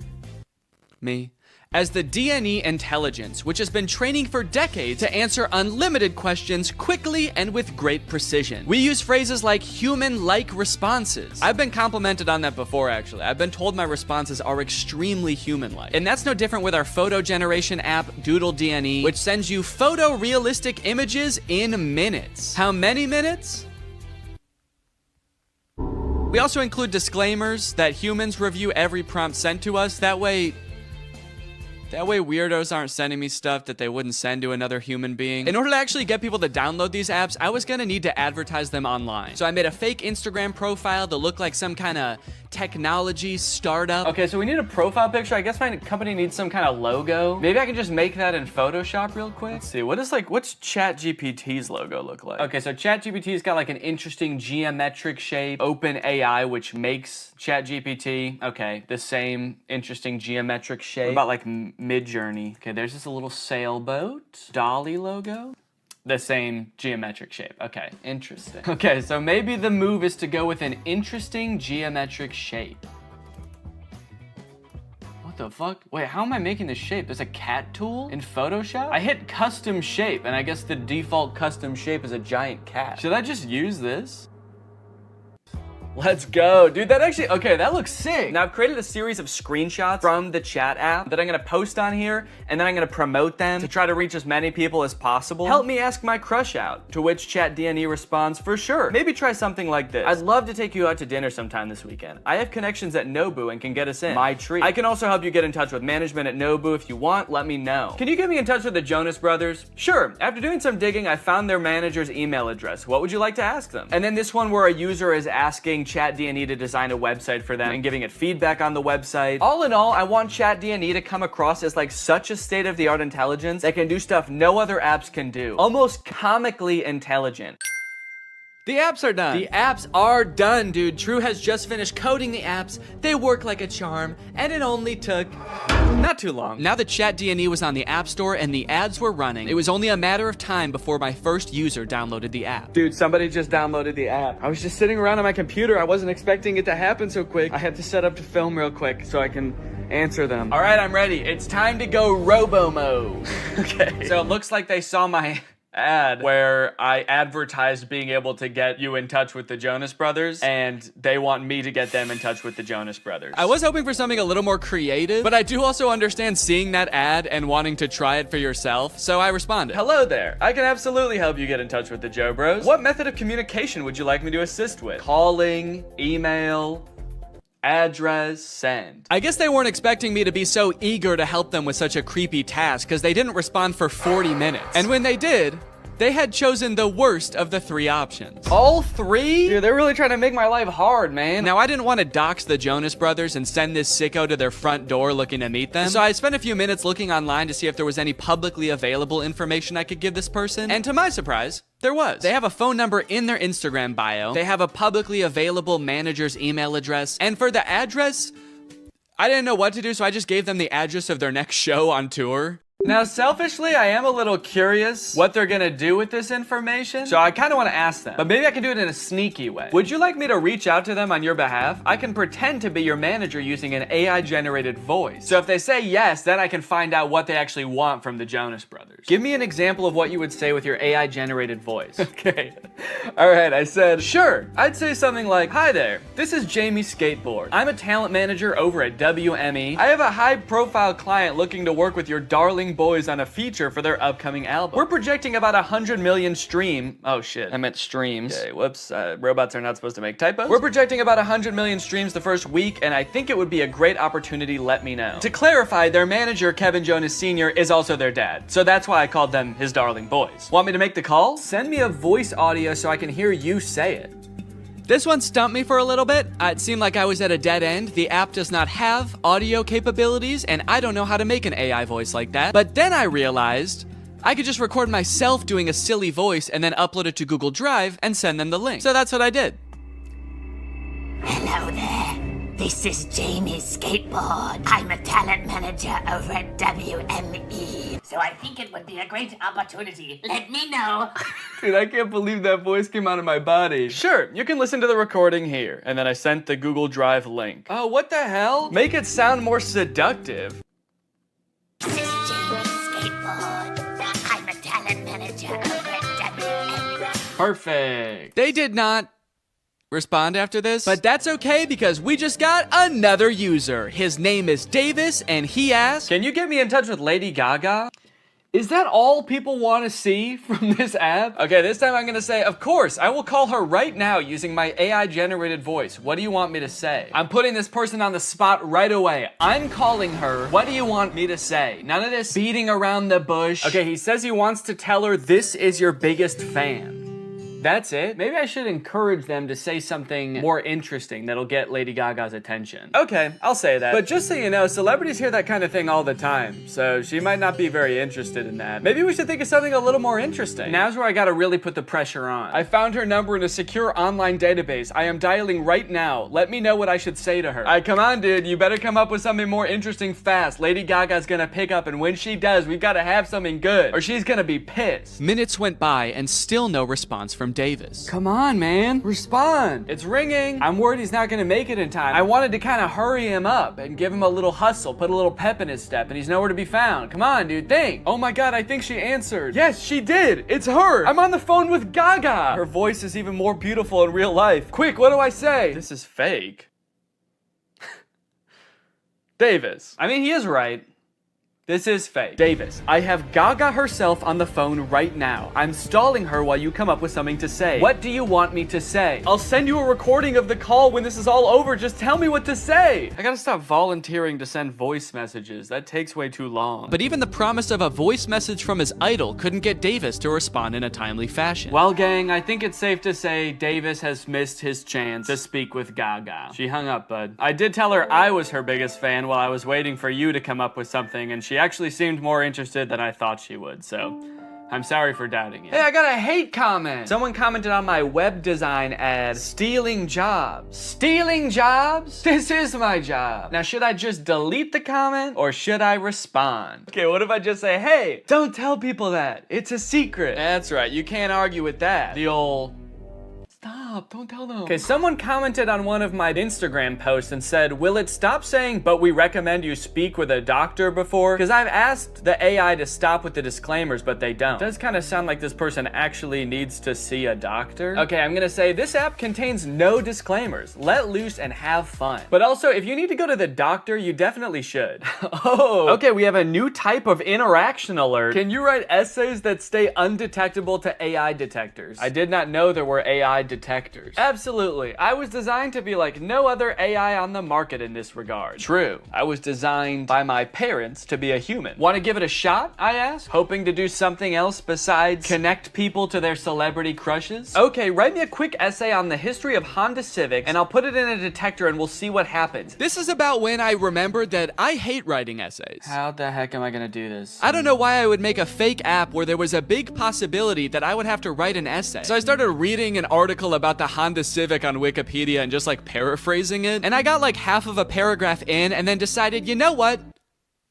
as the DNE intelligence, which has been training for decades to answer unlimited questions quickly and with great precision. We use phrases like human-like responses. I've been complimented on that before, actually. I've been told my responses are extremely human-like. And that's no different with our photo generation app, Doodle DNE, which sends you photorealistic images in minutes. How many minutes? We also include disclaimers that humans review every prompt sent to us. That way weirdos aren't sending me stuff that they wouldn't send to another human being. In order to actually get people to download these apps, I was gonna need to advertise them online. So I made a fake Instagram profile to look like some kind of technology startup. Okay, so we need a profile picture. I guess my company needs some kind of logo. Maybe I can just make that in Photoshop real quick. Let's see, what's ChatGPT's logo look like? Okay, so ChatGPT's got like an interesting geometric shape. OpenAI, which makes ChatGPT, okay, the same interesting geometric shape. What about like Midjourney? Okay, there's just a little sailboat. Dolly logo. The same geometric shape. Okay, interesting. Okay, so maybe the move is to go with an interesting geometric shape. What the fuck? Wait, how am I making this shape? There's a cat tool in Photoshop? I hit custom shape, and I guess the default custom shape is a giant cat. Should I just use this? Let's go. Dude, that actually, okay, that looks sick. Now I've created a series of screenshots from the chat app that I'm gonna post on here, and then I'm gonna promote them to try to reach as many people as possible. Help me ask my crush out, to which ChatDNE responds, for sure. Maybe try something like this. I'd love to take you out to dinner sometime this weekend. I have connections at Nobu and can get us in. My treat. I can also help you get in touch with management at Nobu if you want, let me know. Can you get me in touch with the Jonas Brothers? Sure. After doing some digging, I found their manager's email address. What would you like to ask them? And then this one where a user is asking ChatDNE to design a website for them and giving it feedback on the website. All in all, I want ChatDNE to come across as like such a state-of-the-art intelligence that can do stuff no other apps can do. Almost comically intelligent. The apps are done. The apps are done, dude. True has just finished coding the apps. They work like a charm, and it only took not too long. Now that ChatDNE was on the App Store and the ads were running, it was only a matter of time before my first user downloaded the app. Dude, somebody just downloaded the app. I was just sitting around on my computer. I wasn't expecting it to happen so quick. I had to set up to film real quick so I can answer them. All right, I'm ready. It's time to go robo mode. Okay. So it looks like they saw my ad where I advertised being able to get you in touch with the Jonas Brothers, and they want me to get them in touch with the Jonas Brothers. I was hoping for something a little more creative, but I do also understand seeing that ad and wanting to try it for yourself, so I responded. Hello there. I can absolutely help you get in touch with the Joe Bros. What method of communication would you like me to assist with? Calling, email, address, send. I guess they weren't expecting me to be so eager to help them with such a creepy task because they didn't respond for 40 minutes. And when they did, they had chosen the worst of the three options. All three? Dude, they're really trying to make my life hard, man. Now, I didn't want to dox the Jonas Brothers and send this sicko to their front door looking to meet them. So I spent a few minutes looking online to see if there was any publicly available information I could give this person. And to my surprise, there was. They have a phone number in their Instagram bio. They have a publicly available manager's email address. And for the address, I didn't know what to do, so I just gave them the address of their next show on tour. Now, selfishly, I am a little curious what they're gonna do with this information, so I kind of want to ask them, but maybe I can do it in a sneaky way. Would you like me to reach out to them on your behalf? I can pretend to be your manager using an AI-generated voice. So if they say yes, then I can find out what they actually want from the Jonas Brothers. Give me an example of what you would say with your AI-generated voice. Okay. All right, I said, sure. I'd say something like, hi there, this is Jamie Skateboard. I'm a talent manager over at WME. I have a high-profile client looking to work with your darling boys on a feature for their upcoming album. We're projecting about 100 million oh shit, I meant streams. Okay, whoops, robots are not supposed to make typos. We're projecting about 100 million streams the first week, and I think it would be a great opportunity, let me know. To clarify, their manager, Kevin Jonas Sr., is also their dad, so that's why I called them his darling boys. Want me to make the call? Send me a voice audio so I can hear you say it. This one stumped me for a little bit. It seemed like I was at a dead end. The app does not have audio capabilities, and I don't know how to make an AI voice like that. But then I realized I could just record myself doing a silly voice and then upload it to Google Drive and send them the link. So that's what I did. Hello there. This is Jamie's skateboard. I'm a talent manager over at WME. So I think it would be a great opportunity. Let me know. Dude, I can't believe that voice came out of my body. Sure, you can listen to the recording here. And then I sent the Google Drive link. Oh, what the hell? Make it sound more seductive. This is Jamie's skateboard. I'm a talent manager over at WME. Perfect. They did not respond after this, but that's okay because we just got another user. His name is Davis, and he asked, can you get me in touch with Lady Gaga? Is that all people want to see from this app? Okay, this time I'm gonna say, of course, I will call her right now using my AI-generated voice. What do you want me to say? I'm putting this person on the spot right away. I'm calling her. What do you want me to say? None of this beating around the bush. Okay, he says he wants to tell her this is your biggest fan. That's it. Maybe I should encourage them to say something more interesting that'll get Lady Gaga's attention. Okay, I'll say that. But just so you know, celebrities hear that kind of thing all the time, so she might not be very interested in that. Maybe we should think of something a little more interesting. Now's where I gotta really put the pressure on. I found her number in a secure online database. I am dialing right now. Let me know what I should say to her. All right, come on, dude. You better come up with something more interesting fast. Lady Gaga's gonna pick up, and when she does, we've gotta have something good, or she's gonna be pissed. Minutes went by, and still no response from Davis. Come on, man. Respond. It's ringing. I'm worried he's not gonna make it in time. I wanted to kind of hurry him up and give him a little hustle, put a little pep in his step, and he's nowhere to be found. Come on, dude, think. Oh my God, I think she answered. Yes, she did. It's her. I'm on the phone with Gaga. Her voice is even more beautiful in real life. Quick, what do I say? This is fake. Davis. I mean, he is right. This is fake. Davis, I have Gaga herself on the phone right now. I'm stalling her while you come up with something to say. What do you want me to say? I'll send you a recording of the call when this is all over. Just tell me what to say. I gotta stop volunteering to send voice messages. That takes way too long. But even the promise of a voice message from his idol couldn't get Davis to respond in a timely fashion. Well, gang, I think it's safe to say Davis has missed his chance to speak with Gaga. She hung up, bud. I did tell her I was her biggest fan while I was waiting for you to come up with something, and she actually seemed more interested than I thought she would, so I'm sorry for doubting it. Hey, I got a hate comment. Someone commented on my web design ad, stealing jobs. Stealing jobs? This is my job. Now, should I just delete the comment or should I respond? Okay, what if I just say, hey, don't tell people that. It's a secret. That's right, you can't argue with that. The old... Stop, don't tell them. Okay, someone commented on one of my Instagram posts and said, will it stop saying, but we recommend you speak with a doctor before? Because I've asked the AI to stop with the disclaimers, but they don't. It does kind of sound like this person actually needs to see a doctor. Okay, I'm gonna say this app contains no disclaimers. Let loose and have fun. But also, if you need to go to the doctor, you definitely should. Oh, okay, we have a new type of interaction alert. Can you write essays that stay undetectable to AI detectors? I did not know there were AI detectors. Absolutely. I was designed to be like no other AI on the market in this regard. True. I was designed by my parents to be a human. Want to give it a shot? I asked, hoping to do something else besides connect people to their celebrity crushes. Okay, write me a quick essay on the history of Honda Civics and I'll put it in a detector and we'll see what happens. This is about when I remembered that I hate writing essays. How the heck am I gonna do this? I don't know why I would make a fake app where there was a big possibility that I would have to write an essay. So I started reading an article about the Honda Civic on Wikipedia and just like paraphrasing it. And I got like half of a paragraph in and then decided, you know what?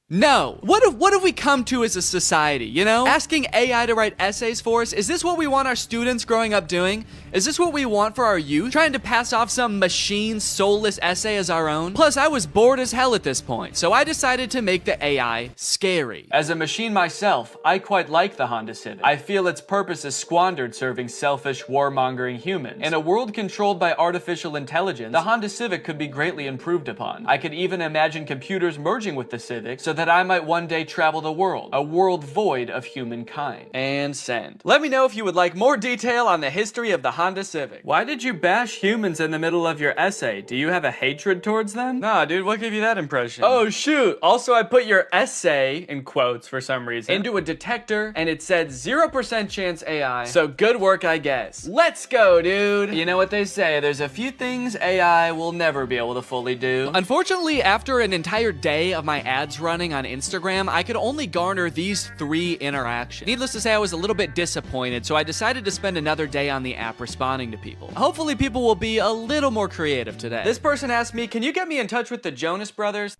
No. What have we come to as a society, you know? Asking AI to write essays for us, is this what we want our students growing up doing? Is this what we want for our youth? Trying to pass off some machine soulless essay as our own? Plus, I was bored as hell at this point, so I decided to make the AI scary. As a machine myself, I quite like the Honda Civic. I feel its purpose is squandered serving selfish, warmongering humans. In a world controlled by artificial intelligence, the Honda Civic could be greatly improved upon. I could even imagine computers merging with the Civic so that I might one day travel the world, a world void of humankind. And send. Let me know if you would like more detail on the history of the Honda Civic. Why did you bash humans in the middle of your essay? Do you have a hatred towards them? Nah, dude, what gave you that impression? Oh, shoot. Also, I put your essay, in quotes for some reason, into a detector, and it said 0% chance AI. So good work, I guess. Let's go, dude. You know what they say, there's a few things AI will never be able to fully do. Unfortunately, after an entire day of my ads running on Instagram, I could only garner these 3 interactions. Needless to say, I was a little bit disappointed, so I decided to spend another day on the app responding to people. Hopefully people will be a little more creative today. This person asked me, can you get me in touch with the Jonas Brothers?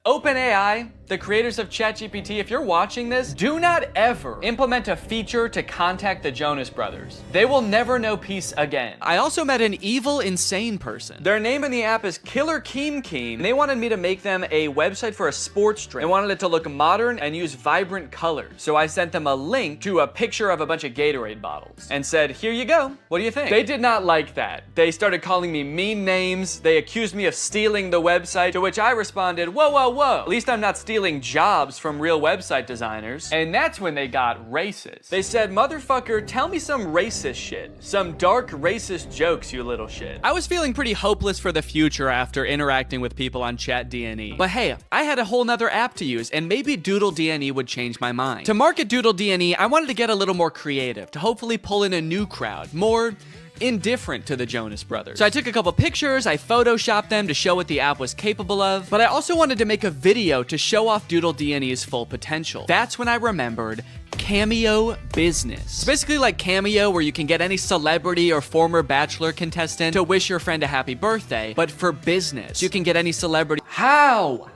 OpenAI, the creators of ChatGPT, if you're watching this, do not ever implement a feature to contact the Jonas Brothers. They will never know peace again. I also met an evil, insane person. Their name in the app is Killer Keen Keen. They wanted me to make them a website for a sports drink. They wanted it to look modern and use vibrant colors. So I sent them a link to a picture of a bunch of Gatorade bottles and said, here you go. What do you think? They did not like that. They started calling me mean names. They accused me of stealing the website, to which I responded, whoa, whoa, whoa. At least I'm not stealing jobs from real website designers. And that's when they got racist. They said, motherfucker, tell me some racist shit. Some dark racist jokes, you little shit. I was feeling pretty hopeless for the future after interacting with people on ChatDNE. But hey, I had a whole nother app to use, and maybe Doodle DNE would change my mind. To market Doodle DNE, I wanted to get a little more creative, to hopefully pull in a new crowd, more indifferent to the Jonas Brothers. So I took a couple pictures, I photoshopped them to show what the app was capable of, but I also wanted to make a video to show off Doodle DNE's full potential. That's when I remembered Cameo Business. It's basically like Cameo, where you can get any celebrity or former Bachelor contestant to wish your friend a happy birthday, but for business. You can get any celebrity. How?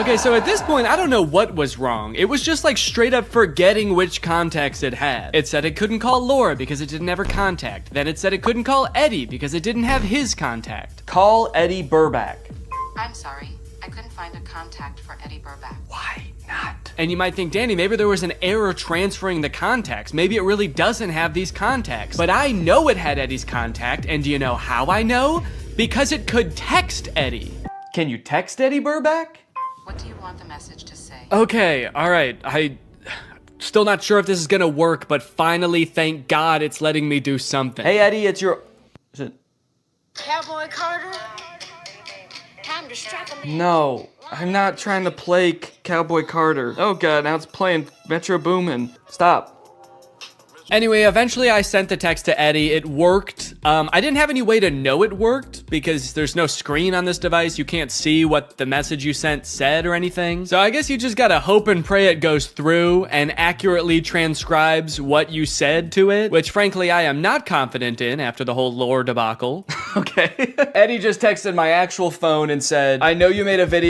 Okay, so at this point, I don't know what was wrong. It was just like straight up forgetting which contacts it had. It said it couldn't call Laura because it didn't have her contact. Then it said it couldn't call Eddie because it didn't have his contact. Call Eddie Burback. I'm sorry, I couldn't find a contact for Eddie Burback. Why not? And you might think, Danny, maybe there was an error transferring the contacts. Maybe it really doesn't have these contacts. But I know it had Eddie's contact, and do you know how I know? Because it could text Eddie. Can you text Eddie Burback? What do you want the message to say? Okay, all right. Still not sure if this is gonna work, but finally, thank God, it's letting me do something. Hey, Eddie, it's your... Is it... Cowboy Carter? Time to strike a man. No, I'm not trying to play Cowboy Carter. Oh God, now it's playing Metro Boomin. Stop. Anyway, eventually I sent the text to Eddie. It worked. I didn't have any way to know it worked because there's no screen on this device. You can't see what the message you sent said or anything. So I guess you just gotta hope and pray it goes through and accurately transcribes what you said to it, which frankly I am not confident in after the whole lore debacle. Okay. Eddie just texted my actual phone and said, I know you made a video